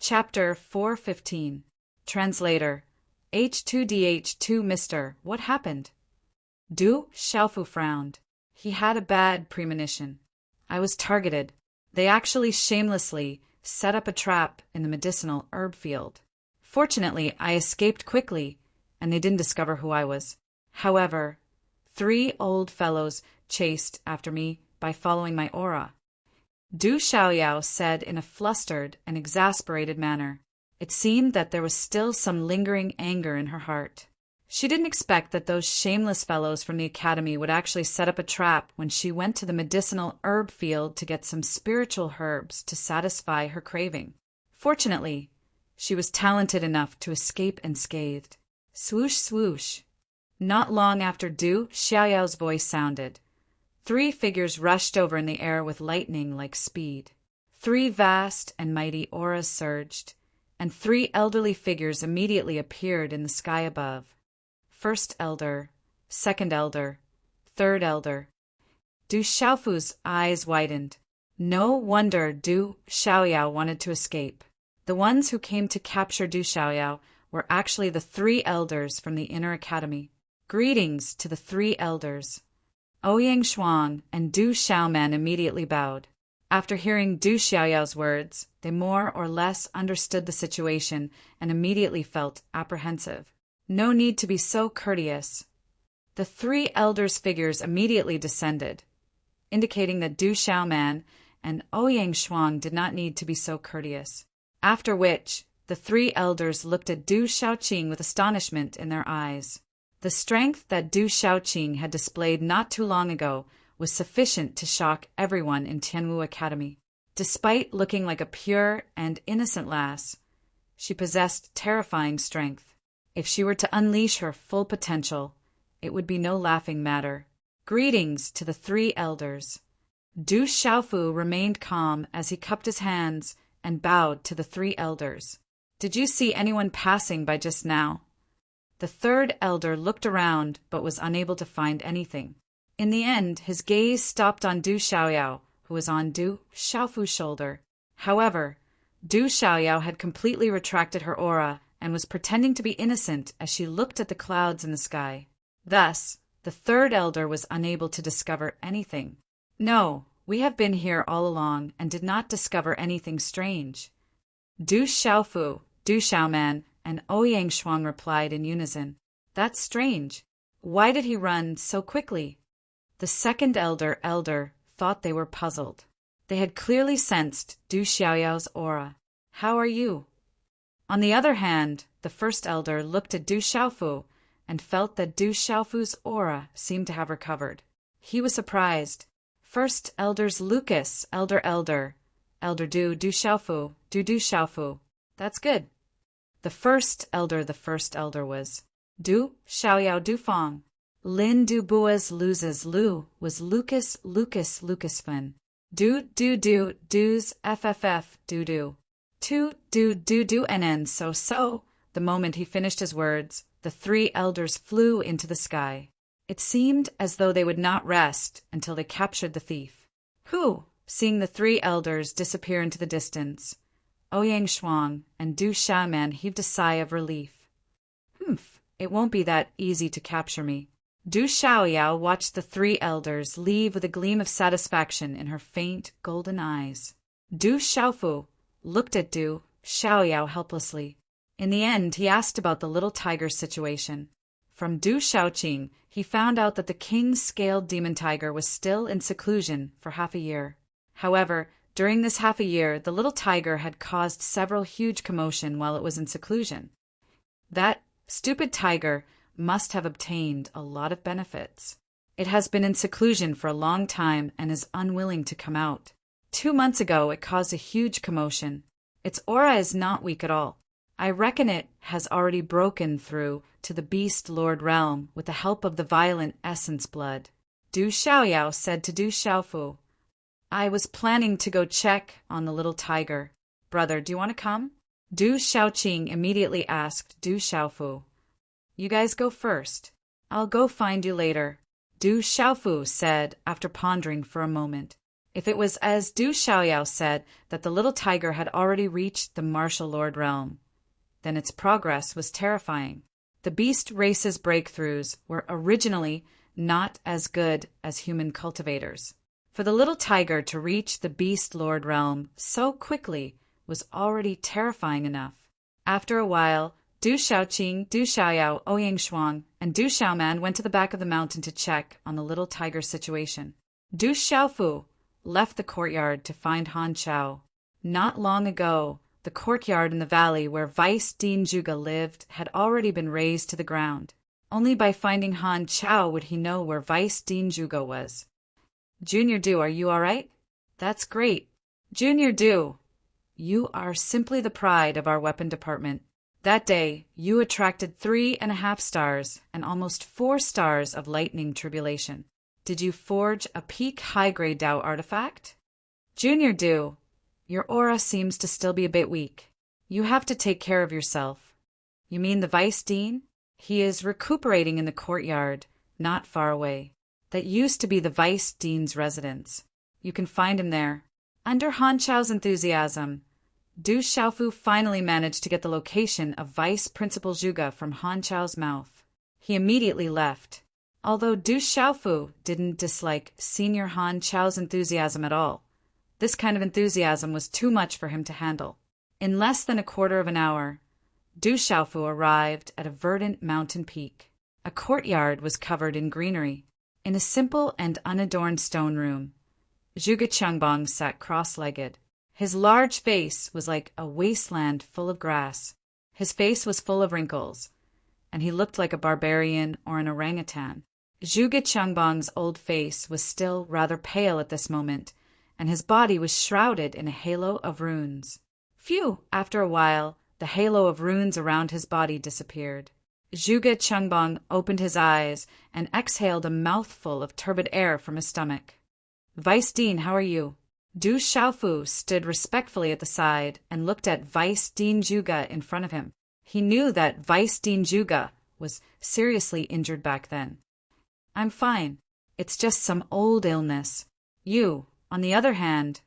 Chapter 415. Translator. H2DH2 Mr. What happened? Du Xiaofu frowned. He had a bad premonition. I was targeted. They actually shamelessly set up a trap in the medicinal herb field. Fortunately, I escaped quickly, and they didn't discover who I was. However, 3 old fellows chased after me by following my aura. Du Xiaoyao said in a flustered and exasperated manner. It seemed that there was still some lingering anger in her heart. She didn't expect that those shameless fellows from the academy would actually set up a trap when she went to the medicinal herb field to get some spiritual herbs to satisfy her craving. Fortunately, she was talented enough to escape unscathed. Swoosh, swoosh. Not long after Du Xiaoyao's voice sounded, 3 figures rushed over in the air with lightning-like speed. 3 vast and mighty auras surged, and 3 elderly figures immediately appeared in the sky above. First elder, second elder, third elder. Du Xiaofu's eyes widened. No wonder Du Xiaoyao wanted to escape. The ones who came to capture Du Xiaoyao were actually the 3 elders from the inner academy. Greetings to the 3 elders. Ouyang Shuang and Du Xiaoman immediately bowed. After hearing Du Xiaoyao's words, they more or less understood the situation and immediately felt apprehensive. No need to be so courteous. The 3 elders' figures immediately descended, indicating that Du Xiaoman and Ouyang Shuang did not need to be so courteous. After which, the 3 elders looked at Du Xiaoqing with astonishment in their eyes. The strength that Du Xiaoqing had displayed not too long ago was sufficient to shock everyone in Tianwu Academy. Despite looking like a pure and innocent lass, she possessed terrifying strength. If she were to unleash her full potential, it would be no laughing matter. Greetings to the 3 elders. Du Xiaofu remained calm as he cupped his hands and bowed to the 3 elders. Did you see anyone passing by just now? The 3rd elder looked around but was unable to find anything. In the end, his gaze stopped on Du Xiaoyao, who was on Du Xiaofu's shoulder. However, Du Xiaoyao had completely retracted her aura and was pretending to be innocent as she looked at the clouds in the sky. Thus, the 3rd elder was unable to discover anything. No, we have been here all along and did not discover anything strange. Du Xiaofu, Du Xiaoman, and Ouyang Shuang replied in unison. That's strange. Why did he run so quickly? The 2nd elder thought they were puzzled. They had clearly sensed Du Xiaoyao's aura. How are you? On the other hand, the 1st elder looked at Du Xiaofu and felt that Du Xiaofu's aura seemed to have recovered. He was surprised. First elders Lucas, elder Du Xiaofu, Du Xiaofu. That's good. The first elder was Du Xiaoyao Du Fong. Lin Du Bua's loses Lu was Lucas Fan. Du's FFF Du. Du NN so. The moment he finished his words, the 3 elders flew into the sky. It seemed as though they would not rest until they captured the thief. Who, seeing the 3 elders disappear into the distance, Ouyang Shuang and Du Xiaoman heaved a sigh of relief. It won't be that easy to capture me. Du Xiaoyao watched the 3 elders leave with a gleam of satisfaction in her faint golden eyes. Du Xiaofu looked at Du Xiaoyao helplessly. In the end, he asked about the little tiger's situation. From Du Xiaoqing, he found out that the king's scaled demon tiger was still in seclusion for half a year. However, during this half a year, the little tiger had caused several huge commotion while it was in seclusion. That stupid tiger must have obtained a lot of benefits. It has been in seclusion for a long time and is unwilling to come out. 2 months ago, it caused a huge commotion. Its aura is not weak at all. I reckon it has already broken through to the Beast Lord realm with the help of the violent essence blood. Du Xiaoyao said to Du Xiaofu, I was planning to go check on the little tiger. Brother, do you want to come? Du Xiaoqing immediately asked Du Xiaofu. You guys go first. I'll go find you later, Du Xiaofu said after pondering for a moment. If it was as Du Xiaoyao said, that the little tiger had already reached the martial lord realm, then its progress was terrifying. The beast race's breakthroughs were originally not as good as human cultivators. For the little tiger to reach the beast lord realm so quickly was already terrifying enough. After a while, Du Xiaoqing, Du Xiaoyao, Ouyang Shuang, and Du Xiaoman went to the back of the mountain to check on the little tiger's situation. Du Xiaofu left the courtyard to find Han Chao. Not long ago, the courtyard in the valley where Vice Dean Zhuge lived had already been razed to the ground. Only by finding Han Chao would he know where Vice Dean Zhuge was. Junior Du, are you all right? That's great. Junior Du, you are simply the pride of our weapon department. That day, you attracted 3.5 stars and almost 4 stars of lightning tribulation. Did you forge a peak high-grade Dao artifact? Junior Du, your aura seems to still be a bit weak. You have to take care of yourself. You mean the Vice Dean? He is recuperating in the courtyard, not far away. That used to be the Vice Dean's residence. You can find him there. Under Han Chao's enthusiasm, Du Xiaofu finally managed to get the location of Vice Principal Zhuge from Han Chao's mouth. He immediately left. Although Du Xiaofu didn't dislike Senior Han Chao's enthusiasm at all, this kind of enthusiasm was too much for him to handle. In less than a quarter of an hour, Du Xiaofu arrived at a verdant mountain peak. A courtyard was covered in greenery. In a simple and unadorned stone room, Zhuge Changbang sat cross-legged. His large face was like a wasteland full of grass. His face was full of wrinkles, and he looked like a barbarian or an orangutan. Zhuge Changbang's old face was still rather pale at this moment, and his body was shrouded in a halo of runes. Phew! After a while, the halo of runes around his body disappeared. Zhuge Changbang opened his eyes and exhaled a mouthful of turbid air from his stomach. Vice Dean, how are you? Du Xiaofu stood respectfully at the side and looked at Vice Dean Zhuge in front of him. He knew that Vice Dean Zhuge was seriously injured back then. I'm fine. It's just some old illness. You, on the other hand,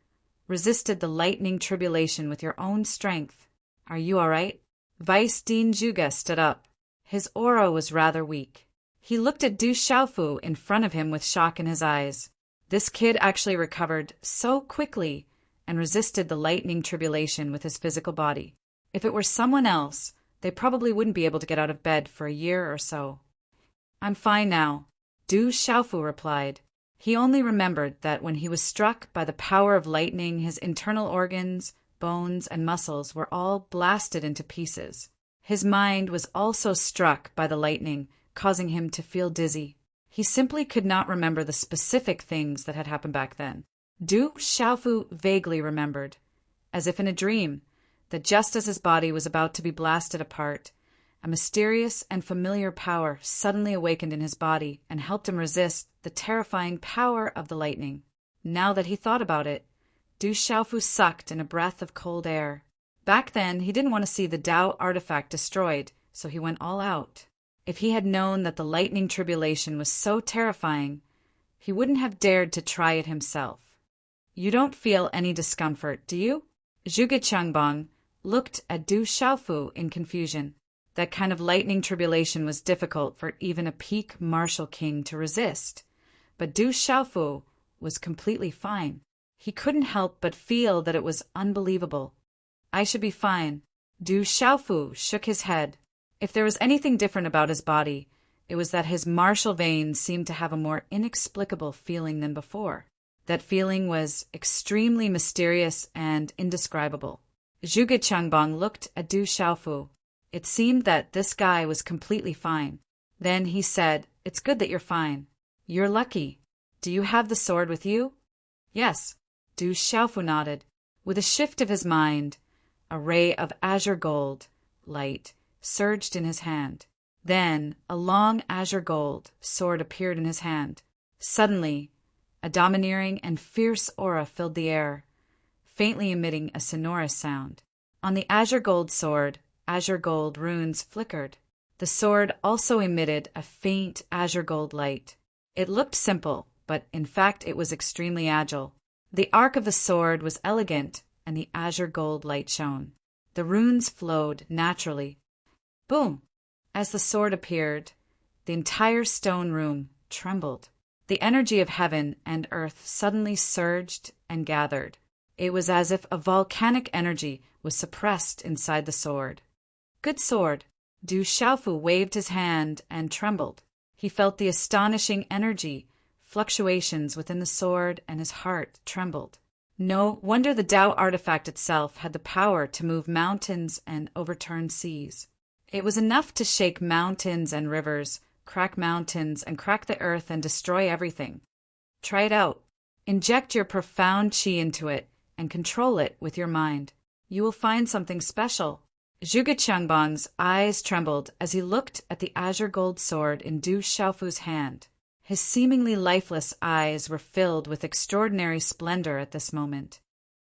resisted the lightning tribulation with your own strength. Are you all right? Vice Dean Zhuge stood up. His aura was rather weak. He looked at Du Xiaofu in front of him with shock in his eyes. This kid actually recovered so quickly and resisted the lightning tribulation with his physical body. If it were someone else, they probably wouldn't be able to get out of bed for a year or so. I'm fine now, Du Xiaofu replied. He only remembered that when he was struck by the power of lightning, his internal organs, bones, and muscles were all blasted into pieces. His mind was also struck by the lightning, causing him to feel dizzy. He simply could not remember the specific things that had happened back then. Du Xiaofu vaguely remembered, as if in a dream, that just as his body was about to be blasted apart, a mysterious and familiar power suddenly awakened in his body and helped him resist the terrifying power of the lightning. Now that he thought about it, Du Xiaofu sucked in a breath of cold air. Back then, he didn't want to see the Dao artifact destroyed, so he went all out. If he had known that the lightning tribulation was so terrifying, he wouldn't have dared to try it himself. You don't feel any discomfort, do you? Zhuge Changbang looked at Du Xiaofu in confusion. That kind of lightning tribulation was difficult for even a peak martial king to resist. But Du Xiaofu was completely fine. He couldn't help but feel that it was unbelievable. I should be fine. Du Xiaofu shook his head. If there was anything different about his body, it was that his martial veins seemed to have a more inexplicable feeling than before. That feeling was extremely mysterious and indescribable. Zhuge Changbang looked at Du Xiaofu. It seemed that this guy was completely fine. Then he said, "It's good that you're fine. You're lucky. Do you have the sword with you?" "Yes." Du Xiaofu nodded. With a shift of his mind, a ray of azure gold light surged in his hand. Then a long azure gold sword appeared in his hand. Suddenly, a domineering and fierce aura filled the air, faintly emitting a sonorous sound. On the azure gold sword, azure gold runes flickered. The sword also emitted a faint azure gold light. It looked simple, but in fact it was extremely agile. The arc of the sword was elegant, and the azure gold light shone. The runes flowed naturally. Boom! As the sword appeared, the entire stone room trembled. The energy of heaven and earth suddenly surged and gathered. It was as if a volcanic energy was suppressed inside the sword. Good sword. Du Xiaofu waved his hand and trembled. He felt the astonishing energy, fluctuations within the sword, and his heart trembled. No wonder the Tao artifact itself had the power to move mountains and overturn seas. It was enough to shake mountains and rivers, crack mountains and crack the earth and destroy everything. Try it out. Inject your profound qi into it and control it with your mind. You will find something special. Zhuge Qiangbang's eyes trembled as he looked at the azure gold sword in Du Xiaofu's hand. His seemingly lifeless eyes were filled with extraordinary splendor at this moment.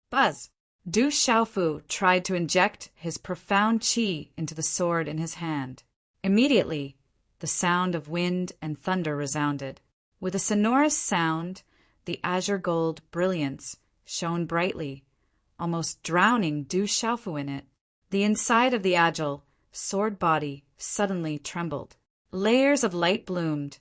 Buzz! Du Xiaofu tried to inject his profound qi into the sword in his hand. Immediately, the sound of wind and thunder resounded. With a sonorous sound, the azure gold brilliance shone brightly, almost drowning Du Xiaofu in it. The inside of the agile sword body suddenly trembled. Layers of light bloomed,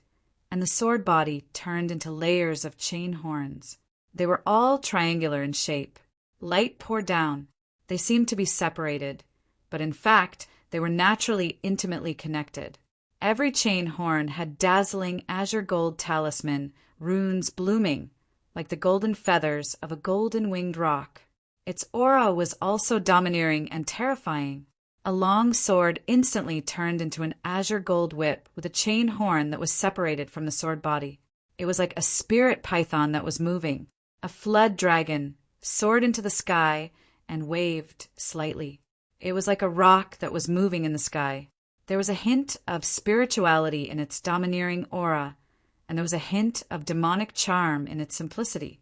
and the sword body turned into layers of chain horns. They were all triangular in shape. Light poured down. They seemed to be separated, but in fact they were naturally intimately connected. Every chain horn had dazzling azure gold talisman, runes blooming, like the golden feathers of a golden-winged rock. Its aura was also domineering and terrifying. A long sword instantly turned into an azure gold whip with a chain horn that was separated from the sword body. It was like a spirit python that was moving. A flood dragon soared into the sky and waved slightly. It was like a rock that was moving in the sky. There was a hint of spirituality in its domineering aura, and there was a hint of demonic charm in its simplicity.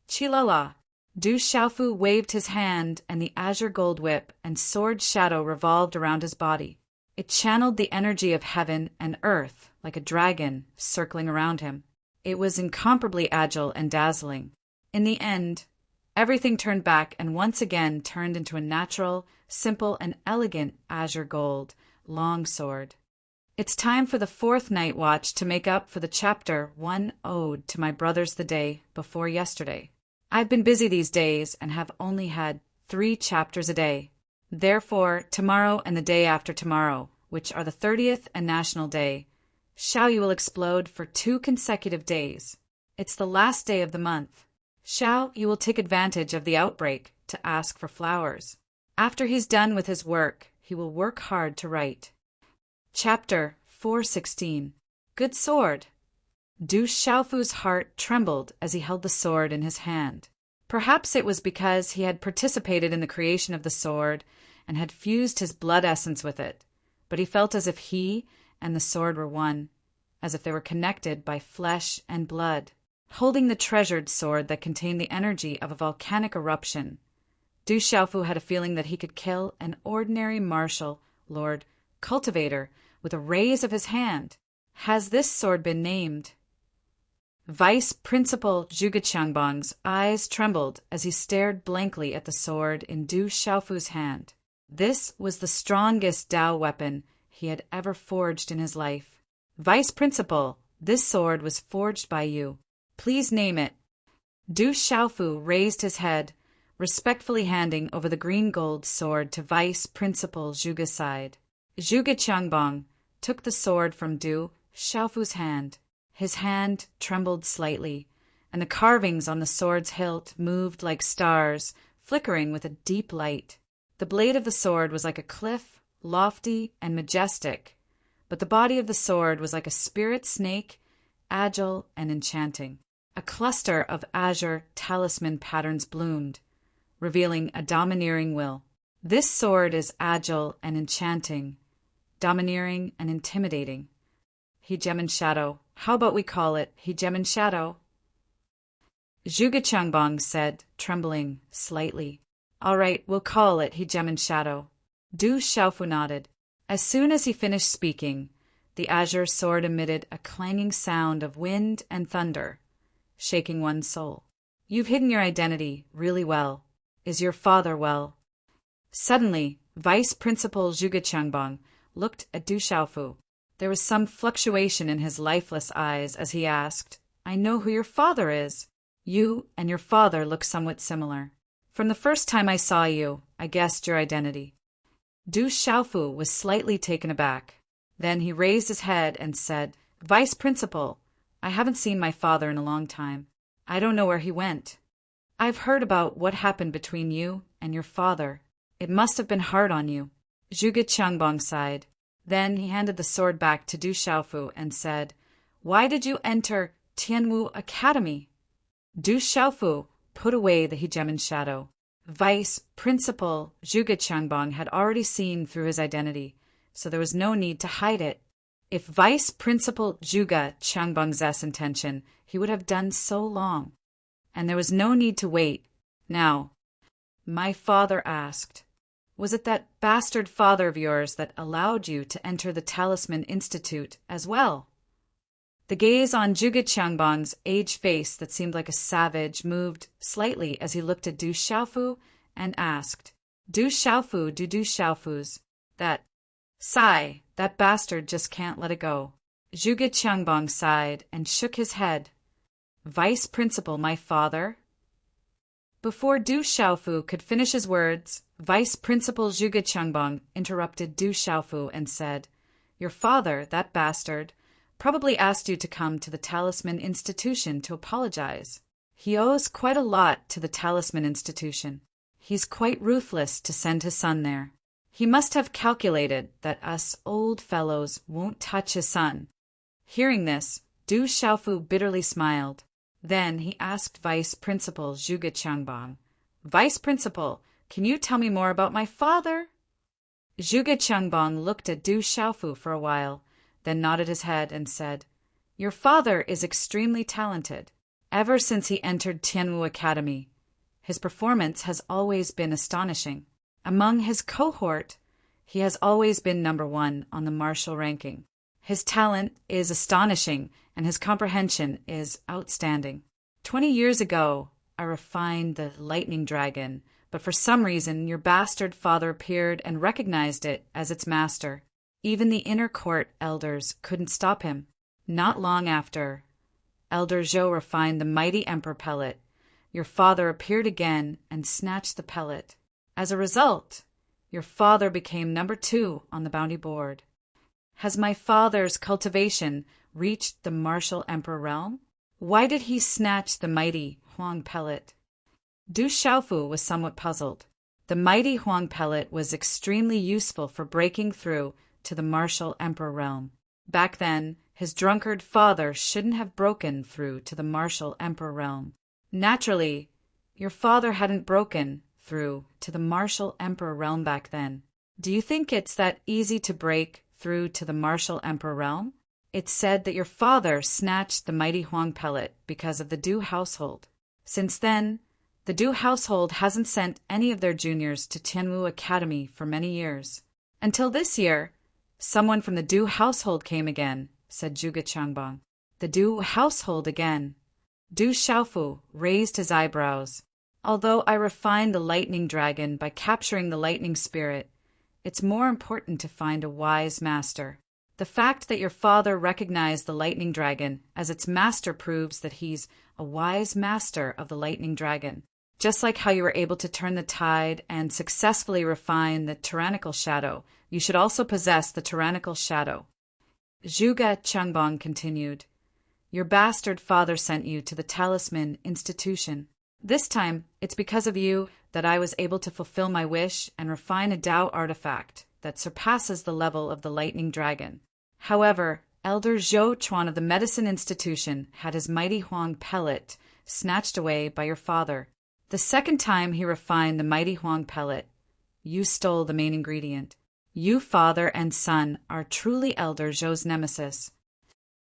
Chilala! Du Xiaofu waved his hand, and the azure gold whip and sword shadow revolved around his body. It channeled the energy of heaven and earth like a dragon circling around him. It was incomparably agile and dazzling. In the end, everything turned back and once again turned into a natural, simple, and elegant azure gold long sword. It's time for the fourth night watch to make up for the chapter 1 ode to my brothers the day before yesterday. I've been busy these days and have only had 3 chapters a day. Therefore, tomorrow and the day after tomorrow, which are the 30th and National Day, Xiaoyu will explode for 2 consecutive days. It's the last day of the month. Xiaoyu will take advantage of the outbreak to ask for flowers. After he's done with his work, he will work hard to write. Chapter 416. Good sword. Du Xiaofu's heart trembled as he held the sword in his hand. Perhaps it was because he had participated in the creation of the sword and had fused his blood essence with it, but he felt as if he and the sword were one, as if they were connected by flesh and blood. Holding the treasured sword that contained the energy of a volcanic eruption, Du Xiaofu had a feeling that he could kill an ordinary martial, lord, cultivator with a raise of his hand. Has this sword been named? Vice Principal Zhuge Qiangbang's eyes trembled as he stared blankly at the sword in Du Xiaofu's hand. This was the strongest Tao weapon he had ever forged in his life. Vice Principal, this sword was forged by you. Please name it. Du Xiaofu raised his head, respectfully handing over the green gold sword to Vice Principal Zhuge's side. Zhuge Qiangbang took the sword from Du Xiaofu's hand. His hand trembled slightly, and the carvings on the sword's hilt moved like stars, flickering with a deep light. The blade of the sword was like a cliff, lofty and majestic, but the body of the sword was like a spirit snake, agile and enchanting. A cluster of azure talisman patterns bloomed, revealing a domineering will. This sword is agile and enchanting, domineering and intimidating. Hegemen Shadow. How about we call it Hegemen Shadow? Zhuge Qiangbang said, trembling slightly. All right, we'll call it Hegemen Shadow. Du Xiaofu nodded. As soon as he finished speaking, the azure sword emitted a clanging sound of wind and thunder, shaking one's soul. You've hidden your identity really well. Is your father well? Suddenly, Vice Principal Zhuge Qiangbang looked at Du Xiaofu. There was some fluctuation in his lifeless eyes as he asked, I know who your father is. You and your father look somewhat similar. From the first time I saw you, I guessed your identity. Du Xiaofu was slightly taken aback. Then he raised his head and said, Vice Principal, I haven't seen my father in a long time. I don't know where he went. I've heard about what happened between you and your father. It must have been hard on you. Zhuge Qiangbang sighed. Then he handed the sword back to Du Xiaofu and said, Why did you enter Tianwu Academy? Du Xiaofu put away the hegemon shadow. Vice Principal Zhuge Qiangbang had already seen through his identity, so there was no need to hide it. If Vice Principal Zhuge Qiangbang's intention, he would have done so long. And there was no need to wait. Now, my father asked, was it that bastard father of yours that allowed you to enter the Talisman Institute as well? The gaze on Zhuge Qiangbang's aged face that seemed like a savage moved slightly as he looked at Du Xiaofu and asked, Du Xiaofu's, that bastard just can't let it go. Zhuge Qiangbang sighed and shook his head. Vice Principal, my father? Before Du Xiaofu could finish his words, Vice Principal Zhuge Qiangbang interrupted Du Xiaofu and said, Your father, that bastard, probably asked you to come to the Talisman Institution to apologize. He owes quite a lot to the Talisman Institution. He's quite ruthless to send his son there. He must have calculated that us old fellows won't touch his son. Hearing this, Du Xiaofu bitterly smiled. Then he asked Vice Principal Zhuge Qiangbang, Vice Principal, can you tell me more about my father? Zhuge Qiangbang looked at Du Xiaofu for a while, then nodded his head and said, Your father is extremely talented. Ever since he entered Tianwu Academy, his performance has always been astonishing. Among his cohort, he has always been number 1 on the martial ranking. His talent is astonishing, and his comprehension is outstanding. 20 years ago, I refined the lightning dragon, but for some reason your bastard father appeared and recognized it as its master. Even the inner court elders couldn't stop him. Not long after, Elder Zhou refined the mighty emperor pellet. Your father appeared again and snatched the pellet. As a result, your father became number 2 on the bounty board. Has my father's cultivation reached the martial emperor realm? Why did he snatch the mighty Huang pellet? Du Xiaofu was somewhat puzzled. The mighty Huang pellet was extremely useful for breaking through to the martial emperor realm. Back then, his drunkard father shouldn't have broken through to the martial emperor realm. Naturally, your father hadn't broken through to the martial emperor realm back then. Do you think it's that easy to break through to the martial emperor realm? It's said that your father snatched the mighty Huang pellet because of the Du household. Since then, the Du household hasn't sent any of their juniors to Tianwu Academy for many years. Until this year, someone from the Du household came again, said Zhuge Qiangbang. The Du household again. Du Xiaofu raised his eyebrows. Although I refined the lightning dragon by capturing the lightning spirit, it's more important to find a wise master. The fact that your father recognized the lightning dragon as its master proves that he's a wise master of the lightning dragon. Just like how you were able to turn the tide and successfully refine the tyrannical shadow, you should also possess the tyrannical shadow. Zhuge Qiangbang continued, Your bastard father sent you to the Talisman Institution. This time, it's because of you that I was able to fulfill my wish and refine a Tao artifact that surpasses the level of the lightning dragon. However, Elder Zhou Chuan of the Medicine Institution had his mighty Huang pellet snatched away by your father. The second time he refined the mighty Huang pellet, you stole the main ingredient. You, father and son, are truly Elder Zhou's nemesis.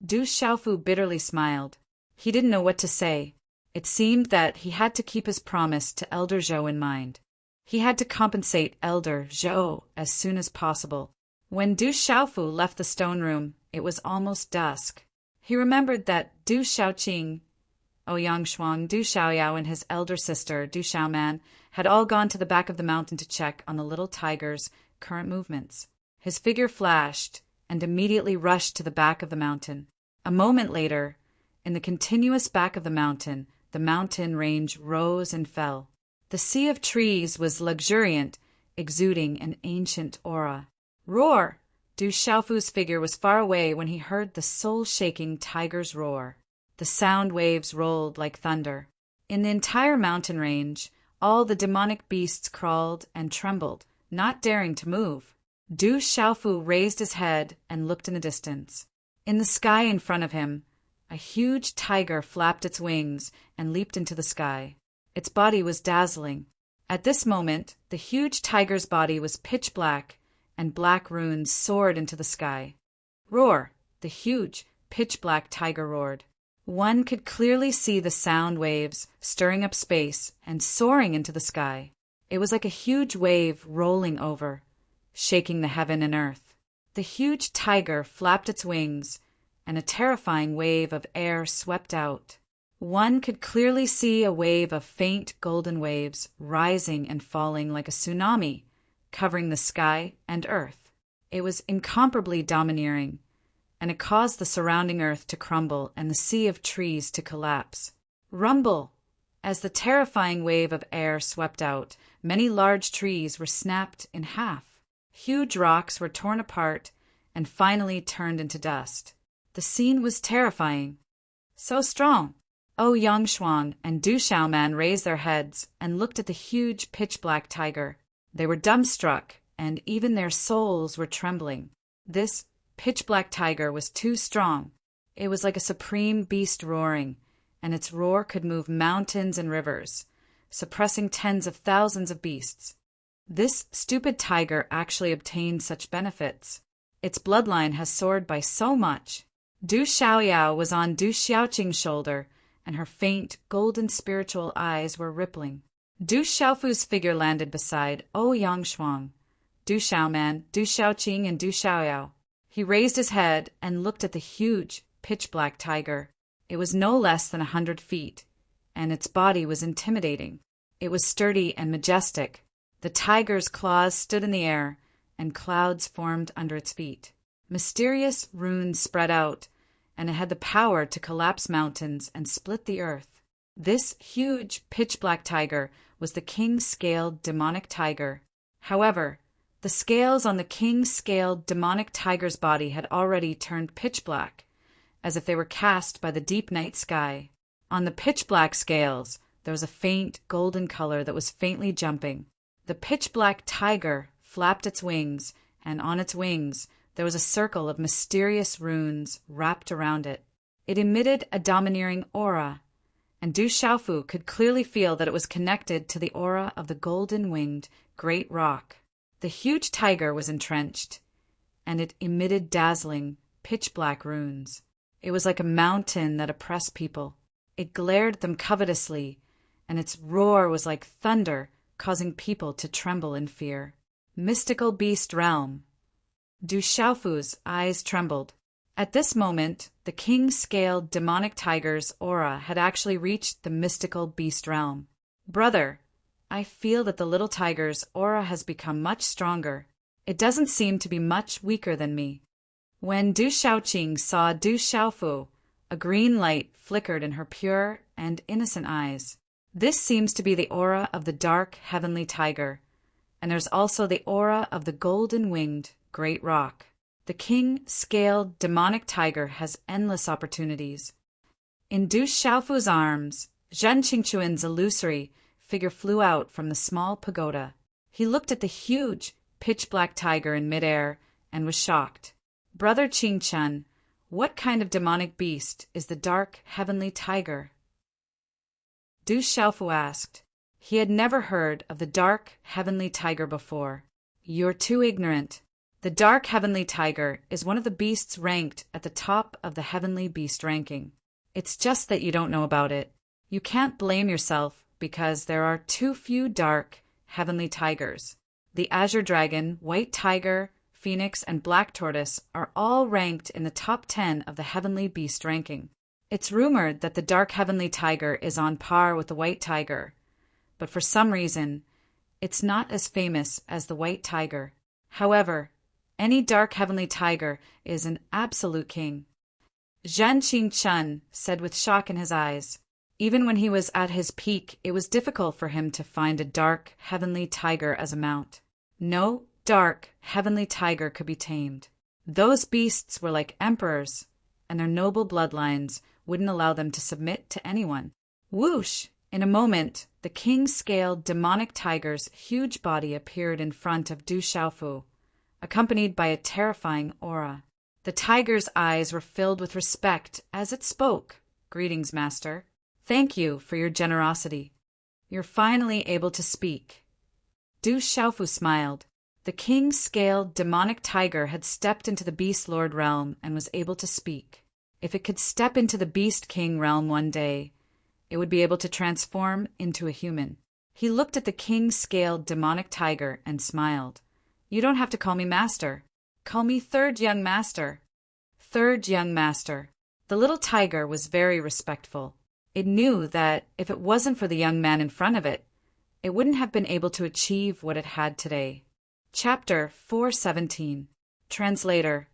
Du Xiaofu bitterly smiled. He didn't know what to say. It seemed that he had to keep his promise to Elder Zhou in mind. He had to compensate Elder Zhou as soon as possible. When Du Xiaofu left the stone room, it was almost dusk. He remembered that Du Xiaoqing Ouyang Shuang, Du Xiaoyao, and his elder sister, Du Xiaoman, had all gone to the back of the mountain to check on the little tiger's current movements. His figure flashed and immediately rushed to the back of the mountain. A moment later, in the continuous back of the mountain range rose and fell. The sea of trees was luxuriant, exuding an ancient aura. Roar! Du Xiaofu's figure was far away when he heard the soul-shaking tiger's roar. The sound waves rolled like thunder. In the entire mountain range, all the demonic beasts crawled and trembled, not daring to move. Du Xiaofu raised his head and looked in the distance. In the sky in front of him, a huge tiger flapped its wings and leaped into the sky. Its body was dazzling. At this moment, the huge tiger's body was pitch black, and black runes soared into the sky. Roar! The huge, pitch-black tiger roared. One could clearly see the sound waves stirring up space and soaring into the sky. It was like a huge wave rolling over, shaking the heaven and earth. The huge tiger flapped its wings, and a terrifying wave of air swept out. One could clearly see a wave of faint golden waves rising and falling like a tsunami, covering the sky and earth. It was incomparably domineering, and it caused the surrounding earth to crumble and the sea of trees to collapse. Rumble! As the terrifying wave of air swept out, many large trees were snapped in half. Huge rocks were torn apart and finally turned into dust. The scene was terrifying. So strong! Ouyang Shuang and Du Xiaoman raised their heads and looked at the huge pitch-black tiger. They were dumbstruck, and even their souls were trembling. This pitch-black tiger was too strong. It was like a supreme beast roaring, and its roar could move mountains and rivers, suppressing tens of thousands of beasts. This stupid tiger actually obtained such benefits. Its bloodline has soared by so much. Du Xiaoyao was on Du Xiaoqing's shoulder, and her faint, golden spiritual eyes were rippling. Du Xiaofu's figure landed beside Ouyang Shuang, Du Xiaoman, Du Xiaoqing, and Du Xiaoyao. He raised his head and looked at the huge, pitch-black tiger. It was no less than 100 feet, and its body was intimidating. It was sturdy and majestic. The tiger's claws stood in the air, and clouds formed under its feet. Mysterious runes spread out, and it had the power to collapse mountains and split the earth. This huge, pitch-black tiger was the king-scaled demonic tiger. However, the scales on the king-scaled demonic tiger's body had already turned pitch-black, as if they were cast by the deep night sky. On the pitch-black scales, there was a faint golden color that was faintly jumping. The pitch-black tiger flapped its wings, and on its wings there was a circle of mysterious runes wrapped around it. It emitted a domineering aura, and Du Xiaofu could clearly feel that it was connected to the aura of the golden-winged great rock. The huge tiger was entrenched, and it emitted dazzling, pitch-black runes. It was like a mountain that oppressed people. It glared at them covetously, and its roar was like thunder, causing people to tremble in fear. Mystical beast realm. Du Xiaofu's eyes trembled. At this moment, the king-scaled demonic tiger's aura had actually reached the mystical beast realm. Brother, I feel that the little tiger's aura has become much stronger. It doesn't seem to be much weaker than me. When Du Xiaoqing saw Du Xiaofu, a green light flickered in her pure and innocent eyes. This seems to be the aura of the dark heavenly tiger, and there's also the aura of the golden-winged great rock. The king-scaled demonic tiger has endless opportunities. In Du Xiaofu's arms, Zhen Qingquan's illusory figure flew out from the small pagoda. He looked at the huge, pitch-black tiger in midair and was shocked. Brother Qingquan, what kind of demonic beast is the dark heavenly tiger? Du Xiaofu asked. He had never heard of the dark heavenly tiger before. You're too ignorant. The dark heavenly tiger is one of the beasts ranked at the top of the heavenly beast ranking. It's just that you don't know about it. You can't blame yourself because there are too few dark heavenly tigers. The azure dragon, white tiger, phoenix, and black tortoise are all ranked in the top 10 of the heavenly beast ranking. It's rumored that the dark heavenly tiger is on par with the white tiger, but for some reason, it's not as famous as the white tiger. However, any dark heavenly tiger is an absolute king. Zhen Qingchun said with shock in his eyes. Even when he was at his peak, it was difficult for him to find a dark heavenly tiger as a mount. No dark heavenly tiger could be tamed. Those beasts were like emperors, and their noble bloodlines wouldn't allow them to submit to anyone. Whoosh! In a moment, the king-scaled demonic tiger's huge body appeared in front of Du Xiaofu, accompanied by a terrifying aura. The tiger's eyes were filled with respect as it spoke. "Greetings, master. Thank you for your generosity. You're finally able to speak." Du Xiaofu smiled. The king-scaled demonic tiger had stepped into the Beast Lord realm and was able to speak. If it could step into the Beast King realm one day, it would be able to transform into a human. He looked at the king-scaled demonic tiger and smiled. "You don't have to call me master. Call me Third Young Master." Third Young Master. The little tiger was very respectful. It knew that if it wasn't for the young man in front of it, it wouldn't have been able to achieve what it had today. Chapter 417. Translator.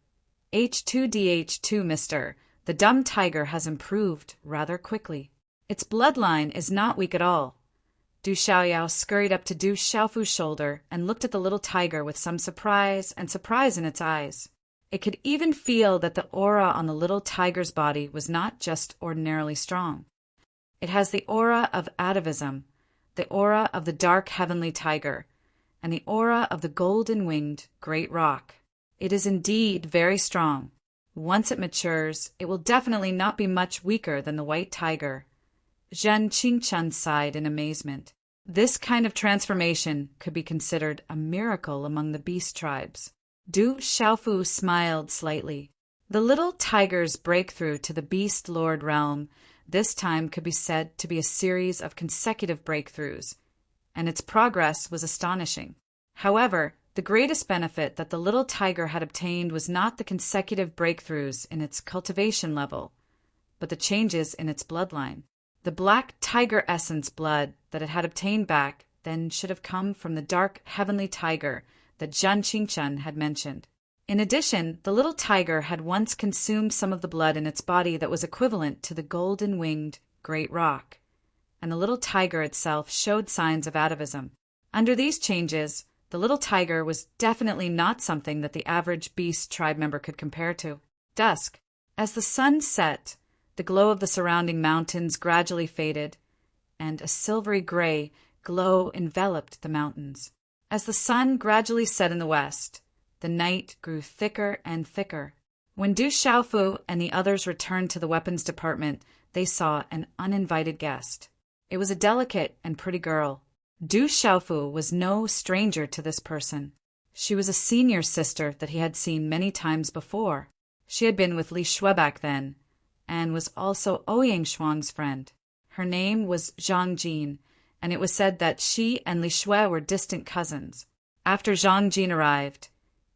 H2DH2 Mr. The dumb tiger has improved rather quickly. Its bloodline is not weak at all. Du Xiaoyao scurried up to Du Xiaofu's shoulder and looked at the little tiger with some surprise in its eyes. It could even feel that the aura on the little tiger's body was not just ordinarily strong. It has the aura of atavism, the aura of the dark heavenly tiger, and the aura of the golden-winged great rock. It is indeed very strong. Once it matures, it will definitely not be much weaker than the white tiger. Zhen Qingchun sighed in amazement. This kind of transformation could be considered a miracle among the beast tribes. Du Xiaofu smiled slightly. The little tiger's breakthrough to the Beast Lord realm this time could be said to be a series of consecutive breakthroughs, and its progress was astonishing. However, the greatest benefit that the little tiger had obtained was not the consecutive breakthroughs in its cultivation level, but the changes in its bloodline. The black tiger essence blood that it had obtained back then should have come from the dark heavenly tiger that Zhen Qingchun had mentioned. In addition, the little tiger had once consumed some of the blood in its body that was equivalent to the golden-winged great rock, and the little tiger itself showed signs of atavism. Under these changes, the little tiger was definitely not something that the average beast tribe member could compare to. Dusk. As the sun set, the glow of the surrounding mountains gradually faded, and a silvery gray glow enveloped the mountains. As the sun gradually set in the west, the night grew thicker and thicker. When Du Xiaofu and the others returned to the weapons department, they saw an uninvited guest. It was a delicate and pretty girl. Du Xiaofu was no stranger to this person. She was a senior sister that he had seen many times before. She had been with Li Shui back then, and was also Ouyang Shuang's friend. Her name was Zhang Jin, and it was said that she and Li Shui were distant cousins. After Zhang Jin arrived,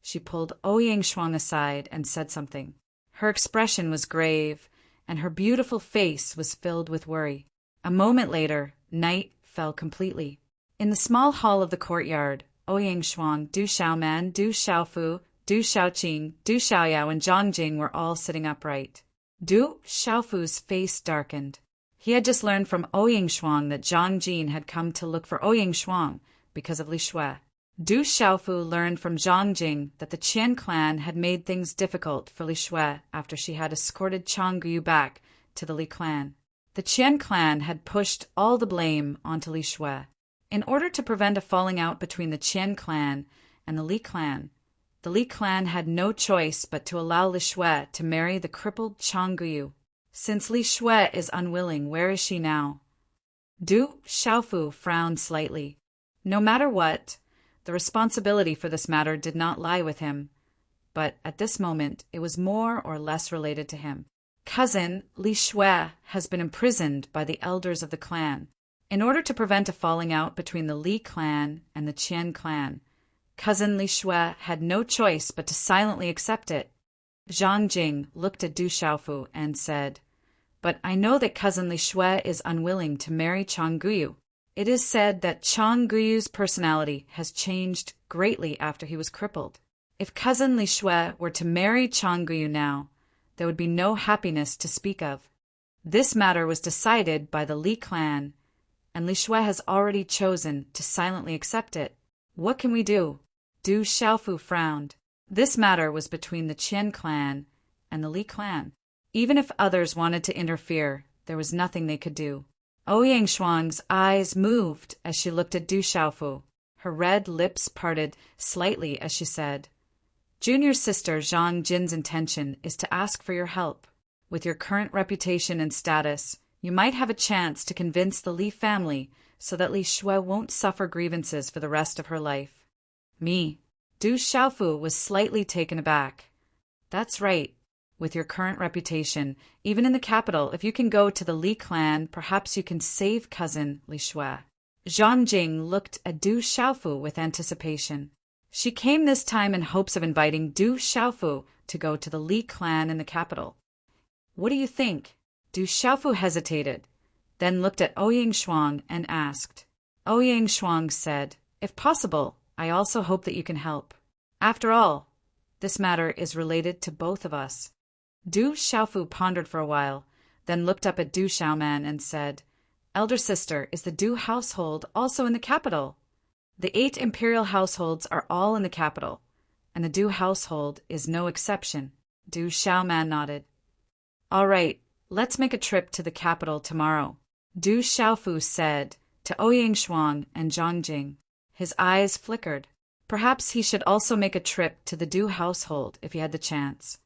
she pulled Ouyang Shuang aside and said something. Her expression was grave, and her beautiful face was filled with worry. A moment later, night fell completely. In the small hall of the courtyard, Ouyang Shuang, Du Xiaoman, Du Xiaofu, Du Xiaoqing, Du Xiaoyao, and Zhang Jing were all sitting upright. Du Xiaofu's face darkened. He had just learned from Ouyang Shuang that Zhang Jin had come to look for Ouyang Shuang because of Li Shui. Du Xiaofu learned from Zhang Jing that the Qian clan had made things difficult for Li Shui after she had escorted Chang Guyu back to the Li clan. The Qian clan had pushed all the blame onto Li Shui. In order to prevent a falling out between the Qian clan and the Li clan had no choice but to allow Li Shui to marry the crippled Chang Guyu. Since Li Shui is unwilling, where is she now? Du Xiaofu frowned slightly. No matter what, the responsibility for this matter did not lie with him, but at this moment it was more or less related to him. Cousin Li Shui has been imprisoned by the elders of the clan. In order to prevent a falling out between the Li clan and the Qian clan, cousin Li Shui had no choice but to silently accept it. Zhang Jing looked at Du Xiaofu and said, but I know that cousin Li Shui is unwilling to marry Chang Guyu. It is said that Chang Guyu's personality has changed greatly after he was crippled. If cousin Li Shui were to marry Chang Guyu now, there would be no happiness to speak of. This matter was decided by the Li clan, and Li Shui has already chosen to silently accept it. What can we do? Du Xiaofu frowned. This matter was between the Qian clan and the Li clan. Even if others wanted to interfere, there was nothing they could do. Ouyang Shuang's eyes moved as she looked at Du Xiaofu. Her red lips parted slightly as she said, Junior sister Zhang Jin's intention is to ask for your help. With your current reputation and status, you might have a chance to convince the Li family so that Li Shui won't suffer grievances for the rest of her life. Me. Du Xiaofu was slightly taken aback. That's right. With your current reputation, even in the capital, if you can go to the Li clan, perhaps you can save cousin Li Shui. Zhang Jing looked at Du Xiaofu with anticipation. She came this time in hopes of inviting Du Xiaofu to go to the Li clan in the capital. What do you think? Du Xiaofu hesitated, then looked at Ouyang Shuang and asked. Ouyang Shuang said, If possible, I also hope that you can help. After all, this matter is related to both of us. Du Xiaofu pondered for a while, then looked up at Du Xiaoman and said, Elder sister, is the Du household also in the capital? The 8 imperial households are all in the capital, and the Du household is no exception. Du Xiaoman nodded. All right, let's make a trip to the capital tomorrow, Du Xiaofu said to Ouyang Shuang and Zhang Jing. His eyes flickered. Perhaps he should also make a trip to the Du household if he had the chance.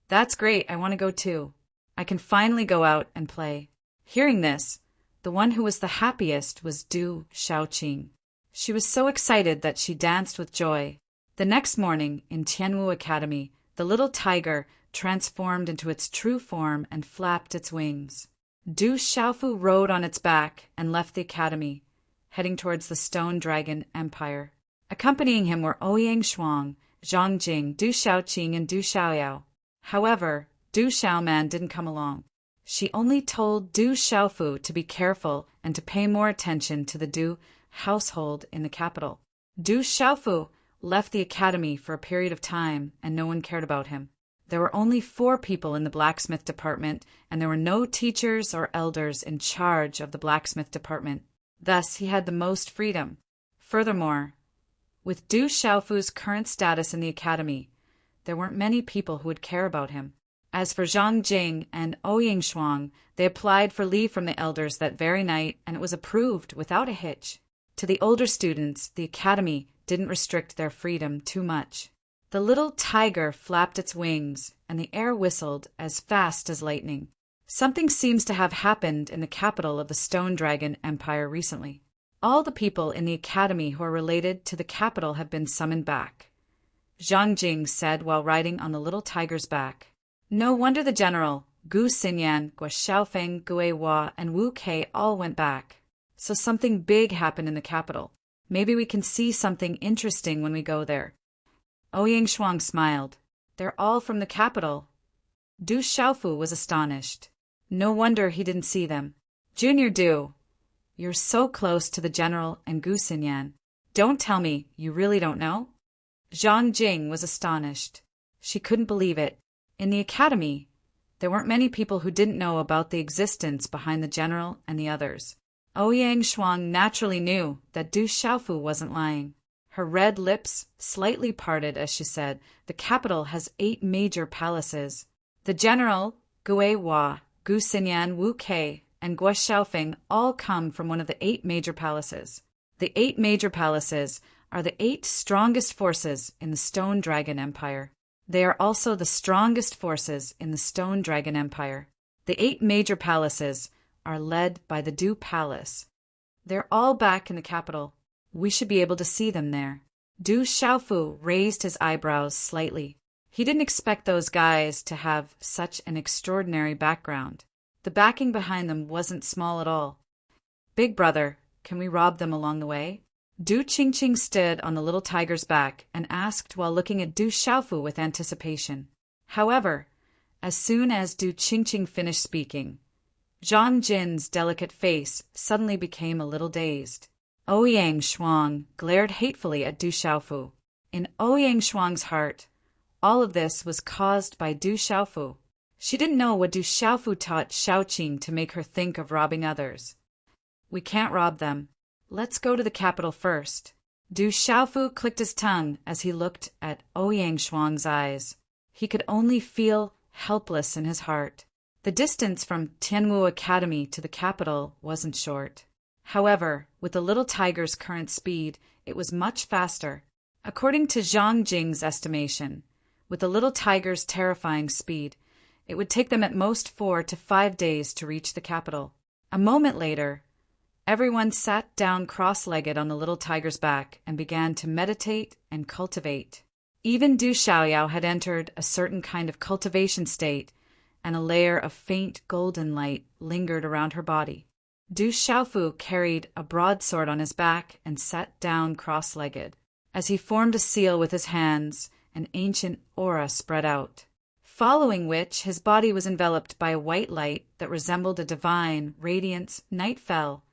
That's great, I want to go too. I can finally go out and play. Hearing this, the one who was the happiest was Du Xiaoqing. She was so excited that she danced with joy. The next morning, in Tianwu Academy, the little tiger transformed into its true form and flapped its wings. Du Xiaofu rode on its back and left the academy, heading towards the Stone Dragon Empire. Accompanying him were Ouyang Shuang, Zhang Jing, Du Xiaoqing, and Du Xiaoyao. However, Du Xiaoman didn't come along. She only told Du Xiaofu to be careful and to pay more attention to the Du household in the capital. Du Xiaofu left the academy for a period of time, and no one cared about him. There were only 4 people in the blacksmith department, and there were no teachers or elders in charge of the blacksmith department. Thus, he had the most freedom. Furthermore, with Du Xiaofu's current status in the academy, there weren't many people who would care about him. As for Zhang Jing and Ouyang Shuang, they applied for leave from the elders that very night, and it was approved without a hitch. To the older students, the academy didn't restrict their freedom too much. The little tiger flapped its wings, and the air whistled as fast as lightning. Something seems to have happened in the capital of the Stone Dragon Empire recently. All the people in the academy who are related to the capital have been summoned back, Zhang Jing said while riding on the little tiger's back. No wonder the general, Gu Xinyan, Guo Xiaofeng, Gue Hua, and Wu Kei all went back. So something big happened in the capital. Maybe we can see something interesting when we go there. Ouyang Shuang smiled. They're all from the capital. Du Xiaofu was astonished. No wonder he didn't see them. Junior Du, you're so close to the general and Gu Xinyan. Don't tell me you really don't know? Zhang Jing was astonished. She couldn't believe it. In the academy, there weren't many people who didn't know about the existence behind the general and the others. Ouyang Shuang naturally knew that Du Xiaofu wasn't lying. Her red lips slightly parted as she said, the capital has 8 major palaces. The general, Gue Hua, Gu Xinyan, Wu Kei, and Guo Xiaofeng all come from one of the 8 major palaces. The 8 major palaces are the 8 strongest forces in the Stone Dragon Empire. They are also the strongest forces in the Stone Dragon Empire. The 8 major palaces are led by the Du Palace. They're all back in the capital. We should be able to see them there. Du Xiaofu raised his eyebrows slightly. He didn't expect those guys to have such an extraordinary background. The backing behind them wasn't small at all. Big brother, can we rob them along the way? Du Qingqing stood on the little tiger's back and asked while looking at Du Xiaofu with anticipation. However, As soon as Du Qingqing finished speaking, Zhang Jin's delicate face suddenly became a little dazed. Ouyang Shuang glared hatefully at Du Xiaofu. In Ouyang Shuang's heart, all of this was caused by Du Xiaofu. She didn't know what Du Xiaofu taught Xiaoqing to make her think of robbing others. We can't rob them. Let's go to the capital first. Du Xiaofu clicked his tongue as he looked at Ouyang Shuang's eyes. He could only feel helpless in his heart. The distance from Tianwu Academy to the capital wasn't short. However, with the little tiger's current speed, it was much faster. According to Zhang Jing's estimation, with the little tiger's terrifying speed, it would take them at most 4 to 5 days to reach the capital. A moment later, everyone sat down cross-legged on the little tiger's back and began to meditate and cultivate. Even Du Xiaoyao had entered a certain kind of cultivation state, and a layer of faint golden light lingered around her body. Du Xiaofu carried a broadsword on his back and sat down cross-legged. As he formed a seal with his hands, an ancient aura spread out, following which his body was enveloped by a white light that resembled a divine radiance. Night fell,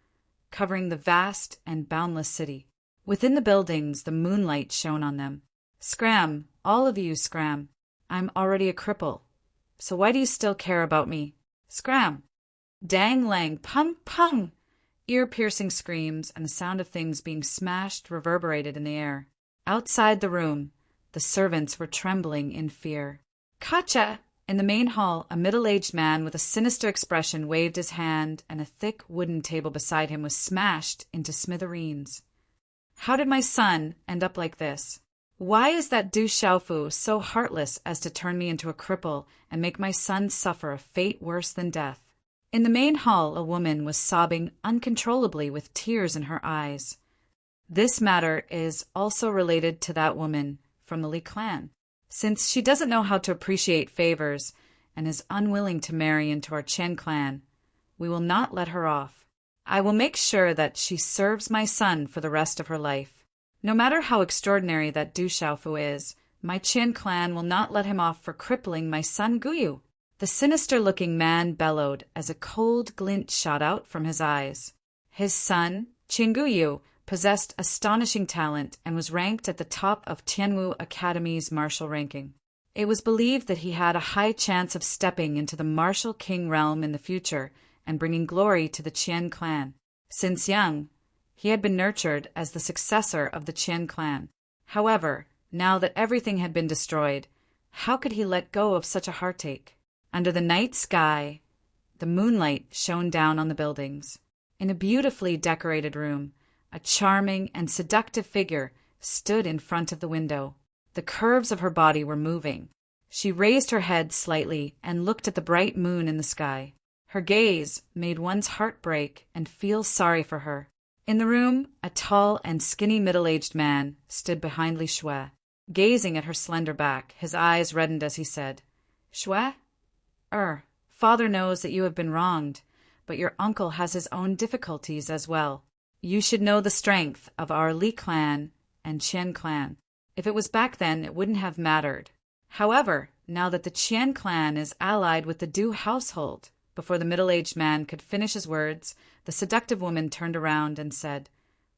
covering the vast and boundless city. Within the buildings, the moonlight shone on them. Scram, all of you, scram. I'm already a cripple. So why do you still care about me? Scram! Dang lang, pung, pung! Ear-piercing screams and the sound of things being smashed reverberated in the air. Outside the room, the servants were trembling in fear. Kacha! In the main hall, a middle-aged man with a sinister expression waved his hand, and a thick wooden table beside him was smashed into smithereens. How did my son end up like this? Why is that Du Xiaofu so heartless as to turn me into a cripple and make my son suffer a fate worse than death? In the main hall, a woman was sobbing uncontrollably with tears in her eyes. This matter is also related to that woman from the Li clan. Since she doesn't know how to appreciate favors and is unwilling to marry into our Chen clan, we will not let her off. I will make sure that she serves my son for the rest of her life. No matter how extraordinary that Du Xiaofu is, my Chen clan will not let him off for crippling my son Guyu. The sinister-looking man bellowed as a cold glint shot out from his eyes. His son, Qin Guyu, possessed astonishing talent and was ranked at the top of Tianwu Academy's martial ranking. It was believed that he had a high chance of stepping into the martial king realm in the future and bringing glory to the Qian clan. Since young, he had been nurtured as the successor of the Qian clan. However, now that everything had been destroyed, how could he let go of such a heartache? Under the night sky, the moonlight shone down on the buildings. In a beautifully decorated room, a charming and seductive figure stood in front of the window. The curves of her body were moving. She raised her head slightly and looked at the bright moon in the sky. Her gaze made one's heart break and feel sorry for her. In the room, a tall and skinny middle-aged man stood behind Li Shui, gazing at her slender back. His eyes reddened as he said, "Shui? Father knows that you have been wronged, but your uncle has his own difficulties as well. You should know the strength of our Li clan and Qian clan. If it was back then, it wouldn't have mattered. However, now that the Qian clan is allied with the Du household," before the middle-aged man could finish his words, the seductive woman turned around and said,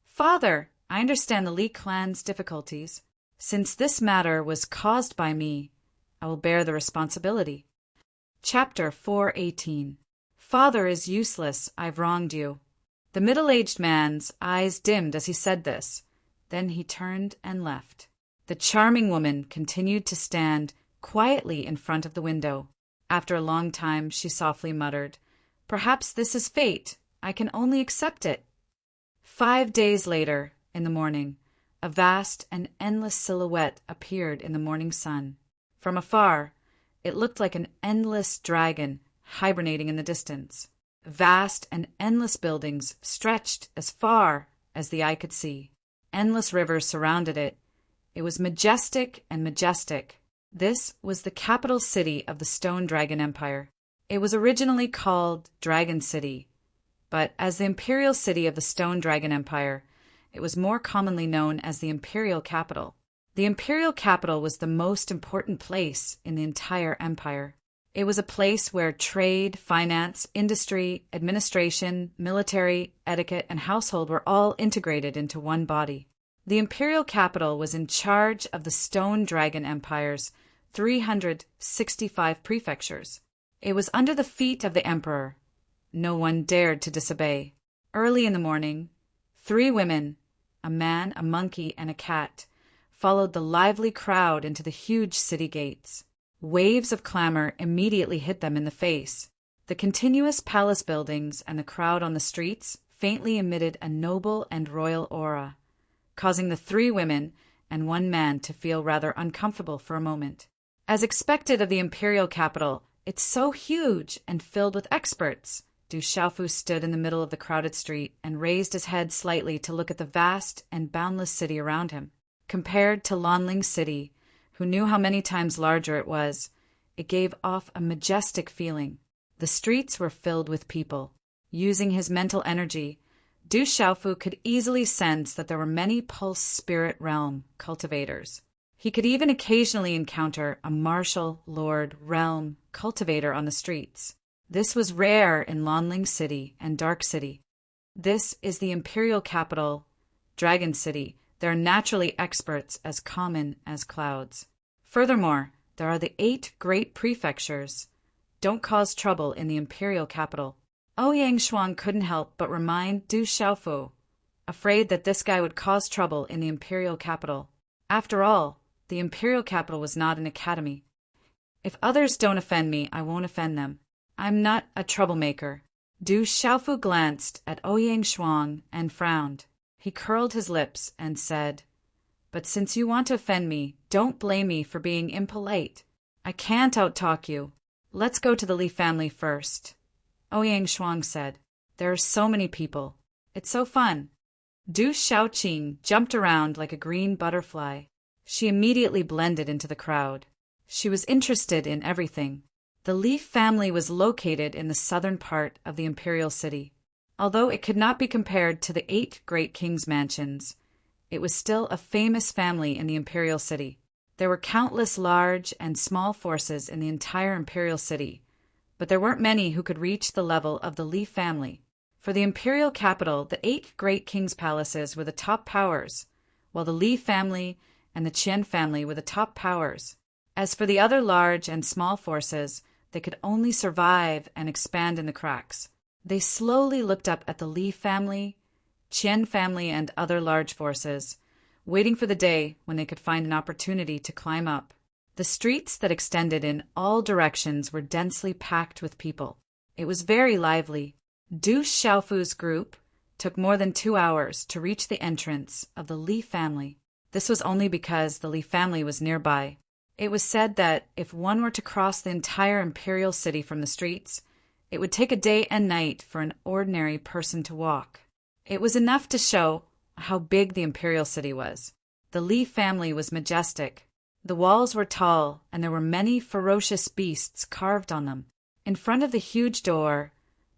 "Father, I understand the Li clan's difficulties. Since this matter was caused by me, I will bear the responsibility." Chapter 418. Father is useless, I've wronged you. The middle-aged man's eyes dimmed as he said this. Then he turned and left. The charming woman continued to stand quietly in front of the window. After a long time, she softly muttered, "Perhaps this is fate. I can only accept it." 5 days later, in the morning, a vast and endless silhouette appeared in the morning sun. From afar, it looked like an endless dragon hibernating in the distance. Vast and endless buildings stretched as far as the eye could see. Endless rivers surrounded it. It was majestic and majestic. This was the capital city of the Stone Dragon Empire. It was originally called Dragon City, but as the imperial city of the Stone Dragon Empire, it was more commonly known as the imperial capital. The imperial capital was the most important place in the entire empire. It was a place where trade, finance, industry, administration, military, etiquette, and household were all integrated into one body. The imperial capital was in charge of the Stone Dragon Empire's 365 prefectures. It was under the feet of the emperor. No one dared to disobey. Early in the morning, 3 women, a man, a monkey, and a cat, followed the lively crowd into the huge city gates. Waves of clamor immediately hit them in the face. The continuous palace buildings and the crowd on the streets faintly emitted a noble and royal aura, causing the 3 women and 1 man to feel rather uncomfortable for a moment. As expected of the imperial capital, it's so huge and filled with experts. Du Xiaofu stood in the middle of the crowded street and raised his head slightly to look at the vast and boundless city around him. Compared to Lanling City, who knew how many times larger it was, it gave off a majestic feeling. The streets were filled with people. Using his mental energy, Du Xiaofu could easily sense that there were many pulse spirit realm cultivators. He could even occasionally encounter a martial lord realm cultivator on the streets. This was rare in Lanling City and Dark City. This is the imperial capital, Dragon City. There are naturally experts as common as clouds. Furthermore, there are the 8 great prefectures. Don't cause trouble in the imperial capital. Ouyang Shuang couldn't help but remind Du Xiaofu, afraid that this guy would cause trouble in the imperial capital. After all, the imperial capital was not an academy. If others don't offend me, I won't offend them. I'm not a troublemaker. Du Xiaofu glanced at Ouyang Shuang and frowned. He curled his lips and said, "But since you want to offend me, don't blame me for being impolite. I can't outtalk you. Let's go to the Li family first." Ouyang Shuang said, "There are so many people. It's so fun." Du Xiaoqing jumped around like a green butterfly. She immediately blended into the crowd. She was interested in everything. The Li family was located in the southern part of the imperial city. Although it could not be compared to the 8 great kings' mansions, it was still a famous family in the imperial city. There were countless large and small forces in the entire imperial city, but there weren't many who could reach the level of the Li family. For the imperial capital, the 8 great kings' palaces were the top powers, while the Li family and the Qian family were the top powers. As for the other large and small forces, they could only survive and expand in the cracks. They slowly looked up at the Li family, Qian family, and other large forces, waiting for the day when they could find an opportunity to climb up. The streets that extended in all directions were densely packed with people. It was very lively. Du Xiaofu's group took more than 2 hours to reach the entrance of the Li family. This was only because the Li family was nearby. It was said that if one were to cross the entire imperial city from the streets, it would take a day and night for an ordinary person to walk. It was enough to show how big the imperial city was. The Li family was majestic. The walls were tall, and there were many ferocious beasts carved on them. In front of the huge door,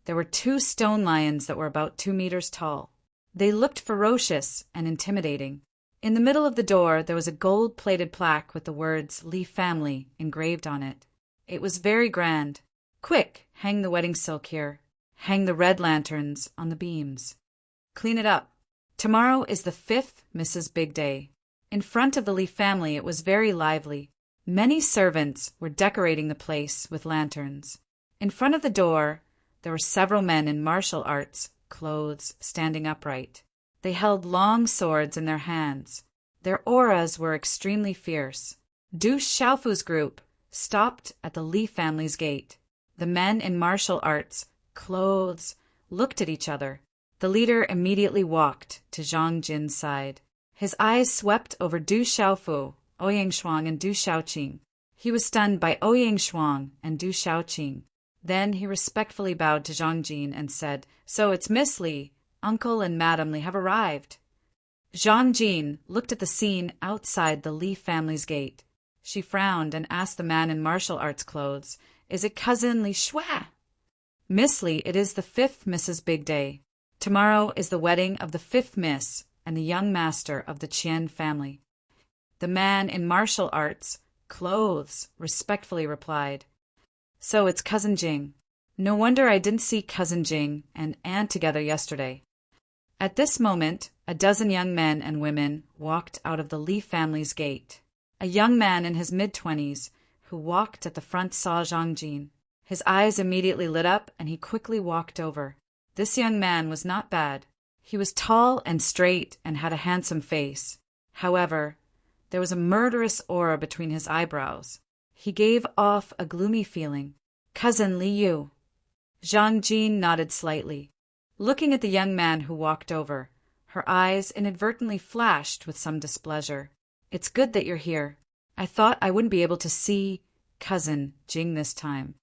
there were 2 stone lions that were about 2 meters tall. They looked ferocious and intimidating. In the middle of the door, there was a gold-plated plaque with the words Li family engraved on it. It was very grand. "Quick, hang the wedding silk here. Hang the red lanterns on the beams. Clean it up. Tomorrow is the 5th Mrs. Big Day." In front of the Li family, it was very lively. Many servants were decorating the place with lanterns. In front of the door, there were several men in martial arts clothes standing upright. They held long swords in their hands. Their auras were extremely fierce. Du Xiaofu's group stopped at the Li family's gate. The men in martial arts clothes looked at each other. The leader immediately walked to Zhang Jin's side. His eyes swept over Du Xiaofu, Ouyang Shuang, and Du Xiaoqing. He was stunned by Ouyang Shuang and Du Xiaoqing. Then he respectfully bowed to Zhang Jin and said, "So it's Miss Li. Uncle and Madam Li have arrived." Zhang Jin looked at the scene outside the Li family's gate. She frowned and asked the man in martial arts clothes, "Is it Cousin Li Shui?" "Miss Li, it is the 5th Mrs. Big Day. Tomorrow is the wedding of the 5th Miss and the young master of the Qian family." The man in martial arts clothes respectfully replied, So it's Cousin Jing. No wonder I didn't see Cousin Jing and Anne together yesterday. At this moment, a dozen young men and women walked out of the Li family's gate. A young man in his mid-20s who walked at the front saw Zhang Jin. His eyes immediately lit up and he quickly walked over. This young man was not bad. He was tall and straight and had a handsome face. However, there was a murderous aura between his eyebrows. He gave off a gloomy feeling. Cousin Liu. Zhang Jin nodded slightly. Looking at the young man who walked over, her eyes inadvertently flashed with some displeasure. It's good that you're here. I thought I wouldn't be able to see Cousin Jing this time.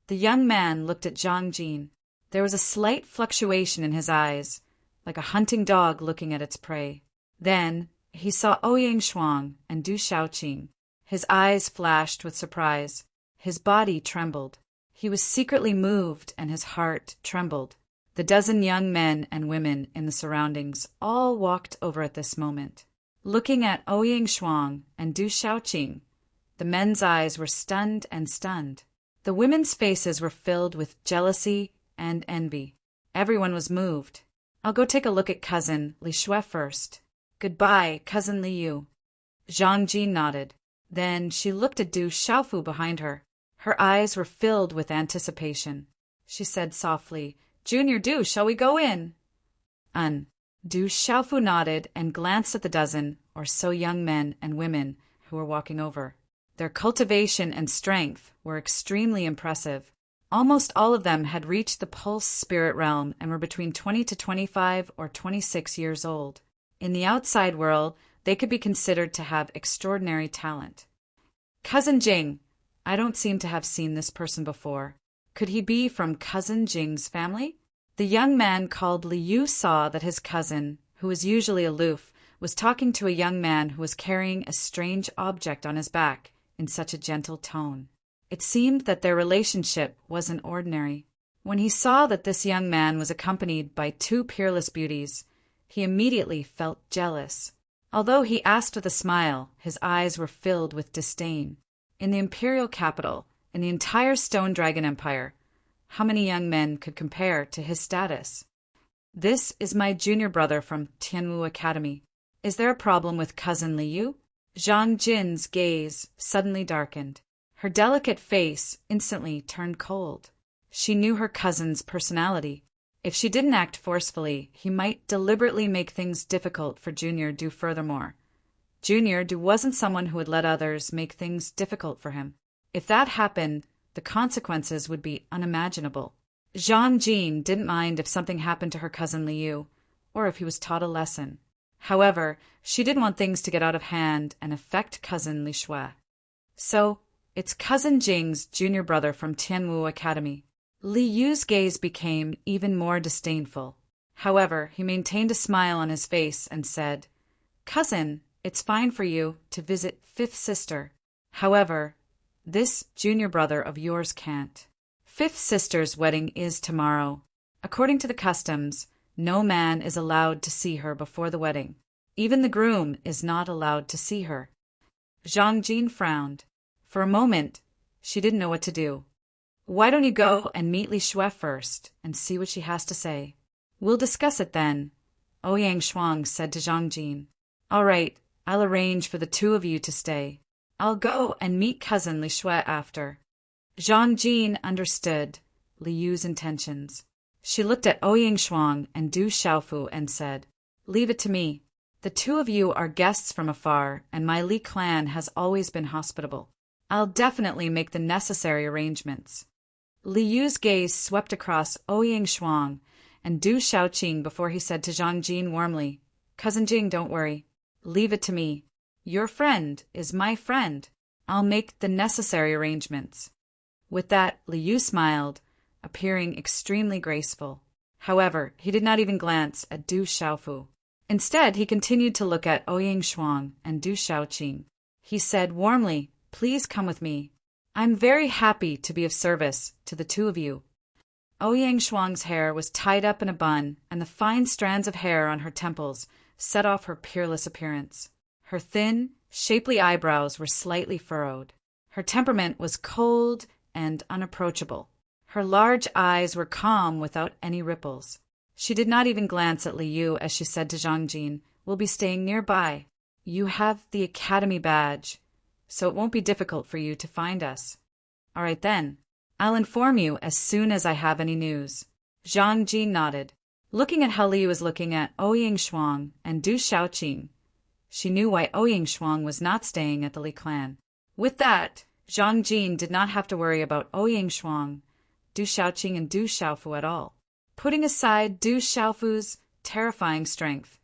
The young man looked at Zhang Jin. There was a slight fluctuation in his eyes, like a hunting dog looking at its prey. Then he saw Ouyang Shuang and Du Shaoqing. His eyes flashed with surprise. His body trembled. He was secretly moved and his heart trembled. The dozen young men and women in the surroundings all walked over at this moment. Looking at Ouyang Shuang and Du Shaoqing, the men's eyes were stunned and stunned. The women's faces were filled with jealousy and envy. Everyone was moved. I'll go take a look at Cousin Li Shui first. Goodbye, Cousin Liu. Zhang Jin nodded. Then she looked at Du Xiaofu behind her. Her eyes were filled with anticipation. She said softly, Junior Du, shall we go in? Du Xiaofu nodded and glanced at the dozen or so young men and women who were walking over. Their cultivation and strength were extremely impressive. Almost all of them had reached the pulse spirit realm and were between 20 to 25 or 26 years old. In the outside world, they could be considered to have extraordinary talent. Cousin Jing, I don't seem to have seen this person before. Could he be from Cousin Jing's family? The young man called Liu saw that his cousin, who was usually aloof, was talking to a young man who was carrying a strange object on his back in such a gentle tone. It seemed that their relationship wasn't ordinary. When he saw that this young man was accompanied by two peerless beauties, he immediately felt jealous. Although he asked with a smile, his eyes were filled with disdain. In the imperial capital, in the entire Stone Dragon Empire, how many young men could compare to his status? This is my junior brother from Tianwu Academy. Is there a problem with Cousin Liu? Zhang Jin's gaze suddenly darkened. Her delicate face instantly turned cold. She knew her cousin's personality. If she didn't act forcefully, he might deliberately make things difficult for Junior Du furthermore. Junior Du wasn't someone who would let others make things difficult for him. If that happened, the consequences would be unimaginable. Zhang Jin didn't mind if something happened to her cousin Liu, or if he was taught a lesson. However, she didn't want things to get out of hand and affect Cousin Li Shui. So, it's Cousin Jing's junior brother from Tianwu Academy. Li Yu's gaze became even more disdainful. However, he maintained a smile on his face and said, Cousin, it's fine for you to visit Fifth Sister. However, this junior brother of yours can't. Fifth Sister's wedding is tomorrow. According to the customs, no man is allowed to see her before the wedding. Even the groom is not allowed to see her. Zhang Jin frowned. For a moment, she didn't know what to do. Why don't you go and meet Li Shui first and see what she has to say? We'll discuss it then, Ouyang Shuang said to Zhang Jin. All right, I'll arrange for the two of you to stay. I'll go and meet Cousin Li Shui after. Zhang Jin understood Liu's intentions. She looked at Ouyang Shuang and Du Xiaofu and said, Leave it to me. The two of you are guests from afar, and my Li clan has always been hospitable. I'll definitely make the necessary arrangements. Liu's gaze swept across Ouyang Shuang and Du Shaoqing before he said to Zhang Jin warmly, Cousin Jing, don't worry. Leave it to me. Your friend is my friend. I'll make the necessary arrangements. With that, Liu smiled, appearing extremely graceful. However, he did not even glance at Du Xiaofu. Instead, he continued to look at Ouyang Shuang and Du Shaoqing. He said warmly, Please come with me. I'm very happy to be of service to the two of you. Ouyang Shuang's hair was tied up in a bun, and the fine strands of hair on her temples set off her peerless appearance. Her thin, shapely eyebrows were slightly furrowed. Her temperament was cold and unapproachable. Her large eyes were calm without any ripples. She did not even glance at Liu as she said to Zhang Jin, "We'll be staying nearby. You have the academy badge, so it won't be difficult for you to find us." "All right then. I'll inform you as soon as I have any news." Zhang Jin nodded. Looking at how Liu was looking at Ouyang Shuang and Du Xiaoqing, she knew why Ouyang Shuang was not staying at the Li clan. With that, Zhang Jin did not have to worry about Ouyang Shuang, Du Xiaoqing, and Du Xiaofu at all. Putting aside Du Xiaofu's terrifying strength,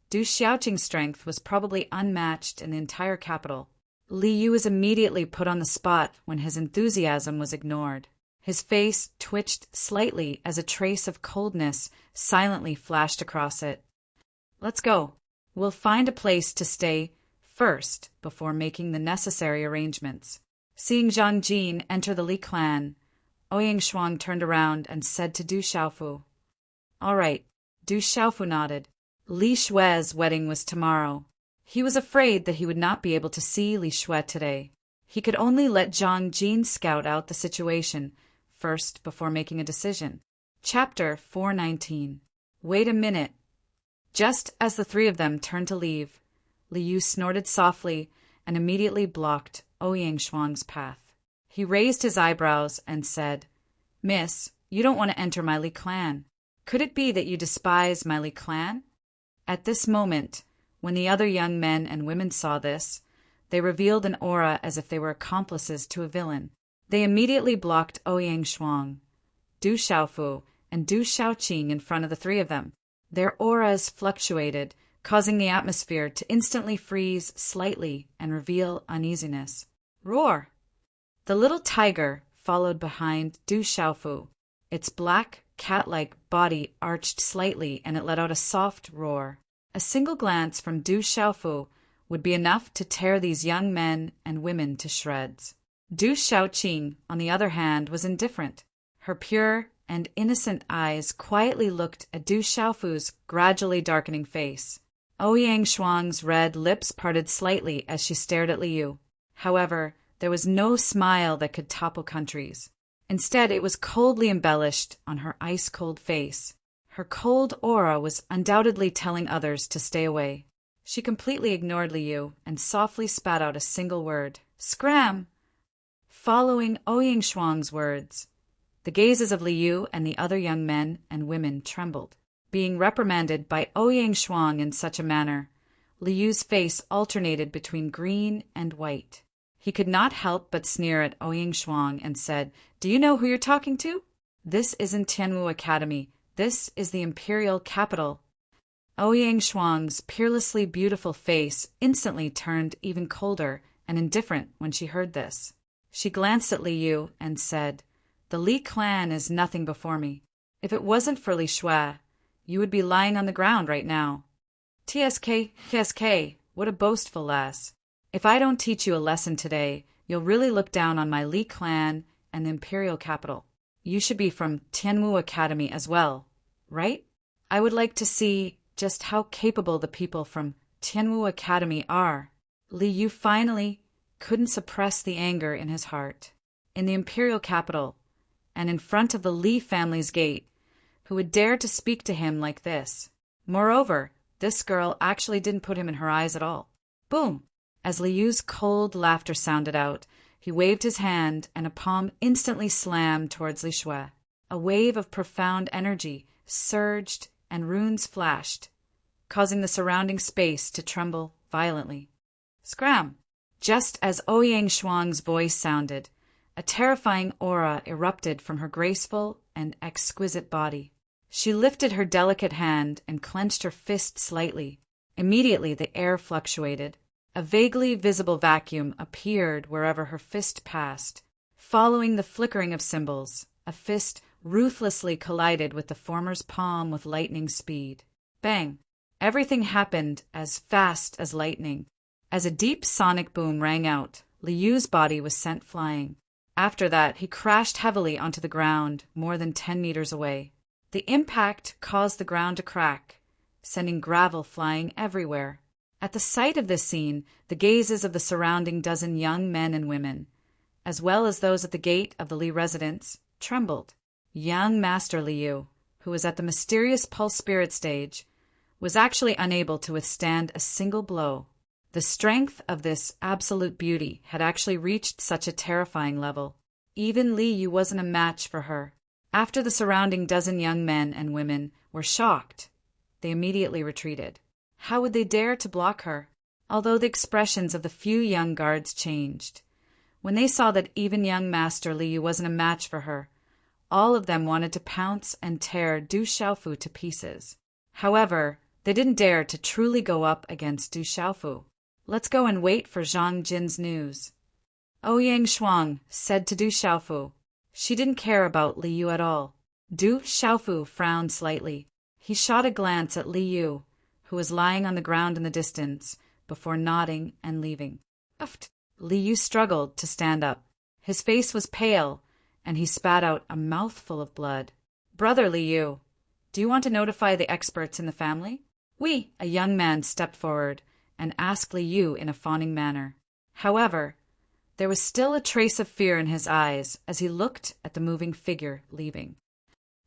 Du Xiaoqing's strength was probably unmatched in the entire capital. Liu was immediately put on the spot when his enthusiasm was ignored. His face twitched slightly as a trace of coldness silently flashed across it. "Let's go. We'll find a place to stay first before making the necessary arrangements." Seeing Zhang Jin enter the Li clan, Ouyang Shuang turned around and said to Du Xiaofu, "All right." Du Xiaofu nodded. Li Shue's wedding was tomorrow. He was afraid that he would not be able to see Li Shue today. He could only let Zhang Jin scout out the situation first before making a decision. Chapter 419. Wait a minute. Just as the three of them turned to leave, Liu snorted softly and immediately blocked Ouyang Shuang's path. He raised his eyebrows and said, "Miss, you don't want to enter my Li clan. Could it be that you despise my Li clan?" At this moment, when the other young men and women saw this, they revealed an aura as if they were accomplices to a villain. They immediately blocked Ouyang Shuang, Du Xiaofu, and Du Xiaoqing in front of the three of them. Their auras fluctuated, causing the atmosphere to instantly freeze slightly and reveal uneasiness. "Roar!" The little tiger followed behind Du Xiaofu. Its black, cat-like body arched slightly and it let out a soft roar. A single glance from Du Xiaofu would be enough to tear these young men and women to shreds. Du Xiaoqing, on the other hand, was indifferent. Her pure and innocent eyes quietly looked at Du Xiaofu's gradually darkening face. Ouyang Shuang's red lips parted slightly as she stared at Liu. However, there was no smile that could topple countries. Instead, it was coldly embellished on her ice-cold face. Her cold aura was undoubtedly telling others to stay away. She completely ignored Liu and softly spat out a single word, "Scram!" Following Ouyang Shuang's words, the gazes of Liu and the other young men and women trembled. Being reprimanded by Ouyang Shuang in such a manner, Liu's face alternated between green and white. He could not help but sneer at Ouyang Shuang and said, "Do you know who you're talking to? This isn't Tianwu Academy. This is the imperial capital." Ouyang Shuang's peerlessly beautiful face instantly turned even colder and indifferent when she heard this. She glanced at Liu and said, "The Li clan is nothing before me. If it wasn't for Li Shue, you would be lying on the ground right now." TSK, what a boastful lass. If I don't teach you a lesson today, you'll really look down on my Li clan and the imperial capital. You should be from Tianwu Academy as well, right? I would like to see just how capable the people from Tianwu Academy are. Liu finally couldn't suppress the anger in his heart. In the imperial capital, and in front of the Li family's gate, who would dare to speak to him like this? Moreover, this girl actually didn't put him in her eyes at all. Boom! As Liu's cold laughter sounded out, he waved his hand and a palm instantly slammed towards Li Shue. A wave of profound energy surged and runes flashed, causing the surrounding space to tremble violently. Scram! Just as Ouyang Shuang's voice sounded, a terrifying aura erupted from her graceful and exquisite body. She lifted her delicate hand and clenched her fist slightly. Immediately the air fluctuated. A vaguely visible vacuum appeared wherever her fist passed. Following the flickering of symbols, a fist ruthlessly collided with the former's palm with lightning speed. Bang! Everything happened as fast as lightning. As a deep sonic boom rang out, Liu's body was sent flying. After that, he crashed heavily onto the ground more than 10 meters away. The impact caused the ground to crack, sending gravel flying everywhere. At the sight of this scene, the gazes of the surrounding dozen young men and women, as well as those at the gate of the Li residence, trembled. Young Master Liu, who was at the mysterious pulse spirit stage, was actually unable to withstand a single blow. The strength of this absolute beauty had actually reached such a terrifying level. Even Li Yu wasn't a match for her. After the surrounding dozen young men and women were shocked, they immediately retreated. How would they dare to block her? Although the expressions of the few young guards changed, when they saw that even young Master Li Yu wasn't a match for her, all of them wanted to pounce and tear Du Xiaofu to pieces. However, they didn't dare to truly go up against Du Xiaofu. Let's go and wait for Zhang Jin's news. Ouyang Shuang said to Du Xiaofu. She didn't care about Li Yu at all. Du Xiaofu frowned slightly. He shot a glance at Li Yu, who was lying on the ground in the distance, before nodding and leaving. Li Yu struggled to stand up. His face was pale, and he spat out a mouthful of blood. Brother Li Yu, do you want to notify the experts in the family? Oui, a young man stepped forward and asked Li Yu in a fawning manner. However, there was still a trace of fear in his eyes as he looked at the moving figure leaving.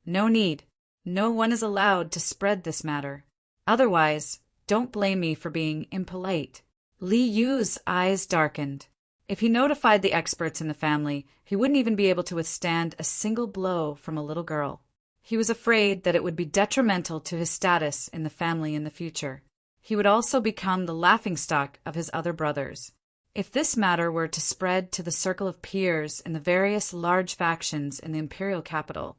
No need. No one is allowed to spread this matter. Otherwise, don't blame me for being impolite. Li Yu's eyes darkened. If he notified the experts in the family, he wouldn't even be able to withstand a single blow from a little girl. He was afraid that it would be detrimental to his status in the family in the future. He would also become the laughingstock of his other brothers. If this matter were to spread to the circle of peers in the various large factions in the imperial capital,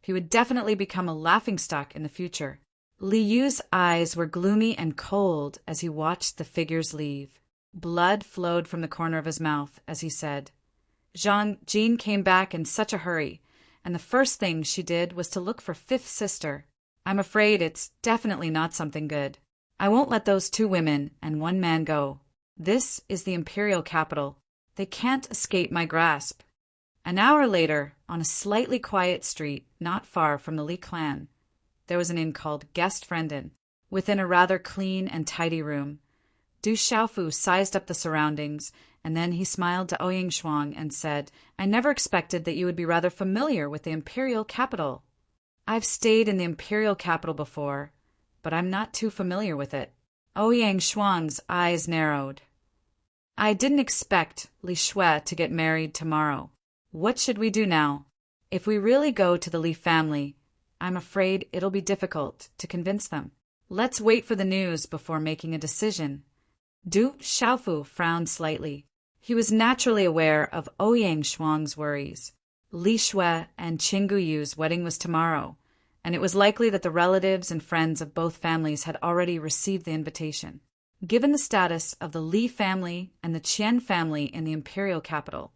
he would definitely become a laughingstock in the future. Li Yu's eyes were gloomy and cold as he watched the figures leave. Blood flowed from the corner of his mouth as he said, Zhang Jin came back in such a hurry, and the first thing she did was to look for fifth sister. I'm afraid it's definitely not something good. I won't let those 2 women and 1 man go. This is the imperial capital. They can't escape my grasp. An hour later, on a slightly quiet street not far from the Li clan, there was an inn called Guest Friendin. Within a rather clean and tidy room, Du Xiaofu sized up the surroundings, and then he smiled to Ouyang Shuang and said, I never expected that you would be rather familiar with the imperial capital. I've stayed in the imperial capital before, but I'm not too familiar with it. Ouyang Shuang's eyes narrowed. I didn't expect Li Shui to get married tomorrow. What should we do now? If we really go to the Li family, I'm afraid it'll be difficult to convince them. Let's wait for the news before making a decision. Du Xiaofu frowned slightly. He was naturally aware of Ouyang Shuang's worries. Li Shui and Qin Guyu's wedding was tomorrow, and it was likely that the relatives and friends of both families had already received the invitation. Given the status of the Li family and the Qian family in the imperial capital,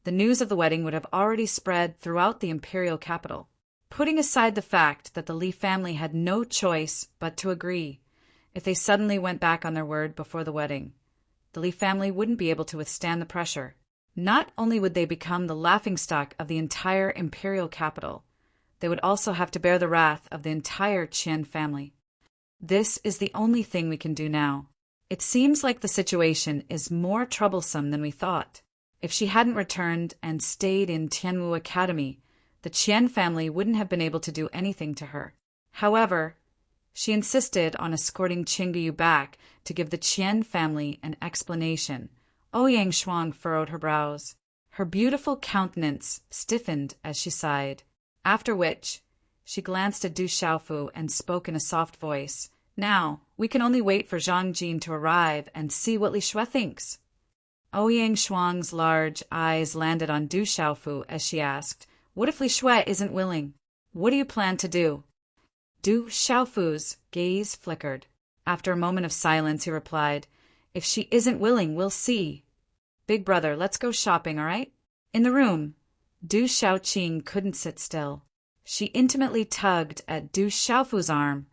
the news of the wedding would have already spread throughout the imperial capital. Putting aside the fact that the Li family had no choice but to agree, if they suddenly went back on their word before the wedding, the Li family wouldn't be able to withstand the pressure. Not only would they become the laughingstock of the entire imperial capital, they would also have to bear the wrath of the entire Qian family. This is the only thing we can do now. It seems like the situation is more troublesome than we thought. If she hadn't returned and stayed in Tianwu Academy, the Qian family wouldn't have been able to do anything to her. However, she insisted on escorting Qin Guyu back to give the Qian family an explanation. Ouyang Shuang furrowed her brows. Her beautiful countenance stiffened as she sighed. After which, she glanced at Du Xiaofu and spoke in a soft voice. Now, we can only wait for Zhang Jin to arrive and see what Li Shui thinks. Ouyang Shuang's large eyes landed on Du Xiaofu as she asked, What if Li Shui isn't willing? What do you plan to do? Du Xiaofu's gaze flickered. After a moment of silence, he replied, If she isn't willing, we'll see. Big brother, let's go shopping, all right? In the room, Du Xiaoqing couldn't sit still. She intimately tugged at Du Xiaofu's arm,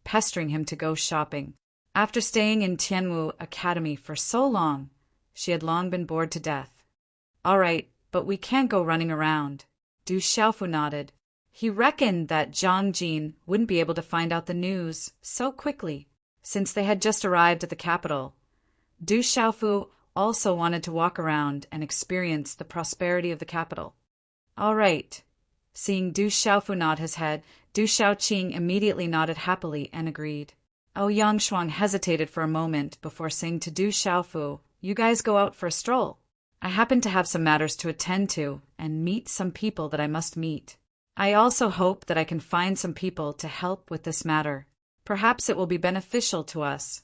pestering him to go shopping. After staying in Tianwu Academy for so long, she had long been bored to death. All right, but we can't go running around. Du Xiaofu nodded. He reckoned that Zhang Jin wouldn't be able to find out the news so quickly, since they had just arrived at the capital. Du Xiaofu also wanted to walk around and experience the prosperity of the capital. All right. Seeing Du Xiaofu nod his head, Du Xiaoqing immediately nodded happily and agreed. Ouyang Shuang hesitated for a moment before saying to Du Xiaofu, "You guys go out for a stroll. I happen to have some matters to attend to and meet some people that I must meet. I also hope that I can find some people to help with this matter. Perhaps it will be beneficial to us."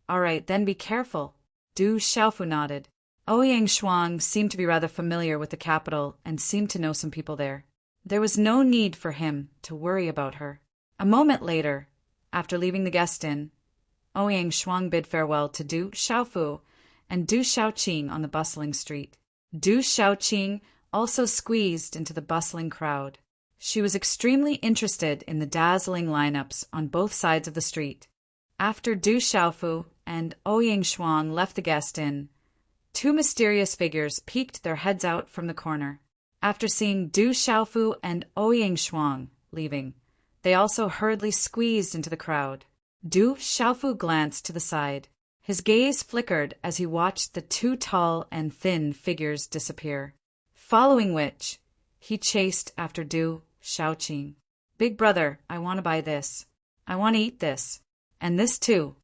"All right, then be careful." Du Xiaofu nodded. Ouyang Shuang seemed to be rather familiar with the capital and seemed to know some people there. There was no need for him to worry about her. A moment later, after leaving the guest inn, Ouyang Shuang bid farewell to Du Xiaofu and Du Xiaoqing on the bustling street. Du Xiaoqing also squeezed into the bustling crowd. She was extremely interested in the dazzling lineups on both sides of the street. After Du Xiaofu and Ouyang Shuang left the guest inn, two mysterious figures peeked their heads out from the corner. After seeing Du Xiaofu and Ouyang Shuang leaving, they also hurriedly squeezed into the crowd. Du Xiaofu glanced to the side. His gaze flickered as he watched the two tall and thin figures disappear, following which he chased after Du Xiaoqing. "Big brother, I want to buy this. I want to eat this. And this too.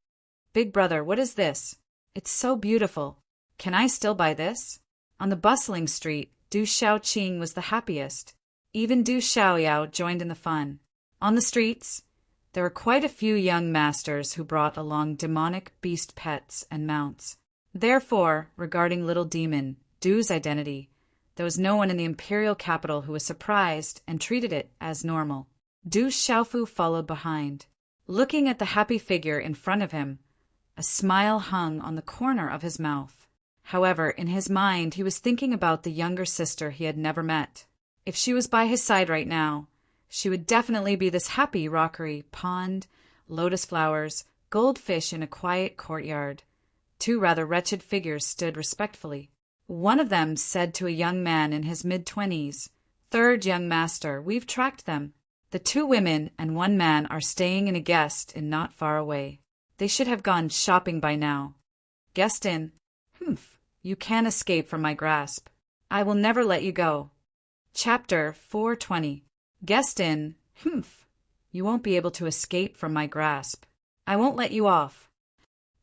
Big brother, what is this? It's so beautiful. Can I still buy this?" On the bustling street, Du Xiaoqing was the happiest. Even Du Xiaoyao joined in the fun. On the streets, there were quite a few young masters who brought along demonic beast pets and mounts. Therefore, regarding little demon Du's identity, there was no one in the imperial capital who was surprised and treated it as normal. Du Xiaofu followed behind. Looking at the happy figure in front of him, a smile hung on the corner of his mouth. However, in his mind he was thinking about the younger sister he had never met. If she was by his side right now, she would definitely be this happy rockery pond, lotus flowers, goldfish in a quiet courtyard. Two rather wretched figures stood respectfully. One of them said to a young man in his mid-20s, "Third young master, we've tracked them. The two women and one man are staying in a guest inn not far away. They should have gone shopping by now." "Guest inn? Humph. You can't escape from my grasp. I will never let you go." Chapter 420. Guest inn? Humph. You won't be able to escape from my grasp. I won't let you off.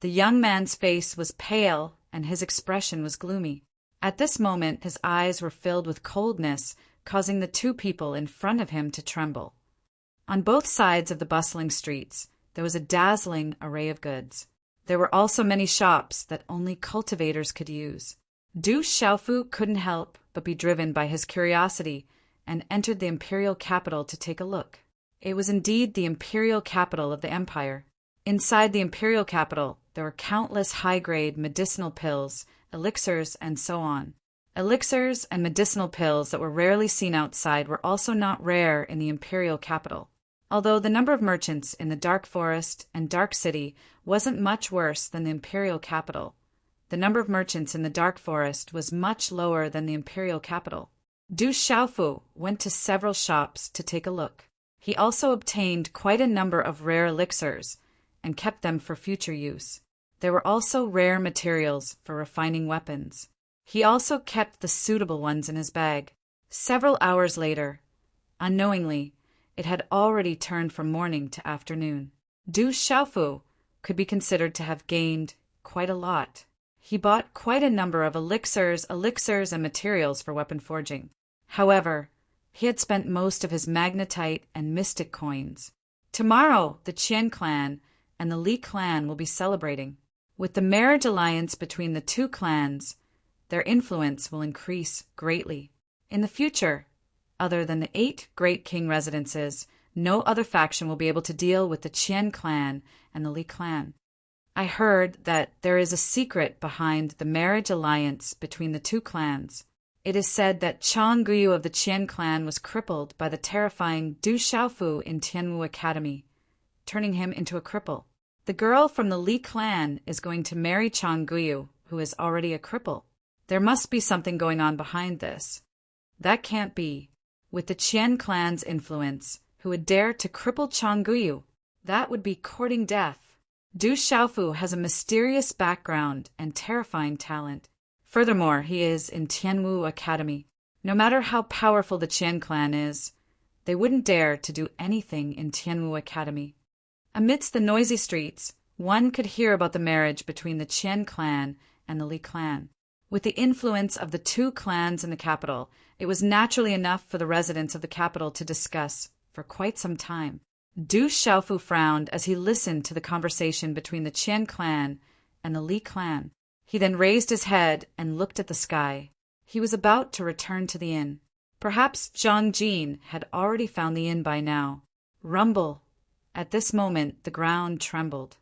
The young man's face was pale and his expression was gloomy. At this moment his eyes were filled with coldness, causing the two people in front of him to tremble. On both sides of the bustling streets there was a dazzling array of goods. There were also many shops that only cultivators could use. Du Xiaofu couldn't help but be driven by his curiosity and entered the imperial capital to take a look. It was indeed the imperial capital of the empire. Inside the imperial capital, there were countless high-grade medicinal pills, elixirs, and so on. Elixirs and medicinal pills that were rarely seen outside were also not rare in the imperial capital. Although the number of merchants in the Dark Forest and Dark City wasn't much worse than the imperial capital, the number of merchants in the Dark Forest was much lower than the imperial capital. Du Xiaofu went to several shops to take a look. He also obtained quite a number of rare elixirs and kept them for future use. There were also rare materials for refining weapons. He also kept the suitable ones in his bag. Several hours later, unknowingly, it had already turned from morning to afternoon. Du Xiaofu could be considered to have gained quite a lot. He bought quite a number of elixirs, and materials for weapon forging. However, he had spent most of his magnetite and mystic coins. Tomorrow, the Qian clan and the Li clan will be celebrating. With the marriage alliance between the two clans, their influence will increase greatly. In the future, other than the 8 great king residences, no other faction will be able to deal with the Qian clan and the Li clan. I heard that there is a secret behind the marriage alliance between the two clans. It is said that Chang Guyu of the Qian clan was crippled by the terrifying Du Xiaofu in Tianwu Academy, turning him into a cripple. The girl from the Li clan is going to marry Chang Guyu, who is already a cripple. There must be something going on behind this. That can't be. With the Qian clan's influence, who would dare to cripple Chang Guyu? That would be courting death. Du Xiaofu has a mysterious background and terrifying talent. Furthermore, he is in Tianwu Academy. No matter how powerful the Qian clan is, they wouldn't dare to do anything in Tianwu Academy. Amidst the noisy streets, one could hear about the marriage between the Qian clan and the Li clan. With the influence of the two clans in the capital, it was naturally enough for the residents of the capital to discuss for quite some time. Du Xiaofu frowned as he listened to the conversation between the Qian clan and the Li clan. He then raised his head and looked at the sky. He was about to return to the inn. Perhaps Zhang Jin had already found the inn by now. Rumble! At this moment the ground trembled.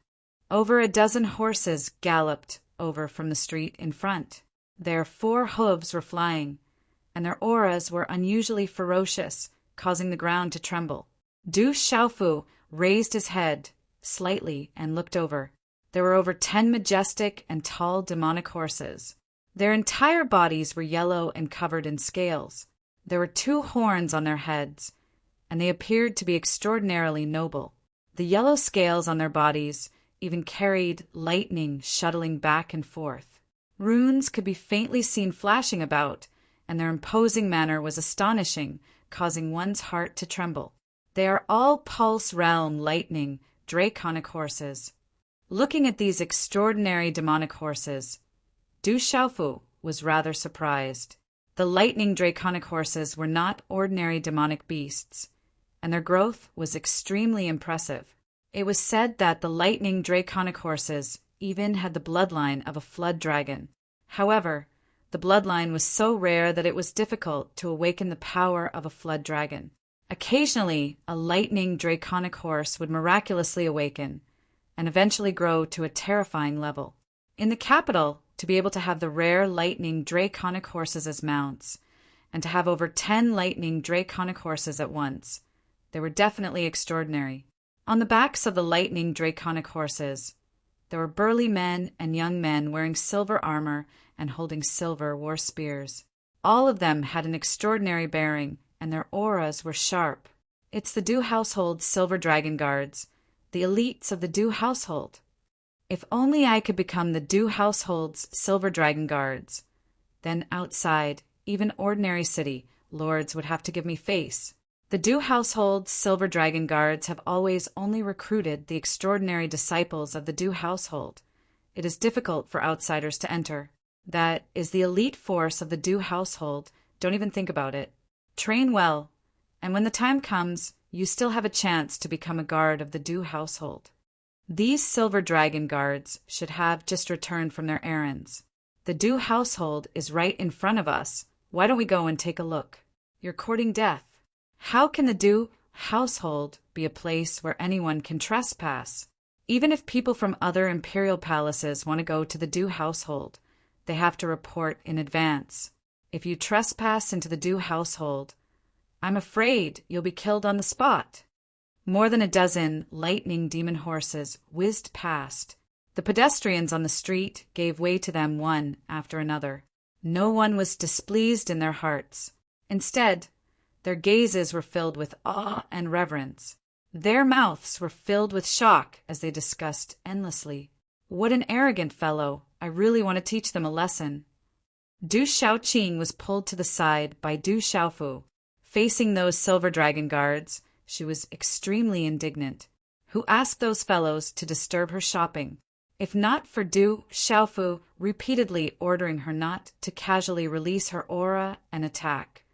Over a dozen horses galloped over from the street in front. Their 4 hooves were flying, and their auras were unusually ferocious, causing the ground to tremble. Du Xiaofu raised his head slightly and looked over. There were over 10 majestic and tall demonic horses. Their entire bodies were yellow and covered in scales. There were 2 horns on their heads, and they appeared to be extraordinarily noble. The yellow scales on their bodies even carried lightning shuttling back and forth. Runes could be faintly seen flashing about, and their imposing manner was astonishing, causing one's heart to tremble. They are all Pulse Realm Lightning Draconic horses. Looking at these extraordinary demonic horses, Du Xiaofu was rather surprised. The Lightning Draconic horses were not ordinary demonic beasts, and their growth was extremely impressive. It was said that the Lightning Draconic horses even had the bloodline of a flood dragon. However, the bloodline was so rare that it was difficult to awaken the power of a flood dragon. Occasionally, a Lightning Draconic horse would miraculously awaken and eventually grow to a terrifying level. In the capital, to be able to have the rare Lightning Draconic horses as mounts, and to have over 10 Lightning Draconic horses at once, they were definitely extraordinary. On the backs of the Lightning Draconic horses, there were burly men and young men wearing silver armor and holding silver war spears. All of them had an extraordinary bearing, and their auras were sharp. It's the Du household Silver Dragon Guards, the elites of the Du household. If only I could become the Du household's Silver Dragon Guards. Then outside, even ordinary city, lords would have to give me face. The Du household Silver Dragon Guards have always only recruited the extraordinary disciples of the Du household. It is difficult for outsiders to enter. That is the elite force of the Du household. Don't even think about it. Train well, and when the time comes, you still have a chance to become a guard of the Du household. These Silver Dragon Guards should have just returned from their errands. The Du household is right in front of us. Why don't we go and take a look? You're courting death. How can the Du household be a place where anyone can trespass? Even if people from other imperial palaces want to go to the Du household, they have to report in advance. If you trespass into the Du household, I'm afraid you'll be killed on the spot. More than a dozen lightning demon horses whizzed past. The pedestrians on the street gave way to them one after another. No one was displeased in their hearts. Instead, their gazes were filled with awe and reverence. Their mouths were filled with shock as they discussed endlessly. What an arrogant fellow! I really want to teach them a lesson. Du Xiaoqing was pulled to the side by Du Xiaofu. Facing those Silver Dragon Guards, she was extremely indignant. Who asked those fellows to disturb her shopping? If not for Du Xiaofu repeatedly ordering her not to casually release her aura and attack,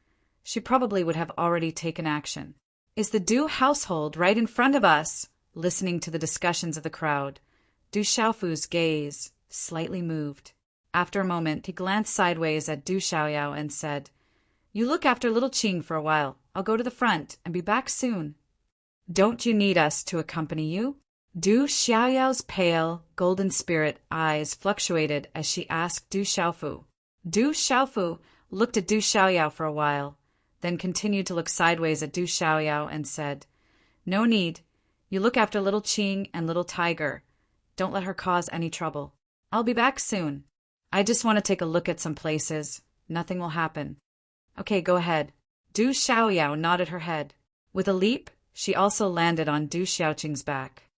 she probably would have already taken action. Is the Du household right in front of us? Listening to the discussions of the crowd, Du Xiaofu's gaze slightly moved. After a moment, he glanced sideways at Du Xiaoyao and said, "You look after little Qing for a while. I'll go to the front and be back soon." "Don't you need us to accompany you?" Du Xiaoyao's pale, golden spirit eyes fluctuated as she asked Du Xiaofu. Du Xiaofu looked at Du Xiaoyao for a while, then continued to look sideways at Du Xiaoyao and said, "No need. You look after little Qing and little Tiger. Don't let her cause any trouble. I'll be back soon. I just want to take a look at some places. Nothing will happen." "Okay, go ahead." Du Xiaoyao nodded her head. With a leap, she also landed on Du Xiaoqing's back.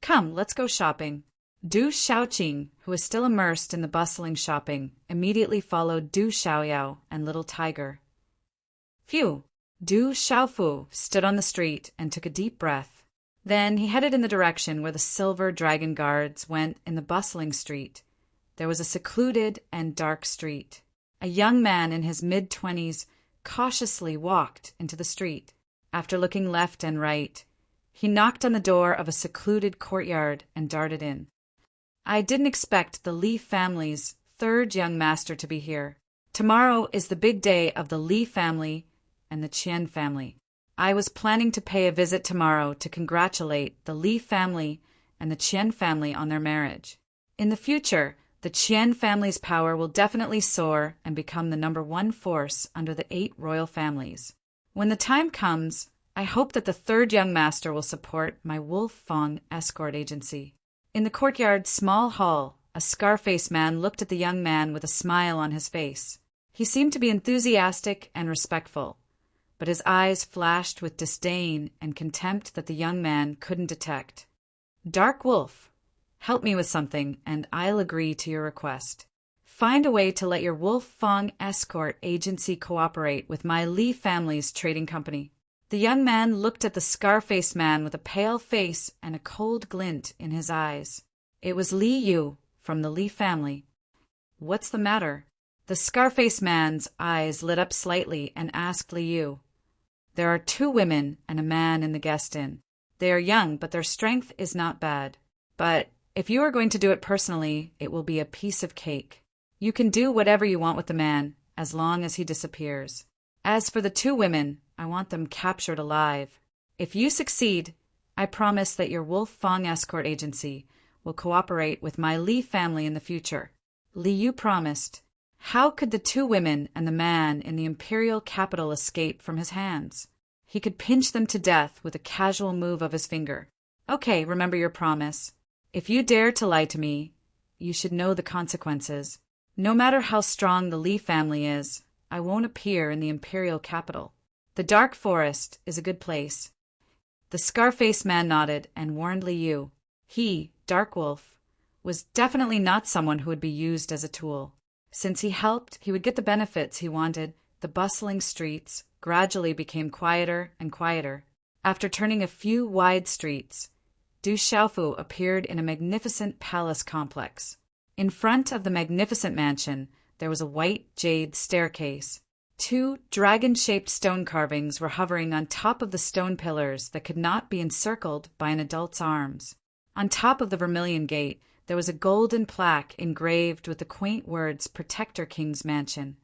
Come, let's go shopping. Du Shaoqing, who was still immersed in the bustling shopping, immediately followed Du Xiaoyao and Little Tiger. Phew! Du Xiaofu stood on the street and took a deep breath. Then he headed in the direction where the silver dragon guards went in the bustling street. There was a secluded and dark street. A young man in his mid-20s cautiously walked into the street. After looking left and right, he knocked on the door of a secluded courtyard and darted in. I didn't expect the Li family's third young master to be here. Tomorrow is the big day of the Li family and the Qian family. I was planning to pay a visit tomorrow to congratulate the Li family and the Qian family on their marriage. In the future, the Qian family's power will definitely soar and become the #1 force under the 8 royal families. When the time comes, I hope that the third young master will support my Wolf Fong escort agency. In the courtyard's small hall, a scar-faced man looked at the young man with a smile on his face. He seemed to be enthusiastic and respectful, but his eyes flashed with disdain and contempt that the young man couldn't detect. Dark Wolf, help me with something, and I'll agree to your request. Find a way to let your Wolf Fong escort agency cooperate with my Li family's trading company. The young man looked at the scar-faced man with a pale face and a cold glint in his eyes. It was Li Yu from the Li family. What's the matter? The scar-faced man's eyes lit up slightly and asked Li Yu. There are 2 women and a man in the guest inn. They are young, but their strength is not bad. But if you are going to do it personally, it will be a piece of cake. You can do whatever you want with the man, as long as he disappears. As for the 2 women, I want them captured alive. If you succeed, I promise that your Wolf Fong escort agency will cooperate with my Li family in the future. Li Yu promised. How could the 2 women and the man in the imperial capital escape from his hands? He could pinch them to death with a casual move of his finger. Okay, remember your promise. If you dare to lie to me, you should know the consequences. No matter how strong the Li family is, I won't appear in the imperial capital. The dark forest is a good place. The scar-faced man nodded and warned Li Yu. He, Dark Wolf, was definitely not someone who would be used as a tool. Since he helped, he would get the benefits he wanted. The bustling streets gradually became quieter and quieter. After turning a few wide streets, Du Xiaofu appeared in a magnificent palace complex. In front of the magnificent mansion, there was a white jade staircase. 2 dragon-shaped stone carvings were hovering on top of the stone pillars that could not be encircled by an adult's arms. On top of the vermilion gate, there was a golden plaque engraved with the quaint words Protector King's Mansion.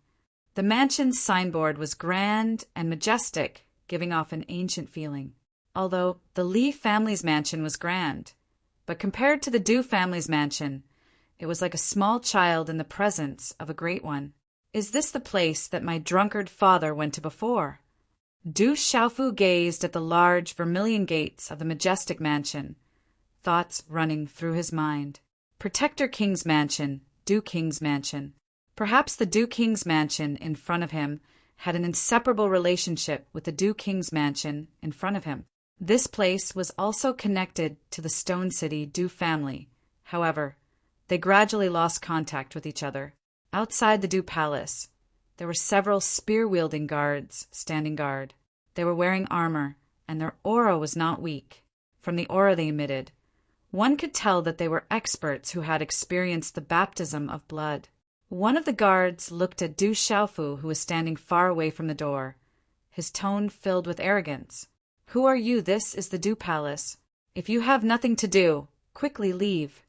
The mansion's signboard was grand and majestic, giving off an ancient feeling. Although the Li family's mansion was grand, but compared to the Du family's mansion, it was like a small child in the presence of a great one. Is this the place that my drunkard father went to before? Du Xiaofu gazed at the large vermilion gates of the majestic mansion, thoughts running through his mind. Protector King's Mansion, Du King's Mansion. Perhaps the Du King's Mansion in front of him had an inseparable relationship with the Du King's Mansion in front of him. This place was also connected to the Stone City Du family. However, they gradually lost contact with each other. Outside the Du Palace, there were several spear-wielding guards standing guard. They were wearing armor, and their aura was not weak. From the aura they emitted, one could tell that they were experts who had experienced the baptism of blood. One of the guards looked at Du Xiaofu, who was standing far away from the door, his tone filled with arrogance. Who are you? This is the Du Palace. If you have nothing to do, quickly leave.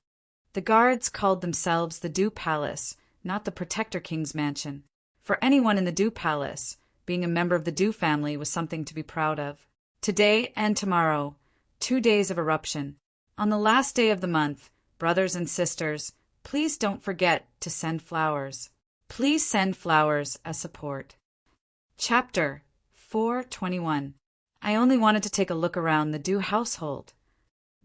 The guards called themselves the Du Palace, not the Protector King's Mansion. For anyone in the Du Palace, being a member of the Du family was something to be proud of. Today and tomorrow, 2 days of eruption. On the last day of the month, brothers and sisters, please don't forget to send flowers. Please send flowers as support. Chapter 421. I only wanted to take a look around the Du household.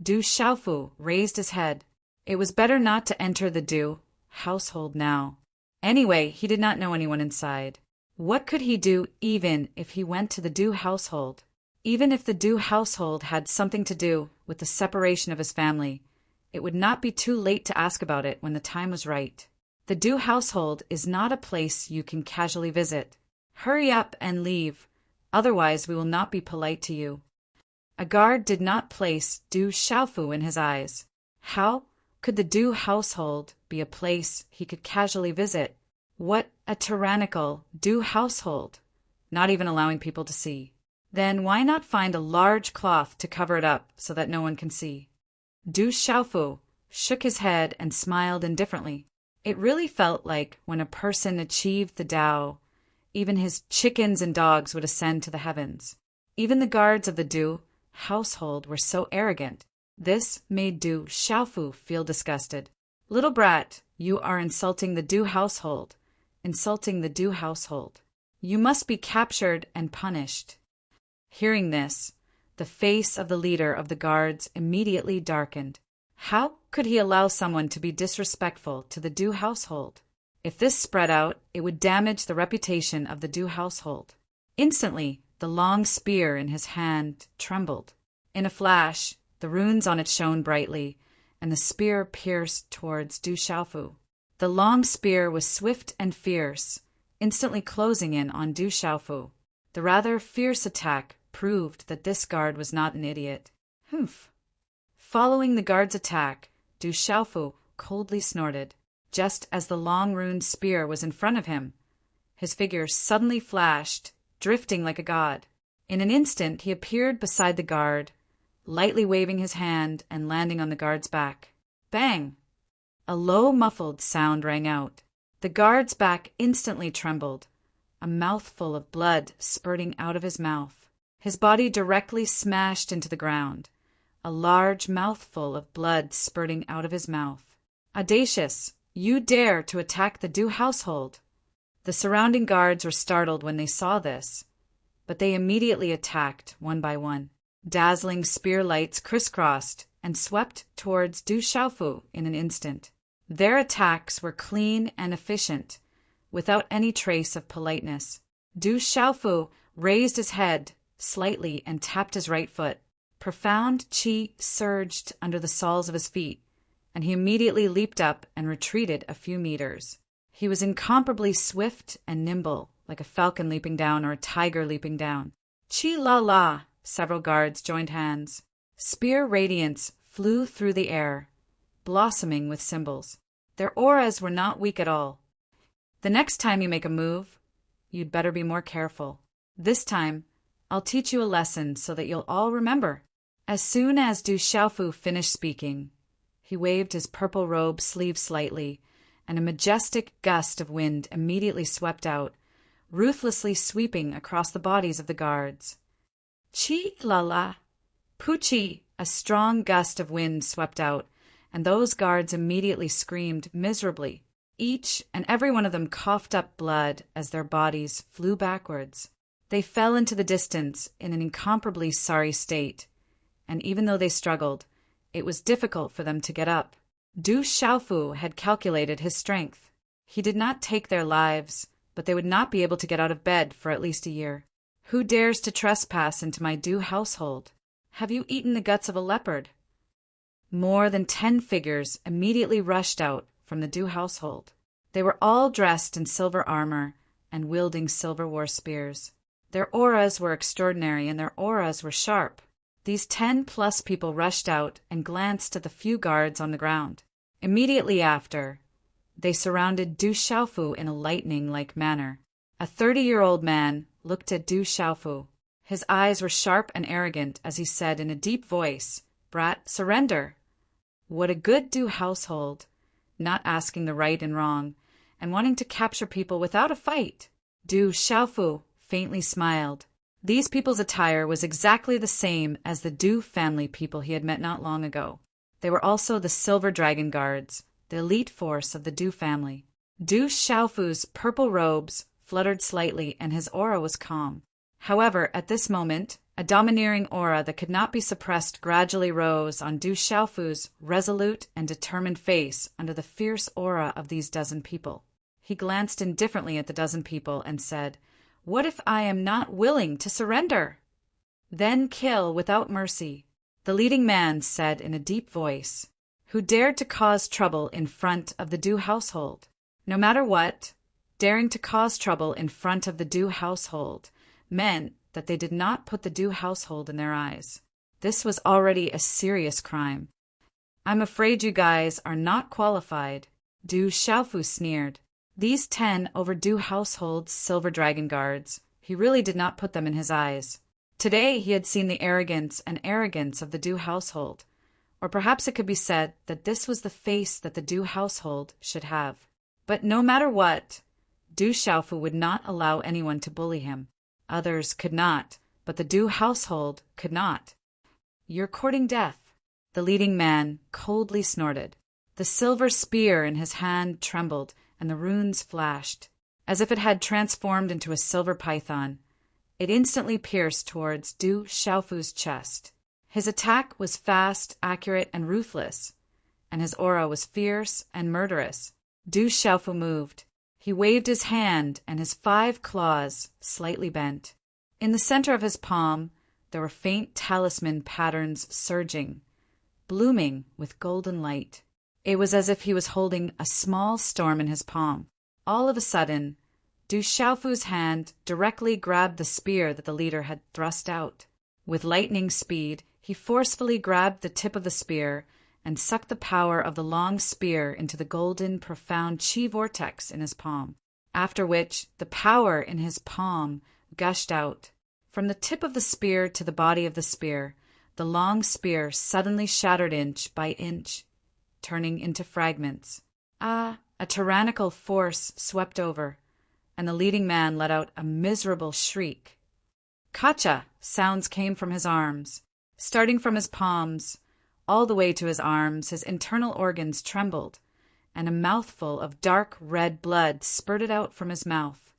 Du Xiaofu raised his head. It was better not to enter the Du household now. Anyway, he did not know anyone inside. What could he do even if he went to the Du household? Even if the Du household had something to do with the separation of his family, it would not be too late to ask about it when the time was right. The Du household is not a place you can casually visit. Hurry up and leave, otherwise we will not be polite to you. A guard did not place Du Xiaofu in his eyes. How could the Du household be a place he could casually visit? What a tyrannical Du household, not even allowing people to see. Then why not find a large cloth to cover it up so that no one can see? Du Xiaofu shook his head and smiled indifferently. It really felt like when a person achieved the Tao, even his chickens and dogs would ascend to the heavens. Even the guards of the Du household were so arrogant. This made Du Xiaofu feel disgusted. Little brat, you are insulting the Du household. Insulting the Du household. You must be captured and punished. Hearing this, the face of the leader of the guards immediately darkened. How could he allow someone to be disrespectful to the Du household? If this spread out, it would damage the reputation of the Du household. Instantly, the long spear in his hand trembled. In a flash, the runes on it shone brightly, and the spear pierced towards Du Xiaofu. The long spear was swift and fierce, instantly closing in on Du Xiaofu. The rather fierce attack proved that this guard was not an idiot. Humph! Following the guard's attack, Du Xiaofu coldly snorted. Just as the long-runed spear was in front of him, his figure suddenly flashed, drifting like a god. In an instant he appeared beside the guard, lightly waving his hand and landing on the guard's back. Bang! A low muffled sound rang out. The guard's back instantly trembled, a mouthful of blood spurting out of his mouth. His body directly smashed into the ground, a large mouthful of blood spurting out of his mouth. Audacious! You dare to attack the Du household! The surrounding guards were startled when they saw this, but they immediately attacked one by one. Dazzling spear lights crisscrossed and swept towards Du Xiaofu in an instant. Their attacks were clean and efficient, without any trace of politeness. Du Xiaofu raised his head slightly and tapped his right foot. Profound qi surged under the soles of his feet, and he immediately leaped up and retreated a few meters. He was incomparably swift and nimble, like a falcon leaping down or a tiger leaping down. Chi la la! Several guards joined hands. Spear radiance flew through the air, blossoming with symbols. Their auras were not weak at all. The next time you make a move, you'd better be more careful. This time, I'll teach you a lesson so that you'll all remember. As soon as Du Xiaofu finished speaking, he waved his purple robe sleeve slightly, and a majestic gust of wind immediately swept out, ruthlessly sweeping across the bodies of the guards. Chi la la! Puchi! A strong gust of wind swept out, and those guards immediately screamed miserably. Each and every one of them coughed up blood as their bodies flew backwards. They fell into the distance in an incomparably sorry state, and even though they struggled, it was difficult for them to get up. Du Xiaofu had calculated his strength. He did not take their lives, but they would not be able to get out of bed for at least a year. Who dares to trespass into my Du household? Have you eaten the guts of a leopard? More than 10 figures immediately rushed out from the Du household. They were all dressed in silver armor and wielding silver war spears. Their auras were extraordinary and their auras were sharp. These 10+ people rushed out and glanced at the few guards on the ground. Immediately after, they surrounded Du Xiaofu in a lightning-like manner. A 30-year-old man looked at Du Xiaofu. His eyes were sharp and arrogant as he said in a deep voice, "Brat, surrender." What a good Du household, not asking the right and wrong, and wanting to capture people without a fight. Du Xiaofu faintly smiled. These people's attire was exactly the same as the Du family people he had met not long ago. They were also the Silver Dragon Guards, the elite force of the Du family. Du Xiaofu's purple robes fluttered slightly and his aura was calm. However, at this moment, a domineering aura that could not be suppressed gradually rose on Du Xiaofu's resolute and determined face under the fierce aura of these dozen people. He glanced indifferently at the dozen people and said, "What if I am not willing to surrender?" Then kill without mercy, the leading man said in a deep voice, who dared to cause trouble in front of the Du household. No matter what, daring to cause trouble in front of the Du household meant that they did not put the Du household in their eyes. This was already a serious crime. I'm afraid you guys are not qualified, Du Xiaofu sneered. These 10 over Du household's silver dragon guards, he really did not put them in his eyes. Today he had seen the arrogance of the Du household, or perhaps it could be said that this was the face that the Du household should have. But no matter what, Du Xiaofu would not allow anyone to bully him. Others could not, but the Du household could not. You're courting death, the leading man coldly snorted. The silver spear in his hand trembled, and the runes flashed. As if it had transformed into a silver python, it instantly pierced towards Du Xiaofu's chest. His attack was fast, accurate, and ruthless, and his aura was fierce and murderous. Du Xiaofu moved. He waved his hand, and his 5 claws slightly bent. In the center of his palm, there were faint talisman patterns surging, blooming with golden light. It was as if he was holding a small storm in his palm. All of a sudden, Du Xiaofu's hand directly grabbed the spear that the leader had thrust out. With lightning speed, he forcefully grabbed the tip of the spear and sucked the power of the long spear into the golden, profound chi vortex in his palm, after which the power in his palm gushed out. From the tip of the spear to the body of the spear, the long spear suddenly shattered inch by inch, turning into fragments. A tyrannical force swept over, and the leading man let out a miserable shriek. Kacha! Sounds came from his arms. Starting from his palms, all the way to his arms, his internal organs trembled, and a mouthful of dark red blood spurted out from his mouth.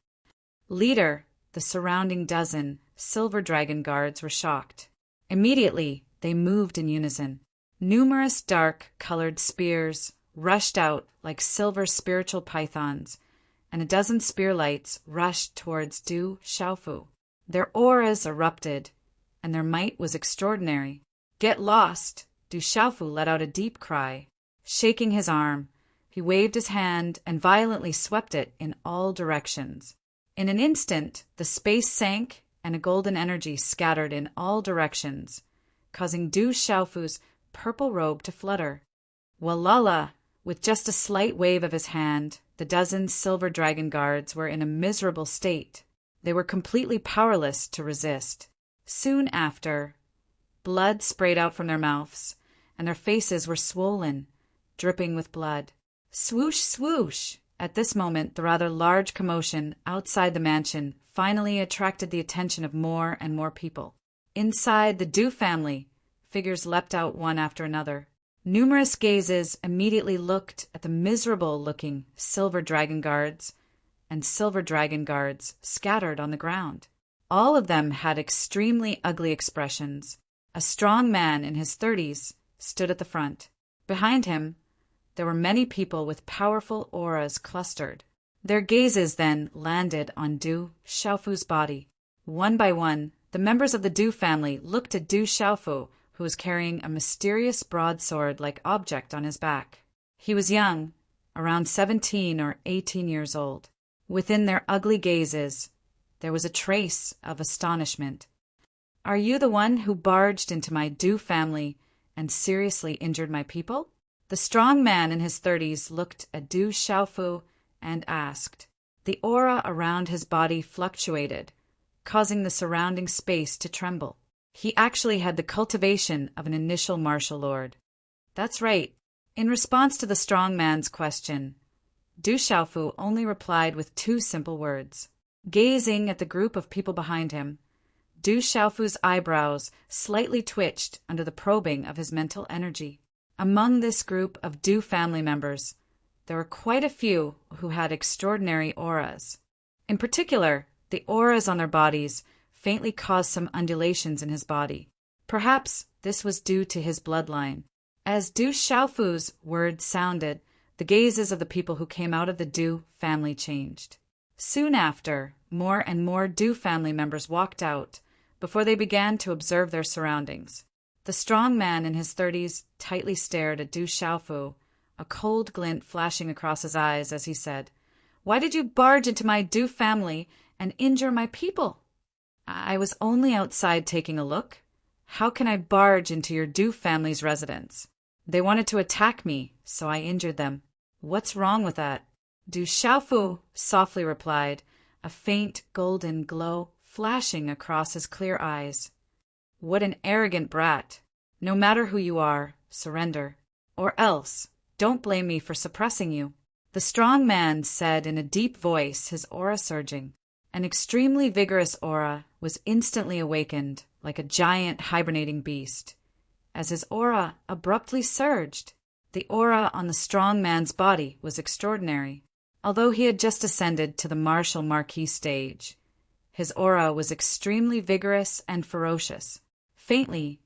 Leader, the surrounding dozen silver dragon guards were shocked. Immediately, they moved in unison. Numerous dark-colored spears rushed out like silver spiritual pythons, and a dozen spear lights rushed towards Du Xiaofu. Their auras erupted, and their might was extraordinary. Get lost! Du Xiaofu let out a deep cry. Shaking his arm, he waved his hand and violently swept it in all directions. In an instant, the space sank and a golden energy scattered in all directions, causing Du Xiaofu's purple robe to flutter. Walala! With just a slight wave of his hand, the dozen silver dragon guards were in a miserable state. They were completely powerless to resist. Soon after, blood sprayed out from their mouths, and their faces were swollen, dripping with blood. Swoosh, swoosh! At this moment, the rather large commotion outside the mansion finally attracted the attention of more and more people. Inside the Du family, figures leapt out one after another. Numerous gazes immediately looked at the miserable-looking silver dragon guards and silver dragon guards scattered on the ground. All of them had extremely ugly expressions. A strong man in his 30s stood at the front. Behind him, there were many people with powerful auras clustered. Their gazes then landed on Du Xiaofu's body. One by one, the members of the Du family looked at Du Xiaofu, who was carrying a mysterious broadsword-like object on his back. He was young, around 17 or 18 years old. Within their ugly gazes, there was a trace of astonishment. Are you the one who barged into my Du family and seriously injured my people? The strong man in his 30s looked at Du Xiaofu and asked. The aura around his body fluctuated, causing the surrounding space to tremble. He actually had the cultivation of an initial martial lord. That's right. In response to the strong man's question, Du Xiaofu only replied with 2 simple words. Gazing at the group of people behind him, Du Xiaofu's eyebrows slightly twitched under the probing of his mental energy. Among this group of Du family members, there were quite a few who had extraordinary auras. In particular, the auras on their bodies faintly caused some undulations in his body. Perhaps this was due to his bloodline. As Du Xiaofu's words sounded, the gazes of the people who came out of the Du family changed. Soon after, more and more Du family members walked out, before they began to observe their surroundings. The strong man in his 30s tightly stared at Du Xiaofu, a cold glint flashing across his eyes as he said, "Why did you barge into my Du family and injure my people?" "I was only outside taking a look. How can I barge into your Du family's residence? They wanted to attack me, so I injured them. What's wrong with that?" Du Xiaofu softly replied, a faint golden glow flashing across his clear eyes. "What an arrogant brat! No matter who you are, surrender. Or else, don't blame me for suppressing you," the strong man said in a deep voice, his aura surging. An extremely vigorous aura was instantly awakened, like a giant hibernating beast. As his aura abruptly surged, the aura on the strong man's body was extraordinary. Although he had just ascended to the martial marquis stage, his aura was extremely vigorous and ferocious. Faintly,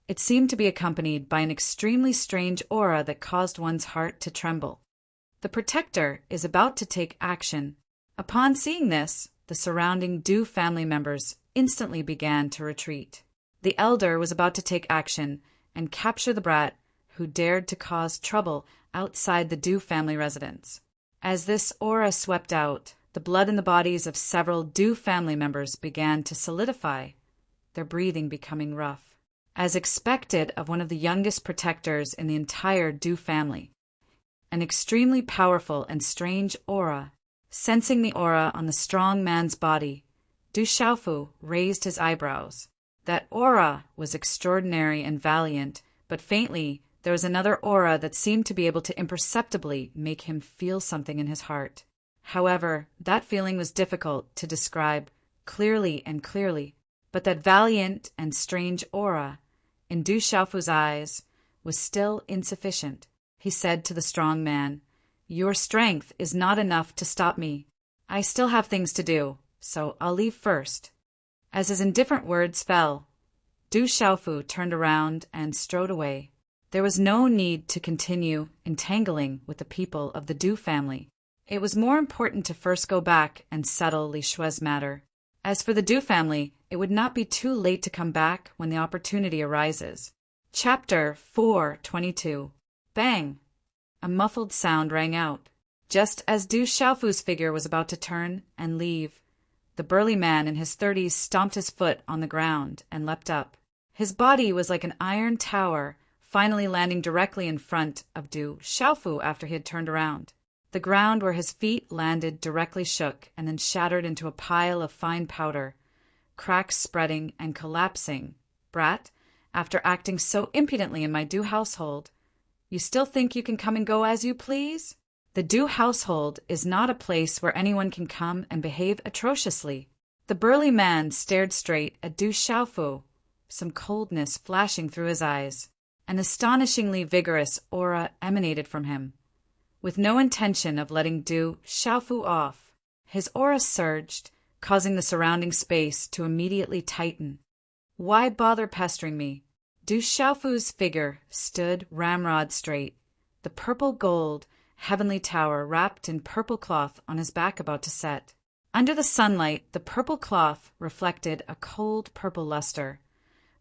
it seemed to be accompanied by an extremely strange aura that caused one's heart to tremble. The protector is about to take action. Upon seeing this, the surrounding Du family members instantly began to retreat. The elder was about to take action and capture the brat who dared to cause trouble outside the Du family residence. As this aura swept out, the blood in the bodies of several Du family members began to solidify, their breathing becoming rough. As expected of one of the youngest protectors in the entire Du family, an extremely powerful and strange aura. Sensing the aura on the strong man's body, Du Xiaofu raised his eyebrows. That aura was extraordinary and valiant, but faintly there was another aura that seemed to be able to imperceptibly make him feel something in his heart. However, that feeling was difficult to describe clearly, but that valiant and strange aura in Du Xiaofu's eyes was still insufficient. He said to the strong man, "Your strength is not enough to stop me. I still have things to do, so I'll leave first." As his indifferent words fell, Du Xiaofu turned around and strode away. There was no need to continue entangling with the people of the Du family. It was more important to first go back and settle Li Shui's matter. As for the Du family, it would not be too late to come back when the opportunity arises. Chapter 422. Bang! A muffled sound rang out. Just as Du Xiaofu's figure was about to turn and leave, the burly man in his 30s stomped his foot on the ground and leapt up. His body was like an iron tower, finally landing directly in front of Du Xiaofu after he had turned around. The ground where his feet landed directly shook and then shattered into a pile of fine powder, cracks spreading and collapsing. "Brat, after acting so impudently in my Du household, you still think you can come and go as you please? The Du household is not a place where anyone can come and behave atrociously." The burly man stared straight at Du Xiaofu, some coldness flashing through his eyes. An astonishingly vigorous aura emanated from him. With no intention of letting Du Xiaofu off, his aura surged, causing the surrounding space to immediately tighten. "Why bother pestering me?" Du Xiaofu's figure stood ramrod straight, the purple gold heavenly tower wrapped in purple cloth on his back about to set. Under the sunlight, the purple cloth reflected a cold purple luster,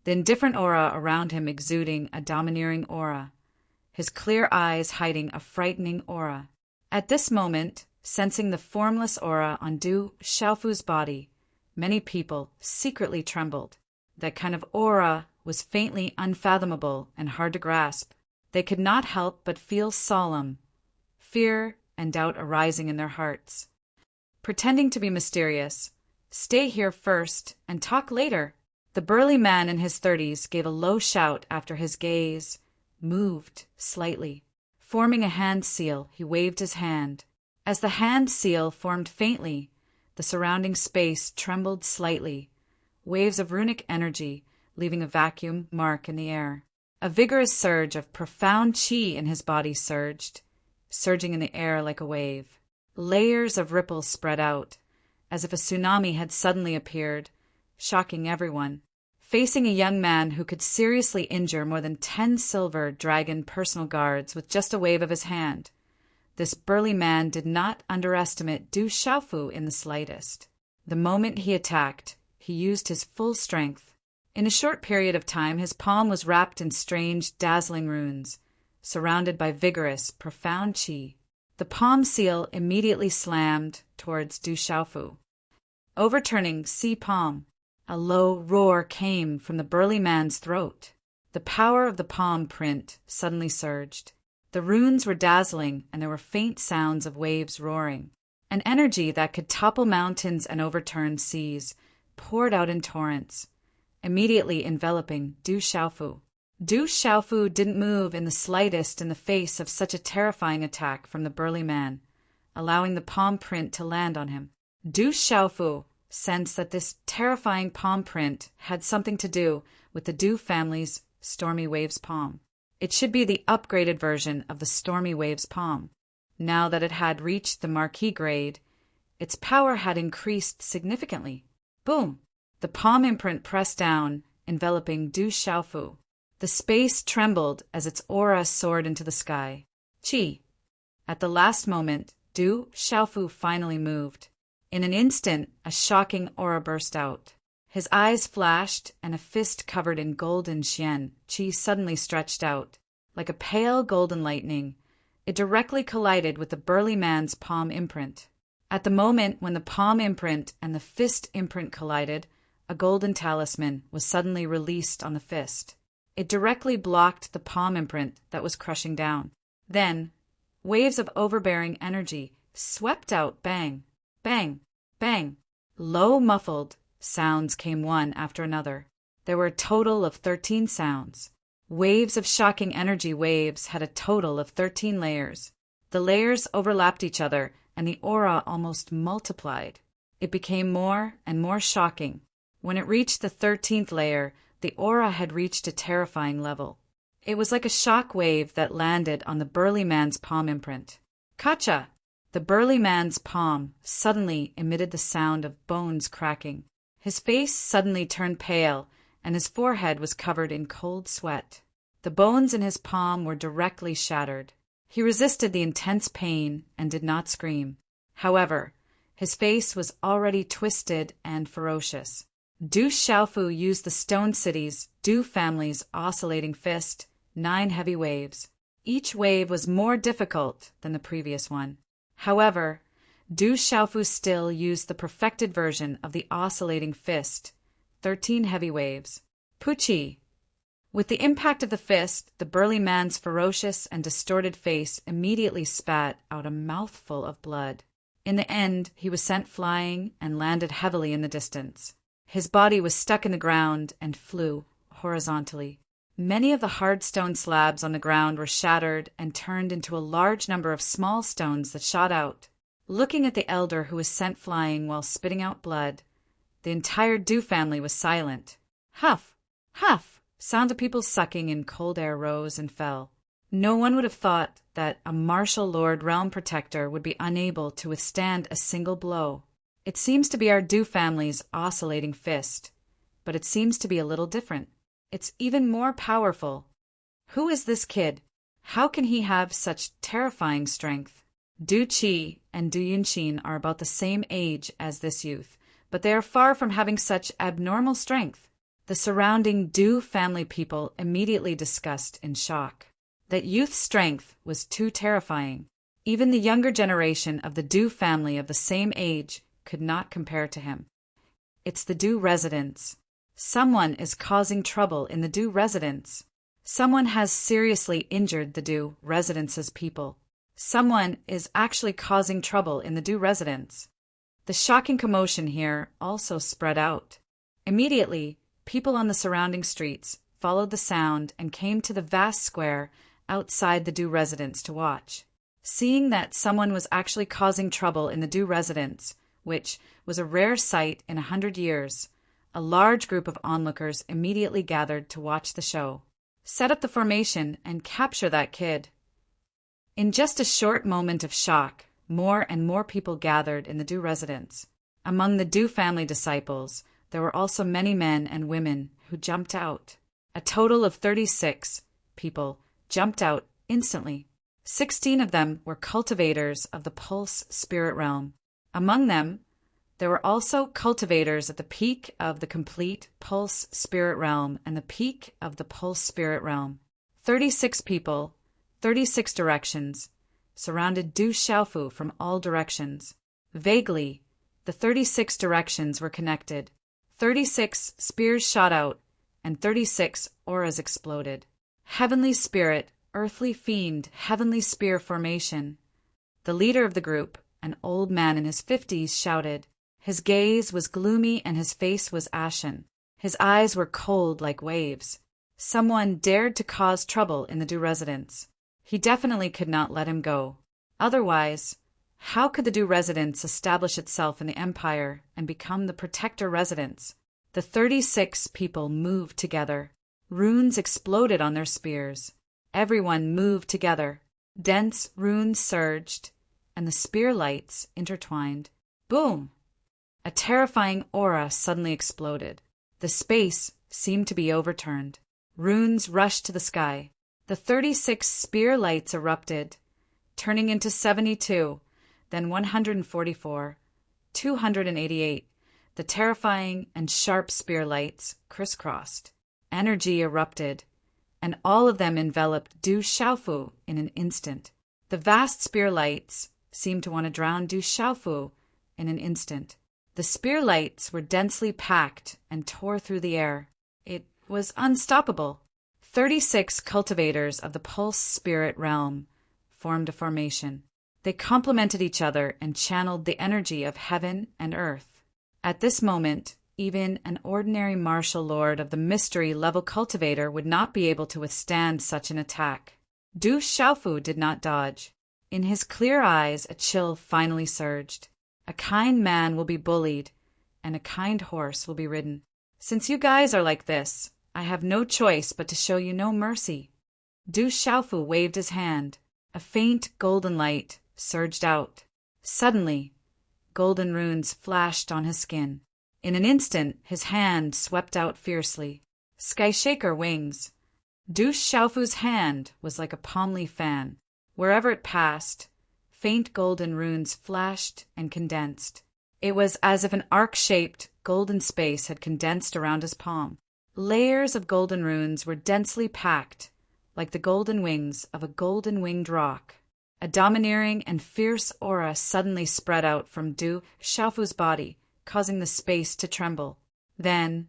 the indifferent aura around him exuding a domineering aura, his clear eyes hiding a frightening aura. At this moment, sensing the formless aura on Du Xiaofu's body, many people secretly trembled. That kind of aura was faintly unfathomable and hard to grasp. They could not help but feel solemn, fear and doubt arising in their hearts. Pretending to be mysterious, "Stay here first and talk later." The burly man in his 30s gave a low shout after his gaze moved slightly. Forming a hand seal, he waved his hand. As the hand seal formed faintly, the surrounding space trembled slightly, waves of runic energy leaving a vacuum mark in the air. A vigorous surge of profound qi in his body surging in the air like a wave. Layers of ripples spread out, as if a tsunami had suddenly appeared, shocking everyone. Facing a young man who could seriously injure more than 10 silver dragon personal guards with just a wave of his hand, this burly man did not underestimate Du Xiaofu in the slightest. The moment he attacked, he used his full strength. In a short period of time, his palm was wrapped in strange, dazzling runes, surrounded by vigorous, profound qi. The palm seal immediately slammed towards Du Xiaofu, overturning Si palm. A low roar came from the burly man's throat. The power of the palm print suddenly surged. The runes were dazzling, and there were faint sounds of waves roaring. An energy that could topple mountains and overturn seas poured out in torrents, immediately enveloping Du Xiaofu. Du Xiaofu didn't move in the slightest in the face of such a terrifying attack from the burly man, allowing the palm print to land on him. Du Xiaofu sensed that this terrifying palm print had something to do with the Du family's Stormy Waves palm. It should be the upgraded version of the Stormy Waves palm. Now that it had reached the marquee grade, its power had increased significantly. Boom! The palm imprint pressed down, enveloping Du Xiaofu. The space trembled as its aura soared into the sky. Qi. At the last moment, Du Xiaofu finally moved. In an instant, a shocking aura burst out. His eyes flashed, and a fist covered in golden xian qi suddenly stretched out. Like a pale golden lightning, it directly collided with the burly man's palm imprint. At the moment when the palm imprint and the fist imprint collided, a golden talisman was suddenly released on the fist. It directly blocked the palm imprint that was crushing down. Then, waves of overbearing energy swept out. Bang, bang, bang. Low, muffled sounds came one after another. There were a total of 13 sounds. Waves of shocking energy waves had a total of 13 layers. The layers overlapped each other, and the aura almost multiplied. It became more and more shocking. When it reached the 13th layer, the aura had reached a terrifying level. It was like a shock wave that landed on the burly man's palm imprint. Kacha! The burly man's palm suddenly emitted the sound of bones cracking. His face suddenly turned pale, and his forehead was covered in cold sweat. The bones in his palm were directly shattered. He resisted the intense pain and did not scream. However, his face was already twisted and ferocious. Du Xiaofu used the Stone City's Du family's oscillating fist, 9 heavy waves. Each wave was more difficult than the previous one. However, Du Xiaofu still used the perfected version of the oscillating fist, 13 heavy waves. Puchi! With the impact of the fist, the burly man's ferocious and distorted face immediately spat out a mouthful of blood. In the end, he was sent flying and landed heavily in the distance. His body was stuck in the ground and flew horizontally. Many of the hard stone slabs on the ground were shattered and turned into a large number of small stones that shot out. Looking at the elder who was sent flying while spitting out blood, the entire Du family was silent. Huff! Huff! Sound of people sucking in cold air rose and fell. No one would have thought that a martial Lord Realm Protector would be unable to withstand a single blow. It seems to be our Du family's oscillating fist, but it seems to be a little different. It's even more powerful. Who is this kid? How can he have such terrifying strength? Du Qi and Du Yunqin are about the same age as this youth, but they are far from having such abnormal strength. The surrounding Du family people immediately discussed in shock. That youth's strength was too terrifying. Even the younger generation of the Du family of the same age could not compare to him. It's the Du residence. Someone is causing trouble in the Du residence. Someone has seriously injured the Du residence's people. Someone is actually causing trouble in the Du residence. The shocking commotion here also spread out. Immediately, people on the surrounding streets followed the sound and came to the vast square outside the Du residence to watch. Seeing that someone was actually causing trouble in the Du residence, which was a rare sight in 100 years, a large group of onlookers immediately gathered to watch the show. Set up the formation and capture that kid. In just a short moment of shock, more and more people gathered in the Du residence. Among the Du family disciples, there were also many men and women who jumped out. A total of 36 people jumped out instantly. 16 of them were cultivators of the Pulse spirit realm. Among them There were also cultivators at the peak of the complete pulse spirit realm and the peak of the pulse spirit realm. 36 people, 36 directions, surrounded Du Xiaofu from all directions. Vaguely, the 36 directions were connected. 36 spears shot out, and 36 auras exploded. Heavenly spirit, earthly fiend, heavenly spear formation. The leader of the group, an old man in his 50s, shouted. His gaze was gloomy and his face was ashen. His eyes were cold like waves. Someone dared to cause trouble in the Du residence. He definitely could not let him go. Otherwise, how could the Du residence establish itself in the empire and become the protector residence? The 36 people moved together. Runes exploded on their spears. Everyone moved together. Dense runes surged, and the spear lights intertwined. Boom! A terrifying aura suddenly exploded. The space seemed to be overturned. Runes rushed to the sky. The 36 spear lights erupted, turning into 72, then 144, 288. The terrifying and sharp spear lights crisscrossed. Energy erupted, and all of them enveloped Du Xiaofu in an instant. The vast spear lights seemed to want to drown Du Xiaofu in an instant. The spear lights were densely packed and tore through the air. It was unstoppable. 36 cultivators of the pulse spirit realm formed a formation. They complemented each other and channeled the energy of heaven and earth. At this moment, even an ordinary martial lord of the mystery level cultivator would not be able to withstand such an attack. Du Xiaofu did not dodge. In his clear eyes, a chill finally surged. A kind man will be bullied, and a kind horse will be ridden. Since you guys are like this, I have no choice but to show you no mercy. Du Xiaofu waved his hand. A faint golden light surged out. Suddenly, golden runes flashed on his skin. In an instant, his hand swept out fiercely. Sky Shaker wings. Du Xiaofu's hand was like a palm leaf fan. Wherever it passed, faint golden runes flashed and condensed. It was as if an arc-shaped golden space had condensed around his palm. Layers of golden runes were densely packed, like the golden wings of a golden-winged rock. A domineering and fierce aura suddenly spread out from Du Xiaofu's body, causing the space to tremble. Then,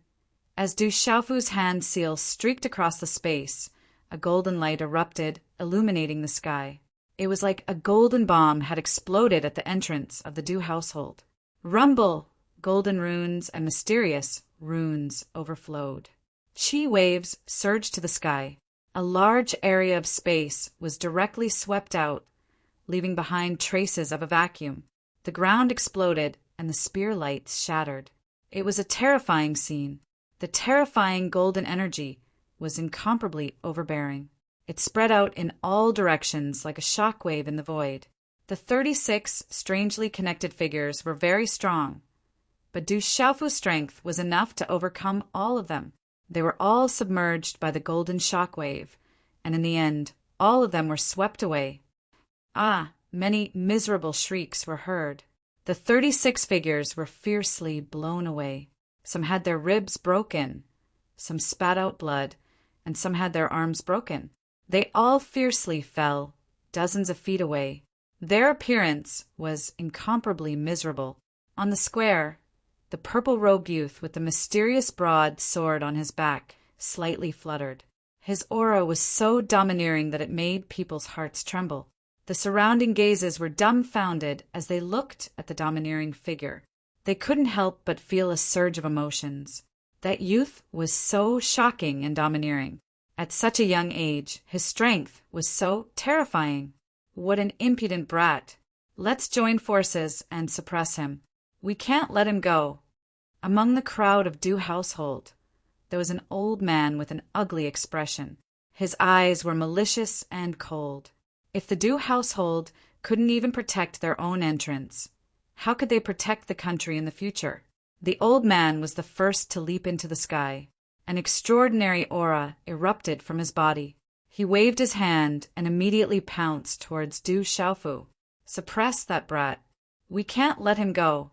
as Du Xiaofu's hand seal streaked across the space, a golden light erupted, illuminating the sky. It was like a golden bomb had exploded at the entrance of the Du household. Rumble! Golden runes and mysterious runes overflowed. Chi waves surged to the sky. A large area of space was directly swept out, leaving behind traces of a vacuum. The ground exploded and the spear lights shattered. It was a terrifying scene. The terrifying golden energy was incomparably overbearing. It spread out in all directions like a shockwave in the void. The 36 strangely connected figures were very strong, but Du Xiaofu's strength was enough to overcome all of them. They were all submerged by the golden shockwave, and in the end, all of them were swept away. Many miserable shrieks were heard. The 36 figures were fiercely blown away. Some had their ribs broken, some spat out blood, and some had their arms broken. They all fiercely fell, dozens of feet away. Their appearance was incomparably miserable. On the square, the purple-robed youth with the mysterious broad sword on his back slightly fluttered. His aura was so domineering that it made people's hearts tremble. The surrounding gazes were dumbfounded as they looked at the domineering figure. They couldn't help but feel a surge of emotions. That youth was so shocking and domineering. At such a young age, his strength was so terrifying. What an impudent brat. Let's join forces and suppress him. We can't let him go. Among the crowd of Du household, there was an old man with an ugly expression. His eyes were malicious and cold. If the Du household couldn't even protect their own entrance, how could they protect the country in the future? The old man was the first to leap into the sky. An extraordinary aura erupted from his body. He waved his hand and immediately pounced towards Du Xiaofu. Suppress that brat. We can't let him go.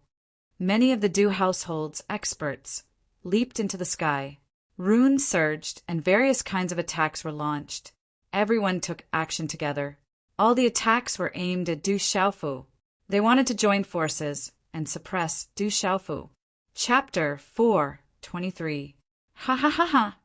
Many of the Du household's experts leaped into the sky. Runes surged, and various kinds of attacks were launched. Everyone took action together. All the attacks were aimed at Du Xiaofu. They wanted to join forces and suppress Du Xiaofu. Chapter 4:23. Ha ha ha ha!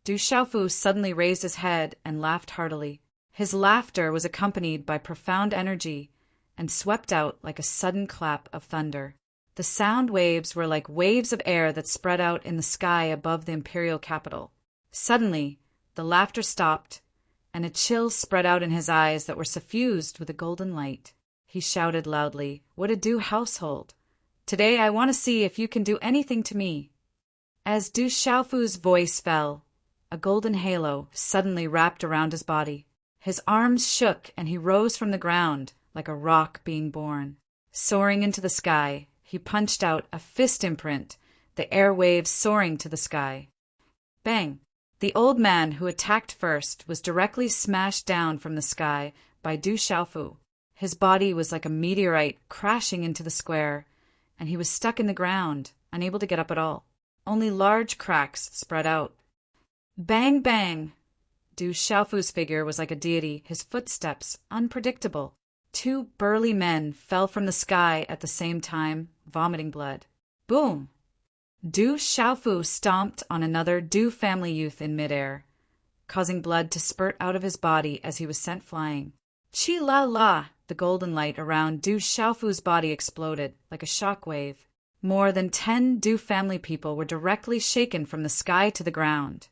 Du Xiaofu suddenly raised his head and laughed heartily. His laughter was accompanied by profound energy and swept out like a sudden clap of thunder. The sound waves were like waves of air that spread out in the sky above the imperial capital. Suddenly, the laughter stopped, and a chill spread out in his eyes that were suffused with a golden light. He shouted loudly, "What a Du household! Today I want to see if you can do anything to me." As Du Xiaofu's voice fell, a golden halo suddenly wrapped around his body. His arms shook and he rose from the ground like a rock being born. Soaring into the sky, he punched out a fist imprint, the air waves soaring to the sky. Bang! The old man who attacked first was directly smashed down from the sky by Du Xiaofu. His body was like a meteorite crashing into the square, and he was stuck in the ground, unable to get up at all. Only large cracks spread out. Bang, bang! Du Xiaofu's figure was like a deity, his footsteps unpredictable. 2 burly men fell from the sky at the same time, vomiting blood. Boom! Du Xiaofu stomped on another Du family youth in midair, causing blood to spurt out of his body as he was sent flying. Chi la la! The golden light around Du Xiaofu's body exploded like a shock wave. More than 10 Du family people were directly shaken from the sky to the ground,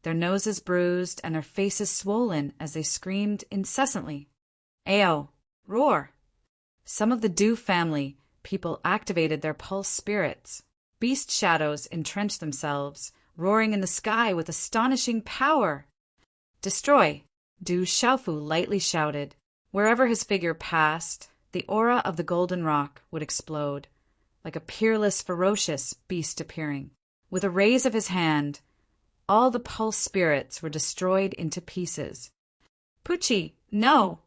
their noses bruised and their faces swollen as they screamed incessantly. Ao! Roar! Some of the Du family people activated their pulse spirits. Beast shadows entrenched themselves, roaring in the sky with astonishing power. Destroy! Du Xiaofu lightly shouted. Wherever his figure passed, the aura of the golden rock would explode, like a peerless, ferocious beast appearing. With a raise of his hand, all the pulse spirits were destroyed into pieces. Pucci, no!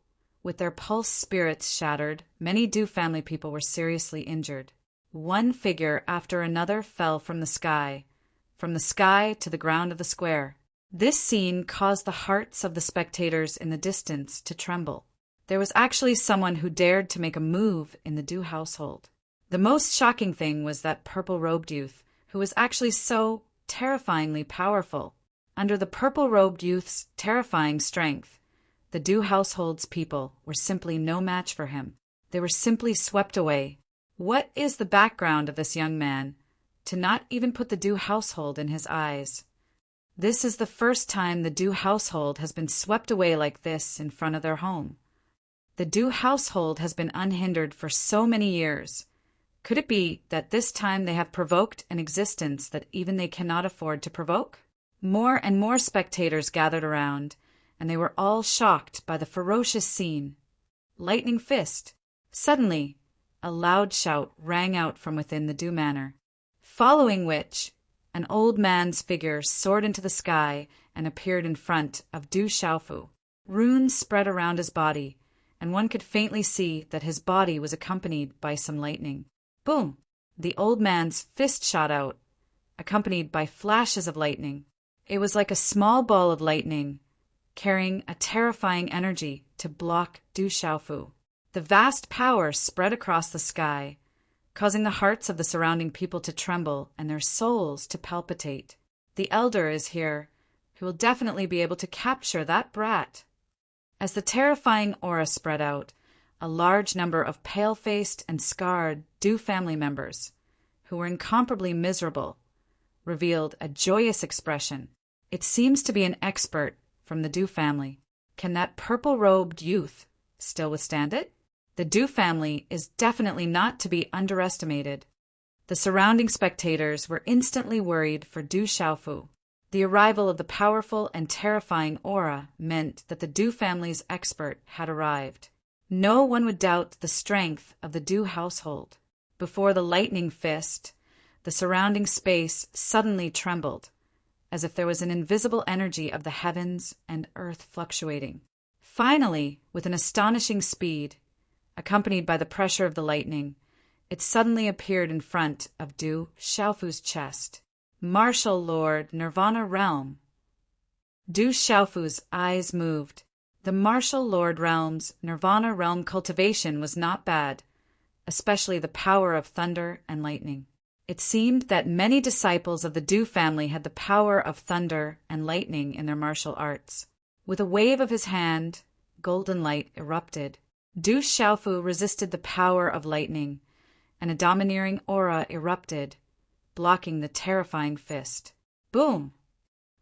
With their pulse spirits shattered, many Du family people were seriously injured. One figure after another fell from the sky to the ground of the square. This scene caused the hearts of the spectators in the distance to tremble. There was actually someone who dared to make a move in the Du household. The most shocking thing was that purple-robed youth, who was actually so terrifyingly powerful. Under the purple-robed youth's terrifying strength, the Du household's people were simply no match for him. They were simply swept away. What is the background of this young man to not even put the Du household in his eyes? This is the first time the Du household has been swept away like this in front of their home. The Du household has been unhindered for so many years. Could it be that this time they have provoked an existence that even they cannot afford to provoke? More and more spectators gathered around, and they were all shocked by the ferocious scene. Lightning fist. Suddenly, a loud shout rang out from within the Du manor, following which, an old man's figure soared into the sky and appeared in front of Du Xiaofu. Runes spread around his body, and one could faintly see that his body was accompanied by some lightning. Boom! The old man's fist shot out, accompanied by flashes of lightning. It was like a small ball of lightning, carrying a terrifying energy to block Du Xiaofu. The vast power spread across the sky, causing the hearts of the surrounding people to tremble and their souls to palpitate. The elder is here, who will definitely be able to capture that brat. As the terrifying aura spread out, a large number of pale-faced and scarred Du family members, who were incomparably miserable, revealed a joyous expression. It seems to be an expert from the Du family. Can that purple-robed youth still withstand it? The Du family is definitely not to be underestimated. The surrounding spectators were instantly worried for Du Xiaofu. The arrival of the powerful and terrifying aura meant that the Du family's expert had arrived. No one would doubt the strength of the Du household. Before the lightning fist, the surrounding space suddenly trembled, as if there was an invisible energy of the heavens and earth fluctuating. Finally, with an astonishing speed, accompanied by the pressure of the lightning, it suddenly appeared in front of Du Xiaofu's chest. Martial Lord, Nirvana Realm. Du Xiaofu's eyes moved. The Martial Lord Realm's Nirvana Realm cultivation was not bad, especially the power of thunder and lightning. It seemed that many disciples of the Du family had the power of thunder and lightning in their martial arts. With a wave of his hand, golden light erupted. Du Xiaofu resisted the power of lightning, and a domineering aura erupted, blocking the terrifying fist. Boom!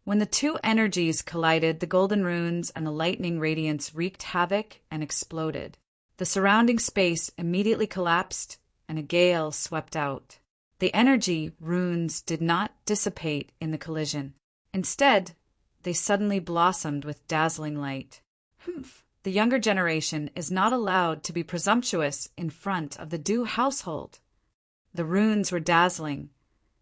When the two energies collided, the golden runes and the lightning radiance wreaked havoc and exploded. The surrounding space immediately collapsed, and a gale swept out. The energy runes did not dissipate in the collision. Instead, they suddenly blossomed with dazzling light. Humph! The younger generation is not allowed to be presumptuous in front of the Du household. The runes were dazzling,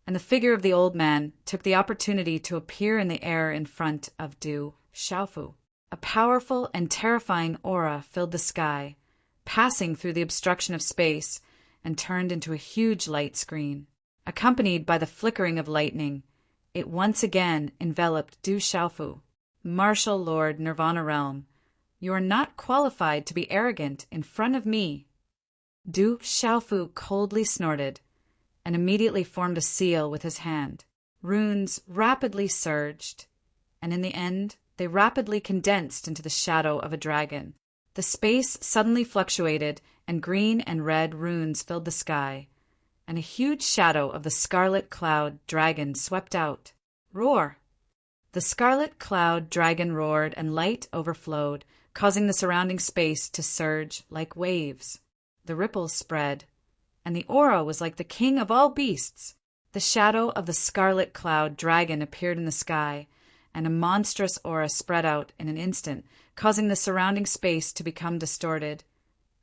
and the figure of the old man took the opportunity to appear in the air in front of Du Xiaofu. A powerful and terrifying aura filled the sky, passing through the obstruction of space, and turned into a huge light screen. Accompanied by the flickering of lightning, it once again enveloped Du Xiaofu. Martial Lord Nirvana Realm, you are not qualified to be arrogant in front of me. Du Xiaofu coldly snorted, and immediately formed a seal with his hand. Runes rapidly surged, and in the end, they rapidly condensed into the shadow of a dragon. The space suddenly fluctuated, and green and red runes filled the sky, and a huge shadow of the scarlet cloud dragon swept out. Roar! The scarlet cloud dragon roared, and light overflowed, causing the surrounding space to surge like waves. The ripples spread, and the aura was like the king of all beasts. The shadow of the scarlet cloud dragon appeared in the sky, and a monstrous aura spread out in an instant, causing the surrounding space to become distorted,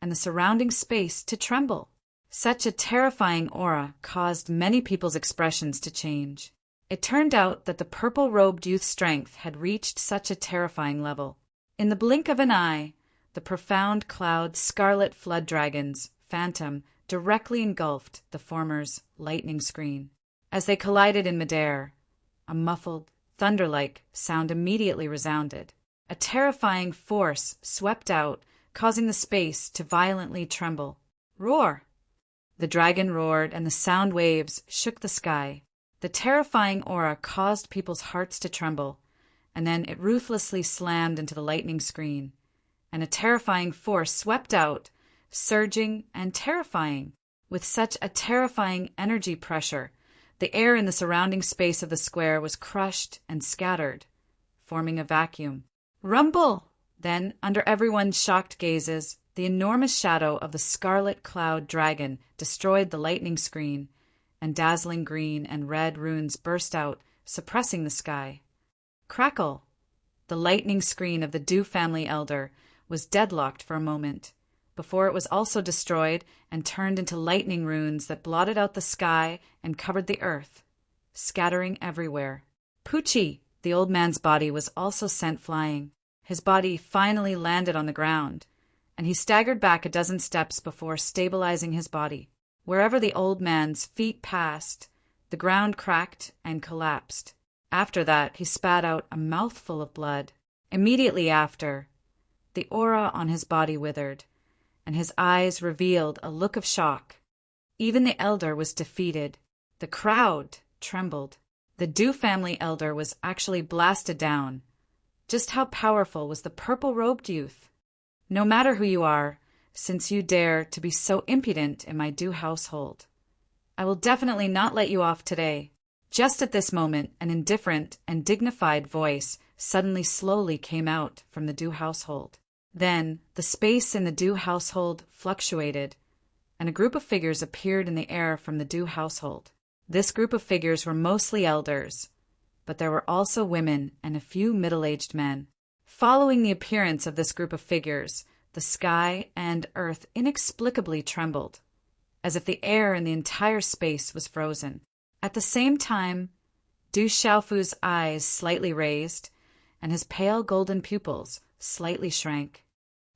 and the surrounding space to tremble. Such a terrifying aura caused many people's expressions to change. It turned out that the purple-robed youth's strength had reached such a terrifying level. In the blink of an eye, the profound cloud scarlet flood dragons, phantom, directly engulfed the former's lightning screen. As they collided in midair, a muffled, thunder-like sound immediately resounded. A terrifying force swept out, causing the space to violently tremble. Roar! The dragon roared, and the sound waves shook the sky. The terrifying aura caused people's hearts to tremble, and then it ruthlessly slammed into the lightning screen, and a terrifying force swept out, surging and terrifying. With such a terrifying energy pressure, the air in the surrounding space of the square was crushed and scattered, forming a vacuum. Rumble! Then, under everyone's shocked gazes, the enormous shadow of the scarlet cloud dragon destroyed the lightning screen, and dazzling green and red runes burst out, suppressing the sky. Crackle! The lightning screen of the Du family elder was deadlocked for a moment, before it was also destroyed and turned into lightning runes that blotted out the sky and covered the earth, scattering everywhere. Poochie! The old man's body was also sent flying. His body finally landed on the ground, and he staggered back a dozen steps before stabilizing his body. Wherever the old man's feet passed, the ground cracked and collapsed. After that, he spat out a mouthful of blood. Immediately after, the aura on his body withered, and his eyes revealed a look of shock. Even the elder was defeated. The crowd trembled. The Du family elder was actually blasted down. Just how powerful was the purple-robed youth? No matter who you are, since you dare to be so impudent in my Du household, I will definitely not let you off today. Just at this moment, an indifferent and dignified voice suddenly slowly came out from the Du household. Then, the space in the Du household fluctuated, and a group of figures appeared in the air from the Du household. This group of figures were mostly elders, but there were also women and a few middle-aged men. Following the appearance of this group of figures, the sky and earth inexplicably trembled, as if the air in the entire space was frozen. At the same time, Du Xiaofu's eyes slightly raised, and his pale golden pupils slightly shrank.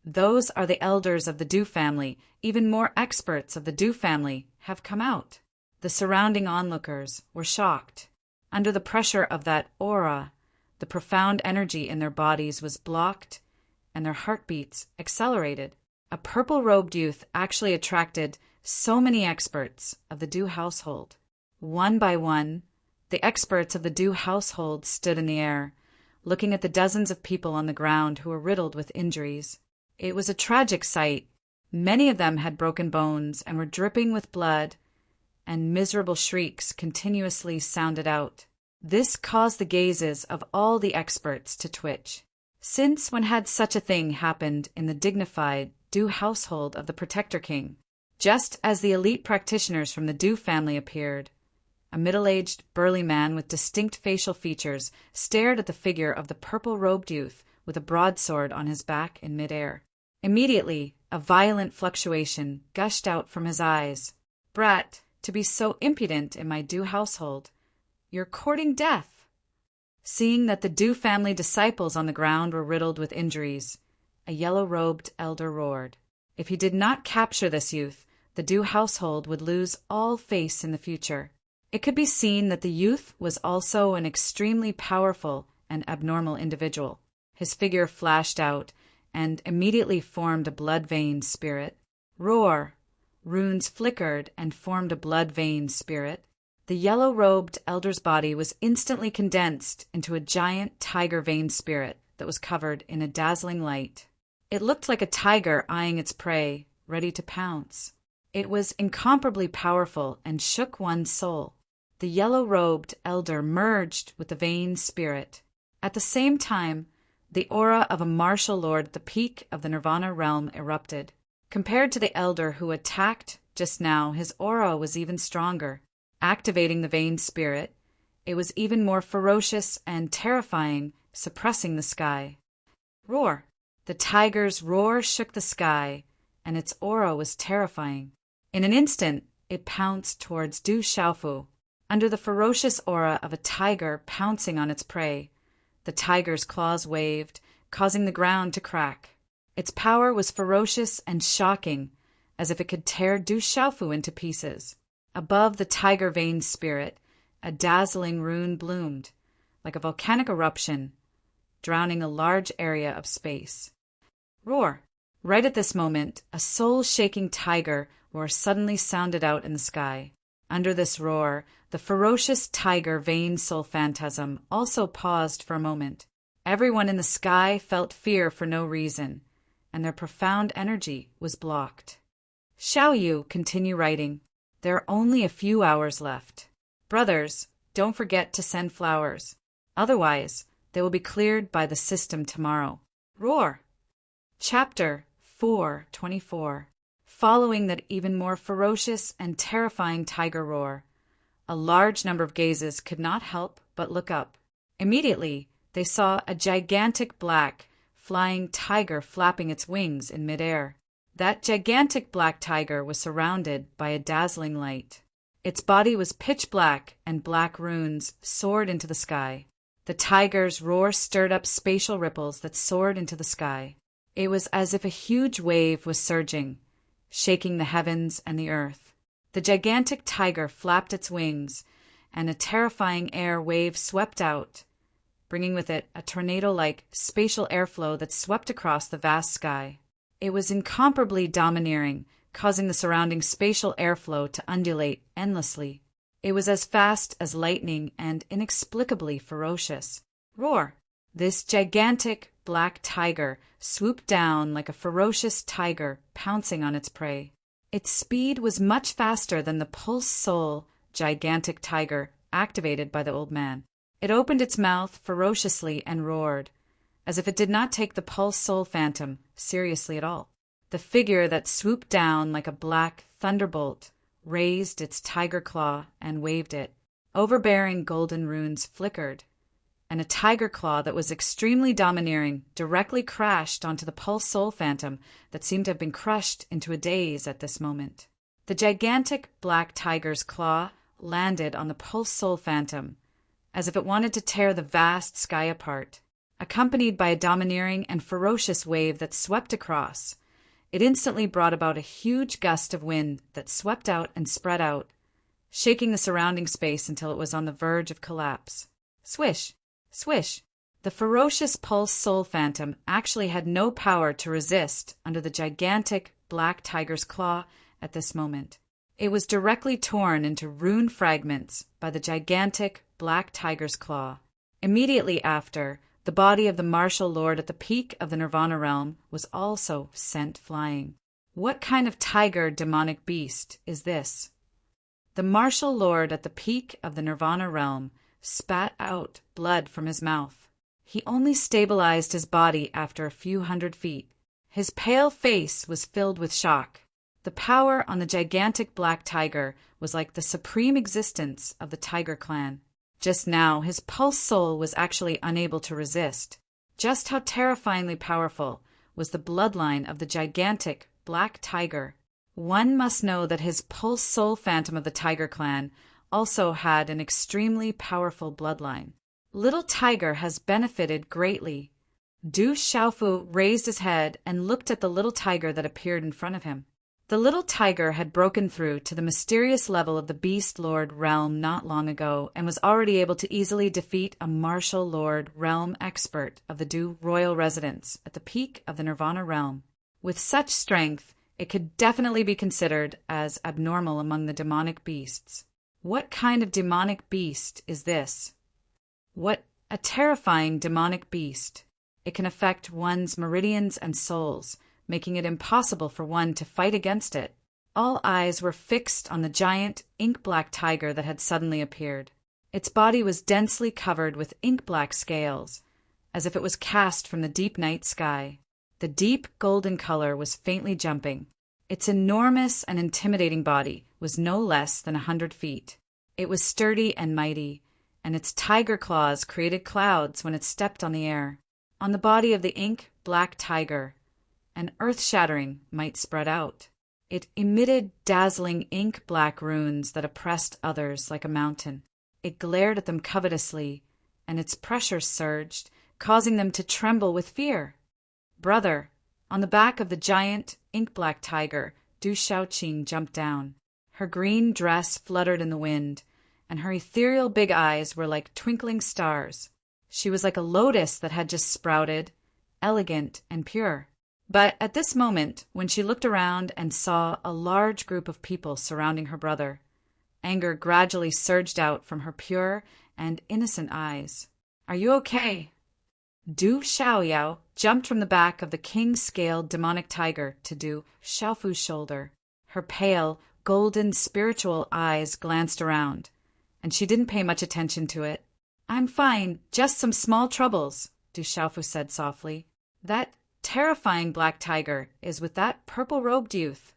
Those are the elders of the Dew family. Even more experts of the Dew family have come out. The surrounding onlookers were shocked. Under the pressure of that aura, the profound energy in their bodies was blocked and their heartbeats accelerated. A purple-robed youth actually attracted so many experts of the Dew household. One by one, the experts of the Dew household stood in the air, looking at the dozens of people on the ground who were riddled with injuries. It was a tragic sight. Many of them had broken bones and were dripping with blood, and miserable shrieks continuously sounded out. This caused the gazes of all the experts to twitch. Since when had such a thing happened in the dignified Dew household of the Protector King? Just as the elite practitioners from the Dew family appeared, a middle-aged, burly man with distinct facial features stared at the figure of the purple-robed youth with a broadsword on his back in midair. Immediately, a violent fluctuation gushed out from his eyes. "Brat, to be so impudent in my Dew household! You're courting death!" Seeing that the Dew family disciples on the ground were riddled with injuries, a yellow-robed elder roared. If he did not capture this youth, the Dew household would lose all face in the future. It could be seen that the youth was also an extremely powerful and abnormal individual. His figure flashed out and immediately formed a blood-veined spirit. Roar! Runes flickered and formed a blood-veined spirit. The yellow-robed elder's body was instantly condensed into a giant tiger-veined spirit that was covered in a dazzling light. It looked like a tiger eyeing its prey, ready to pounce. It was incomparably powerful and shook one's soul. The yellow-robed elder merged with the veined spirit. At the same time, the aura of a martial lord at the peak of the Nirvana realm erupted. Compared to the elder who attacked just now, his aura was even stronger. Activating the veined spirit, it was even more ferocious and terrifying, suppressing the sky. Roar! The tiger's roar shook the sky, and its aura was terrifying. In an instant, it pounced towards Du Xiaofu. Under the ferocious aura of a tiger pouncing on its prey, the tiger's claws waved, causing the ground to crack. Its power was ferocious and shocking, as if it could tear Du Xiaofu into pieces. Above the tiger-veined spirit, a dazzling rune bloomed, like a volcanic eruption, drowning a large area of space. Roar! Right at this moment, a soul-shaking tiger roar suddenly sounded out in the sky. Under this roar, the ferocious tiger-veined soul phantasm also paused for a moment. Everyone in the sky felt fear for no reason, and their profound energy was blocked. Xiao Yu, continue writing. There are only a few hours left. Brothers, don't forget to send flowers. Otherwise, they will be cleared by the system tomorrow. Roar! Chapter 4:24. Following that even more ferocious and terrifying tiger roar, a large number of gazes could not help but look up. Immediately, they saw a gigantic black, flying tiger flapping its wings in midair. That gigantic black tiger was surrounded by a dazzling light. Its body was pitch black, and black runes soared into the sky. The tiger's roar stirred up spatial ripples that soared into the sky. It was as if a huge wave was surging, shaking the heavens and the earth. The gigantic tiger flapped its wings, and a terrifying air wave swept out, bringing with it a tornado-like spatial airflow that swept across the vast sky. It was incomparably domineering, causing the surrounding spatial airflow to undulate endlessly. It was as fast as lightning and inexplicably ferocious. Roar! This gigantic black tiger swooped down like a ferocious tiger pouncing on its prey. Its speed was much faster than the pulse soul gigantic tiger activated by the old man. It opened its mouth ferociously and roared, as if it did not take the pulse soul phantom seriously at all. The figure that swooped down like a black thunderbolt raised its tiger claw and waved it. Overbearing golden runes flickered, and a tiger claw that was extremely domineering directly crashed onto the pulse soul phantom that seemed to have been crushed into a daze at this moment. The gigantic black tiger's claw landed on the pulse soul phantom, as if it wanted to tear the vast sky apart. accompanied by a domineering and ferocious wave that swept across. It instantly brought about a huge gust of wind that swept out and spread out, shaking the surrounding space until it was on the verge of collapse. Swish! Swish! The ferocious pulse soul phantom actually had no power to resist under the gigantic black tiger's claw at this moment. It was directly torn into ruined fragments by the gigantic black tiger's claw. Immediately after, the body of the martial lord at the peak of the Nirvana realm was also sent flying. What kind of tiger demonic beast is this? The martial lord at the peak of the Nirvana realm spat out blood from his mouth. He only stabilized his body after a few 100 feet. His pale face was filled with shock. The power on the gigantic black tiger was like the supreme existence of the tiger clan. Just now, his pulse soul was actually unable to resist. Just how terrifyingly powerful was the bloodline of the gigantic black tiger. One must know that his pulse soul phantom of the tiger clan also had an extremely powerful bloodline. Little Tiger has benefited greatly. Du Xiaofu raised his head and looked at the little tiger that appeared in front of him. The little tiger had broken through to the mysterious level of the Beast Lord realm not long ago and was already able to easily defeat a martial lord realm expert of the Du royal residence at the peak of the Nirvana realm. With such strength, it could definitely be considered as abnormal among the demonic beasts. What kind of demonic beast is this? What a terrifying demonic beast. It can affect one's meridians and souls, making it impossible for one to fight against it. All eyes were fixed on the giant ink-black tiger that had suddenly appeared. Its body was densely covered with ink-black scales, as if it was cast from the deep night sky. The deep golden color was faintly jumping. Its enormous and intimidating body was no less than 100 feet. It was sturdy and mighty, and its tiger claws created clouds when it stepped on the air. On the body of the ink-black tiger, an earth-shattering might spread out. It emitted dazzling ink-black runes that oppressed others like a mountain. It glared at them covetously, and its pressure surged, causing them to tremble with fear. Brother, on the back of the giant ink-black tiger, Du Xiaoqing jumped down. Her green dress fluttered in the wind, and her ethereal big eyes were like twinkling stars. She was like a lotus that had just sprouted, elegant and pure. But at this moment, when she looked around and saw a large group of people surrounding her brother, anger gradually surged out from her pure and innocent eyes. "Are you okay?" Du Xiaoyao jumped from the back of the king-scaled demonic tiger to Du Xiaofu's shoulder. Her pale, golden, spiritual eyes glanced around, and she didn't pay much attention to it. "I'm fine, just some small troubles," Du Xiaofu said softly. "That terrifying black tiger is with that purple-robed youth.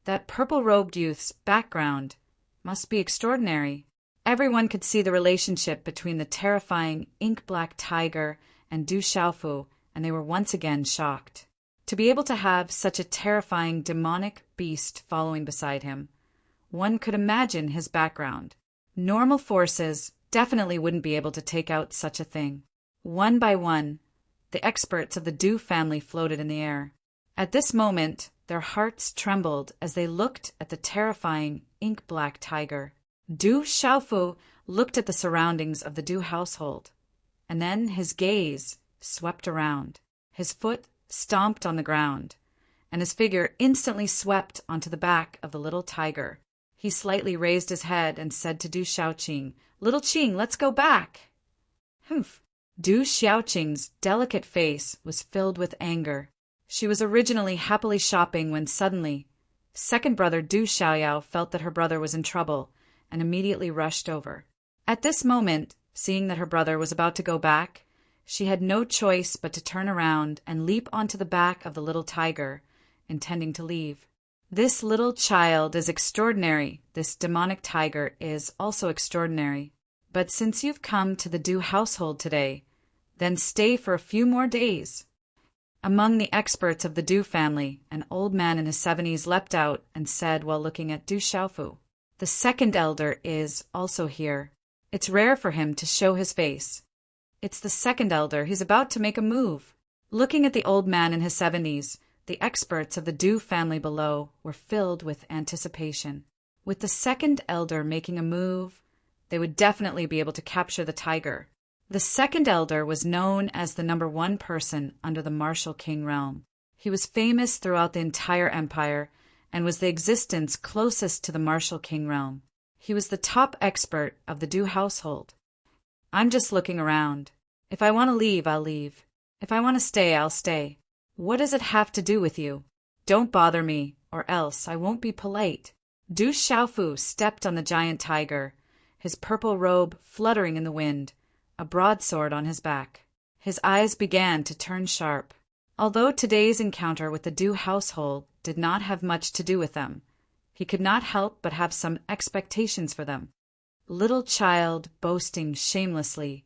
That purple-robed youth's background must be extraordinary." Everyone could see the relationship between the terrifying ink-black tiger and Du Xiaofu, and they were once again shocked. To be able to have such a terrifying demonic beast following beside him, one could imagine his background. Normal forces definitely wouldn't be able to take out such a thing. One by one, the experts of the Du family floated in the air. At this moment, their hearts trembled as they looked at the terrifying ink-black tiger. Du Xiaofu looked at the surroundings of the Du household, and then his gaze swept around. His foot stomped on the ground, and his figure instantly swept onto the back of the little tiger. He slightly raised his head and said to Du Xiaoqing, "Little Qing, let's go back." Humph! Du Xiaoqing's delicate face was filled with anger. She was originally happily shopping when suddenly, second brother Du Xiaoyao felt that her brother was in trouble and immediately rushed over. At this moment, seeing that her brother was about to go back, she had no choice but to turn around and leap onto the back of the little tiger, intending to leave. This little child is extraordinary. This demonic tiger is also extraordinary. But since you've come to the Du household today, then stay for a few more days. Among the experts of the Du family, an old man in his 70s leapt out and said while looking at Du Xiaofu, "The second elder is also here. It's rare for him to show his face. It's the second elder. He's about to make a move. Looking at the old man in his 70s, the experts of the Du family below were filled with anticipation. With the second elder making a move, they would definitely be able to capture the tiger. The second elder was known as the #1 person under the Martial King realm. He was famous throughout the entire empire and was the existence closest to the Martial King realm. He was the top expert of the Du household. I'm just looking around. If I want to leave, I'll leave. If I want to stay, I'll stay. What does it have to do with you? Don't bother me, or else I won't be polite. Du Xiaofu stepped on the giant tiger, his purple robe fluttering in the wind, a broadsword on his back. His eyes began to turn sharp. Although today's encounter with the Du household did not have much to do with them, he could not help but have some expectations for them. Little child boasting shamelessly,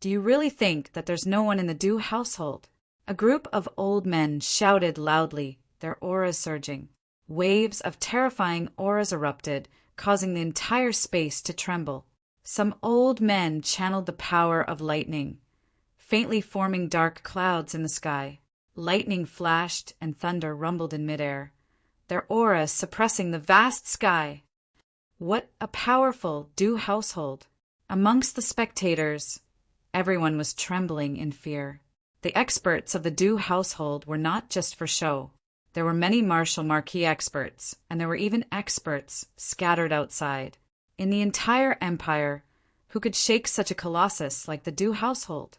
"Do you really think that there's no one in the Du household?" A group of old men shouted loudly, their auras surging. Waves of terrifying auras erupted, causing the entire space to tremble. Some old men channeled the power of lightning, faintly forming dark clouds in the sky. Lightning flashed and thunder rumbled in midair, their auras suppressing the vast sky. What a powerful Du household! Amongst the spectators, everyone was trembling in fear. The experts of the Du household were not just for show. There were many martial marquis experts, and there were even experts scattered outside. In the entire empire, who could shake such a colossus like the Du household?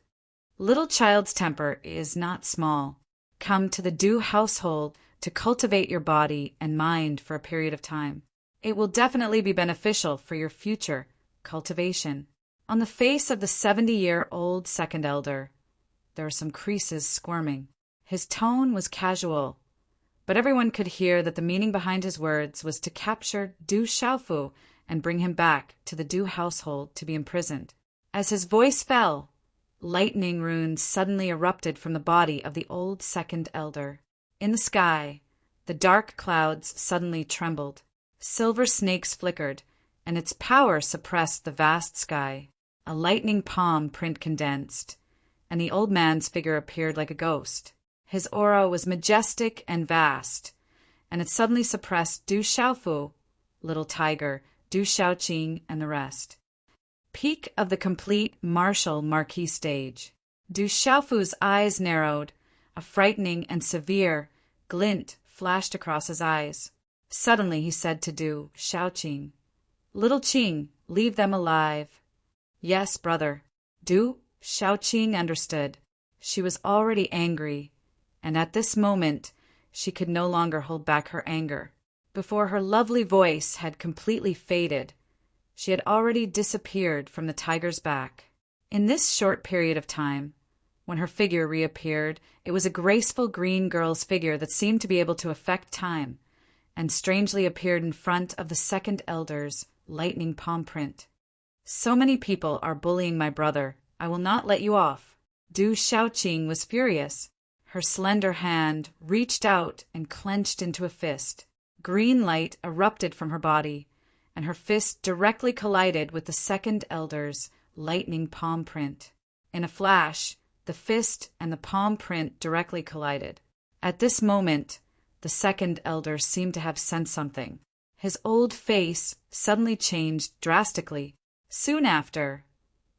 Little child's temper is not small. Come to the Du household to cultivate your body and mind for a period of time. It will definitely be beneficial for your future cultivation. On the face of the 70-year-old second elder, there were some creases squirming. His tone was casual, but everyone could hear that the meaning behind his words was to capture Du Xiaofu and bring him back to the Du household to be imprisoned. As his voice fell, lightning runes suddenly erupted from the body of the old second elder. In the sky, the dark clouds suddenly trembled. Silver snakes flickered, and its power suppressed the vast sky. A lightning palm print condensed, and the old man's figure appeared like a ghost. His aura was majestic and vast, and it suddenly suppressed Du Xiaofu, Little Tiger, Du Xiaoqing, and the rest. Peak of the complete martial marquis stage. Du Xiaofu's eyes narrowed. A frightening and severe glint flashed across his eyes. Suddenly he said to Du Xiaoqing, "Little Qing, leave them alive." "Yes, brother." Du Xiaoqing understood. She was already angry, and at this moment she could no longer hold back her anger. Before her lovely voice had completely faded, she had already disappeared from the tiger's back. In this short period of time, when her figure reappeared, it was a graceful green girl's figure that seemed to be able to affect time, and strangely appeared in front of the second elder's lightning palm print. "So many people are bullying my brother. I will not let you off." Du Xiaoqing was furious. Her slender hand reached out and clenched into a fist. Green light erupted from her body, and her fist directly collided with the second elder's lightning palm print. In a flash, the fist and the palm print directly collided. At this moment, the second elder seemed to have sensed something. His old face suddenly changed drastically. Soon after,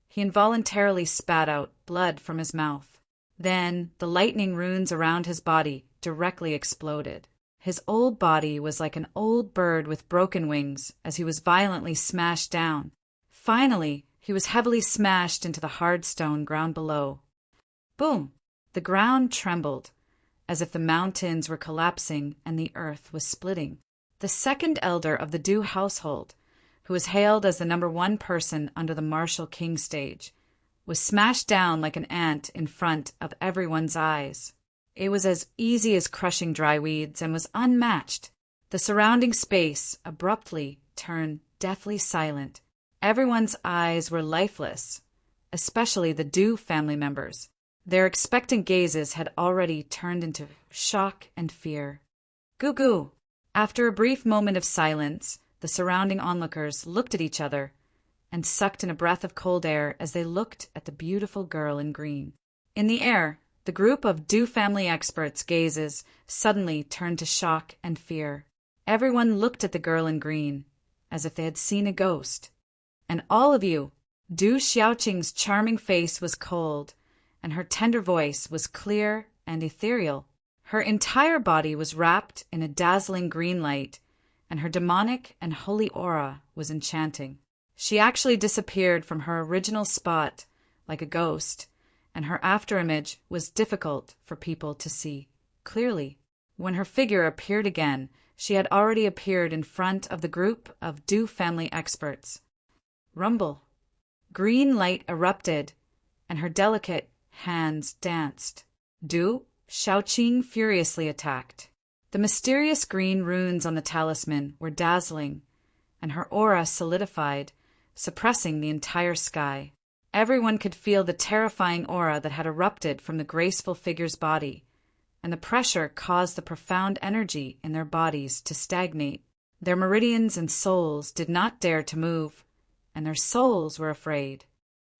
he involuntarily spat out blood from his mouth. Then the lightning runes around his body directly exploded. His old body was like an old bird with broken wings as he was violently smashed down. Finally, he was heavily smashed into the hard stone ground below. Boom! The ground trembled, as if the mountains were collapsing and the earth was splitting. The second elder of the Du household, who was hailed as the #1 person under the martial king stage, was smashed down like an ant in front of everyone's eyes. It was as easy as crushing dry weeds and was unmatched. The surrounding space abruptly turned deathly silent. Everyone's eyes were lifeless, especially the Du family members. Their expectant gazes had already turned into shock and fear. "Goo goo!" After a brief moment of silence, the surrounding onlookers looked at each other, and sucked in a breath of cold air as they looked at the beautiful girl in green. In the air, the group of Du family experts' gazes suddenly turned to shock and fear. Everyone looked at the girl in green, as if they had seen a ghost. And all of you, Du Xiaoqing's charming face was cold, and her tender voice was clear and ethereal. Her entire body was wrapped in a dazzling green light, and her demonic and holy aura was enchanting. She actually disappeared from her original spot like a ghost, and her afterimage was difficult for people to see clearly. When her figure appeared again, she had already appeared in front of the group of Du family experts. Rumble. Green light erupted, and her delicate hands danced. Du Xiaoqing furiously attacked. The mysterious green runes on the talisman were dazzling, and her aura solidified, suppressing the entire sky. Everyone could feel the terrifying aura that had erupted from the graceful figure's body, and the pressure caused the profound energy in their bodies to stagnate. Their meridians and souls did not dare to move, and their souls were afraid.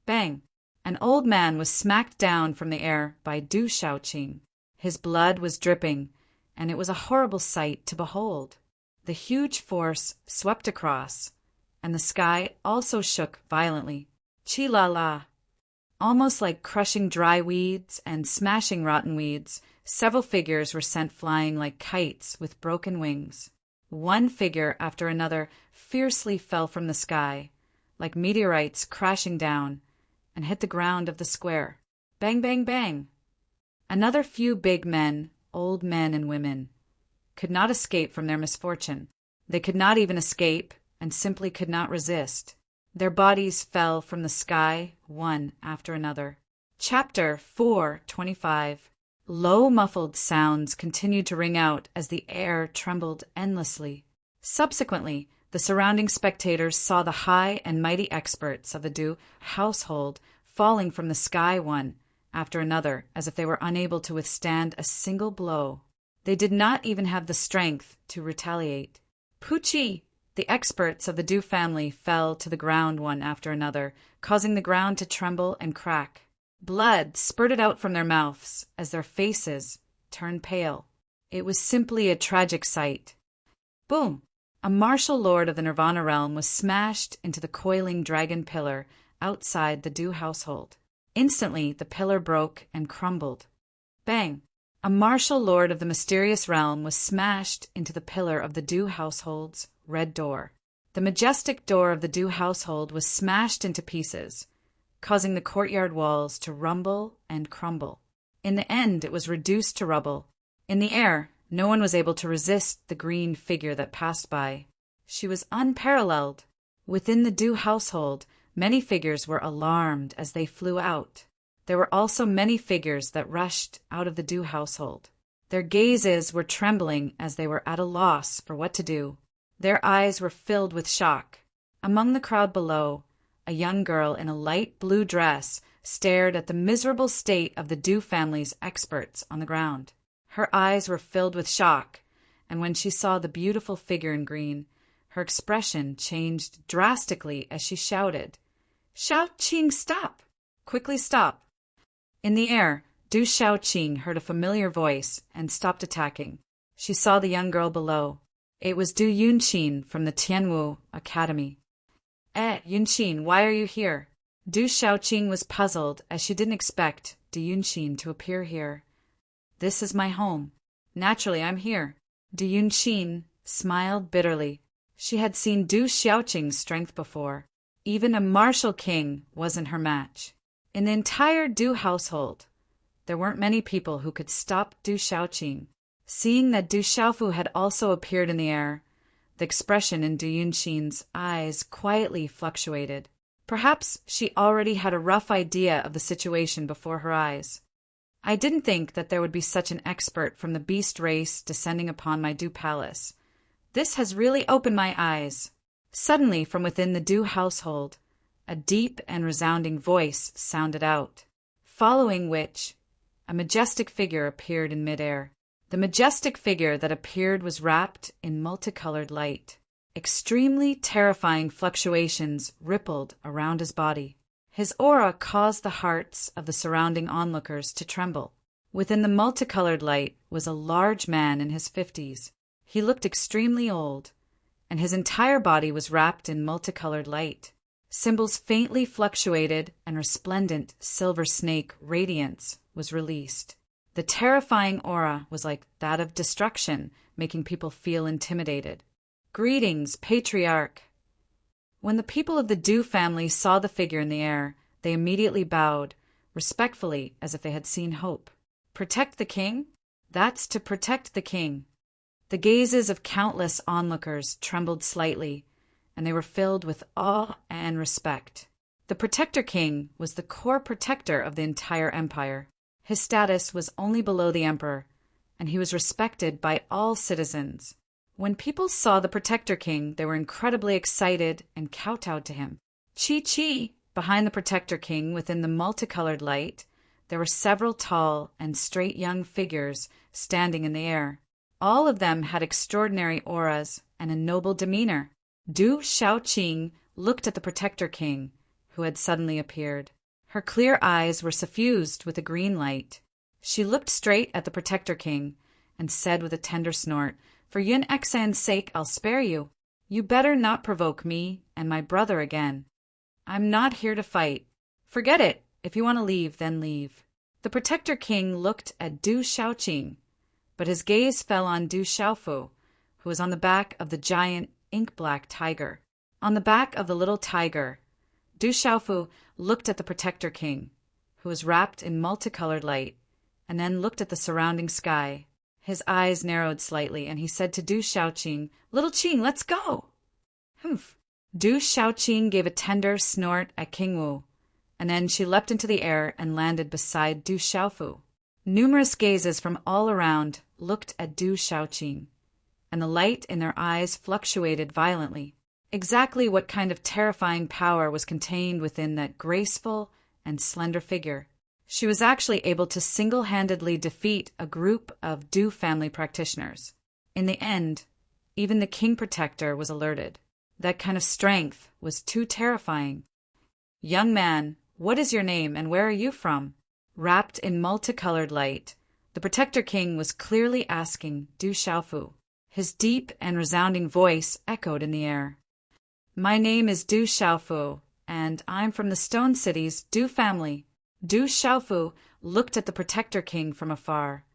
Bang! An old man was smacked down from the air by Du Xiaoqing. His blood was dripping, and it was a horrible sight to behold. The huge force swept across, and the sky also shook violently. Chi-la-la! Almost like crushing dry weeds and smashing rotten weeds, several figures were sent flying like kites with broken wings. One figure after another fiercely fell from the sky, like meteorites crashing down, and hit the ground of the square. Bang, bang, bang! Another few big men, old men and women, could not escape from their misfortune. They could not even escape, and simply could not resist. Their bodies fell from the sky, one after another. Chapter 425. Low muffled sounds continued to ring out as the air trembled endlessly. Subsequently, the surrounding spectators saw the high and mighty experts of the Du household falling from the sky one after another, as if they were unable to withstand a single blow. They did not even have the strength to retaliate. Pucci! The experts of the Du family fell to the ground one after another, causing the ground to tremble and crack. Blood spurted out from their mouths as their faces turned pale. It was simply a tragic sight. Boom! A martial lord of the Nirvana realm was smashed into the coiling dragon pillar outside the Du household. Instantly, the pillar broke and crumbled. Bang! A martial lord of the mysterious realm was smashed into the pillar of the Du household's red door. The majestic door of the Du household was smashed into pieces, causing the courtyard walls to rumble and crumble. In the end, it was reduced to rubble. In the air, no one was able to resist the green figure that passed by. She was unparalleled. Within the Du household, many figures were alarmed as they flew out. There were also many figures that rushed out of the Du household. Their gazes were trembling as they were at a loss for what to do. Their eyes were filled with shock. Among the crowd below, a young girl in a light blue dress stared at the miserable state of the Du family's experts on the ground. Her eyes were filled with shock, and when she saw the beautiful figure in green, her expression changed drastically as she shouted, "Xiaoqing, stop! Quickly stop!" In the air, Du Xiaoqing heard a familiar voice and stopped attacking. She saw the young girl below. It was Du Yunqin from the Tianwu Academy. Yunqin, why are you here?" Du Xiaoqing was puzzled as she didn't expect Du Yunqin to appear here. "This is my home. Naturally, I'm here." Du Yunqin smiled bitterly. She had seen Du Xiaoqing's strength before. Even a martial king wasn't her match. In the entire Du household, there weren't many people who could stop Du Xiaoqing. Seeing that Du Xiaofu had also appeared in the air, the expression in Du Yunqin's eyes quietly fluctuated. Perhaps she already had a rough idea of the situation before her eyes. "I didn't think that there would be such an expert from the beast race descending upon my Du palace. This has really opened my eyes." Suddenly, from within the Du household, a deep and resounding voice sounded out, following which a majestic figure appeared in midair. The majestic figure that appeared was wrapped in multicolored light. Extremely terrifying fluctuations rippled around his body. His aura caused the hearts of the surrounding onlookers to tremble. Within the multicolored light was a large man in his 50s. He looked extremely old, and his entire body was wrapped in multicolored light. Symbols faintly fluctuated, and resplendent silver snake radiance was released. The terrifying aura was like that of destruction, making people feel intimidated. "Greetings, Patriarch." When the people of the Du family saw the figure in the air, they immediately bowed, respectfully, as if they had seen hope. Protect the king? That's to protect the king. The gazes of countless onlookers trembled slightly, and they were filled with awe and respect. The Protector King was the core protector of the entire empire. His status was only below the emperor, and he was respected by all citizens. When people saw the Protector King, they were incredibly excited and kowtowed to him. Chi! Behind the Protector King, within the multicolored light, there were several tall and straight young figures standing in the air. All of them had extraordinary auras and a noble demeanor. Du Shaoqing looked at the Protector King, who had suddenly appeared. Her clear eyes were suffused with a green light. She looked straight at the Protector King and said with a tender snort, "For Yun Exan's sake, I'll spare you. You better not provoke me and my brother again. I'm not here to fight. Forget it. If you want to leave, then leave." The Protector King looked at Du Shaoqing, but his gaze fell on Du Xiaofu, who was on the back of the giant ink-black tiger. On the back of the little tiger, Du Xiaofu looked at the Protector King, who was wrapped in multicolored light, and then looked at the surrounding sky. His eyes narrowed slightly, and he said to Du Shaoqing, "Little Qing, let's go!" Humph! Du Shaoqing gave a tender snort at King Wu, and then she leapt into the air and landed beside Du Xiaofu. Numerous gazes from all around looked at Du Shaoqing, and the light in their eyes fluctuated violently. Exactly what kind of terrifying power was contained within that graceful and slender figure? She was actually able to single-handedly defeat a group of Du family practitioners. In the end, even the King Protector was alerted. That kind of strength was too terrifying. "Young man, what is your name and where are you from?" Wrapped in multicolored light, the Protector King was clearly asking Du Xiaofu. His deep and resounding voice echoed in the air. "My name is Du Xiaofu, and I'm from the Stone City's Du family." Du Xiaofu looked at the Protector King from afar,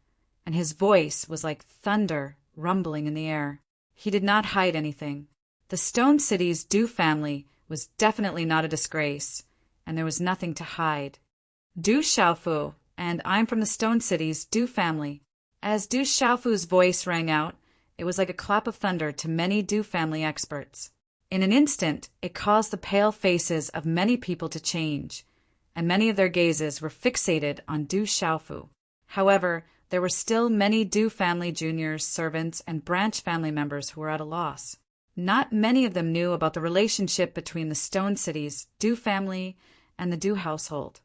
and his voice was like thunder rumbling in the air. He did not hide anything. The Stone City's Du family was definitely not a disgrace, and there was nothing to hide. "Du Xiaofu, and I'm from the Stone City's Du family." As Du Xiaofu's voice rang out, it was like a clap of thunder to many Du family experts. In an instant, it caused the pale faces of many people to change, and many of their gazes were fixated on Du Xiaofu. However, there were still many Du family juniors, servants, and branch family members who were at a loss. Not many of them knew about the relationship between the Stone City's Du family and the Du household,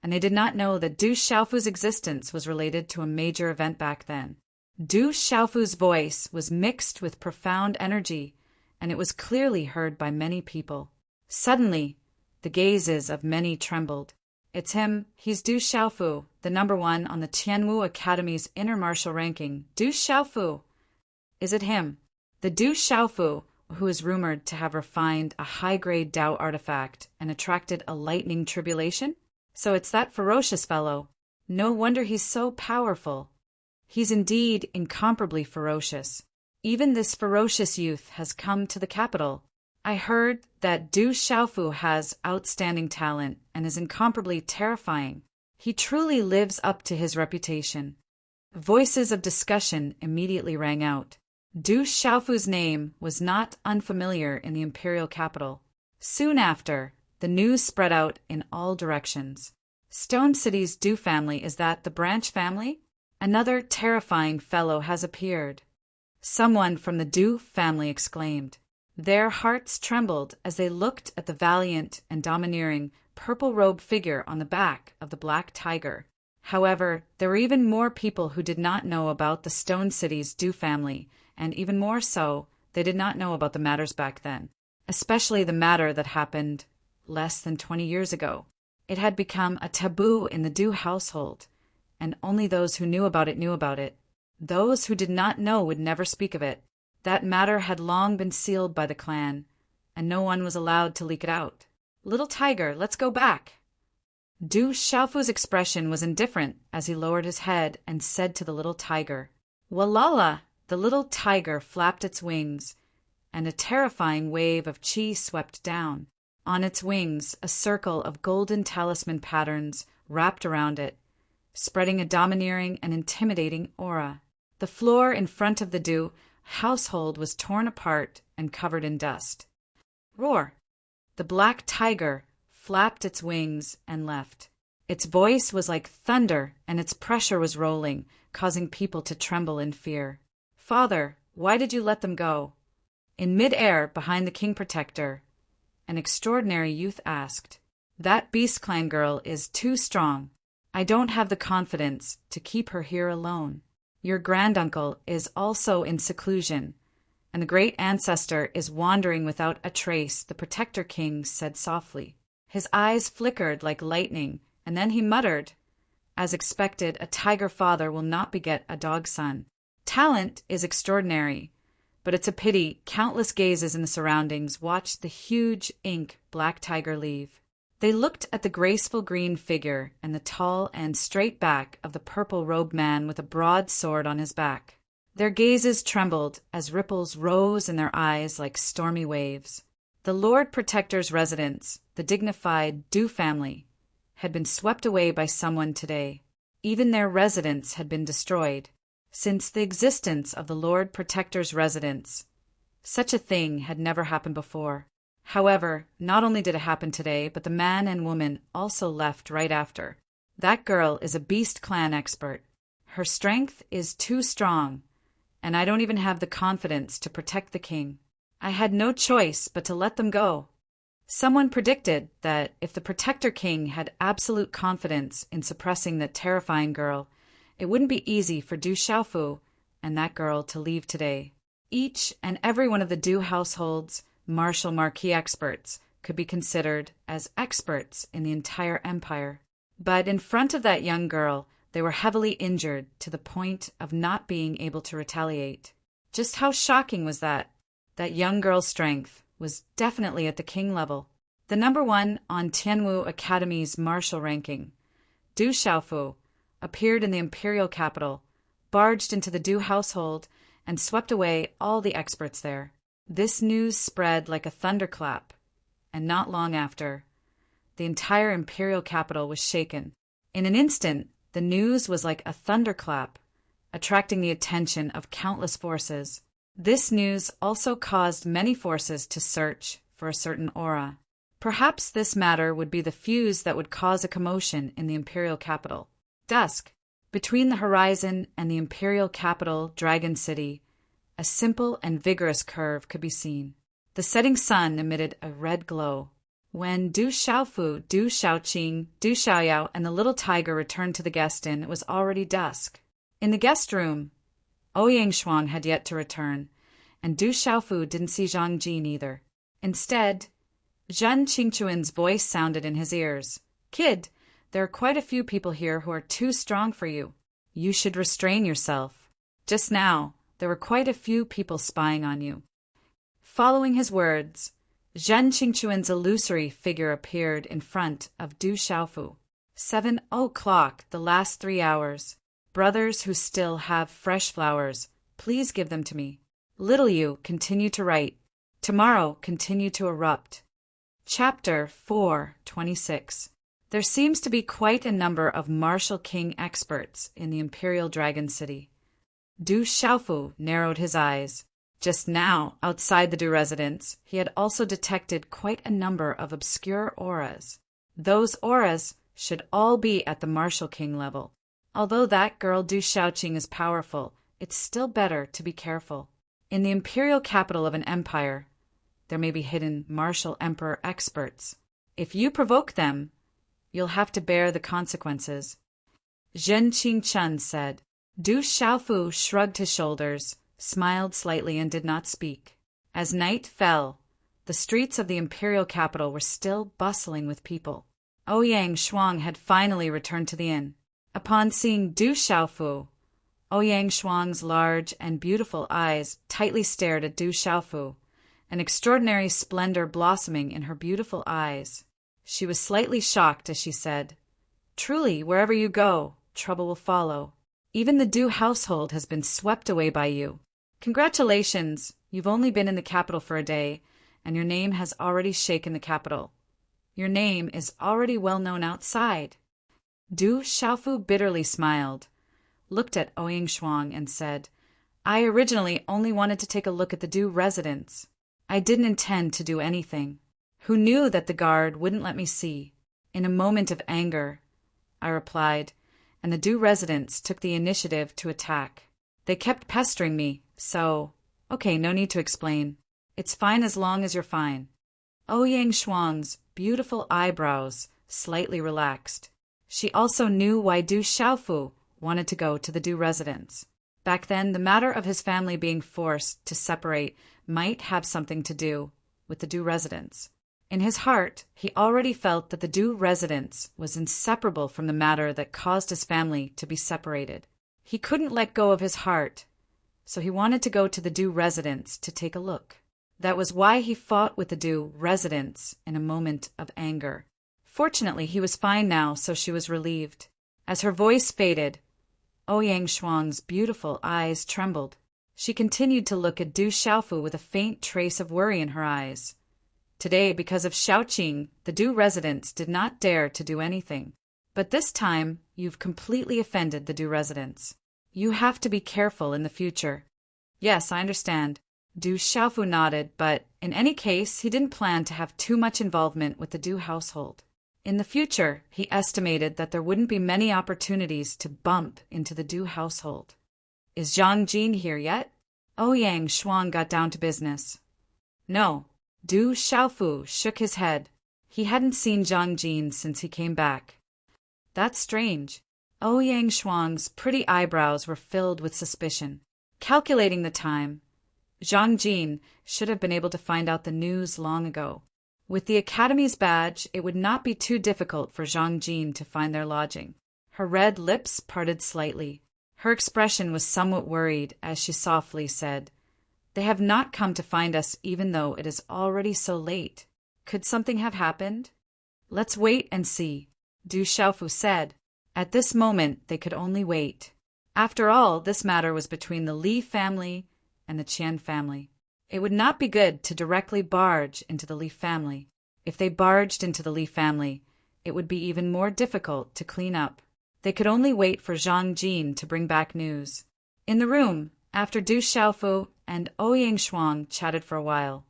and they did not know that Du Xiaofu's existence was related to a major event back then. Du Xiaofu's voice was mixed with profound energy, and it was clearly heard by many people. Suddenly, the gazes of many trembled. "It's him. He's Du Xiaofu, the #1 on the Tianwu Academy's inner martial ranking. Du Xiaofu! Is it him? The Du Xiaofu, who is rumored to have refined a high-grade Dao artifact and attracted a lightning tribulation? So it's that ferocious fellow. No wonder he's so powerful. He's indeed incomparably ferocious. Even this ferocious youth has come to the capital. I heard that Du Xiaofu has outstanding talent and is incomparably terrifying. He truly lives up to his reputation." Voices of discussion immediately rang out. Du Xiaofu's name was not unfamiliar in the imperial capital. Soon after, the news spread out in all directions. "Stone City's Du family, is that the branch family? Another terrifying fellow has appeared," someone from the Du family exclaimed. Their hearts trembled as they looked at the valiant and domineering purple-robed figure on the back of the black tiger. However, there were even more people who did not know about the Stone City's Du family, and even more so, They did not know about the matters back then, especially the matter that happened less than 20 years ago. It had become a taboo in the Du household, and only those who knew about it knew about it. Those who did not know would never speak of it. That matter had long been sealed by the clan, and no one was allowed to leak it out. "Little tiger, let's go back." Du Xiaofu's expression was indifferent as he lowered his head and said to the little tiger, "Walala!" The little tiger flapped its wings, and a terrifying wave of qi swept down. On its wings, a circle of golden talisman patterns wrapped around it, spreading a domineering and intimidating aura. The floor in front of the Du household was torn apart and covered in dust. Roar! The black tiger flapped its wings and left. Its voice was like thunder, and its pressure was rolling, causing people to tremble in fear. "Father, why did you let them go?" In mid-air, behind the king protector, an extraordinary youth asked. "That beast clan girl is too strong. I don't have the confidence to keep her here alone. Your granduncle is also in seclusion, and the great ancestor is wandering without a trace," the protector king said softly. His eyes flickered like lightning, and then he muttered, "As expected, a tiger father will not beget a dog son. Talent is extraordinary, but it's a pity countless gazes in the surroundings watched the huge ink black tiger leave. They looked at the graceful green figure and the tall and straight back of the purple-robed man with a broad sword on his back. Their gazes trembled as ripples rose in their eyes like stormy waves. The Lord Protector's residence, the dignified Du family, had been swept away by someone today. Even their residence had been destroyed. Since the existence of the Lord Protector's residence, such a thing had never happened before. However, not only did it happen today, but the man and woman also left right after. That girl is a beast clan expert. Her strength is too strong, and I don't even have the confidence to protect the king. I had no choice but to let them go. Someone predicted that if the Protector King had absolute confidence in suppressing that terrifying girl, it wouldn't be easy for Du Xiaofu and that girl to leave today. Each and every one of the Du household's martial marquis experts could be considered as experts in the entire empire. But in front of that young girl, they were heavily injured to the point of not being able to retaliate. Just how shocking was that? That young girl's strength was definitely at the king level. The number one on Tianwu Academy's martial ranking, Du Xiaofu, appeared in the imperial capital, barged into the Du household, and swept away all the experts there. This news spread like a thunderclap, and not long after, the entire imperial capital was shaken. In an instant, the news was like a thunderclap, attracting the attention of countless forces. This news also caused many forces to search for a certain aura. Perhaps this matter would be the fuse that would cause a commotion in the imperial capital. Dusk. Between the horizon and the imperial capital, Dragon City, a simple and vigorous curve could be seen. The setting sun emitted a red glow. When Du Xiaofu, Du Xiaoqing, Du Xiaoyao, and the little tiger returned to the guest inn, it was already dusk. In the guest room, Ouyang Xuan had yet to return, and Du Xiaofu didn't see Zhang Jin either. Instead, Zhen Qingquan's voice sounded in his ears. "Kid, there are quite a few people here who are too strong for you. You should restrain yourself. Just now, there were quite a few people spying on you." Following his words, Zhen Qingquan's illusory figure appeared in front of Du Xiaofu. 7 o'clock, the last 3 hours. Brothers who still have fresh flowers, please give them to me. Little you, continue to write. Tomorrow, continue to erupt. Chapter 4:26. There seems to be quite a number of martial king experts in the Imperial Dragon City. Du Xiaofu narrowed his eyes. Just now, outside the Du residence, he had also detected quite a number of obscure auras. Those auras should all be at the martial king level. Although that girl Du Xiaoqing is powerful, it's still better to be careful. In the imperial capital of an empire, there may be hidden martial emperor experts. If you provoke them, you'll have to bear the consequences. Zhen Qingquan said. Du Xiaofu shrugged his shoulders, smiled slightly, and did not speak. As night fell, the streets of the imperial capital were still bustling with people. Ouyang Shuang had finally returned to the inn. Upon seeing Du Xiaofu, Ouyang Shuang's large and beautiful eyes tightly stared at Du Xiaofu, an extraordinary splendor blossoming in her beautiful eyes. She was slightly shocked as she said, "Truly, wherever you go, trouble will follow. Even the Du household has been swept away by you. Congratulations, you've only been in the capital for a day, and your name has already shaken the capital. Your name is already well known outside." Du Xiaofu bitterly smiled, looked at Ouyang Shuang and said, "I originally only wanted to take a look at the Du residence. I didn't intend to do anything. Who knew that the guard wouldn't let me see?" In a moment of anger, I replied, and the Du residents took the initiative to attack. They kept pestering me, so, okay, no need to explain. It's fine as long as you're fine. Ouyang Shuang's beautiful eyebrows slightly relaxed. She also knew why Du Xiaofu wanted to go to the Du residence. Back then, the matter of his family being forced to separate might have something to do with the Du residence. In his heart, he already felt that the Du residence was inseparable from the matter that caused his family to be separated. He couldn't let go of his heart, so he wanted to go to the Du residence to take a look. That was why he fought with the Du residents in a moment of anger. Fortunately, he was fine now, so she was relieved. As her voice faded, Ouyang Shuang's beautiful eyes trembled. She continued to look at Du Xiaofu with a faint trace of worry in her eyes. Today, because of Xiaoqing, the Du residents did not dare to do anything. But this time, you've completely offended the Du residents. You have to be careful in the future. Yes, I understand. Du Xiaofu nodded, but in any case, he didn't plan to have too much involvement with the Du household. In the future, he estimated that there wouldn't be many opportunities to bump into the Du household. Is Zhang Jin here yet? Ouyang Shuang got down to business. No. Du Xiaofu shook his head. He hadn't seen Zhang Jin since he came back. That's strange. Ouyang Shuang's pretty eyebrows were filled with suspicion. Calculating the time, Zhang Jin should have been able to find out the news long ago. With the Academy's badge, it would not be too difficult for Zhang Jin to find their lodging. Her red lips parted slightly. Her expression was somewhat worried as she softly said, "They have not come to find us even though it is already so late. Could something have happened?" "Let's wait and see," Du Xiaofu said. At this moment, they could only wait. After all, this matter was between the Li family and the Qian family. It would not be good to directly barge into the Li family. If they barged into the Li family, it would be even more difficult to clean up. They could only wait for Zhang Jin to bring back news. In the room, after Du Xiaofu and Ouyang Shuang chatted for a while,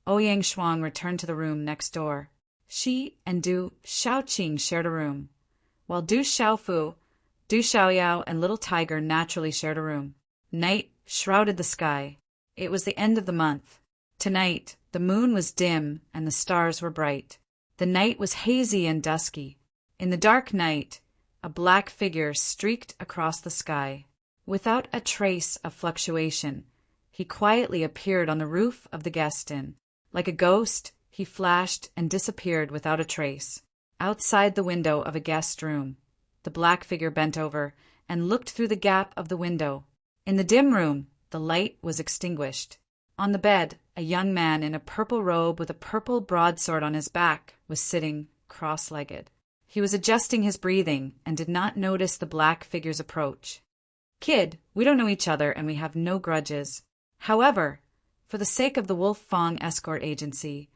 Ouyang Shuang returned to the room next door. She and Du Xiaoqing shared a room, while Du Xiaofu, Du Xiaoyao, and Little Tiger naturally shared a room. Night shrouded the sky. It was the end of the month. Tonight, the moon was dim and the stars were bright. The night was hazy and dusky. In the dark night, a black figure streaked across the sky. Without a trace of fluctuation, he quietly appeared on the roof of the guest inn. Like a ghost, he flashed and disappeared without a trace. Outside the window of a guest room, the black figure bent over and looked through the gap of the window. In the dim room, the light was extinguished. On the bed, a young man in a purple robe with a purple broadsword on his back was sitting cross-legged. He was adjusting his breathing and did not notice the black figure's approach. "Kid, we don't know each other and we have no grudges. However, for the sake of the Wolf Fong escort agency,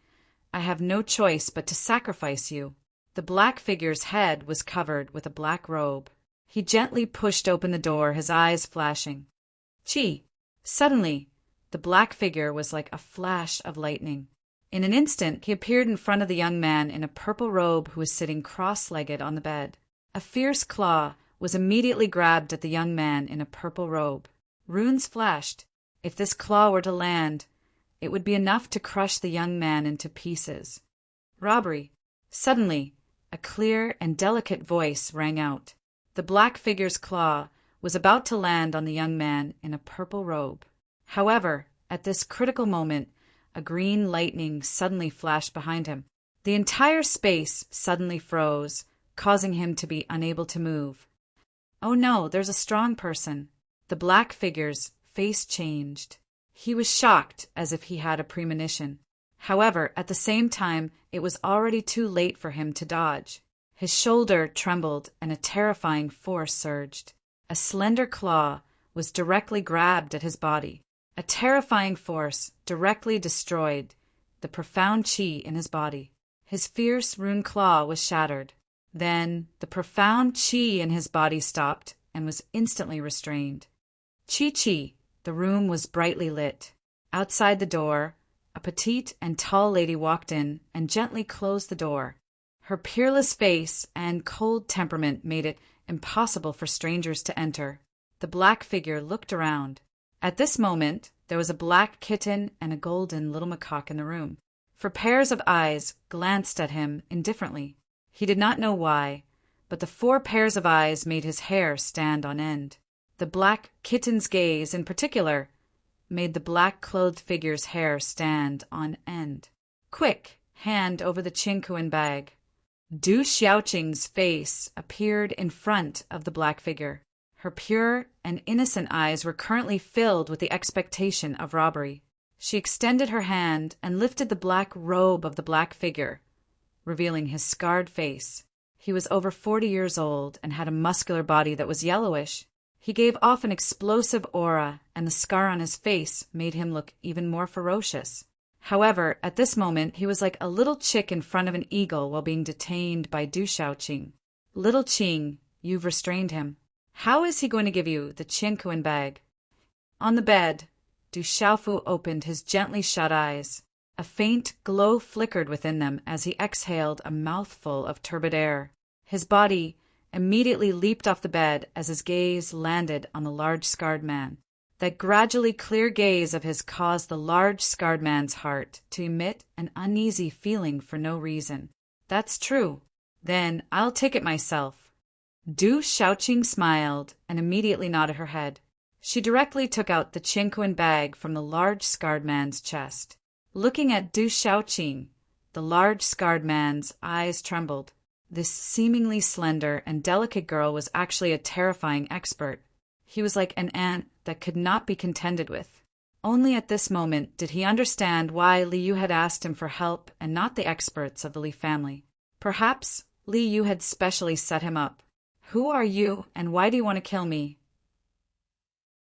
I have no choice but to sacrifice you." The black figure's head was covered with a black robe. He gently pushed open the door, his eyes flashing. "Chi!" Suddenly, the black figure was like a flash of lightning. In an instant, he appeared in front of the young man in a purple robe who was sitting cross-legged on the bed. A fierce claw was immediately grabbed at the young man in a purple robe. Runes flashed. If this claw were to land, it would be enough to crush the young man into pieces. "Robbery!" Suddenly, a clear and delicate voice rang out. The black figure's claw was about to land on the young man in a purple robe. However, at this critical moment, a green lightning suddenly flashed behind him. The entire space suddenly froze, causing him to be unable to move. Oh no, there's a strong person. The black figure's face changed. He was shocked, as if he had a premonition. However, at the same time, it was already too late for him to dodge. His shoulder trembled and a terrifying force surged. A slender claw was directly grabbed at his body. A terrifying force directly destroyed the profound chi in his body. His fierce rune claw was shattered. Then the profound chi in his body stopped and was instantly restrained. Chi. The room was brightly lit. Outside the door, a petite and tall lady walked in and gently closed the door. Her peerless face and cold temperament made it impossible for strangers to enter. The black figure looked around. At this moment, there was a black kitten and a golden little macaque in the room. For pairs of eyes glanced at him indifferently. He did not know why, but the 4 pairs of eyes made his hair stand on end. The black kitten's gaze, in particular, made the black-clothed figure's hair stand on end. Quick! Hand over the Qingkuan bag. Du Xiaoqing's face appeared in front of the black figure. Her pure and innocent eyes were currently filled with the expectation of robbery. She extended her hand and lifted the black robe of the black figure, revealing his scarred face. He was over 40 years old and had a muscular body that was yellowish. He gave off an explosive aura, and the scar on his face made him look even more ferocious. However, at this moment, he was like a little chick in front of an eagle while being detained by Du Xiaoqing. Little Qing, you've restrained him. How is he going to give you the Qingkuan bag? On the bed, Du Xiaofu opened his gently shut eyes. A faint glow flickered within them as he exhaled a mouthful of turbid air. His body immediately leaped off the bed as his gaze landed on the large scarred man. That gradually clear gaze of his caused the large scarred man's heart to emit an uneasy feeling for no reason. That's true. Then I'll take it myself. Du Xiaoqing smiled and immediately nodded her head. She directly took out the Qingkuan bag from the large scarred man's chest. Looking at Du Xiaoqing, the large scarred man's eyes trembled. This seemingly slender and delicate girl was actually a terrifying expert. He was like an ant that could not be contended with. Only at this moment did he understand why Li Yu had asked him for help and not the experts of the Li family. Perhaps Li Yu had specially set him up. Who are you, and why do you want to kill me?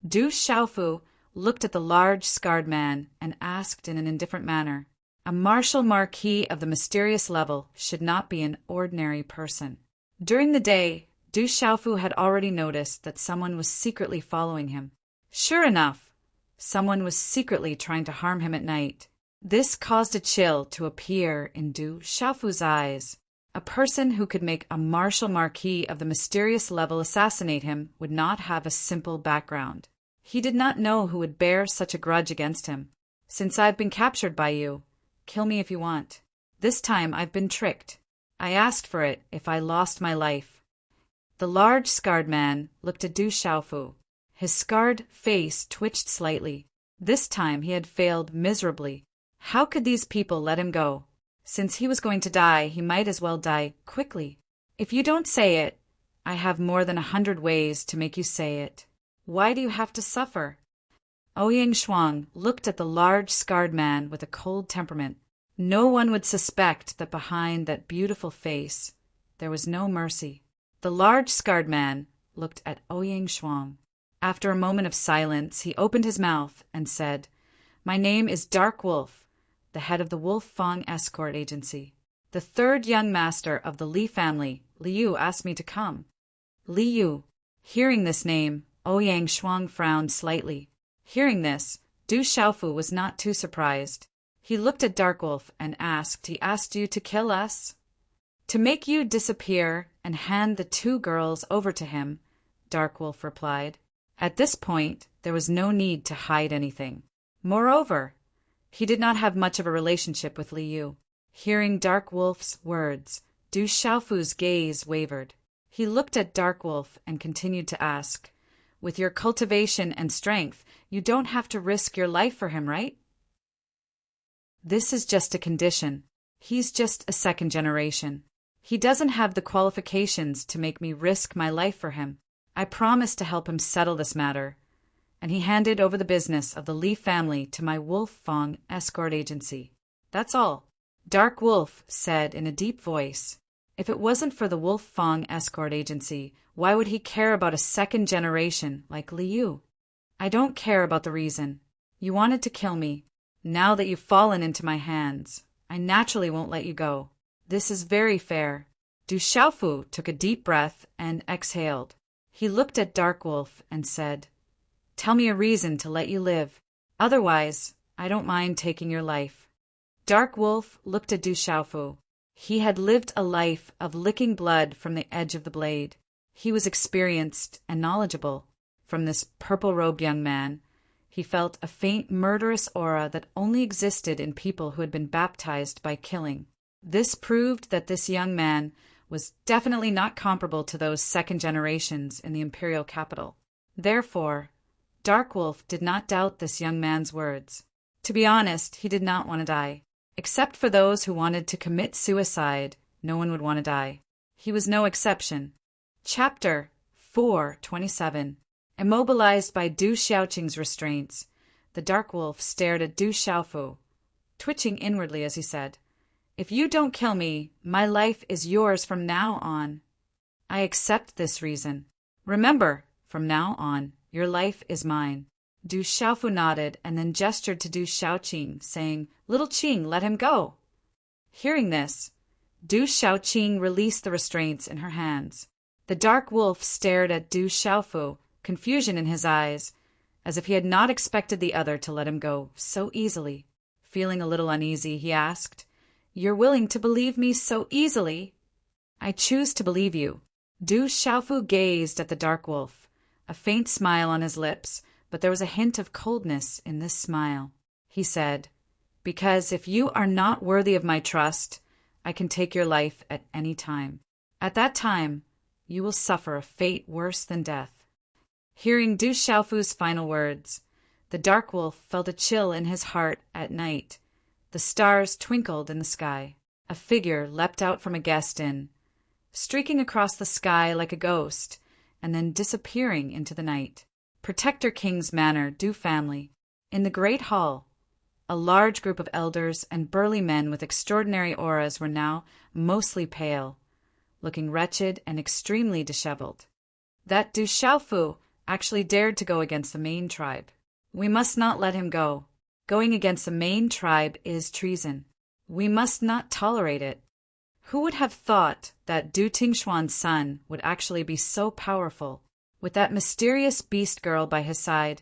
Du Xiaofu looked at the large scarred man and asked in an indifferent manner. A martial marquis of the mysterious level should not be an ordinary person. During the day, Du Xiaofu had already noticed that someone was secretly following him. Sure enough, someone was secretly trying to harm him at night. This caused a chill to appear in Du Xiaofu's eyes. A person who could make a martial marquis of the mysterious level assassinate him would not have a simple background. He did not know who would bear such a grudge against him. Since I've been captured by you, kill me if you want. This time I've been tricked. I asked for it if I lost my life. The large scarred man looked at Du Xiaofu. His scarred face twitched slightly. This time he had failed miserably. How could these people let him go? Since he was going to die, he might as well die quickly. If you don't say it, I have more than 100 ways to make you say it. Why do you have to suffer? Ouyang Shuang looked at the large scarred man with a cold temperament. No one would suspect that behind that beautiful face there was no mercy. The large scarred man looked at Ouyang Shuang. After a moment of silence, he opened his mouth and said, "My name is Dark Wolf, the head of the Wolf Fang Escort Agency. The 3rd young master of the Li family, Li Yu, asked me to come." Li Yu. Hearing this name, Ouyang Shuang frowned slightly. Hearing this, Du Xiaofu was not too surprised. He looked at Dark Wolf and asked, "He asked you to kill us?" "To make you disappear and hand the 2 girls over to him," Dark Wolf replied. At this point, there was no need to hide anything. Moreover, he did not have much of a relationship with Li Yu. Hearing Dark Wolf's words, Du Xiaofu's gaze wavered. He looked at Dark Wolf and continued to ask, "With your cultivation and strength, you don't have to risk your life for him, right?" This is just a condition. He's just a second generation. He doesn't have the qualifications to make me risk my life for him. I promised to help him settle this matter, and he handed over the business of the Lee family to my Wolf Fong escort agency. That's all. Dark Wolf said in a deep voice. If it wasn't for the Wolf Fong escort agency, why would he care about a second generation like Liu? I don't care about the reason. You wanted to kill me. Now that you've fallen into my hands, I naturally won't let you go. This is very fair. Du Xiaofu took a deep breath and exhaled. He looked at Dark Wolf and said, "Tell me a reason to let you live. Otherwise, I don't mind taking your life." Dark Wolf looked at Du Xiaofu. He had lived a life of licking blood from the edge of the blade. He was experienced and knowledgeable. From this purple-robed young man, he felt a faint murderous aura that only existed in people who had been baptized by killing. This proved that this young man was definitely not comparable to those second generations in the imperial capital. Therefore, Dark Wolf did not doubt this young man's words. To be honest, he did not want to die. Except for those who wanted to commit suicide, no one would want to die. He was no exception. Chapter 4:27. Immobilized by Du Xiaoqing's restraints, the Dark Wolf stared at Du Xiaofu, twitching inwardly as he said, "If you don't kill me, my life is yours from now on." "I accept this reason. Remember, from now on, your life is mine." Du Xiaofu nodded and then gestured to Du Xiaoqing, saying, "Little Qing, let him go." Hearing this, Du Xiaoqing released the restraints in her hands. The Dark Wolf stared at Du Xiaofu, confusion in his eyes, as if he had not expected the other to let him go so easily. Feeling a little uneasy, he asked, "You're willing to believe me so easily?" "I choose to believe you." Du Xiaofu gazed at the Dark Wolf, a faint smile on his lips, but there was a hint of coldness in this smile. He said, "Because if you are not worthy of my trust, I can take your life at any time. At that time, you will suffer a fate worse than death." Hearing Du Xiaofu's final words, the Dark Wolf felt a chill in his heart at night. The stars twinkled in the sky. A figure leapt out from a guest inn, streaking across the sky like a ghost, and then disappearing into the night. Protector King's Manor, Du family. In the great hall, a large group of elders and burly men with extraordinary auras were now mostly pale, looking wretched and extremely disheveled. That Du Xiaofu actually dared to go against the main tribe. We must not let him go. Going against the main tribe is treason. We must not tolerate it. Who would have thought that Du Tingshuan's son would actually be so powerful? With that mysterious beast girl by his side,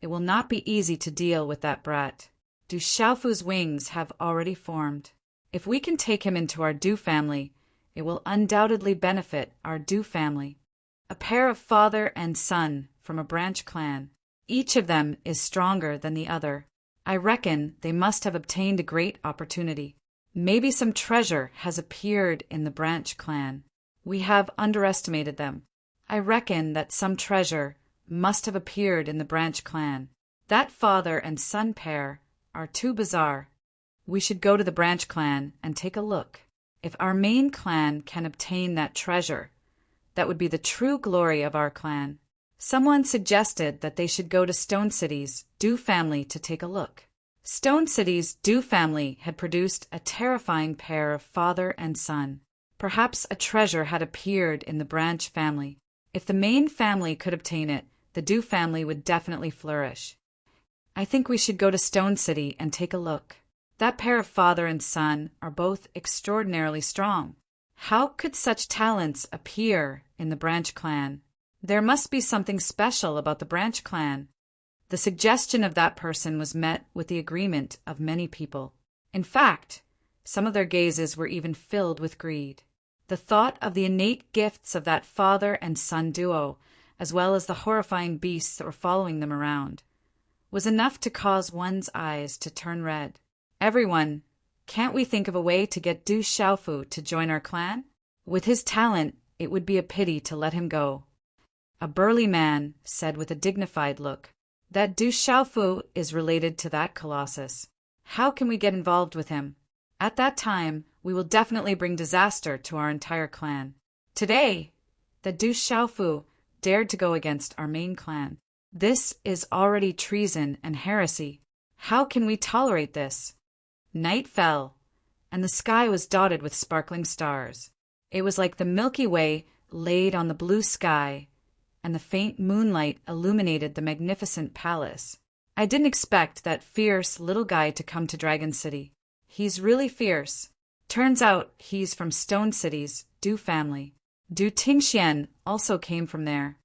it will not be easy to deal with that brat. Du Xiaofu's wings have already formed. If we can take him into our Du family, it will undoubtedly benefit our Du family. A pair of father and son from a branch clan. Each of them is stronger than the other. I reckon they must have obtained a great opportunity. Maybe some treasure has appeared in the branch clan. We have underestimated them. I reckon that some treasure must have appeared in the branch clan. That father and son pair are too bizarre. We should go to the branch clan and take a look. If our main clan can obtain that treasure, that would be the true glory of our clan. Someone suggested that they should go to Stone City's Du family to take a look. Stone City's Du family had produced a terrifying pair of father and son. Perhaps a treasure had appeared in the branch family. If the main family could obtain it, the Du family would definitely flourish. I think we should go to Stone City and take a look. That pair of father and son are both extraordinarily strong. How could such talents appear in the branch clan? There must be something special about the branch clan. The suggestion of that person was met with the agreement of many people. In fact, some of their gazes were even filled with greed. The thought of the innate gifts of that father and son duo, as well as the horrifying beasts that were following them around, was enough to cause one's eyes to turn red. "Everyone, can't we think of a way to get Du Xiaofu to join our clan? With his talent, it would be a pity to let him go." A burly man said with a dignified look, "That Du Xiaofu is related to that colossus." How can we get involved with him? At that time, we will definitely bring disaster to our entire clan. Today, the Du Xiaofu dared to go against our main clan. This is already treason and heresy. How can we tolerate this? Night fell, and the sky was dotted with sparkling stars. It was like the Milky Way laid on the blue sky, and the faint moonlight illuminated the magnificent palace. I didn't expect that fierce little guy to come to Dragon City. He's really fierce. Turns out he's from Stone City's Du family. Du Tingxian also came from there.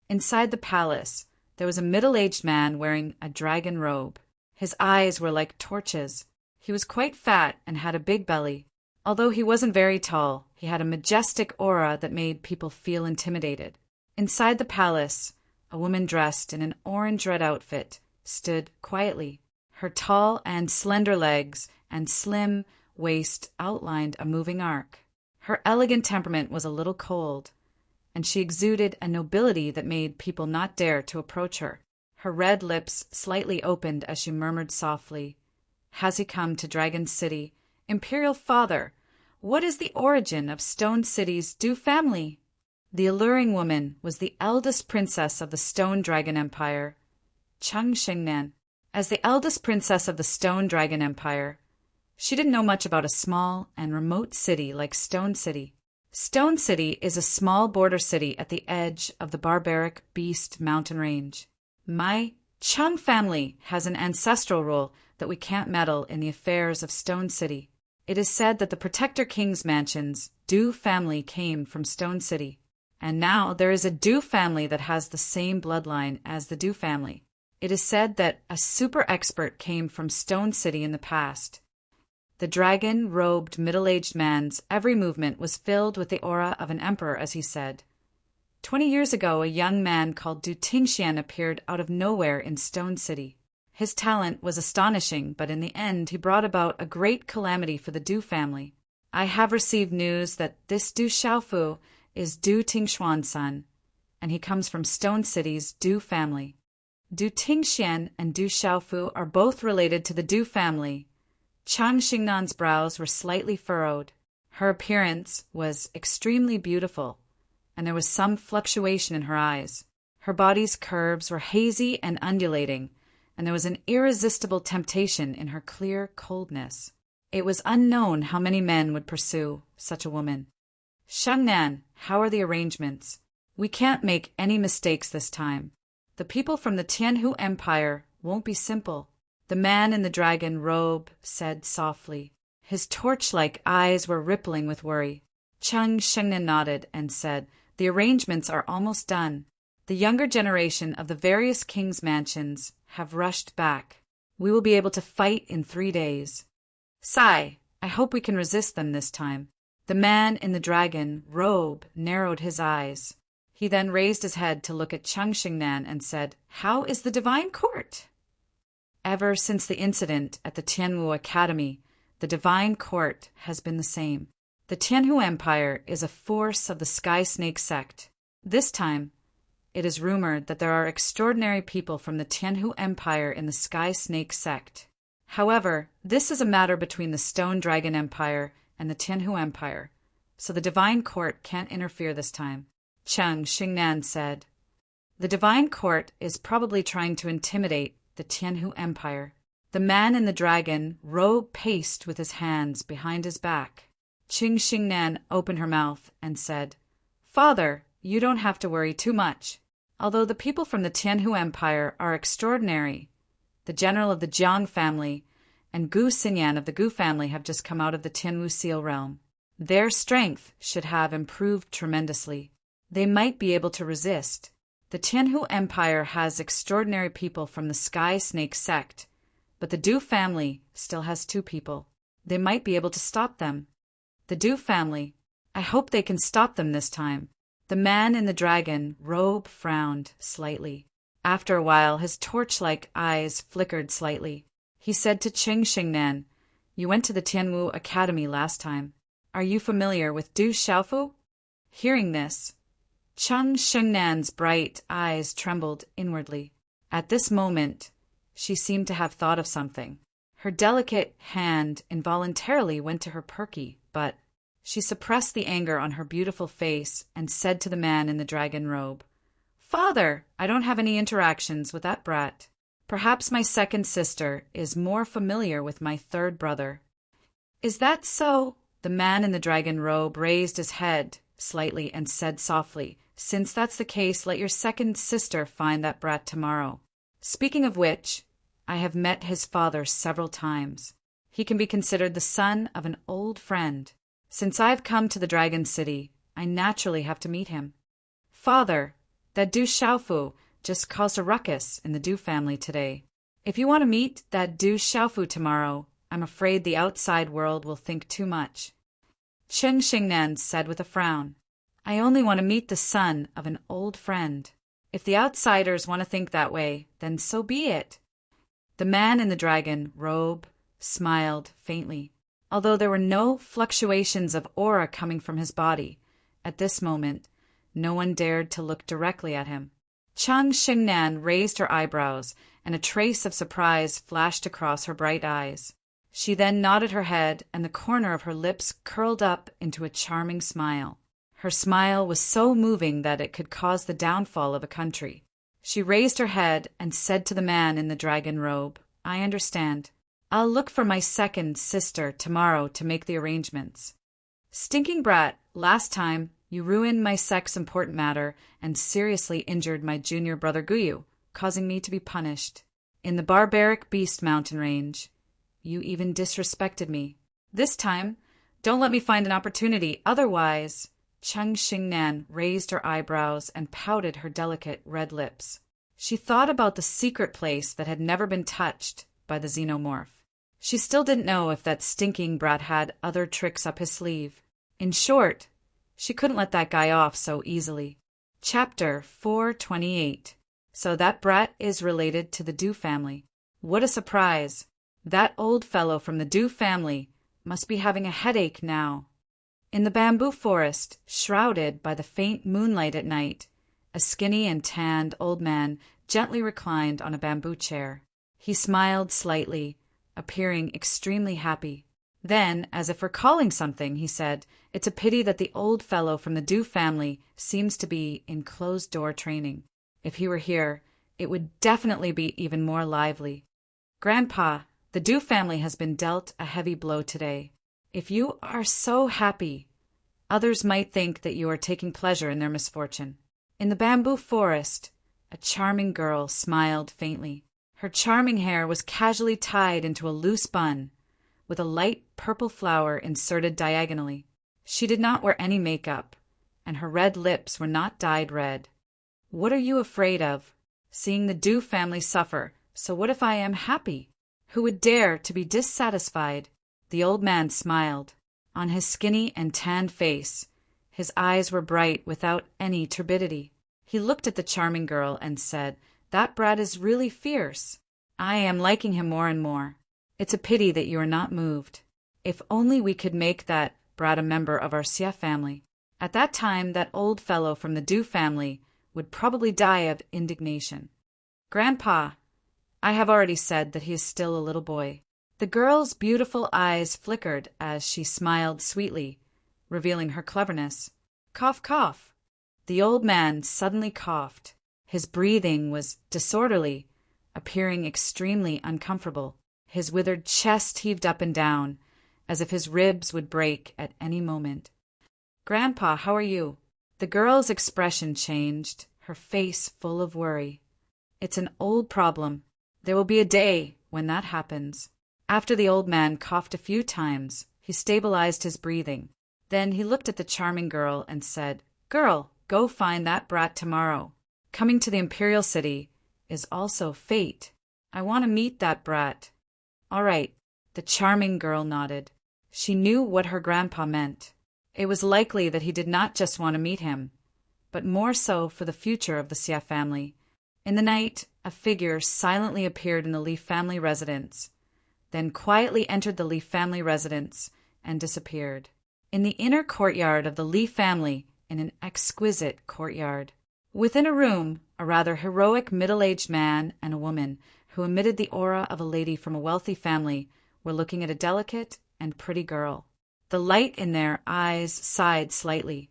Inside the palace, there was a middle-aged man wearing a dragon robe. His eyes were like torches. He was quite fat and had a big belly. Although he wasn't very tall, he had a majestic aura that made people feel intimidated. Inside the palace, a woman dressed in an orange red outfit stood quietly. Her tall and slender legs and slim waist outlined a moving arc. Her elegant temperament was a little cold, and she exuded a nobility that made people not dare to approach her. Her red lips slightly opened as she murmured softly, "Has he come to Dragon City? Imperial Father, what is the origin of Stone City's Du family?" The alluring woman was the eldest princess of the Stone Dragon Empire, Cheng Xingnan. As the eldest princess of the Stone Dragon Empire, she didn't know much about a small and remote city like Stone City. Stone City is a small border city at the edge of the barbaric Beast Mountain Range. My Cheng family has an ancestral rule that we can't meddle in the affairs of Stone City. It is said that the Protector King's mansion's Du family came from Stone City, and now there is a Du family that has the same bloodline as the Du family. It is said that a super expert came from Stone City in the past. The dragon-robed middle-aged man's every movement was filled with the aura of an emperor as he said, 20 years ago, a young man called Du Tingxian appeared out of nowhere in Stone City. His talent was astonishing, but in the end he brought about a great calamity for the Du family. I have received news that this Du Xiaofu is Du Tingxuan's son, and he comes from Stone City's Du family. Du Tingxian and Du Xiaofu are both related to the Du family. Cheng Xingnan's brows were slightly furrowed. Her appearance was extremely beautiful, and there was some fluctuation in her eyes. Her body's curves were hazy and undulating, and there was an irresistible temptation in her clear coldness. It was unknown how many men would pursue such a woman. "Shengnan, how are the arrangements? We can't make any mistakes this time. The people from the Tianhu Empire won't be simple," the man in the dragon robe said softly. His torch-like eyes were rippling with worry. Cheng Shengnan nodded and said, "The arrangements are almost done. The younger generation of the various king's mansions have rushed back. We will be able to fight in 3 days. Sai, I hope we can resist them this time." The man in the dragon robe narrowed his eyes. He then raised his head to look at Cheng Xingnan and said, "How is the Divine Court?" Ever since the incident at the Tianwu Academy, the Divine Court has been the same. The Tianhu Empire is a force of the Sky Snake sect. This time, it is rumored that there are extraordinary people from the Tianhu Empire in the Sky Snake sect. However, this is a matter between the Stone Dragon Empire and the Tianhu Empire, so the Divine Court can't interfere this time. Cheng Xingnan said, "The Divine Court is probably trying to intimidate the Tianhu Empire." The man in the dragon robe paced with his hands behind his back. Cheng Xingnan opened her mouth and said, "Father, you don't have to worry too much. Although the people from the Tianhu Empire are extraordinary, the general of the Jiang family and Gu Xinyan of the Gu family have just come out of the Tianwu Seal realm. Their strength should have improved tremendously. They might be able to resist. The Tianhu Empire has extraordinary people from the Sky Snake sect, but the Du family still has 2 people. They might be able to stop them. The Du family, I hope they can stop them this time." The man in the dragon robe frowned slightly. After a while, his torch-like eyes flickered slightly. He said to Cheng Xingnan, "You went to the Tianwu Academy last time. Are you familiar with Du Xiaofu?" Hearing this, Cheng Xingnan's bright eyes trembled inwardly. At this moment, she seemed to have thought of something. Her delicate hand involuntarily went to her perky, but she suppressed the anger on her beautiful face and said to the man in the dragon robe, "Father, I don't have any interactions with that brat. Perhaps my second sister is more familiar with my third brother." "Is that so?" The man in the dragon robe raised his head slightly and said softly, "Since that's the case, let your second sister find that brat tomorrow. Speaking of which, I have met his father several times. He can be considered the son of an old friend. Since I've come to the Dragon City, I naturally have to meet him. Father, that Du Xiaofu just caused a ruckus in the Du family today. If you want to meet that Du Xiaofu tomorrow, I'm afraid the outside world will think too much." Chen Xingnan said with a frown, "I only want to meet the son of an old friend. If the outsiders want to think that way, then so be it." The man in the dragon robe smiled faintly, although there were no fluctuations of aura coming from his body. At this moment, no one dared to look directly at him. Chang Xingnan raised her eyebrows, and a trace of surprise flashed across her bright eyes. She then nodded her head, and the corner of her lips curled up into a charming smile. Her smile was so moving that it could cause the downfall of a country. She raised her head and said to the man in the dragon robe, "I understand. I'll look for my second sister tomorrow to make the arrangements." "Stinking brat, last time you ruined my sex important matter and seriously injured my junior brother Guyu, causing me to be punished. In the barbaric beast mountain range, you even disrespected me. This time, don't let me find an opportunity, otherwise—" Cheng Xingnan raised her eyebrows and pouted her delicate red lips. She thought about the secret place that had never been touched by the xenomorph. She still didn't know if that stinking brat had other tricks up his sleeve. In short, she couldn't let that guy off so easily. Chapter 428. So that brat is related to the Du family. What a surprise! That old fellow from the Du family must be having a headache now. In the bamboo forest, shrouded by the faint moonlight at night, a skinny and tanned old man gently reclined on a bamboo chair. He smiled slightly, appearing extremely happy. Then, as if recalling something, he said, "It's a pity that the old fellow from the Du family seems to be in closed-door training. If he were here, it would definitely be even more lively. Grandpa, the Du family has been dealt a heavy blow today. If you are so happy, others might think that you are taking pleasure in their misfortune." In the bamboo forest, a charming girl smiled faintly. Her charming hair was casually tied into a loose bun, with a light purple flower inserted diagonally. She did not wear any makeup, and her red lips were not dyed red. "What are you afraid of? Seeing the Du family suffer, so what if I am happy? Who would dare to be dissatisfied?" The old man smiled. On his skinny and tanned face, his eyes were bright without any turbidity. He looked at the charming girl and said, "That brat is really fierce. I am liking him more and more. It's a pity that you are not moved. If only we could make that brat a member of our Xie family. At that time, that old fellow from the Du family would probably die of indignation." "Grandpa, I have already said that he is still a little boy." The girl's beautiful eyes flickered as she smiled sweetly, revealing her cleverness. "Cough, cough." The old man suddenly coughed. His breathing was disorderly, appearing extremely uncomfortable. His withered chest heaved up and down, as if his ribs would break at any moment. "Grandpa, how are you?" The girl's expression changed, her face full of worry. "It's an old problem. There will be a day when that happens." After the old man coughed a few times, he stabilized his breathing. Then he looked at the charming girl and said, "Girl, go find that brat tomorrow. Coming to the Imperial City is also fate. I want to meet that brat." "All right." The charming girl nodded. She knew what her grandpa meant. It was likely that he did not just want to meet him, but more so for the future of the Xie family. In the night, a figure silently appeared in the Li family residence, then quietly entered the Li family residence and disappeared. In the inner courtyard of the Li family, in an exquisite courtyard. Within a room, a rather heroic middle-aged man and a woman who emitted the aura of a lady from a wealthy family, were looking at a delicate and pretty girl. The light in their eyes sighed slightly.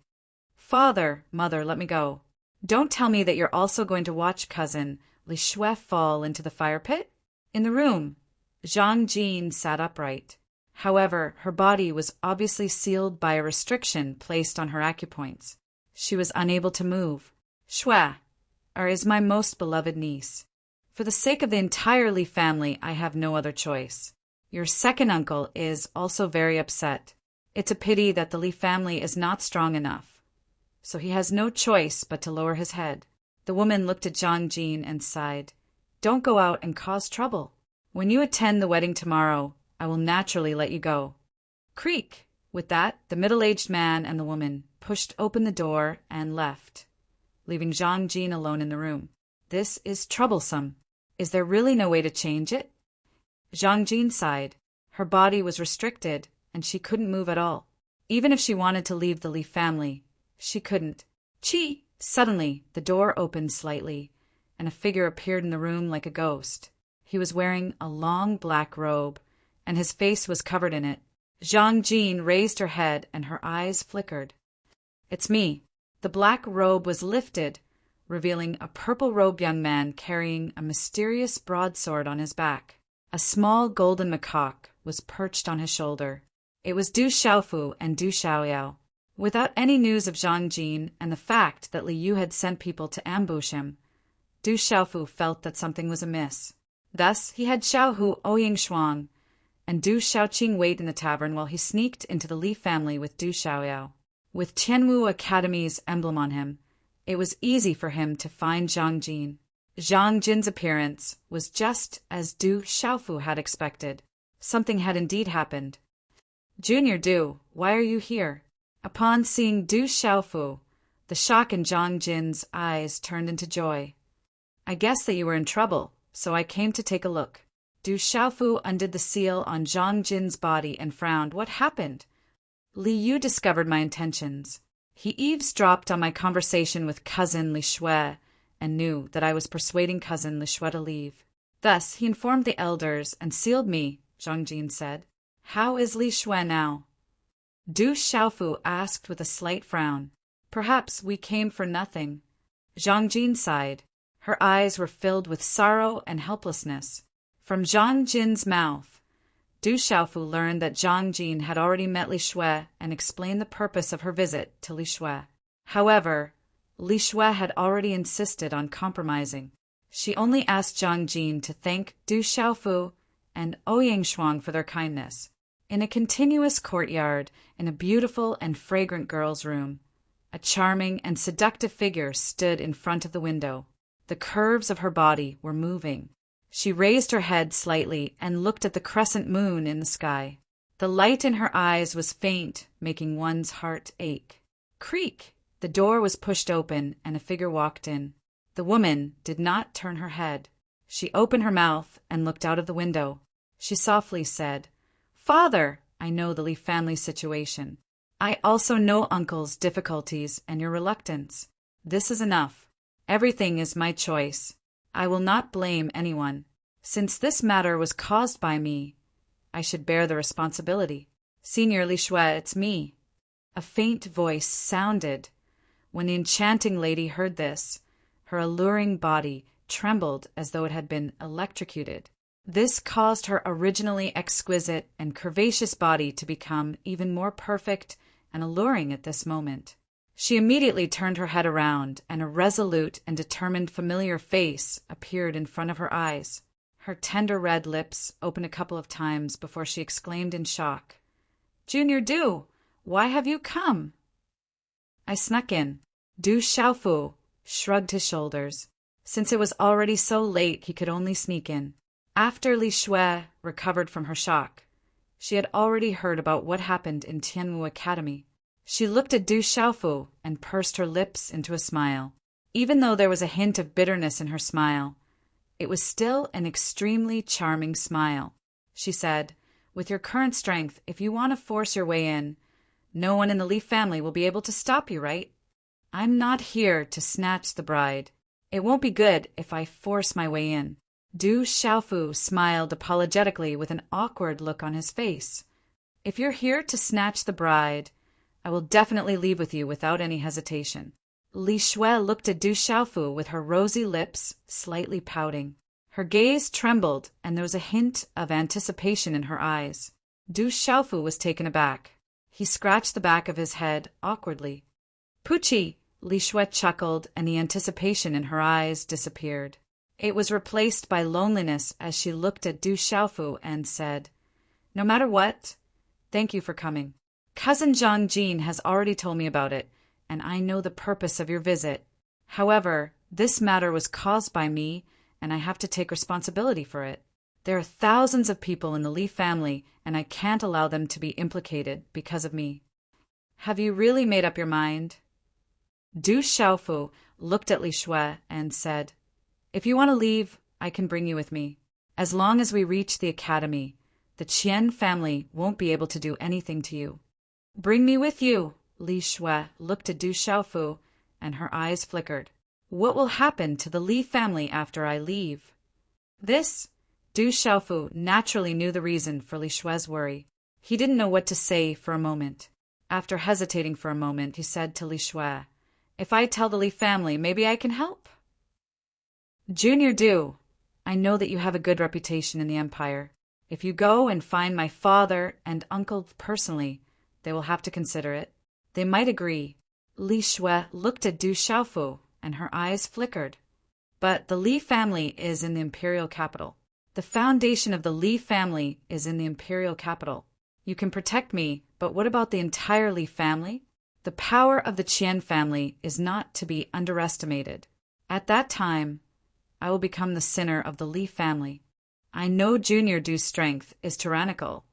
"Father, mother, let me go. Don't tell me that you're also going to watch cousin Li Shue fall into the fire pit?" In the room, Zhang Jin sat upright. However, her body was obviously sealed by a restriction placed on her acupoints. She was unable to move. "Shue, is my most beloved niece. For the sake of the entire Li family, I have no other choice. Your second uncle is also very upset. It's a pity that the Li family is not strong enough. So he has no choice but to lower his head." The woman looked at Zhang Jin and sighed. "Don't go out and cause trouble. When you attend the wedding tomorrow, I will naturally let you go." Creak! With that, the middle-aged man and the woman pushed open the door and left, leaving Zhang Jin alone in the room. This is troublesome. Is there really no way to change it? Zhang Jin sighed. Her body was restricted, and she couldn't move at all. Even if she wanted to leave the Li family, she couldn't. Chi! Suddenly, the door opened slightly, and a figure appeared in the room like a ghost. He was wearing a long black robe, and his face was covered in it. Zhang Jin raised her head, and her eyes flickered. "It's me." The black robe was lifted, revealing a purple-robed young man carrying a mysterious broadsword on his back. A small golden macaque was perched on his shoulder. It was Du Xiaofu and Du Xiaoyao. Without any news of Zhang Jin and the fact that Li Yu had sent people to ambush him, Du Xiaofu felt that something was amiss. Thus, he had Xiaohu Ouying Shuang and Du Xiaoqing wait in the tavern while he sneaked into the Li family with Du Xiaoyao. With Tianwu Academy's emblem on him, it was easy for him to find Zhang Jin. Zhang Jin's appearance was just as Du Xiaofu had expected. Something had indeed happened. "Junior Du, why are you here?" Upon seeing Du Xiaofu, the shock in Zhang Jin's eyes turned into joy. "I guessed that you were in trouble, so I came to take a look." Du Xiaofu undid the seal on Zhang Jin's body and frowned. "What happened?" "Li Yu discovered my intentions. He eavesdropped on my conversation with cousin Li Shue and knew that I was persuading cousin Li Shue to leave. Thus, he informed the elders and sealed me," Zhang Jin said. "How is Li Shue now?" Du Xiaofu asked with a slight frown. "Perhaps we came for nothing." Zhang Jin sighed. Her eyes were filled with sorrow and helplessness. From Zhang Jin's mouth, Du Xiaofu learned that Zhang Jin had already met Li Shue and explained the purpose of her visit to Li Shue. However, Li Shue had already insisted on compromising. She only asked Zhang Jin to thank Du Xiaofu and Ouying Shuang for their kindness. In a continuous courtyard, in a beautiful and fragrant girl's room, a charming and seductive figure stood in front of the window. The curves of her body were moving. She raised her head slightly and looked at the crescent moon in the sky. The light in her eyes was faint, making one's heart ache. Creak! The door was pushed open and a figure walked in. The woman did not turn her head. She opened her mouth and looked out of the window. She softly said, "Father, I know the Li family situation. I also know Uncle's difficulties and your reluctance. This is enough. Everything is my choice. I will not blame anyone. Since this matter was caused by me, I should bear the responsibility. Senior Li Shue, it's me." A faint voice sounded. When the enchanting lady heard this, her alluring body trembled as though it had been electrocuted. This caused her originally exquisite and curvaceous body to become even more perfect and alluring at this moment. She immediately turned her head around, and a resolute and determined familiar face appeared in front of her eyes. Her tender red lips opened a couple of times before she exclaimed in shock, "Junior Du, why have you come?" "I snuck in." Du Xiaofu shrugged his shoulders. Since it was already so late, he could only sneak in. After Li Shue recovered from her shock, she had already heard about what happened in Tianwu Academy. She looked at Du Xiaofu and pursed her lips into a smile. Even though there was a hint of bitterness in her smile, it was still an extremely charming smile. She said, "With your current strength, if you want to force your way in, no one in the Li family will be able to stop you, right? I'm not here to snatch the bride. It won't be good if I force my way in. Du Xiaofu smiled apologetically with an awkward look on his face. If you're here to snatch the bride, I will definitely leave with you without any hesitation. Li Shui looked at Du Xiaofu with her rosy lips slightly pouting. Her gaze trembled, and there was a hint of anticipation in her eyes. Du Xiaofu was taken aback. He scratched the back of his head awkwardly. Pucci! Li Shui chuckled, and the anticipation in her eyes disappeared. It was replaced by loneliness as she looked at Du Xiaofu and said, "No matter what, thank you for coming. Cousin Zhang Jin has already told me about it, and I know the purpose of your visit. However, this matter was caused by me, and I have to take responsibility for it. There are thousands of people in the Li family, and I can't allow them to be implicated because of me. Have you really made up your mind?" Du Xiaofu looked at Li Shui and said, "If you want to leave, I can bring you with me. As long as we reach the academy, the Qian family won't be able to do anything to you." "Bring me with you." Li Shui looked at Du Xiaofu, and her eyes flickered. "What will happen to the Li family after I leave?" Du Xiaofu naturally knew the reason for Li Shui's worry. He didn't know what to say for a moment. After hesitating for a moment, he said to Li Shui, "If I tell the Li family, maybe I can help?" "Junior Du, I know that you have a good reputation in the Empire. If you go and find my father and uncle personally, they will have to consider it. They might agree." Li Shui looked at Du Xiaofu, and her eyes flickered. "But the Li family is in the imperial capital. The foundation of the Li family is in the imperial capital. You can protect me, but what about the entire Li family? The power of the Qian family is not to be underestimated. At that time, I will become the sinner of the Li family. I know Junior Du's strength is tyrannical,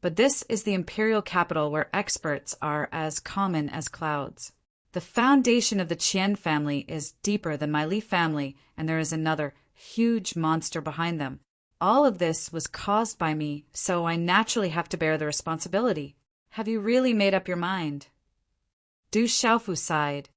but this is the imperial capital where experts are as common as clouds. The foundation of the Qian family is deeper than my Li family, and there is another huge monster behind them. All of this was caused by me, so I naturally have to bear the responsibility. Have you really made up your mind?" Du Xiaofu sighed.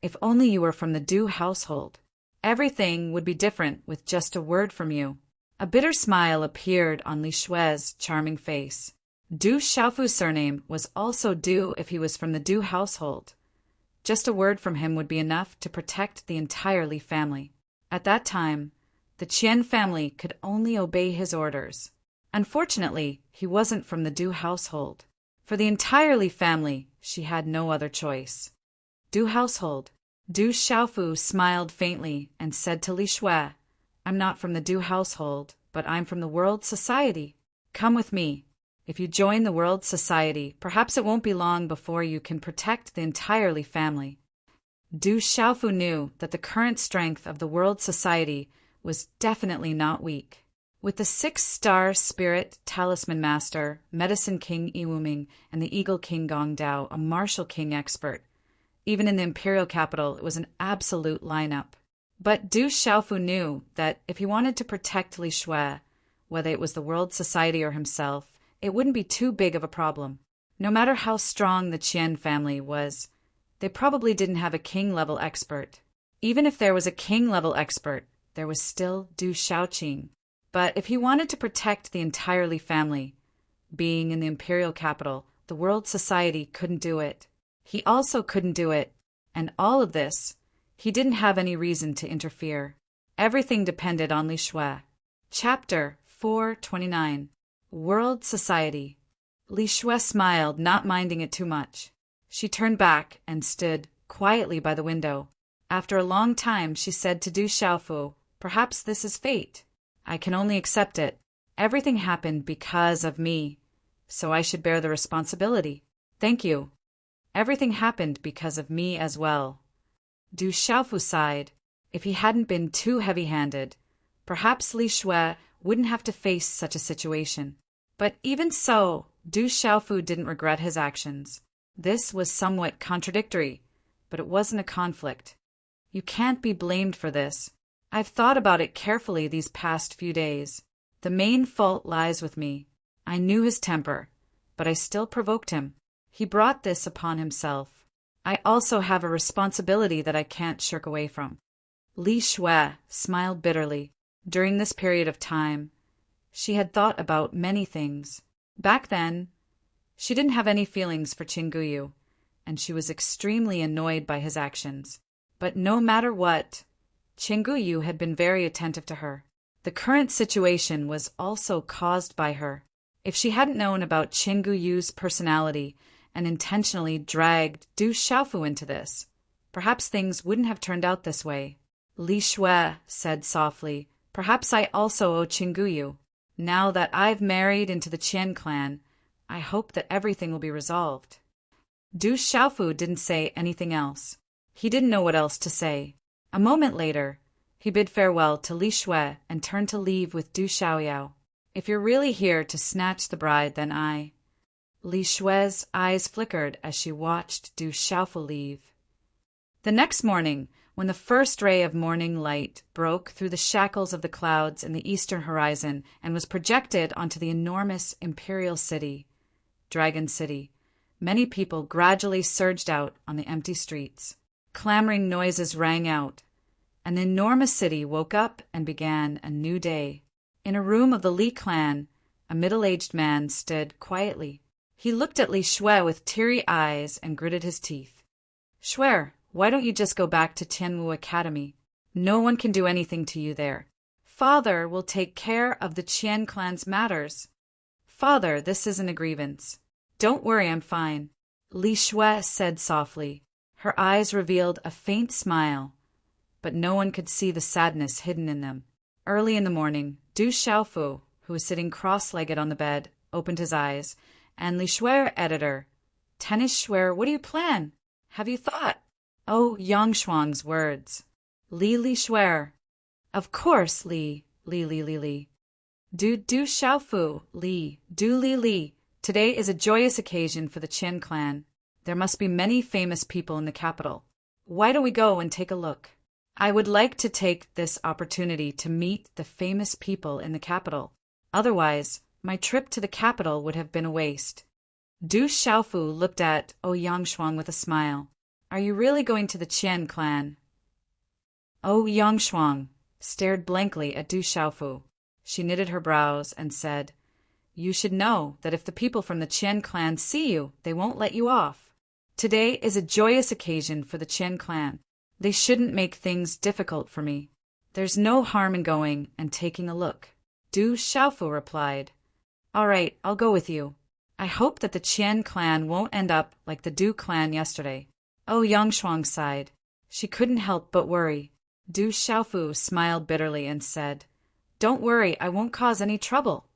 "If only you were from the Du household. Everything would be different with just a word from you." A bitter smile appeared on Li Shui's charming face. Du Xiaofu's surname was also Du if he was from the Du household. Just a word from him would be enough to protect the entire Li family. At that time, the Qian family could only obey his orders. Unfortunately, he wasn't from the Du household. For the entire Li family, she had no other choice. Du household. Du Xiaofu smiled faintly and said to Li Shui, "I'm not from the Du household, but I'm from the World Society. Come with me. If you join the World Society, perhaps it won't be long before you can protect the entire Li family." Du Xiaofu knew that the current strength of the World Society was definitely not weak. With the 6-star Spirit Talisman Master, Medicine King Yiwuming, and the Eagle King Gong Dao, a Martial King expert, even in the imperial capital, it was an absolute lineup. But Du Xiaofu knew that if he wanted to protect Li Shui, whether it was the World Society or himself, it wouldn't be too big of a problem. No matter how strong the Qian family was, they probably didn't have a king-level expert. Even if there was a king-level expert, there was still Du Xiaoqing. But if he wanted to protect the entire Li family, being in the imperial capital, the World Society couldn't do it. He also couldn't do it, and all of this, he didn't have any reason to interfere. Everything depended on Li Shui. Chapter 429. World Society. Li Shui smiled, not minding it too much. She turned back and stood quietly by the window. After a long time, she said to Du Xiaofu, "Perhaps this is fate. I can only accept it. Everything happened because of me, so I should bear the responsibility. Thank you. Everything happened because of me as well." Du Xiaofu sighed. If he hadn't been too heavy-handed, perhaps Li Shui wouldn't have to face such a situation. But even so, Du Xiaofu didn't regret his actions. This was somewhat contradictory, but it wasn't a conflict. "You can't be blamed for this. I've thought about it carefully these past few days. The main fault lies with me. I knew his temper, but I still provoked him. He brought this upon himself. I also have a responsibility that I can't shirk away from." Li Shui smiled bitterly. During this period of time, she had thought about many things. Back then, she didn't have any feelings for Chinguyu, and she was extremely annoyed by his actions. But no matter what, Chinguyu had been very attentive to her. The current situation was also caused by her. If she hadn't known about Chinguyu's personality and intentionally dragged Du Xiaofu into this, perhaps things wouldn't have turned out this way. Li Shui said softly, "Perhaps I also owe Chinguyu. Now that I've married into the Qian clan, I hope that everything will be resolved." Du Xiaofu didn't say anything else. He didn't know what else to say. A moment later, he bid farewell to Li Shui and turned to leave with Du Xiaoyao. "If you're really here to snatch the bride, then I—" Li Shui's eyes flickered as she watched Du Xiaofu leave. The next morning, when the first ray of morning light broke through the shackles of the clouds in the eastern horizon and was projected onto the enormous imperial city, Dragon City, many people gradually surged out on the empty streets. Clamoring noises rang out, and the enormous city woke up and began a new day. In a room of the Li clan, a middle-aged man stood quietly. He looked at Li Shui with teary eyes and gritted his teeth. "Shui, why don't you just go back to Tianwu Academy? No one can do anything to you there. Father will take care of the Qian clan's matters." "Father, this isn't a grievance. Don't worry, I'm fine," Li Shui said softly. Her eyes revealed a faint smile, but no one could see the sadness hidden in them. Early in the morning, Du Xiaofu, who was sitting cross-legged on the bed, opened his eyes, and Li Shui, editor, "Tennis Shui, what do you plan? Have you thought?" "Oh, Yang Shuang's words." Li Shui. "Of course, Li. Du Xiaofu, Li. Today is a joyous occasion for the Qian clan. There must be many famous people in the capital. Why don't we go and take a look? I would like to take this opportunity to meet the famous people in the capital. Otherwise, my trip to the capital would have been a waste." Du Xiaofu looked at Yang Shuang with a smile. "Are you really going to the Qian clan?" Yang Shuang stared blankly at Du Xiaofu. She knitted her brows and said, "You should know that if the people from the Qian clan see you, they won't let you off. Today is a joyous occasion for the Qian clan. They shouldn't make things difficult for me. There's no harm in going and taking a look." Du Xiaofu replied, "All right, I'll go with you. I hope that the Qian clan won't end up like the Du clan yesterday." Yang Shuang sighed. She couldn't help but worry. Du Xiaofu smiled bitterly and said, "Don't worry, I won't cause any trouble."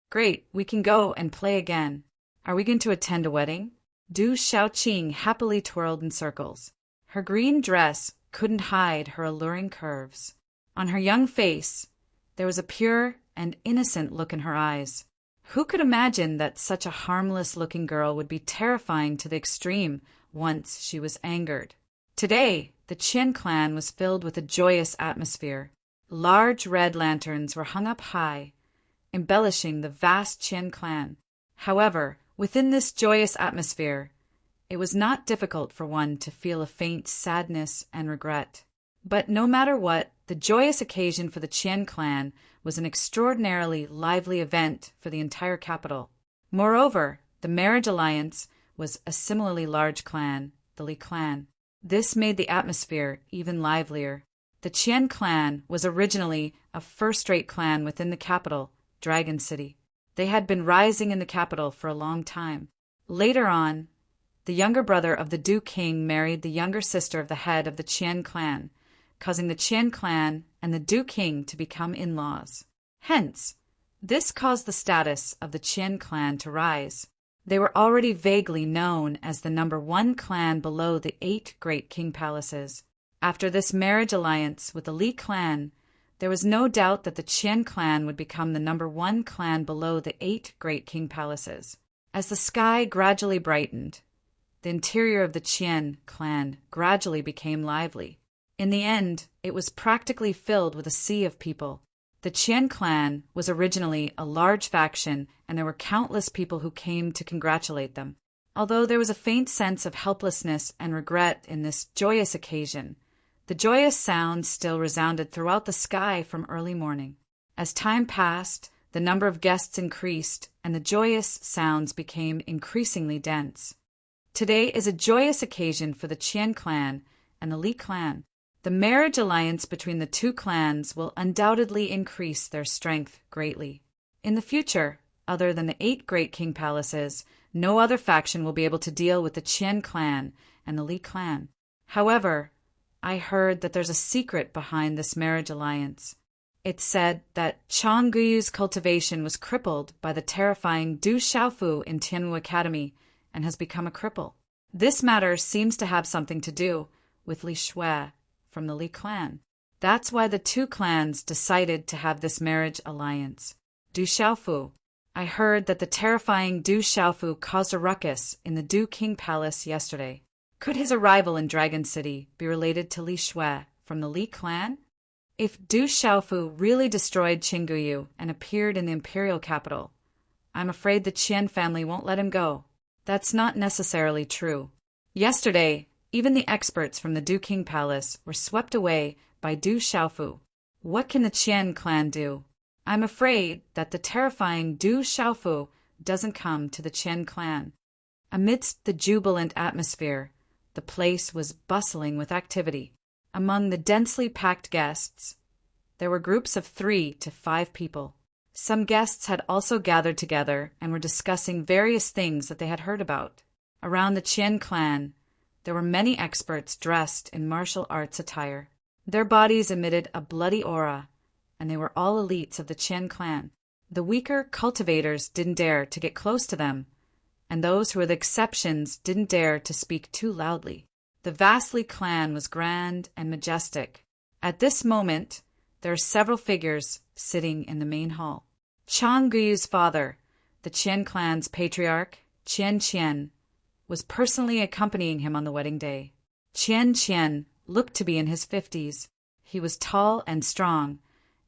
"Great, we can go and play again. Are we going to attend a wedding?" Du Xiaoqing happily twirled in circles. Her green dress couldn't hide her alluring curves. On her young face, there was a pure and innocent look in her eyes. Who could imagine that such a harmless-looking girl would be terrifying to the extreme once she was angered? Today, the Qian clan was filled with a joyous atmosphere. Large red lanterns were hung up high, embellishing the vast Qian clan. However, within this joyous atmosphere, it was not difficult for one to feel a faint sadness and regret. But no matter what, the joyous occasion for the Qian clan was an extraordinarily lively event for the entire capital. Moreover, the marriage alliance was a similarly large clan, the Li clan. This made the atmosphere even livelier. The Qian clan was originally a first-rate clan within the capital, Dragon City. They had been rising in the capital for a long time. Later on, the younger brother of the Du King married the younger sister of the head of the Qian clan, causing the Qian clan and the Du King to become in-laws. Hence, this caused the status of the Qian clan to rise. They were already vaguely known as the #1 clan below the 8 great king palaces. After this marriage alliance with the Li clan, there was no doubt that the Qian clan would become the #1 clan below the 8 great king palaces. As the sky gradually brightened, the interior of the Qian clan gradually became lively. In the end, it was practically filled with a sea of people. The Qian clan was originally a large faction, and there were countless people who came to congratulate them. Although there was a faint sense of helplessness and regret in this joyous occasion, The joyous sounds still resounded throughout the sky from early morning. As time passed, the number of guests increased, and the joyous sounds became increasingly dense. Today is a joyous occasion for the Qian clan and the Li clan. The marriage alliance between the two clans will undoubtedly increase their strength greatly. In the future, other than the 8 great king palaces, no other faction will be able to deal with the Qian clan and the Li clan. However, I heard that there's a secret behind this marriage alliance. It's said that Chang Guyu's cultivation was crippled by the terrifying Du Xiaofu in Tianwu Academy and has become a cripple. This matter seems to have something to do with Li Shui from the Li clan. That's why the two clans decided to have this marriage alliance. Du Xiaofu. I heard that the terrifying Du Xiaofu caused a ruckus in the Du King Palace yesterday. Could his arrival in Dragon City be related to Li Shui from the Li clan? If Du Xiaofu really destroyed Qingguyu and appeared in the imperial capital, I'm afraid the Qian family won't let him go. That's not necessarily true. Yesterday, even the experts from the Du King Palace were swept away by Du Xiaofu. What can the Qian clan do? I'm afraid that the terrifying Du Xiaofu doesn't come to the Qian clan. Amidst the jubilant atmosphere, the place was bustling with activity. Among the densely packed guests, there were groups of 3 to 5 people. Some guests had also gathered together and were discussing various things that they had heard about. Around the Qian clan, there were many experts dressed in martial arts attire. Their bodies emitted a bloody aura, and they were all elites of the Qian clan. The weaker cultivators didn't dare to get close to them, and those who were the exceptions didn't dare to speak too loudly. The vast Li clan was grand and majestic. At this moment, there are several figures sitting in the main hall. Chang Guyu's father, the Qian clan's patriarch, Qian Qian, was personally accompanying him on the wedding day. Qian Qian looked to be in his 50s. He was tall and strong,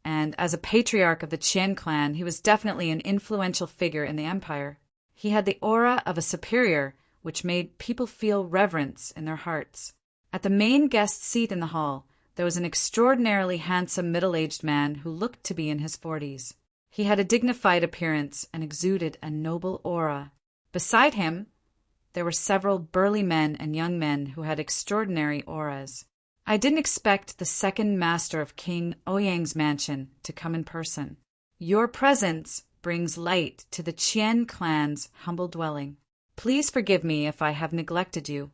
and as a patriarch of the Qian clan, he was definitely an influential figure in the empire. He had the aura of a superior, which made people feel reverence in their hearts. At the main guest seat in the hall, there was an extraordinarily handsome middle-aged man who looked to be in his 40s. He had a dignified appearance and exuded a noble aura. Beside him, there were several burly men and young men who had extraordinary auras. I didn't expect the second master of King Ouyang's mansion to come in person. Your presence brings light to the Qian clan's humble dwelling. Please forgive me if I have neglected you.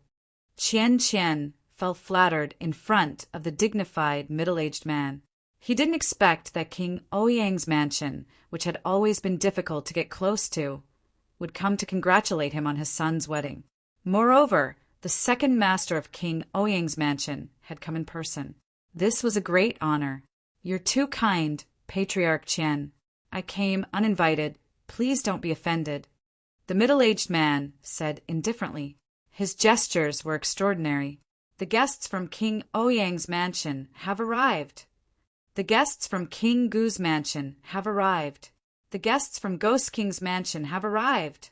Qian Qian fell flattered in front of the dignified middle-aged man. He didn't expect that King Ouyang's mansion, which had always been difficult to get close to, would come to congratulate him on his son's wedding. Moreover, the second master of King Ouyang's mansion had come in person. This was a great honor. You're too kind, Patriarch Qian. I came uninvited. Please don't be offended. The middle-aged man said indifferently. His gestures were extraordinary. The guests from King Ouyang's mansion have arrived. The guests from King Gu's mansion have arrived. The guests from Ghost King's mansion have arrived.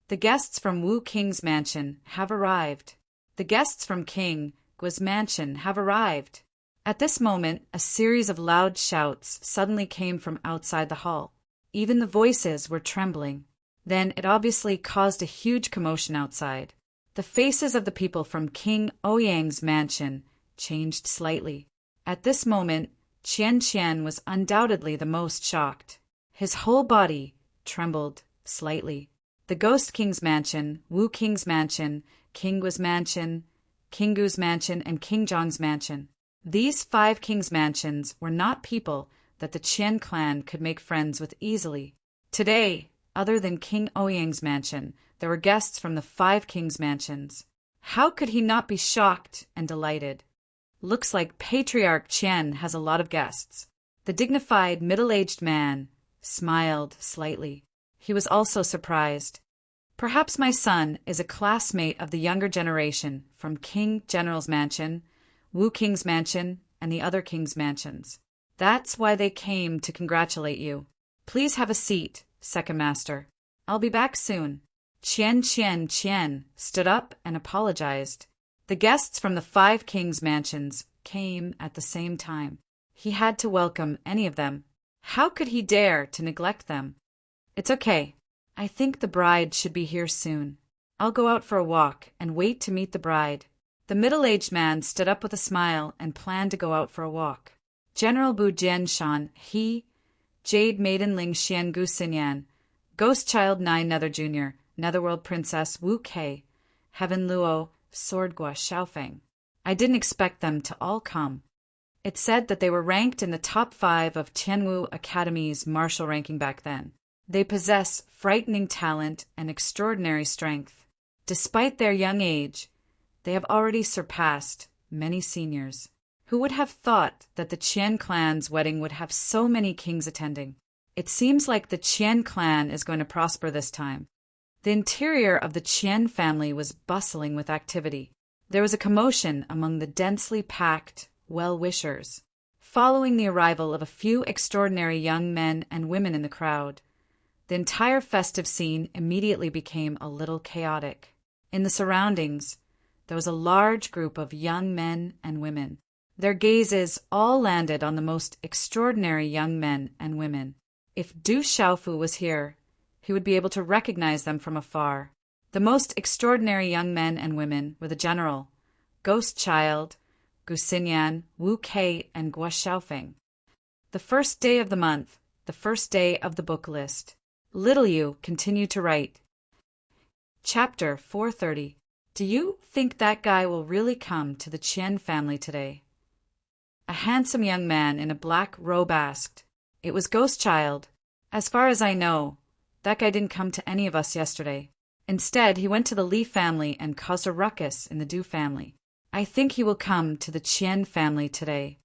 The guests from Wu King's mansion have arrived. The guests from King Gu's mansion have arrived. At this moment, a series of loud shouts suddenly came from outside the hall. Even the voices were trembling. Then it obviously caused a huge commotion outside. The faces of the people from King Ouyang's mansion changed slightly. At this moment, Qian Qian was undoubtedly the most shocked. His whole body trembled slightly. The Ghost King's mansion, Wu King's mansion, King Gu's mansion, King Gu's mansion, and King Zhong's mansion. These 5 kings' mansions were not people that the Qian clan could make friends with easily. Today, other than King Ouyang's mansion, there were guests from the 5 kings' mansions. How could he not be shocked and delighted? Looks like Patriarch Qian has a lot of guests. The dignified middle-aged man smiled slightly. He was also surprised. Perhaps my son is a classmate of the younger generation from King General's mansion, Wu King's mansion, and the other kings' mansions. That's why they came to congratulate you. Please have a seat, second master. I'll be back soon. Qian stood up and apologized. The guests from the 5 kings' mansions came at the same time. He had to welcome any of them. How could he dare to neglect them? It's okay. I think the bride should be here soon. I'll go out for a walk and wait to meet the bride. The middle-aged man stood up with a smile and planned to go out for a walk. General Bu Jian he, Jade Maiden Ling Xian Gu Xinyan, Ghost Child Nai Nether Jr., Netherworld Princess Wu Kei, Heaven Luo, Sword Gua Xiaofeng. I didn't expect them to all come. It said that they were ranked in the top 5 of Tianwu Academy's martial ranking back then. They possess frightening talent and extraordinary strength. Despite their young age, they have already surpassed many seniors. Who would have thought that the Qian clan's wedding would have so many kings attending? It seems like the Qian clan is going to prosper this time. The interior of the Qian family was bustling with activity. There was a commotion among the densely packed well-wishers. Following the arrival of a few extraordinary young men and women in the crowd, the entire festive scene immediately became a little chaotic. In the surroundings, there was a large group of young men and women. Their gazes all landed on the most extraordinary young men and women. If Du Xiaofu was here, he would be able to recognize them from afar. The most extraordinary young men and women were the general, Ghost Child, Gu Xinyan, Wu Kei, and Gua Xiaofeng. The first day of the month, the first day of the book list. Little Yu continued to write. Chapter 430. Do you think that guy will really come to the Qian family today? A handsome young man in a black robe asked. It was Ghost Child. As far as I know, that guy didn't come to any of us yesterday. Instead, he went to the Li family and caused a ruckus in the Du family. I think he will come to the Qian family today.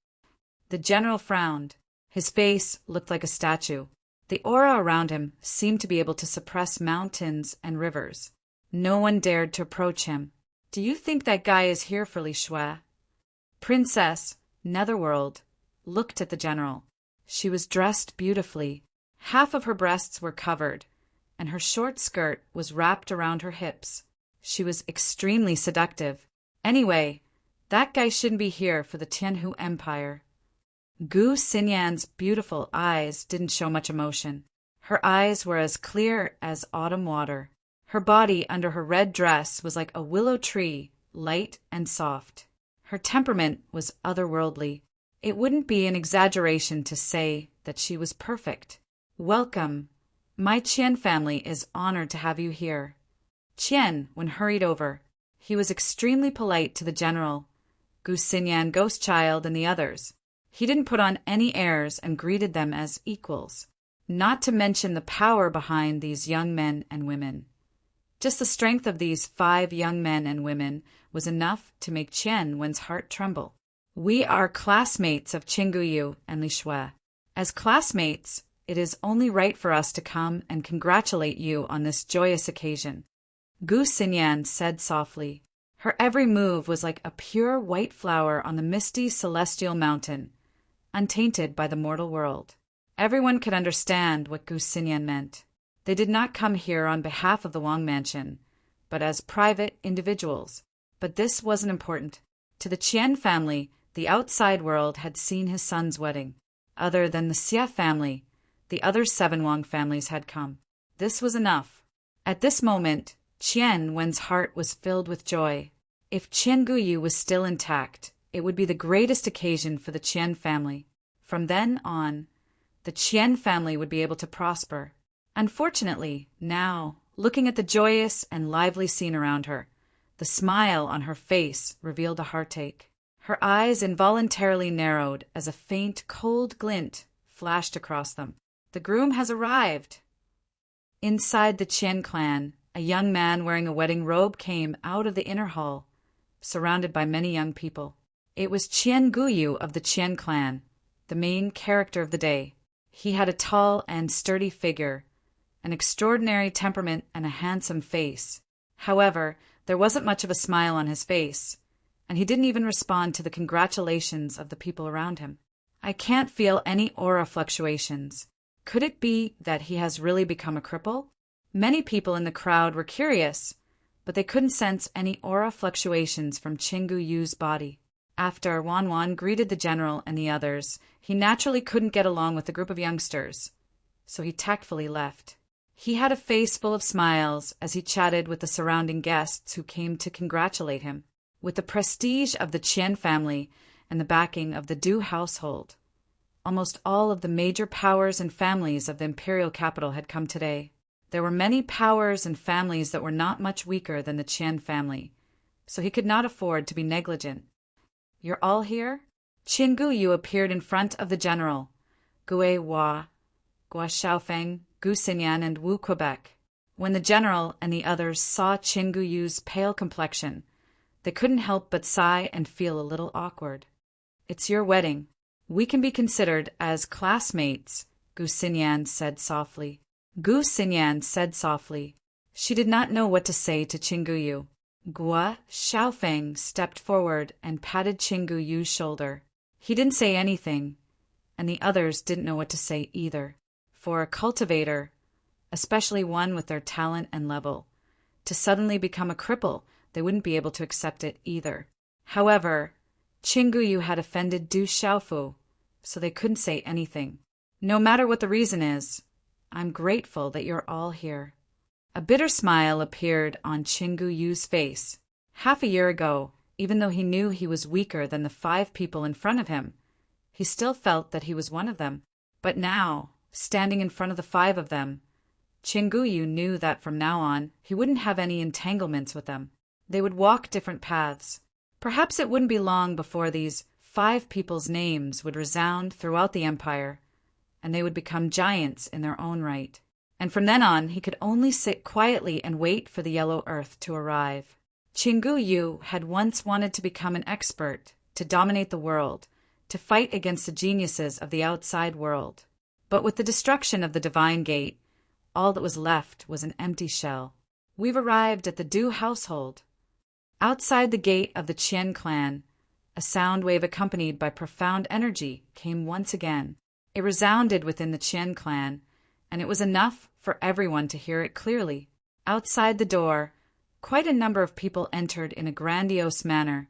The general frowned. His face looked like a statue. The aura around him seemed to be able to suppress mountains and rivers. No one dared to approach him. Do you think that guy is here for Li Shui? Princess, Netherworld, looked at the general. She was dressed beautifully. Half of her breasts were covered, and her short skirt was wrapped around her hips. She was extremely seductive. Anyway, that guy shouldn't be here for the Tianhu Empire. Gu Xinyan's beautiful eyes didn't show much emotion. Her eyes were as clear as autumn water. Her body under her red dress was like a willow tree, light and soft. Her temperament was otherworldly. It wouldn't be an exaggeration to say that she was perfect. Welcome. My Qian family is honored to have you here. Qian hurried over. He was extremely polite to the general, Gu Xinyan, Ghost Child, and the others. He didn't put on any airs and greeted them as equals, not to mention the power behind these young men and women. Just the strength of these 5 young men and women was enough to make Qian Wen's heart tremble. We are classmates of Qingguyu and Li Shui. As classmates, it is only right for us to come and congratulate you on this joyous occasion. Gu Xinyan said softly. Her every move was like a pure white flower on the misty celestial mountain, untainted by the mortal world. Everyone could understand what Gu Xinyan meant. They did not come here on behalf of the Wang Mansion, but as private individuals. But this wasn't important. To the Qian family, the outside world had seen his son's wedding. Other than the Xia family, the other 7 Wang families had come. This was enough. At this moment, Qian Wen's heart was filled with joy. If Qianguyu was still intact, it would be the greatest occasion for the Qian family. From then on, the Qian family would be able to prosper. Unfortunately, now, looking at the joyous and lively scene around her, the smile on her face revealed a heartache. Her eyes involuntarily narrowed as a faint, cold glint flashed across them. The groom has arrived! Inside the Qian clan, a young man wearing a wedding robe came out of the inner hall, surrounded by many young people. It was Qianguyu of the Qian clan, the main character of the day. He had a tall and sturdy figure, an extraordinary temperament, and a handsome face. However, there wasn't much of a smile on his face, and he didn't even respond to the congratulations of the people around him. I can't feel any aura fluctuations. Could it be that he has really become a cripple? Many people in the crowd were curious, but they couldn't sense any aura fluctuations from Qinguyu's body. After Wan Wan greeted the general and the others, he naturally couldn't get along with the group of youngsters, so he tactfully left. He had a face full of smiles as he chatted with the surrounding guests who came to congratulate him. With the prestige of the Qian family and the backing of the Du household, almost all of the major powers and families of the imperial capital had come today. There were many powers and families that were not much weaker than the Qian family, so he could not afford to be negligent. "You're all here?" Qin Guyu appeared in front of the general, Gue Hua, Gua Xiaofeng, Gu Xinyan, and Wu Quebec. When the general and the others saw Qin Guyu's pale complexion, they couldn't help but sigh and feel a little awkward. "It's your wedding. We can be considered as classmates," Gu Xinyan said softly. She did not know what to say to Qin Guyu. Gua Xiaofeng stepped forward and patted Qin Guyu's shoulder. He didn't say anything, and the others didn't know what to say either. For a cultivator, especially one with their talent and level, to suddenly become a cripple, they wouldn't be able to accept it either. However, Qin Guyu had offended Du Xiaofu, so they couldn't say anything. "No matter what the reason is, I'm grateful that you're all here." A bitter smile appeared on Qin Guyu's face. Half a year ago, even though he knew he was weaker than the 5 people in front of him, he still felt that he was one of them. But now, standing in front of the 5 of them, Qin Guyu knew that from now on, he wouldn't have any entanglements with them. They would walk different paths. Perhaps it wouldn't be long before these 5 people's names would resound throughout the empire, and they would become giants in their own right. And from then on, he could only sit quietly and wait for the yellow earth to arrive. Qin Guyu had once wanted to become an expert, to dominate the world, to fight against the geniuses of the outside world. But with the destruction of the Divine Gate, all that was left was an empty shell. We've arrived at the Du household. Outside the gate of the Qian clan, a sound wave accompanied by profound energy came once again. It resounded within the Qian clan, and it was enough for everyone to hear it clearly. Outside the door, quite a number of people entered in a grandiose manner,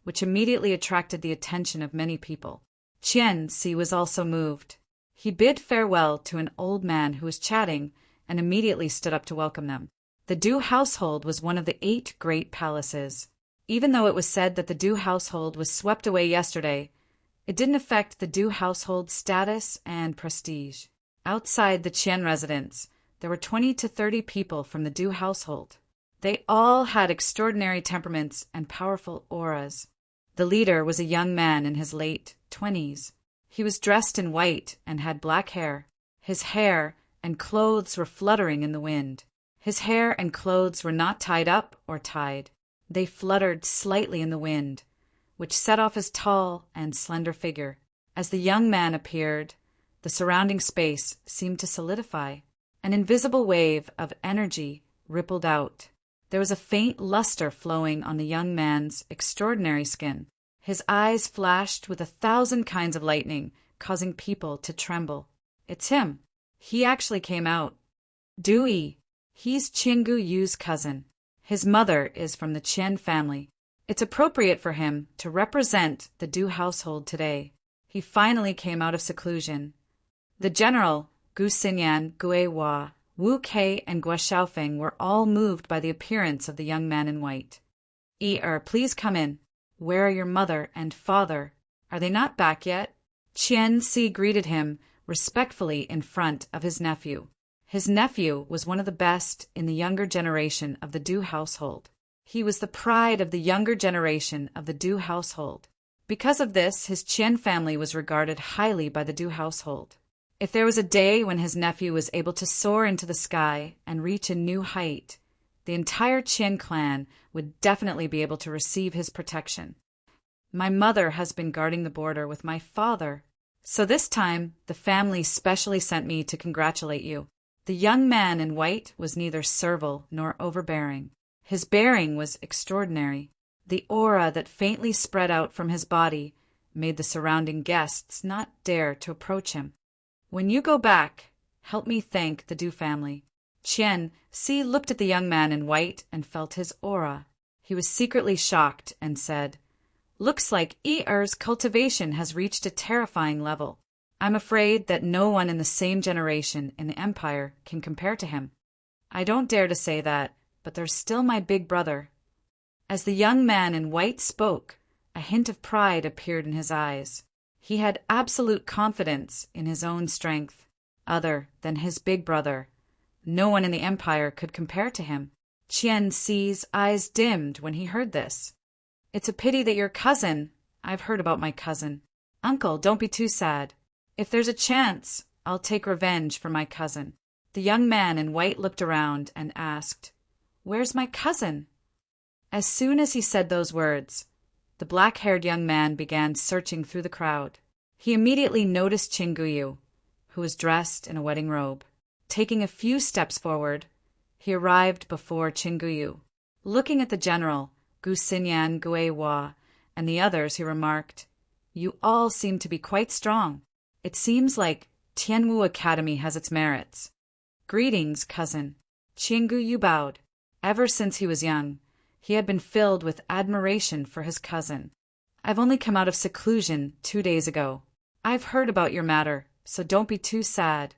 which immediately attracted the attention of many people. Qian Si was also moved. He bid farewell to an old man who was chatting and immediately stood up to welcome them. The Du household was one of the 8 great palaces. Even though it was said that the Du household was swept away yesterday, it didn't affect the Du household's status and prestige. Outside the Qian residence, there were 20 to 30 people from the Du household. They all had extraordinary temperaments and powerful auras. The leader was a young man in his late 20s. He was dressed in white and had black hair. His hair and clothes were fluttering in the wind. His hair and clothes were not tied up or tied. They fluttered slightly in the wind, which set off his tall and slender figure. As the young man appeared, the surrounding space seemed to solidify. An invisible wave of energy rippled out. There was a faint luster flowing on the young man's extraordinary skin. His eyes flashed with 1,000 kinds of lightning, causing people to tremble. "It's him. He actually came out. Dui. He's Qin Guyu's cousin. His mother is from the Qian family. It's appropriate for him to represent the Du household today. He finally came out of seclusion." The general, Gu Xinyan, Gue Hua, Wu Kei, and Gua Xiaofeng were all moved by the appearance of the young man in white. Please come in. Where are your mother and father? Are they not back yet?" Qian Si greeted him respectfully in front of his nephew. His nephew was one of the best in the younger generation of the Du household. He was the pride of the younger generation of the Du household. Because of this, his Qian family was regarded highly by the Du household. If there was a day when his nephew was able to soar into the sky and reach a new height, the entire Qian clan would definitely be able to receive his protection. "My mother has been guarding the border with my father, so this time the family specially sent me to congratulate you." The young man in white was neither servile nor overbearing. His bearing was extraordinary. The aura that faintly spread out from his body made the surrounding guests not dare to approach him. "When you go back, help me thank the Du family." Qian Si looked at the young man in white and felt his aura. He was secretly shocked and said, Looks like Er's cultivation has reached a terrifying level. I'm afraid that no one in the same generation in the Empire can compare to him. I don't dare to say that, but there's still my big brother." As the young man in white spoke, a hint of pride appeared in his eyes. He had absolute confidence in his own strength. Other than his big brother, no one in the Empire could compare to him. Qian Ci's eyes dimmed when he heard this. "It's a pity that your cousin—" "I've heard about my cousin. Uncle, don't be too sad. If there's a chance, I'll take revenge for my cousin." The young man in white looked around and asked, "Where's my cousin?" As soon as he said those words, the black-haired young man began searching through the crowd. He immediately noticed Chinguyu, who was dressed in a wedding robe. Taking a few steps forward, he arrived before Chinguyu. Looking at the general, Gu Xinyan, Gui Hua, and the others, he remarked, "You all seem to be quite strong. It seems like Tianwu Academy has its merits." "Greetings, cousin." Chinguyu bowed. Ever since he was young, he had been filled with admiration for his cousin. "I've only come out of seclusion 2 days ago. I've heard about your matter, so don't be too sad."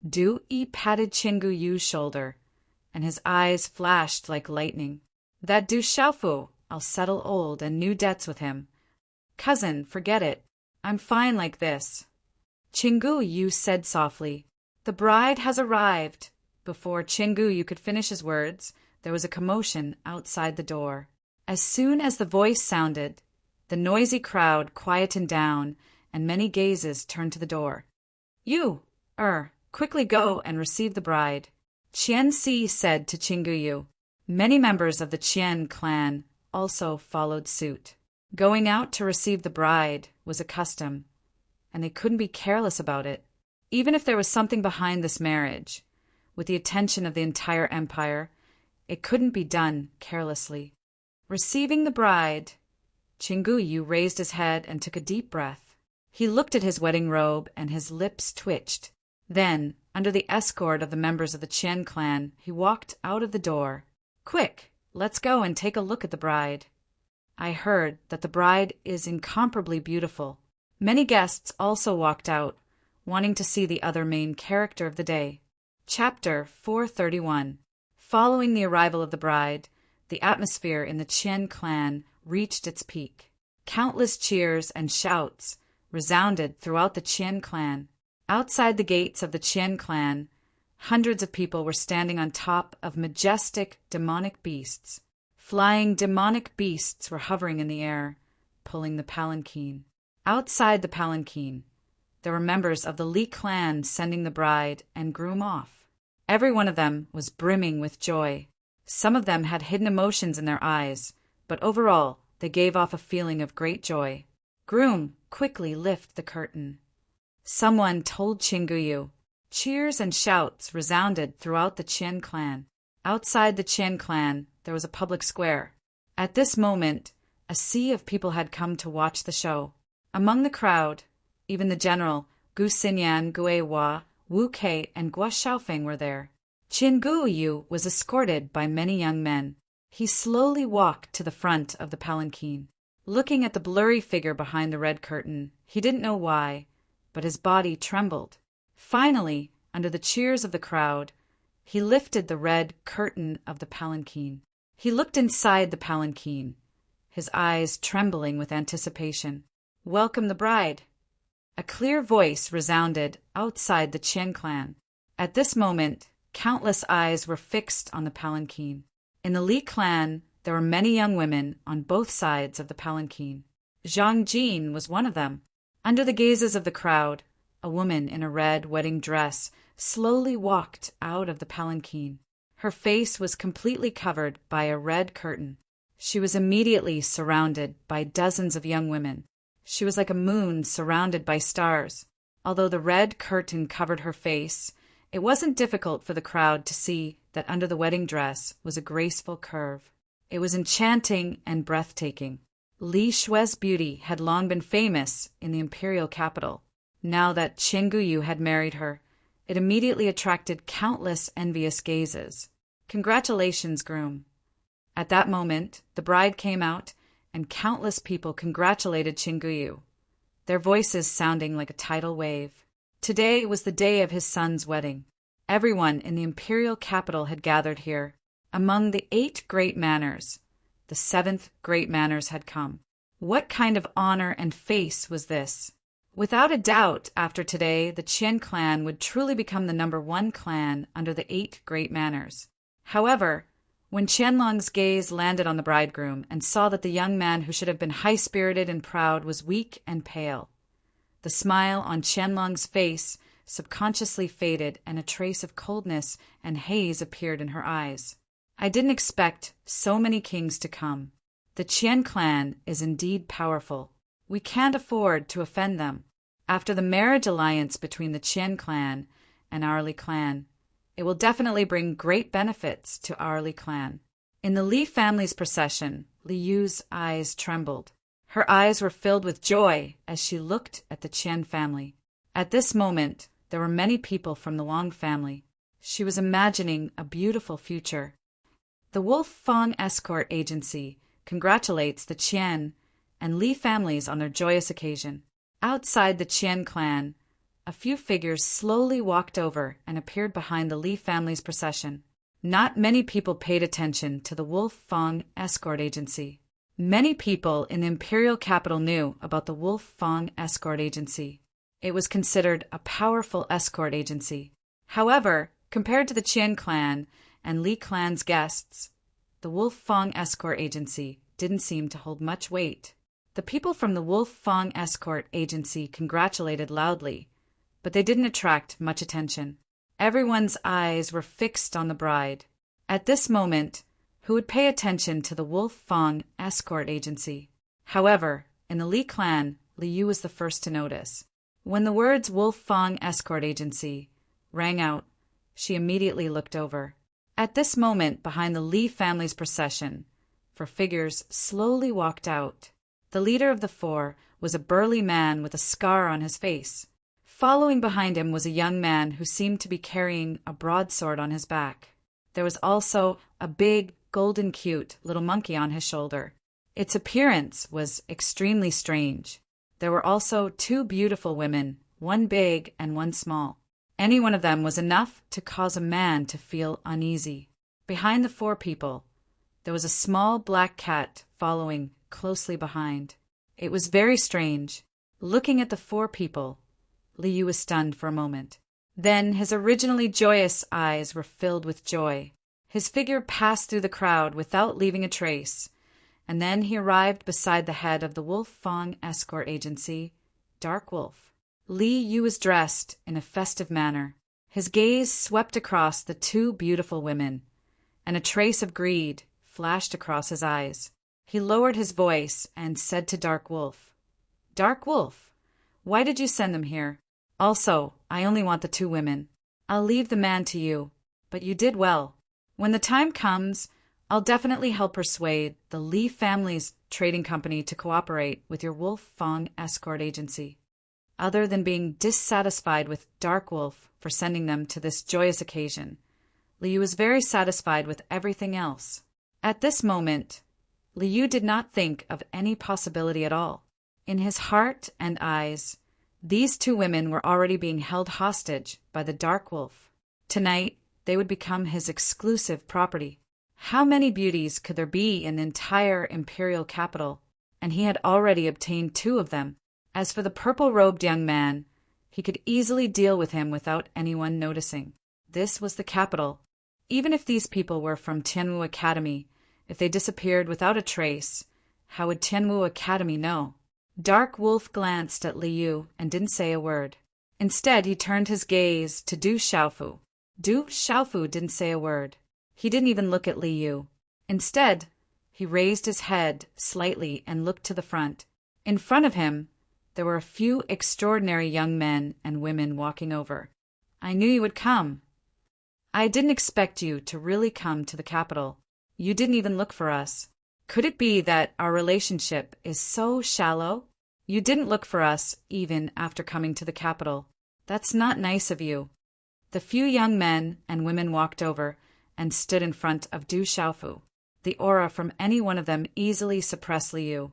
Du Yi patted Chinguyu's shoulder, and his eyes flashed like lightning. "That Du Xiaofu, I'll settle old and new debts with him. Cousin, forget it. I'm fine like this." Chinguyu said softly, "The bride has arrived." Before Chinguyu could finish his words, there was a commotion outside the door. As soon as the voice sounded, the noisy crowd quietened down, and many gazes turned to the door. "You, quickly go and receive the bride," Qian Si said to Chinguyu. Many members of the Qian clan also followed suit. Going out to receive the bride was a custom, and they couldn't be careless about it. Even if there was something behind this marriage, with the attention of the entire empire, it couldn't be done carelessly. Receiving the bride, Chinguyu raised his head and took a deep breath. He looked at his wedding robe and his lips twitched. Then, under the escort of the members of the Qian clan, he walked out of the door. "Quick, let's go and take a look at the bride. I heard that the bride is incomparably beautiful." Many guests also walked out, wanting to see the other main character of the day. Chapter 431. Following the arrival of the bride, the atmosphere in the Qian clan reached its peak. Countless cheers and shouts resounded throughout the Qian clan. Outside the gates of the Qian clan, hundreds of people were standing on top of majestic demonic beasts. Flying demonic beasts were hovering in the air, pulling the palanquin. Outside the palanquin, there were members of the Li clan sending the bride and groom off. Every one of them was brimming with joy. Some of them had hidden emotions in their eyes, but overall they gave off a feeling of great joy. "Groom, quickly lift the curtain," someone told Chinguyu. Cheers and shouts resounded throughout the Qian clan. Outside the Qian clan, there was a public square. At this moment, a sea of people had come to watch the show. Among the crowd, even the general, Gu Xinyan, Gui Hua, Wu Kei, and Guo Xiaofeng were there. Chinguyu was escorted by many young men. He slowly walked to the front of the palanquin. Looking at the blurry figure behind the red curtain, he didn't know why, but his body trembled. Finally, under the cheers of the crowd, he lifted the red curtain of the palanquin. He looked inside the palanquin, his eyes trembling with anticipation. "Welcome the bride." A clear voice resounded outside the Qian clan. At this moment, countless eyes were fixed on the palanquin. In the Li clan, there were many young women on both sides of the palanquin. Zhang Jin was one of them. Under the gazes of the crowd, a woman in a red wedding dress slowly walked out of the palanquin. Her face was completely covered by a red curtain. She was immediately surrounded by dozens of young women. She was like a moon surrounded by stars. Although the red curtain covered her face, it wasn't difficult for the crowd to see that under the wedding dress was a graceful curve. It was enchanting and breathtaking. Li Shue's beauty had long been famous in the imperial capital. Now that Chinguyu had married her, it immediately attracted countless envious gazes. "Congratulations, groom." At that moment, the bride came out, and countless people congratulated Chinguyu, their voices sounding like a tidal wave. Today was the day of his son's wedding. Everyone in the imperial capital had gathered here. Among the 8 great manors, the 7th great manors had come. What kind of honor and face was this? Without a doubt, after today, the Qian clan would truly become the #1 clan under the 8 great manors. However, when Qianlong's gaze landed on the bridegroom and saw that the young man who should have been high-spirited and proud was weak and pale, the smile on Qianlong's face subconsciously faded and a trace of coldness and haze appeared in her eyes. I didn't expect so many kings to come. The Qian clan is indeed powerful. We can't afford to offend them. After the marriage alliance between the Qian clan and our Li clan, it will definitely bring great benefits to our Li clan. In the Li family's procession, Li Yu's eyes trembled. Her eyes were filled with joy as she looked at the Qian family. At this moment, there were many people from the Long family. She was imagining a beautiful future. The Wolf Fong Escort Agency congratulates the Qian and Li families on their joyous occasion. Outside the Qian clan, a few figures slowly walked over and appeared behind the Li family's procession. Not many people paid attention to the Wolf Fong Escort Agency. Many people in the imperial capital knew about the Wolf Fong Escort Agency. It was considered a powerful escort agency. However, compared to the Qian clan and Li clan's guests, the Wolf Fong Escort Agency didn't seem to hold much weight. The people from the Wolf Fong Escort Agency congratulated loudly, but they didn't attract much attention. Everyone's eyes were fixed on the bride. At this moment, who would pay attention to the Wolf Fong Escort Agency? However, in the Li clan, Li Yu was the first to notice. When the words Wolf Fong Escort Agency rang out, she immediately looked over. At this moment, behind the Li family's procession, 4 figures slowly walked out. The leader of the 4 was a burly man with a scar on his face. Following behind him was a young man who seemed to be carrying a broadsword on his back. There was also a big, golden cute little monkey on his shoulder. Its appearance was extremely strange. There were also 2 beautiful women, one big and one small. Any one of them was enough to cause a man to feel uneasy. Behind the 4 people, there was a small black cat following closely behind. It was very strange. Looking at the 4 people, Li Yu was stunned for a moment. Then his originally joyous eyes were filled with joy. His figure passed through the crowd without leaving a trace, and then he arrived beside the head of the Wolf Fong Escort Agency, Dark Wolf. Li Yu was dressed in a festive manner. His gaze swept across the 2 beautiful women, and a trace of greed flashed across his eyes. He lowered his voice and said to Dark Wolf, "Dark Wolf, why did you send them here? Also, I only want the 2 women. I'll leave the man to you, but you did well. When the time comes, I'll definitely help persuade the Li family's trading company to cooperate with your Wolf Fong Escort Agency." Other than being dissatisfied with Dark Wolf for sending them to this joyous occasion, Li Yu was very satisfied with everything else. At this moment, Li Yu did not think of any possibility at all. In his heart and eyes, these 2 women were already being held hostage by the Dark Wolf. Tonight, they would become his exclusive property. How many beauties could there be in the entire imperial capital? And he had already obtained 2 of them. As for the purple-robed young man, he could easily deal with him without anyone noticing. This was the capital. Even if these people were from Tianwu Academy, if they disappeared without a trace, how would Tianwu Academy know? Dark Wolf glanced at Li Yu and didn't say a word. Instead, he turned his gaze to Du Xiaofu. Du Xiaofu didn't say a word. He didn't even look at Li Yu. Instead, he raised his head slightly and looked to the front. In front of him, there were a few extraordinary young men and women walking over. "I knew you would come. I didn't expect you to really come to the capital. You didn't even look for us. Could it be that our relationship is so shallow? You didn't look for us even after coming to the capital. That's not nice of you." The few young men and women walked over and stood in front of Du Xiaofu. The aura from any one of them easily suppressed Liu,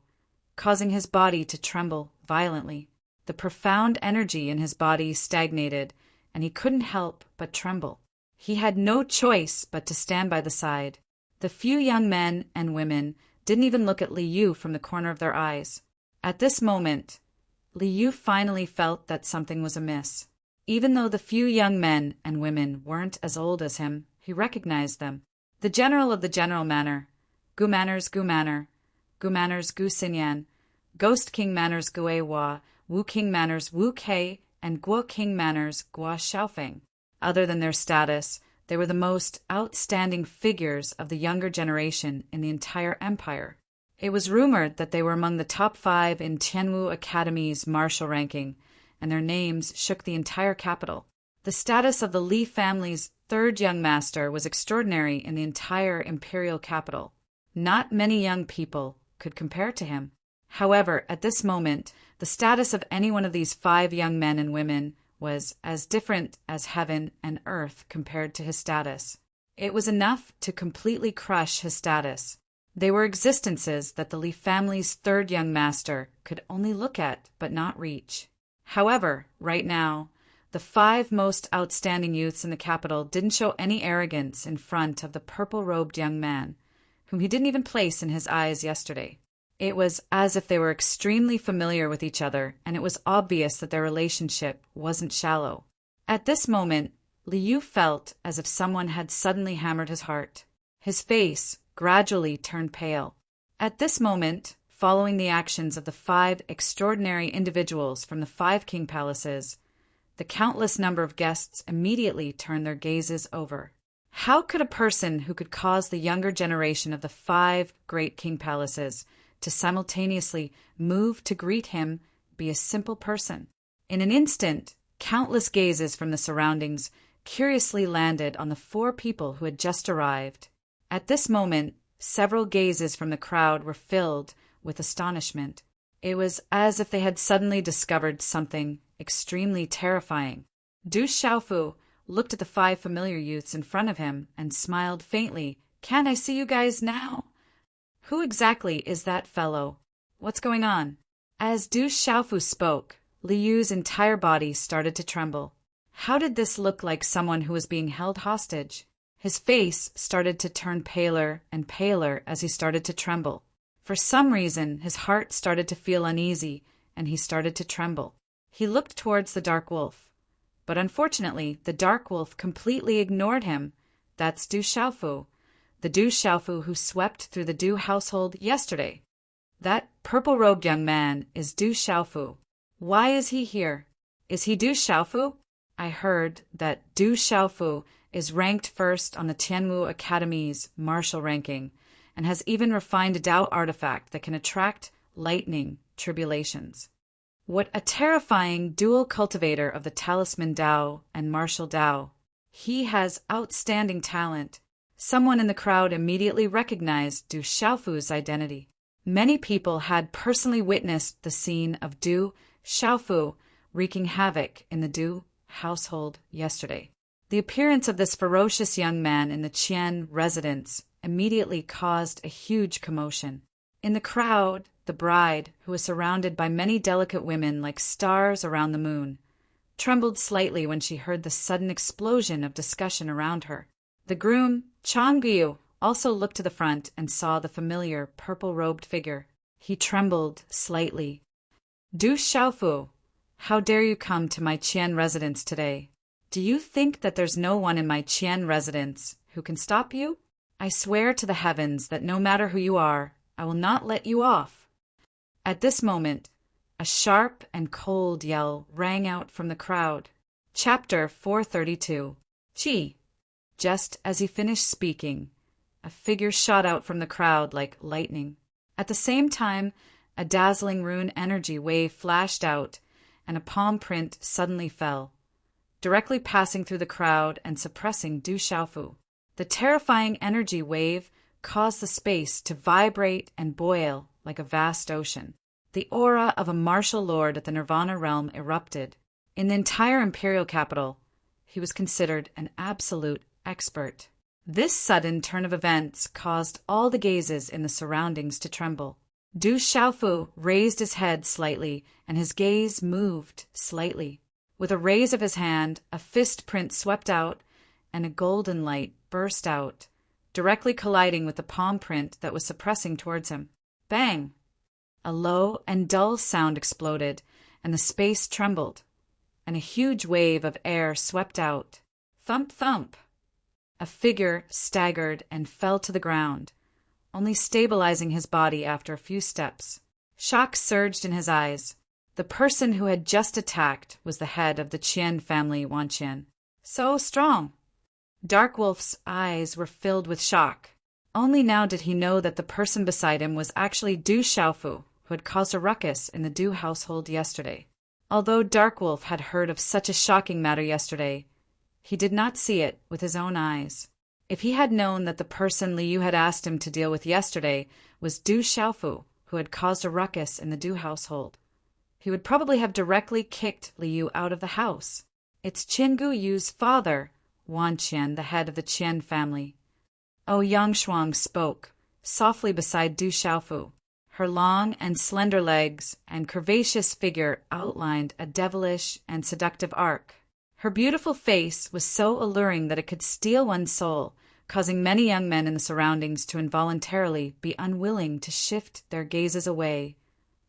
causing his body to tremble violently. The profound energy in his body stagnated, and he couldn't help but tremble. He had no choice but to stand by the side. The few young men and women didn't even look at Liu from the corner of their eyes. At this moment, Liu finally felt that something was amiss. Even though the few young men and women weren't as old as him, he recognized them. The general of the general manor, Gu Manners Gu Manor, Gu Manners Gu Xinyan, Ghost King Manners Gue Hua, Wu King Manners Wu Kei, and Guo King Manners Gua Xiaofeng. Other than their status, they were the most outstanding figures of the younger generation in the entire empire. It was rumored that they were among the top 5 in Tianwu Academy's martial ranking, and their names shook the entire capital. The status of the Li family's third young master was extraordinary in the entire imperial capital. Not many young people could compare to him. However, at this moment, the status of any one of these 5 young men and women was as different as heaven and earth compared to his status. It was enough to completely crush his status. They were existences that the Li family's third young master could only look at but not reach. However, right now, the 5 most outstanding youths in the capital didn't show any arrogance in front of the purple-robed young man, whom he didn't even place in his eyes yesterday. It was as if they were extremely familiar with each other, and it was obvious that their relationship wasn't shallow. At this moment, Liu felt as if someone had suddenly hammered his heart. His face gradually turned pale. At this moment, following the actions of the 5 extraordinary individuals from the 5 king palaces, the countless number of guests immediately turned their gazes over. How could a person who could cause the younger generation of the 5 great king palaces to simultaneously move to greet him be a simple person? In an instant, countless gazes from the surroundings curiously landed on the 4 people who had just arrived. At this moment, several gazes from the crowd were filled with astonishment. It was as if they had suddenly discovered something extremely terrifying. Du Xiaofu looked at the 5 familiar youths in front of him and smiled faintly. "Can't I see you guys now? Who exactly is that fellow? What's going on?" As Du Xiaofu spoke, Liu's entire body started to tremble. How did this look like someone who was being held hostage? His face started to turn paler and paler as he started to tremble. For some reason, his heart started to feel uneasy, and he started to tremble. He looked towards the Dark Wolf, but unfortunately, the Dark Wolf completely ignored him. That's Du Xiaofu, the Du Xiaofu who swept through the Du household yesterday. That purple-robed young man is Du Xiaofu. Why is he here? Is he Du Xiaofu? I heard that Du Xiaofu is ranked first on the Tianwu Academy's martial ranking, and has even refined a Dao artifact that can attract lightning tribulations. What a terrifying dual cultivator of the talisman Dao and martial Dao. He has outstanding talent. Someone in the crowd immediately recognized Du Xiaofu's identity. Many people had personally witnessed the scene of Du Xiaofu wreaking havoc in the Du household yesterday. The appearance of this ferocious young man in the Qian residence immediately caused a huge commotion. In the crowd, the bride, who was surrounded by many delicate women like stars around the moon, trembled slightly when she heard the sudden explosion of discussion around her. The groom, Changyu, also looked to the front and saw the familiar purple-robed figure. He trembled slightly. Du Xiaofu, how dare you come to my Qian residence today? Do you think that there's no one in my Qian residence who can stop you? I swear to the heavens that no matter who you are, I will not let you off. At this moment, a sharp and cold yell rang out from the crowd. Chapter 432. Qi. Just as he finished speaking, a figure shot out from the crowd like lightning. At the same time, a dazzling rune energy wave flashed out, and a palm print suddenly fell, directly passing through the crowd and suppressing Du Xiaofu. The terrifying energy wave caused the space to vibrate and boil like a vast ocean. The aura of a martial lord at the Nirvana realm erupted. In the entire imperial capital, he was considered an absolute expert. This sudden turn of events caused all the gazes in the surroundings to tremble. Du Xiaofu raised his head slightly, and his gaze moved slightly. With a raise of his hand, a fist print swept out, and a golden light burst out, directly colliding with the palm print that was suppressing towards him. Bang! A low and dull sound exploded, and the space trembled, and a huge wave of air swept out. Thump, thump! A figure staggered and fell to the ground, only stabilizing his body after a few steps. Shock surged in his eyes. The person who had just attacked was the head of the Qian family, Wan Qian. So strong! Dark Wolf's eyes were filled with shock. Only now did he know that the person beside him was actually Du Xiaofu, who had caused a ruckus in the Du household yesterday. Although Dark Wolf had heard of such a shocking matter yesterday, he did not see it with his own eyes. If he had known that the person Liu had asked him to deal with yesterday was Du Xiaofu, who had caused a ruckus in the Du household, he would probably have directly kicked Liu out of the house. It's Qin Guyu's father, Wan Qian, the head of the Qian family. Yang Shuang spoke, softly beside Du Xiaofu. Her long and slender legs and curvaceous figure outlined a devilish and seductive arc. Her beautiful face was so alluring that it could steal one's soul, causing many young men in the surroundings to involuntarily be unwilling to shift their gazes away,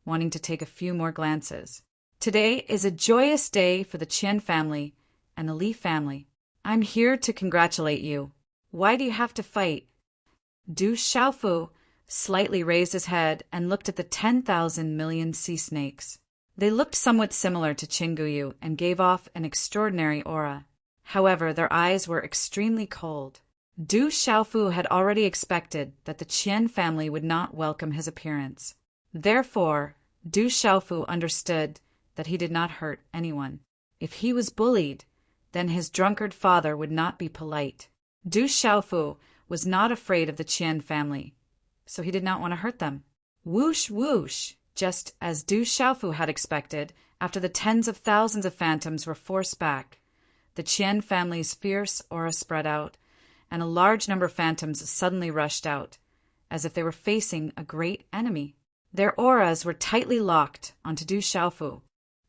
wanting to take a few more glances. Today is a joyous day for the Qian family and the Li family. I'm here to congratulate you. Why do you have to fight? Du Xiaofu slightly raised his head and looked at the 10,000 million sea snakes. They looked somewhat similar to Qin Guyu and gave off an extraordinary aura. However, their eyes were extremely cold. Du Xiaofu had already expected that the Qian family would not welcome his appearance. Therefore, Du Xiaofu understood that he did not hurt anyone. If he was bullied, then his drunkard father would not be polite. Du Xiaofu was not afraid of the Qian family, so he did not want to hurt them. Whoosh, whoosh! Just as Du Xiaofu had expected, after the tens of thousands of phantoms were forced back, the Qian family's fierce aura spread out, and a large number of phantoms suddenly rushed out, as if they were facing a great enemy. Their auras were tightly locked onto Du Xiaofu.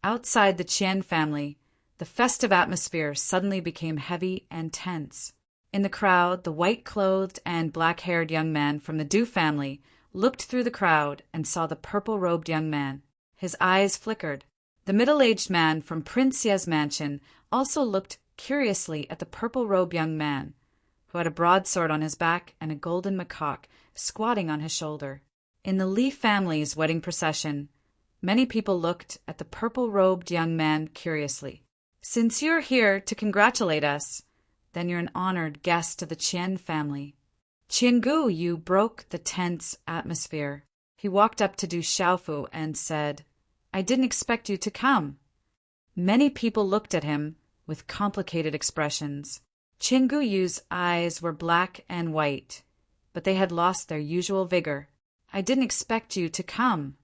Outside the Qian family, the festive atmosphere suddenly became heavy and tense. In the crowd, the white-clothed and black-haired young man from the Du family looked through the crowd and saw the purple-robed young man. His eyes flickered. The middle-aged man from Prince Ye's mansion also looked curiously at the purple-robed young man, who had a broadsword on his back and a golden macaque squatting on his shoulder. In the Li family's wedding procession, many people looked at the purple-robed young man curiously. Since you're here to congratulate us, then you're an honored guest of the Qian family. Qin Guyu broke the tense atmosphere. He walked up to Du Xiaofu and said, I didn't expect you to come. Many people looked at him with complicated expressions. Qin Guyu's eyes were black and white, but they had lost their usual vigor. I didn't expect you to come.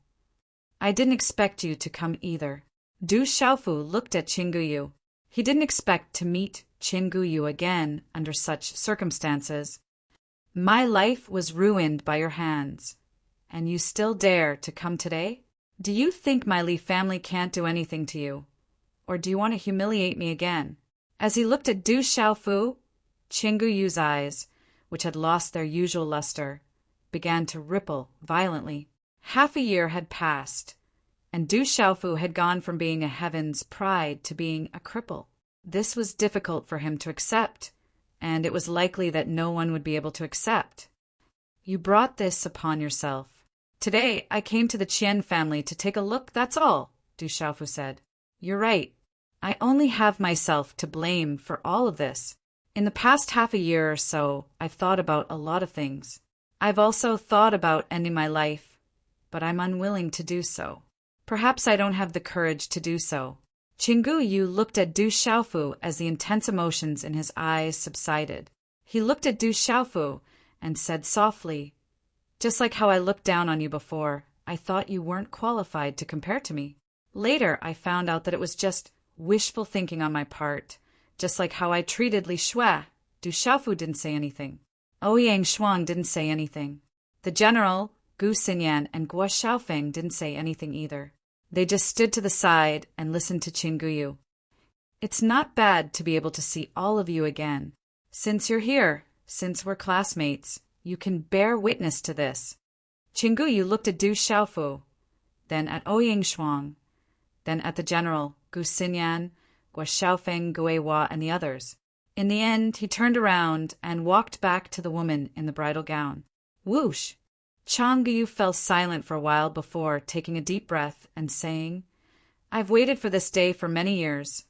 I didn't expect you to come either. Du Xiaofu looked at Qin Guyu. He didn't expect to meet Qin Guyu again under such circumstances. My life was ruined by your hands, and you still dare to come today? Do you think my Li family can't do anything to you, or do you want to humiliate me again? As he looked at Du Xiaofu, Qin Guyu's eyes, which had lost their usual luster, began to ripple violently. Half a year had passed, and Du Xiaofu had gone from being a heaven's pride to being a cripple. This was difficult for him to accept, and it was likely that no one would be able to accept. You brought this upon yourself. Today I came to the Qian family to take a look, that's all, Du Xiaofu said. You're right. I only have myself to blame for all of this. In the past half a year or so, I've thought about a lot of things. I've also thought about ending my life, but I'm unwilling to do so. Perhaps I don't have the courage to do so. Qin Guyu looked at Du Xiaofu as the intense emotions in his eyes subsided. He looked at Du Xiaofu and said softly, just like how I looked down on you before, I thought you weren't qualified to compare to me. Later, I found out that it was just wishful thinking on my part, just like how I treated Li Shui. Du Xiaofu didn't say anything. Ouyang Shuang didn't say anything. The general, Gu Xinyan, and Guo Xiaofeng didn't say anything either. They just stood to the side and listened to Qin Guyu. It's not bad to be able to see all of you again. Since you're here, since we're classmates, you can bear witness to this. Qin Guyu looked at Du Xiaofu, then at Ouyang Shuang, then at the general, Gu Xinyan, Guo Xiaofeng, Gu Hua, and the others. In the end, he turned around and walked back to the woman in the bridal gown. Whoosh! Chang Guyu fell silent for a while before taking a deep breath and saying, I've waited for this day for many years,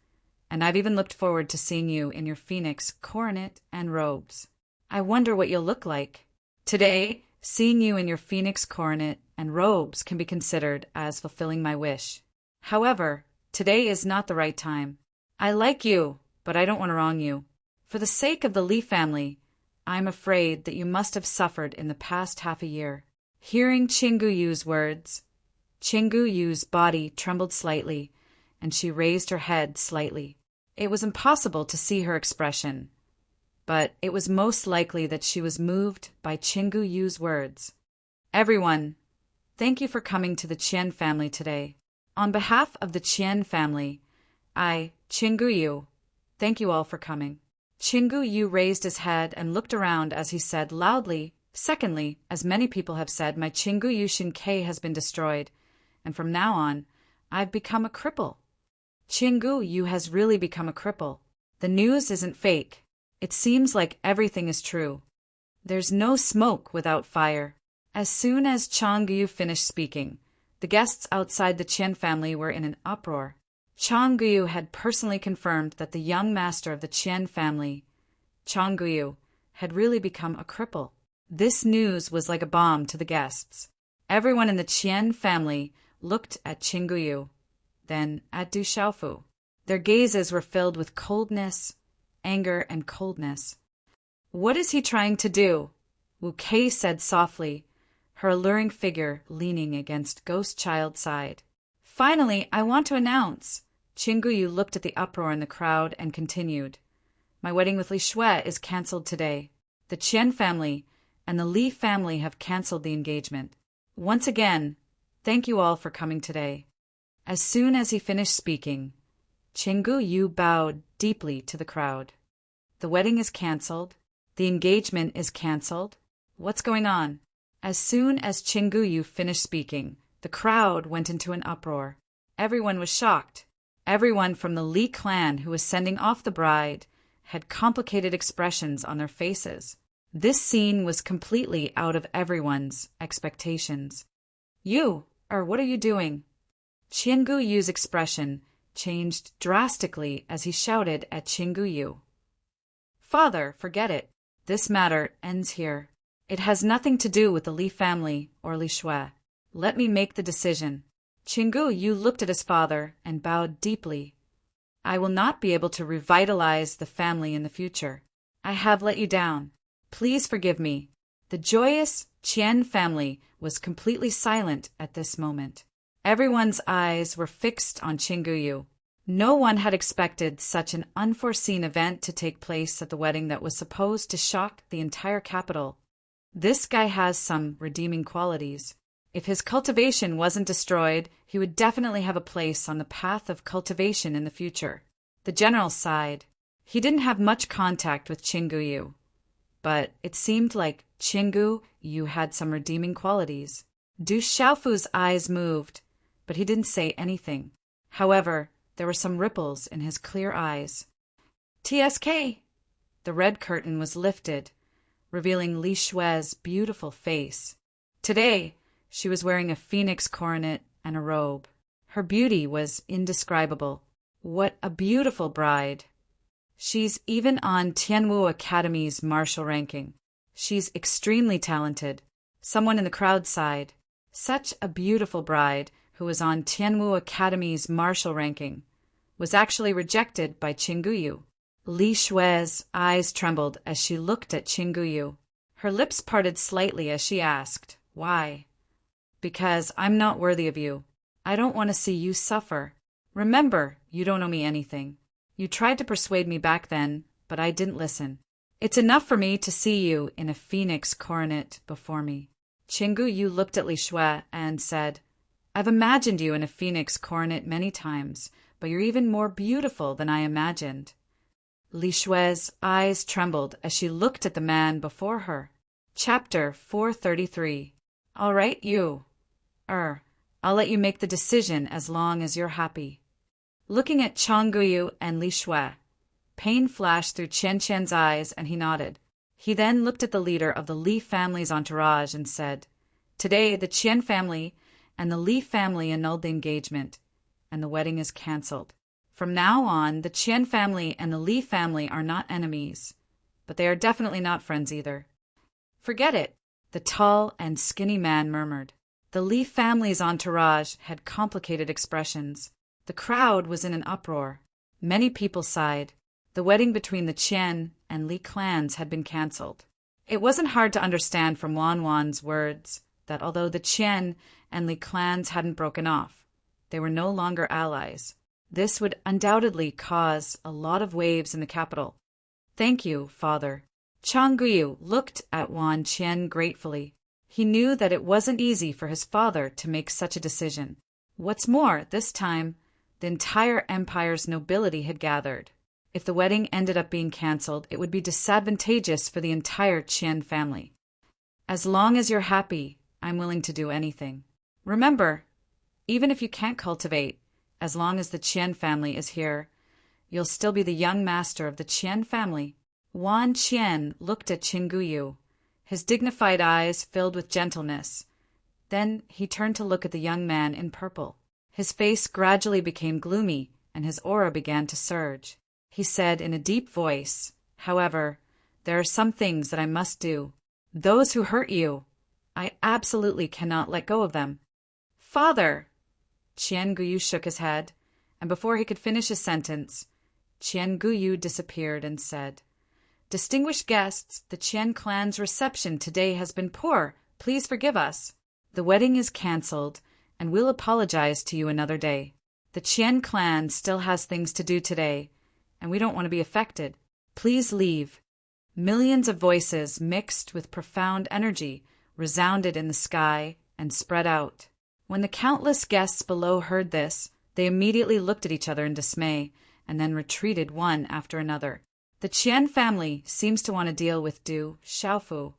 and I've even looked forward to seeing you in your phoenix coronet and robes. I wonder what you'll look like. Today, seeing you in your phoenix coronet and robes can be considered as fulfilling my wish. However, today is not the right time. I like you, but I don't want to wrong you. For the sake of the Li family, I'm afraid that you must have suffered in the past half a year. Hearing Qin Guyu's words, Qin Guyu's body trembled slightly, and she raised her head slightly. It was impossible to see her expression, but it was most likely that she was moved by Qin Guyu's words. Everyone, thank you for coming to the Qian family today. On behalf of the Qian family, I, Qin Guyu, thank you all for coming. Qin Guyu raised his head and looked around as he said loudly, Secondly, as many people have said, my Qin Guyu Shinkei has been destroyed, and from now on, I've become a cripple. Qin Guyu has really become a cripple. The news isn't fake. It seems like everything is true. There's no smoke without fire. As soon as Chang Guyu finished speaking, the guests outside the Qian family were in an uproar. Chang Guyu had personally confirmed that the young master of the Qian family, Chang Guyu, had really become a cripple. This news was like a bomb to the guests. Everyone in the Qian family looked at Qin Guyu, then at Du Xiaofu. Their gazes were filled with coldness, anger, and coldness. What is he trying to do? Wu Kei said softly, her alluring figure leaning against Ghost Child's side. Finally, I want to announce. Qin Guyu looked at the uproar in the crowd and continued. My wedding with Li Shui is cancelled today. The Qian family and the Li family have cancelled the engagement. Once again, thank you all for coming today. As soon as he finished speaking, Qin Guyu bowed deeply to the crowd. The wedding is cancelled. The engagement is cancelled. What's going on? As soon as Qin Guyu finished speaking, the crowd went into an uproar. Everyone was shocked. Everyone from the Li clan who was sending off the bride had complicated expressions on their faces. This scene was completely out of everyone's expectations. What are you doing? Qin Guyu's expression changed drastically as he shouted at Qin Guyu. Father, forget it. This matter ends here. It has nothing to do with the Li family or Li Shui. Let me make the decision. Qin Guyu looked at his father and bowed deeply. I will not be able to revitalize the family in the future. I have let you down. Please forgive me. The joyous Qian family was completely silent at this moment. Everyone's eyes were fixed on Qin Guyu. No one had expected such an unforeseen event to take place at the wedding that was supposed to shock the entire capital. This guy has some redeeming qualities. If his cultivation wasn't destroyed, he would definitely have a place on the path of cultivation in the future. The general sighed. He didn't have much contact with Qin Guyu, but it seemed like Qin Guyu had some redeeming qualities. Du Xiaofu's eyes moved, but he didn't say anything. However, there were some ripples in his clear eyes. TSK! The red curtain was lifted, revealing Li Shui's beautiful face. Today, she was wearing a phoenix coronet and a robe. Her beauty was indescribable. What a beautiful bride! She's even on Tianwu Academy's martial ranking. She's extremely talented. Someone in the crowd sighed. Such a beautiful bride who was on Tianwu Academy's martial ranking was actually rejected by Qin Guyu. Li Shui's eyes trembled as she looked at Qin Guyu. Her lips parted slightly as she asked, Why? Because I'm not worthy of you. I don't want to see you suffer. Remember, you don't owe me anything. You tried to persuade me back then, but I didn't listen. It's enough for me to see you in a phoenix coronet before me. Qian Guyu looked at Li Shui and said, I've imagined you in a phoenix coronet many times, but you're even more beautiful than I imagined. Li Shui's eyes trembled as she looked at the man before her. Chapter 433. All right, you. I'll let you make the decision as long as you're happy. Looking at Qian Guyu and Li Shui, pain flashed through Qian's eyes and he nodded. He then looked at the leader of the Li family's entourage and said, Today the Qian family and the Li family annulled the engagement, and the wedding is cancelled. From now on, the Qian family and the Li family are not enemies, but they are definitely not friends either. Forget it, the tall and skinny man murmured. The Li family's entourage had complicated expressions. The crowd was in an uproar. Many people sighed. The wedding between the Qian and Li clans had been cancelled. It wasn't hard to understand from Wan's words that although the Qian and Li clans hadn't broken off, they were no longer allies. This would undoubtedly cause a lot of waves in the capital. Thank you, father. Qian Guyu looked at Wan Qian gratefully. He knew that it wasn't easy for his father to make such a decision. What's more, this time, the entire empire's nobility had gathered. If the wedding ended up being cancelled, it would be disadvantageous for the entire Qian family. As long as you're happy, I'm willing to do anything. Remember, even if you can't cultivate, as long as the Qian family is here, you'll still be the young master of the Qian family. Wan Qian looked at Qian Guyu, his dignified eyes filled with gentleness. Then he turned to look at the young man in purple. His face gradually became gloomy, and his aura began to surge. He said in a deep voice, However, there are some things that I must do. Those who hurt you, I absolutely cannot let go of them. Father! Qian Guyu shook his head, and before he could finish his sentence, Qian Guyu disappeared and said, Distinguished guests, the Qian clan's reception today has been poor. Please forgive us. The wedding is cancelled, and we'll apologize to you another day. The Qian clan still has things to do today, and we don't want to be affected. Please leave. Millions of voices mixed with profound energy resounded in the sky and spread out. When the countless guests below heard this, they immediately looked at each other in dismay and then retreated one after another. The Qian family seems to want to deal with Du Xiaofu.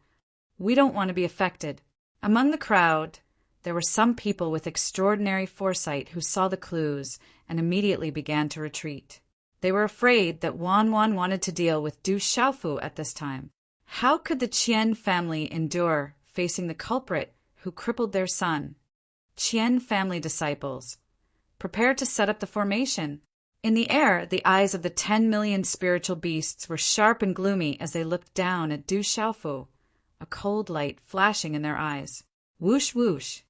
We don't want to be affected. Among the crowd, there were some people with extraordinary foresight who saw the clues and immediately began to retreat. They were afraid that Wan wanted to deal with Du Xiaofu at this time. How could the Qian family endure facing the culprit who crippled their son? Qian family disciples, prepare to set up the formation. In the air, the eyes of the 10 million spiritual beasts were sharp and gloomy as they looked down at Du Xiaofu, a cold light flashing in their eyes. Whoosh, whoosh.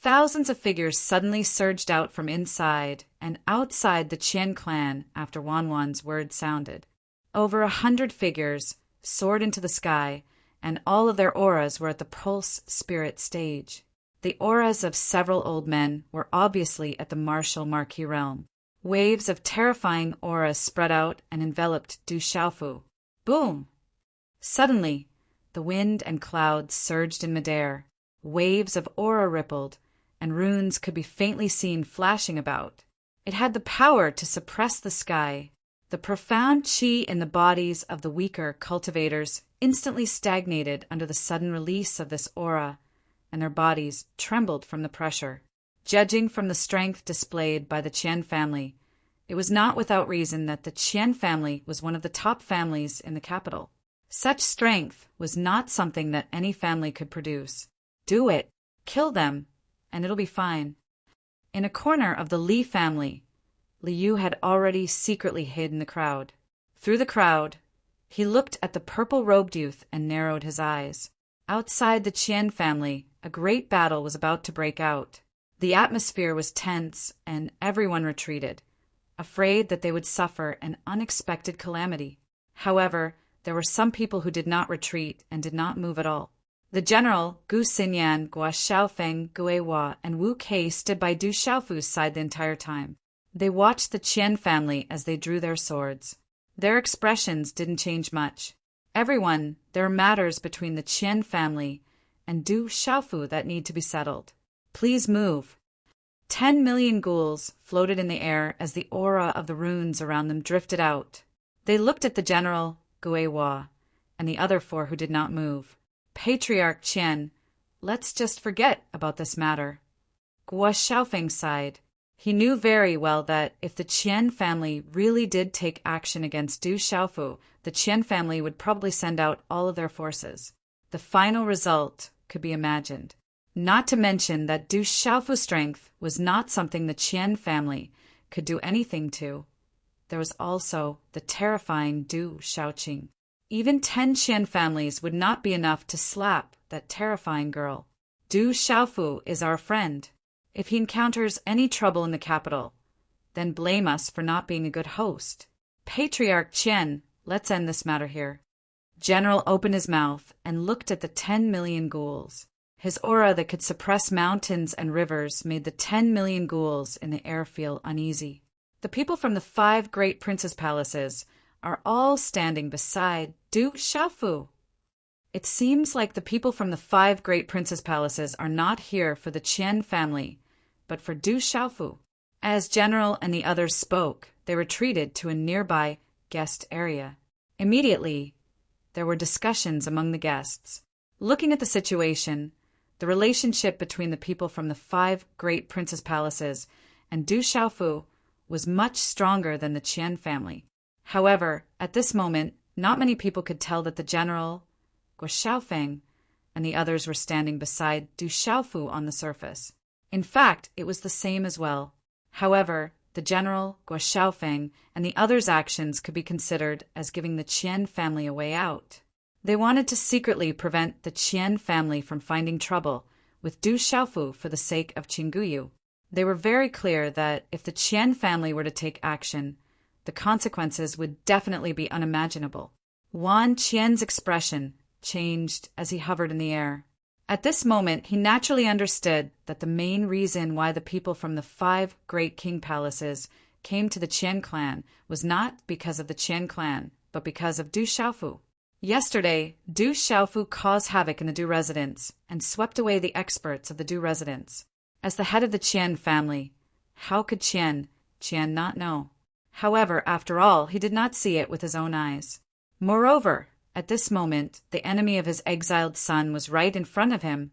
Thousands of figures suddenly surged out from inside and outside the Qian clan after Wan's word sounded. Over 100 figures soared into the sky, and all of their auras were at the pulse spirit stage. The auras of several old men were obviously at the martial marquee realm. Waves of terrifying auras spread out and enveloped Du Xiaofu. Boom! Suddenly, the wind and clouds surged in midair. Waves of aura rippled, and runes could be faintly seen flashing about. It had the power to suppress the sky. The profound qi in the bodies of the weaker cultivators instantly stagnated under the sudden release of this aura, and their bodies trembled from the pressure. Judging from the strength displayed by the Qian family, it was not without reason that the Qian family was one of the top families in the capital. Such strength was not something that any family could produce. Do it. Kill them, and it'll be fine. In a corner of the Li family, Liu had already secretly hid in the crowd. Through the crowd, he looked at the purple-robed youth and narrowed his eyes. Outside the Qian family, a great battle was about to break out. The atmosphere was tense, and everyone retreated, afraid that they would suffer an unexpected calamity. However, there were some people who did not retreat and did not move at all. The general, Gu Xinyan, Gua Xiaofeng, Guihua, and Wu Kei stood by Du Xiaofu's side the entire time. They watched the Qian family as they drew their swords. Their expressions didn't change much. Everyone, there are matters between the Qian family and Du Xiaofu that need to be settled. Please move." 10 million ghouls floated in the air as the aura of the runes around them drifted out. They looked at the general, Guihua, and the other four who did not move. "Patriarch Qian, let's just forget about this matter." Guo Xiaofeng sighed. He knew very well that if the Qian family really did take action against Du Xiaofu, the Qian family would probably send out all of their forces. The final result could be imagined. Not to mention that Du Xiaofu's strength was not something the Qian family could do anything to. There was also the terrifying Du Xiaoqing. Even 10 Qian families would not be enough to slap that terrifying girl. Du Xiaofu is our friend. If he encounters any trouble in the capital, then blame us for not being a good host. Patriarch Qian, let's end this matter here. General opened his mouth and looked at the 10 million ghouls. His aura that could suppress mountains and rivers made the 10 million ghouls in the air feel uneasy. The people from the 5 great princes' palaces are all standing beside Du Xiaofu. It seems like the people from the 5 great princes' palaces are not here for the Qian family, but for Du Xiaofu. As General and the others spoke, they retreated to a nearby guest area. Immediately, there were discussions among the guests. Looking at the situation, the relationship between the people from the 5 great princes' palaces and Du Xiaofu was much stronger than the Qian family. However, at this moment, not many people could tell that the general, Guo Xiaofeng, and the others were standing beside Du Xiaofu on the surface. In fact, it was the same as well. However, the general, Guo Xiaofeng, and the others' actions could be considered as giving the Qian family a way out. They wanted to secretly prevent the Qian family from finding trouble with Du Xiaofu for the sake of Qingguyu. They were very clear that if the Qian family were to take action, the consequences would definitely be unimaginable. Wan Qian's expression changed as he hovered in the air. At this moment, he naturally understood that the main reason why the people from the 5 great king palaces came to the Qian clan was not because of the Qian clan, but because of Du Xiaofu. Yesterday, Du Xiaofu caused havoc in the Du residence and swept away the experts of the Du residence. As the head of the Qian family, how could Qian not know? However, after all, he did not see it with his own eyes. Moreover, at this moment, the enemy of his exiled son was right in front of him,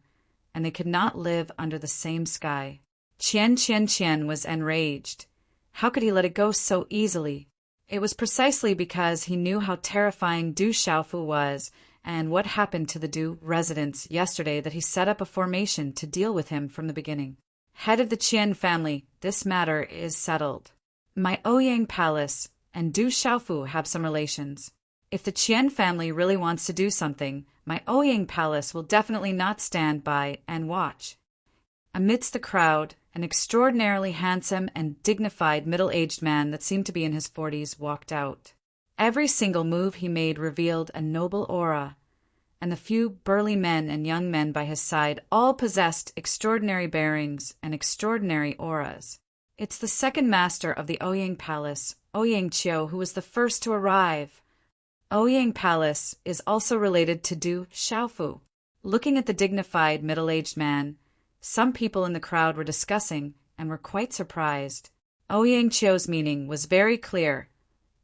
and they could not live under the same sky. Qian was enraged. How could he let it go so easily? It was precisely because he knew how terrifying Du Xiaofu was and what happened to the Du residents yesterday that he set up a formation to deal with him from the beginning. Head of the Qian family, this matter is settled. My Ouyang Palace and Du Xiaofu have some relations. If the Qian family really wants to do something, my Ouyang Palace will definitely not stand by and watch. Amidst the crowd, an extraordinarily handsome and dignified middle-aged man that seemed to be in his 40s walked out. Every single move he made revealed a noble aura, and the few burly men and young men by his side all possessed extraordinary bearings and extraordinary auras. It's the second master of the Ouyang Palace, Ouyang Qiu, who was the first to arrive. Ouyang Palace is also related to Du Xiaofu. Looking at the dignified middle-aged man, some people in the crowd were discussing and were quite surprised. Ouyang Qiu's meaning was very clear.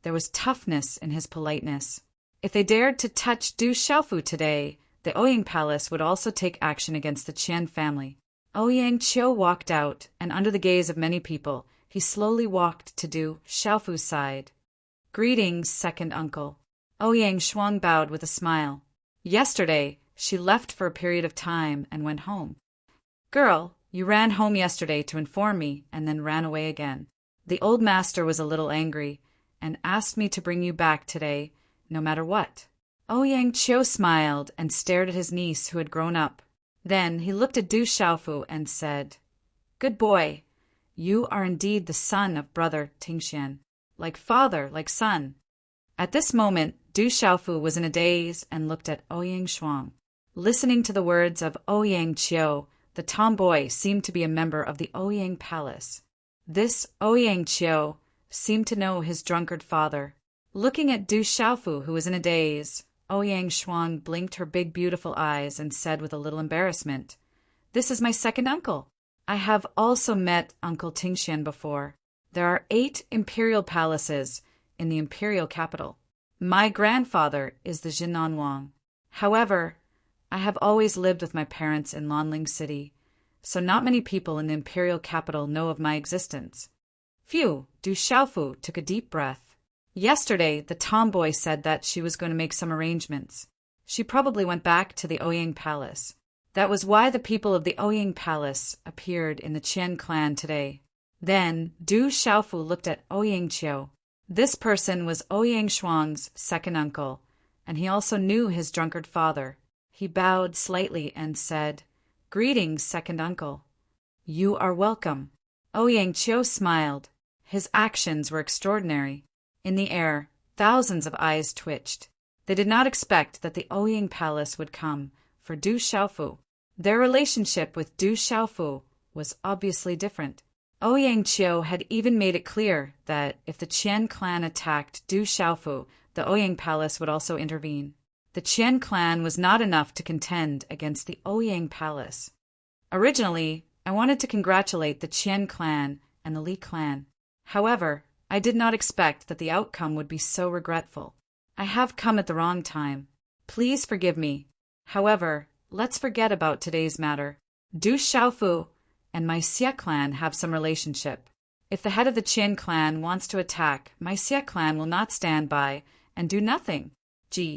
There was toughness in his politeness. If they dared to touch Du Xiaofu today, the Ouyang Palace would also take action against the Qian family. Ouyang Qiu walked out, and under the gaze of many people, he slowly walked to Du Xiaofu's side. Greetings, second uncle. Ouyang Shuang bowed with a smile. Yesterday, she left for a period of time and went home. Girl, you ran home yesterday to inform me and then ran away again. The old master was a little angry and asked me to bring you back today, no matter what. Ouyang Qiu smiled and stared at his niece who had grown up. Then he looked at Du Xiaofu and said, Good boy, you are indeed the son of brother Tingxian, like father, like son. At this moment, Du Xiaofu was in a daze and looked at Ouyang Shuang. Listening to the words of Ouyang Qiu, the tomboy seemed to be a member of the Ouyang Palace. This Ouyang Qiu seemed to know his drunkard father. Looking at Du Xiaofu, who was in a daze, Ouyang Shuang blinked her big beautiful eyes and said with a little embarrassment, "This is my second uncle. I have also met Uncle Tingxian before. There are 8 imperial palaces in the imperial capital. My grandfather is the Jinan Wang. However, I have always lived with my parents in Lanling City, so not many people in the imperial capital know of my existence." Phew, Du Xiaofu took a deep breath. Yesterday, the tomboy said that she was going to make some arrangements. She probably went back to the Ouyang Palace. That was why the people of the Ouyang Palace appeared in the Qian clan today. Then, Du Xiaofu looked at Ouyang Qiu. This person was Ouyang Shuang's second uncle, and he also knew his drunkard father. He bowed slightly and said, "Greetings, second uncle." "You are welcome." Ouyang Qiu smiled. His actions were extraordinary. In the air, thousands of eyes twitched. They did not expect that the Ouyang Palace would come for Du Xiaofu. Their relationship with Du Xiaofu was obviously different. Ouyang Qiu had even made it clear that if the Qian clan attacked Du Xiaofu, the Ouyang Palace would also intervene. The Qian clan was not enough to contend against the Ouyang Palace. Originally, I wanted to congratulate the Qian clan and the Li clan. However, I did not expect that the outcome would be so regretful. I have come at the wrong time. Please forgive me. However, let's forget about today's matter. Du Xiaofu and my Xie clan have some relationship. If the head of the Qian clan wants to attack, my Xie clan will not stand by and do nothing.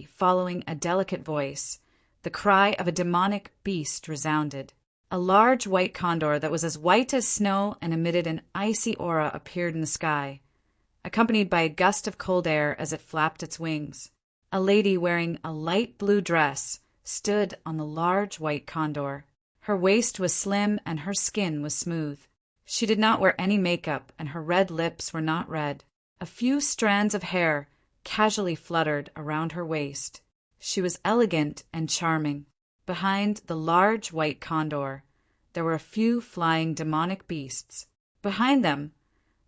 Following a delicate voice, the cry of a demonic beast resounded. A large white condor that was as white as snow and emitted an icy aura appeared in the sky, accompanied by a gust of cold air as it flapped its wings. A lady wearing a light blue dress stood on the large white condor. Her waist was slim and her skin was smooth. She did not wear any makeup and her red lips were not red. A few strands of hair casually fluttered around her waist. She was elegant and charming. Behind the large white condor, there were a few flying demonic beasts. Behind them,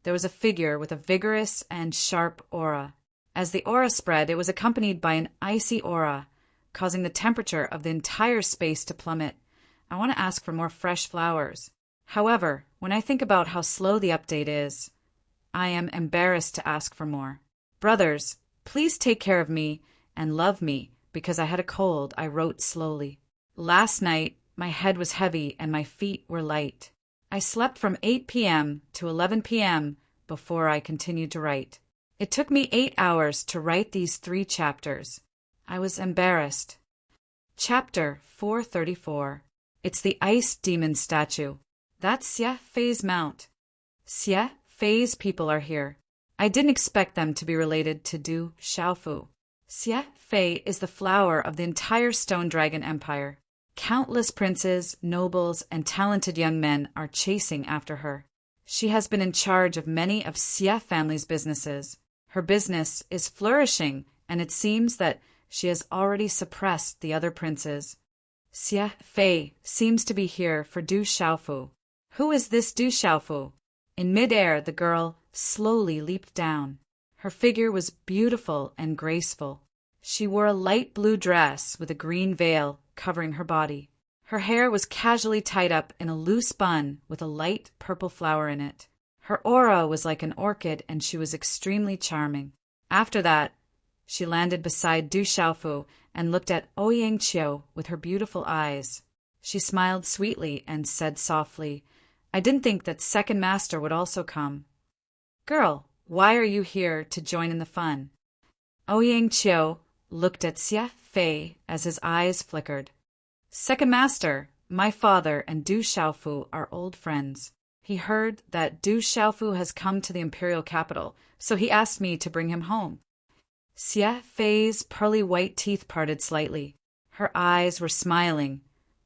there was a figure with a vigorous and sharp aura. As the aura spread, it was accompanied by an icy aura, causing the temperature of the entire space to plummet. I want to ask for more fresh flowers. However, when I think about how slow the update is, I am embarrassed to ask for more. Brothers, please take care of me and love me because I had a cold, I wrote slowly. Last night, my head was heavy and my feet were light. I slept from 8 p.m. to 11 p.m. before I continued to write. It took me 8 hours to write these 3 chapters. I was embarrassed. Chapter 434. It's the Ice Demon Statue. That's Xie Fei's mount. Xie Fei's people are here. I didn't expect them to be related to Du Xiaofu. Xie Fei is the flower of the entire Stone Dragon Empire. Countless princes, nobles, and talented young men are chasing after her. She has been in charge of many of Xie family's businesses. Her business is flourishing, and it seems that she has already suppressed the other princes. Xie Fei seems to be here for Du Xiaofu. Who is this Du Xiaofu? In midair, the girl slowly leaped down. Her figure was beautiful and graceful. She wore a light blue dress with a green veil covering her body. Her hair was casually tied up in a loose bun with a light purple flower in it. Her aura was like an orchid and she was extremely charming. After that, she landed beside Du Xiaofu and looked at Ouyang Qiu with her beautiful eyes. She smiled sweetly and said softly, "I didn't think that second master would also come." "Girl, why are you here to join in the fun?" Ouyang Qiu looked at Xie Fei as his eyes flickered. "Second master, my father and Du Xiaofu are old friends. He heard that Du Xiaofu has come to the imperial capital, so he asked me to bring him home." Xie Fei's pearly white teeth parted slightly. Her eyes were smiling,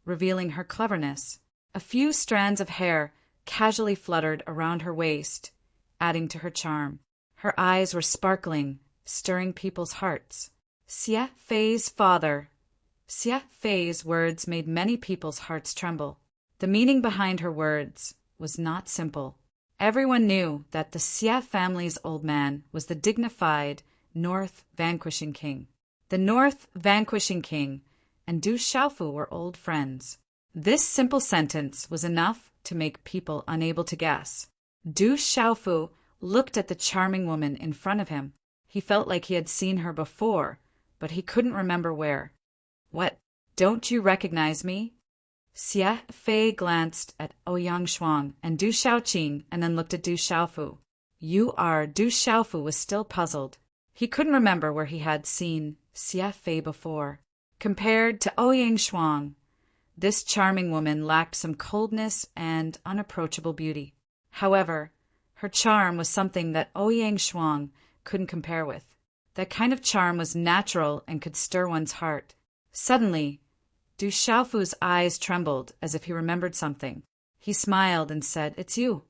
revealing her cleverness. A few strands of hair casually fluttered around her waist, adding to her charm. Her eyes were sparkling, stirring people's hearts. Xie Fei's father. Xie Fei's words made many people's hearts tremble. The meaning behind her words was not simple. Everyone knew that the Xie family's old man was the dignified North Vanquishing King. The North vanquishing king and Du Xiaofu were old friends. This simple sentence was enough to make people unable to guess. Du Xiaofu looked at the charming woman in front of him. He felt like he had seen her before, but he couldn't remember where. What, don't you recognize me? Xie Fei glanced at Ouyang Shuang and Du Xiaoqing and then looked at Du Xiaofu. You are. Du Xiaofu was still puzzled. He couldn't remember where he had seen Xie Fei before. Compared to Ouyang Shuang, this charming woman lacked some coldness and unapproachable beauty. However, her charm was something that Ouyang Shuang couldn't compare with. That kind of charm was natural and could stir one's heart. Suddenly, Du Xiaofu's eyes trembled as if he remembered something. He smiled and said, "It's you."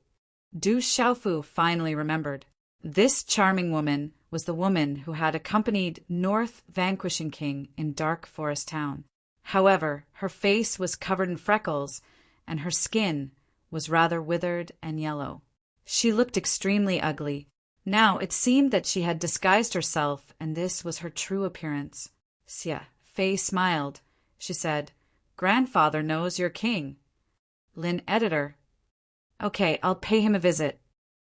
Du Xiaofu finally remembered. This charming woman was the woman who had accompanied North vanquishing king in Dark Forest Town. However, her face was covered in freckles, and her skin was rather withered and yellow. She looked extremely ugly. Now it seemed that she had disguised herself, and this was her true appearance. Xie Fei smiled. She said, "Grandfather knows you're king." Lin editor. Okay, I'll pay him a visit.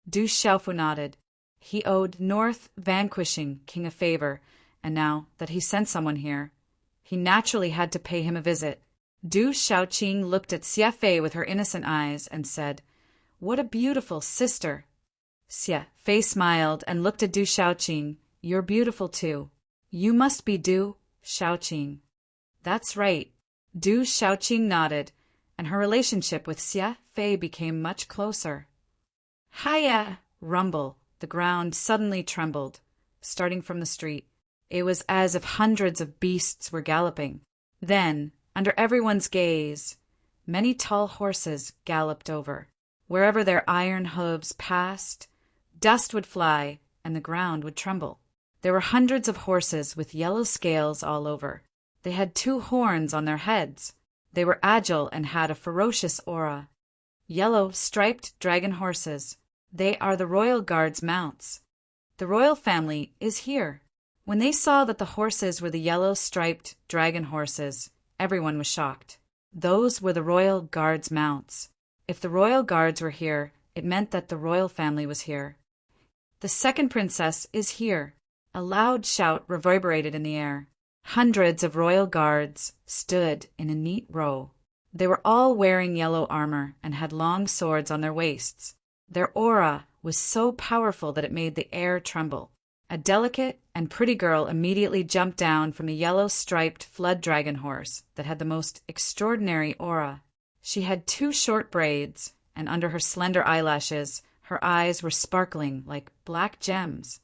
Du Xiaofu nodded. He owed North vanquishing king a favor, and now that he sent someone here, he naturally had to pay him a visit. Du Xiaoqing looked at Xie Fei with her innocent eyes and said, "What a beautiful sister." Xie Fei smiled and looked at Du Xiaoqing. "You're beautiful too. You must be Du Xiaoqing." "That's right." Du Xiaoqing nodded, and her relationship with Xie Fei became much closer. Hiya! Rumble. The ground suddenly trembled, starting from the street. It was as if hundreds of beasts were galloping. Then, under everyone's gaze, many tall horses galloped over. Wherever their iron hooves passed, dust would fly and the ground would tremble. There were hundreds of horses with yellow scales all over. They had 2 horns on their heads. They were agile and had a ferocious aura. Yellow striped dragon horses. They are the royal guard's mounts. The royal family is here. When they saw that the horses were the yellow striped dragon horses, everyone was shocked. Those were the royal guard's mounts. If the royal guards were here, it meant that the royal family was here. The second princess is here. A loud shout reverberated in the air. Hundreds of royal guards stood in a neat row. They were all wearing yellow armor and had long swords on their waists. Their aura was so powerful that it made the air tremble. A delicate and pretty girl immediately jumped down from the yellow-striped flood dragon horse that had the most extraordinary aura. She had 2 short braids, and under her slender eyelashes, her eyes were sparkling like black gems.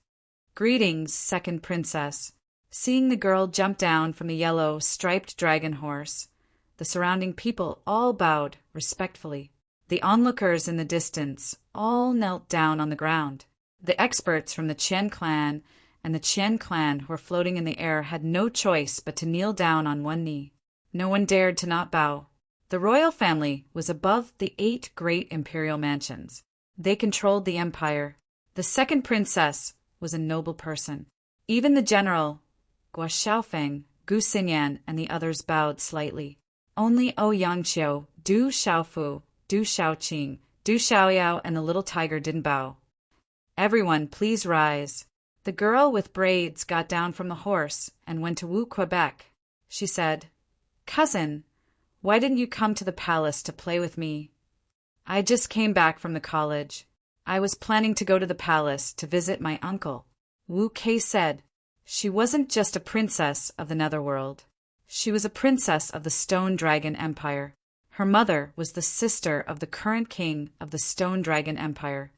"Greetings, second princess." Seeing the girl jump down from the yellow-striped dragon horse, the surrounding people all bowed respectfully. The onlookers in the distance all knelt down on the ground. The experts from the Qian clan and the Qian clan who were floating in the air had no choice but to kneel down on one knee. No one dared to not bow. The royal family was above the 8 great imperial mansions. They controlled the empire. The second princess was a noble person. Even the general, Guo Xiaofeng, Gu Xinyan, and the others bowed slightly. Only Ouyang Qiu, Du Xiaofu, Du Xiaoqing, Du Xiaoyao, and the little tiger didn't bow. "Everyone, please rise." The girl with braids got down from the horse and went to Wu Quebec. She said, "Cousin, why didn't you come to the palace to play with me?" "I just came back from the college. I was planning to go to the palace to visit my uncle." Wu Kei said. She wasn't just a princess of the Netherworld. She was a princess of the Stone Dragon Empire. Her mother was the sister of the current king of the Stone Dragon Empire.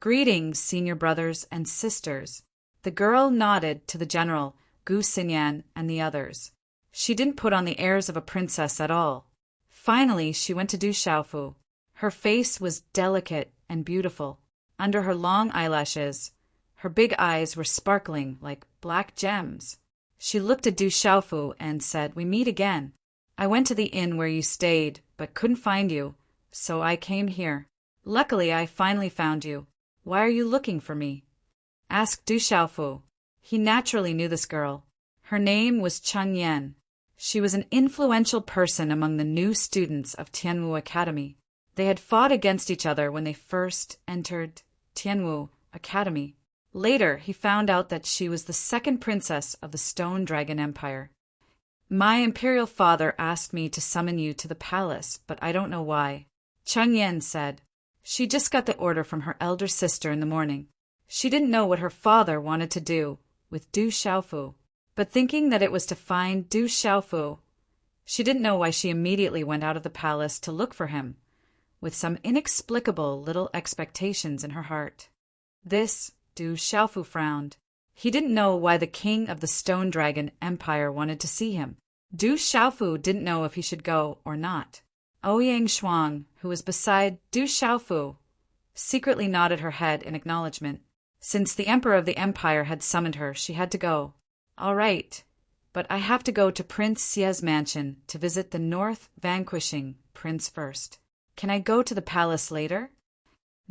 "Greetings, senior brothers and sisters." The girl nodded to the general, Gu Xinyan, and the others. She didn't put on the airs of a princess at all. Finally, she went to Du Xiaofu. Her face was delicate and beautiful. Under her long eyelashes, her big eyes were sparkling like black gems. She looked at Du Xiaofu and said, "We meet again. I went to the inn where you stayed, but couldn't find you, so I came here. Luckily, I finally found you. Why are you looking for me?" Asked Du Xiaofu. He naturally knew this girl. Her name was Cheng Yan. She was an influential person among the new students of Tianwu Academy. They had fought against each other when they first entered Tianwu Academy. Later, he found out that she was the second princess of the Stone Dragon Empire. My imperial father asked me to summon you to the palace, but I don't know why, Cheng Yan said. She just got the order from her elder sister in the morning. She didn't know what her father wanted to do with Du Xiaofu, but thinking that it was to find Du Xiaofu, she didn't know why she immediately went out of the palace to look for him, with some inexplicable little expectations in her heart. This Du Xiaofu frowned. He didn't know why the king of the Stone Dragon Empire wanted to see him. Du Xiaofu didn't know if he should go or not. Ouyang Shuang, who was beside Du Xiaofu, secretly nodded her head in acknowledgement. Since the emperor of the empire had summoned her, she had to go. All right, but I have to go to Prince Xie's mansion to visit the North Vanquishing Prince first. Can I go to the palace later?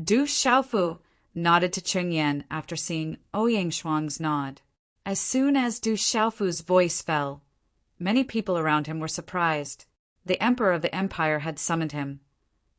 Du Xiaofu nodded to Cheng Yan after seeing Ouyang Shuang's nod. As soon as Du Xiaofu's voice fell, many people around him were surprised. The emperor of the empire had summoned him.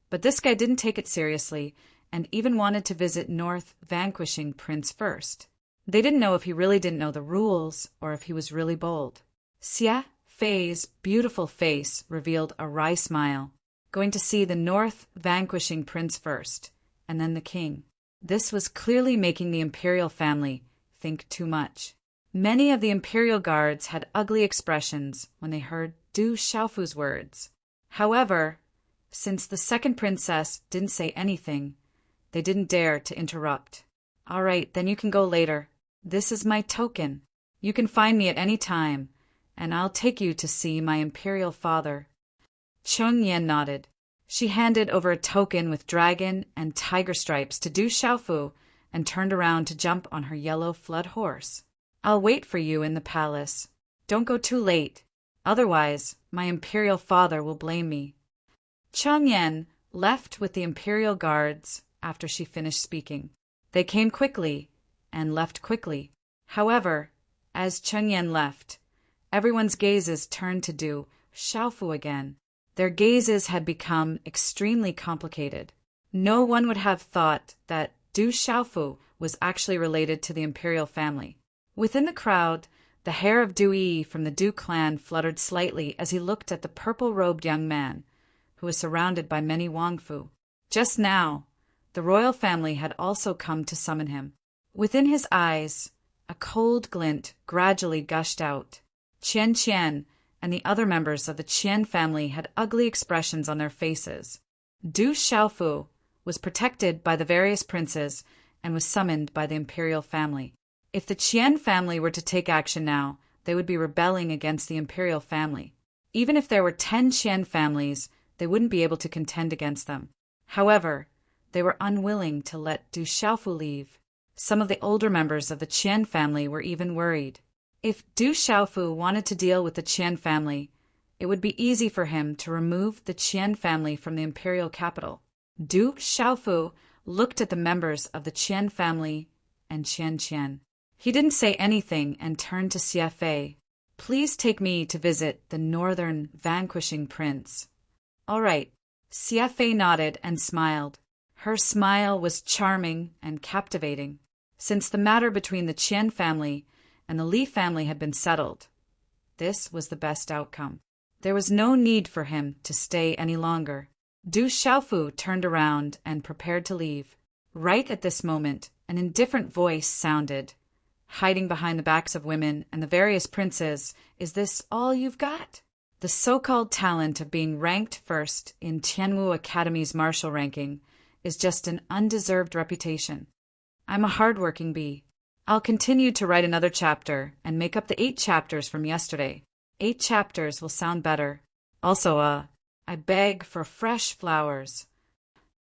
But this guy didn't take it seriously and even wanted to visit North Vanquishing Prince first. They didn't know if he really didn't know the rules or if he was really bold. Xia Fei's beautiful face revealed a wry smile. Going to see the North Vanquishing Prince first, and then the king. This was clearly making the imperial family think too much. Many of the imperial guards had ugly expressions when they heard Du Xiaofu's words. However, since the second princess didn't say anything, they didn't dare to interrupt. All right, then you can go later. This is my token. You can find me at any time, and I'll take you to see my imperial father. Cheng Yan nodded. She handed over a token with dragon and tiger stripes to Du Xiaofu and turned around to jump on her yellow flood horse. I'll wait for you in the palace. Don't go too late. Otherwise, my imperial father will blame me. Cheng Yan left with the imperial guards after she finished speaking. They came quickly and left quickly. However, as Cheng Yan left, everyone's gazes turned to Du Xiaofu again. Their gazes had become extremely complicated. No one would have thought that Du Xiaofu was actually related to the imperial family. Within the crowd, the hair of Du Yi from the Du clan fluttered slightly as he looked at the purple-robed young man, who was surrounded by many Wangfu. Just now, the royal family had also come to summon him. Within his eyes, a cold glint gradually gushed out. Qian Qian and the other members of the Qian family had ugly expressions on their faces. Du Xiaofu was protected by the various princes and was summoned by the imperial family. If the Qian family were to take action now, they would be rebelling against the imperial family. Even if there were 10 Qian families, they wouldn't be able to contend against them. However, they were unwilling to let Du Xiaofu leave. Some of the older members of the Qian family were even worried. If Du Xiaofu wanted to deal with the Qian family, it would be easy for him to remove the Qian family from the imperial capital. Du Xiaofu looked at the members of the Qian family and Qian Qian. He didn't say anything and turned to Xia Fei. Please take me to visit the Northern Vanquishing Prince. All right. Xia Fei nodded and smiled. Her smile was charming and captivating. Since the matter between the Qian family and the Li family had been settled, this was the best outcome. There was no need for him to stay any longer. Du Xiaofu turned around and prepared to leave. Right at this moment, an indifferent voice sounded, hiding behind the backs of women and the various princes, "Is this all you've got?" The so-called talent of being ranked first in Tianwu Academy's martial ranking is just an undeserved reputation. I'm a hard-working bee. I'll continue to write another chapter and make up the 8 chapters from yesterday. 8 chapters will sound better. Also, I beg for fresh flowers.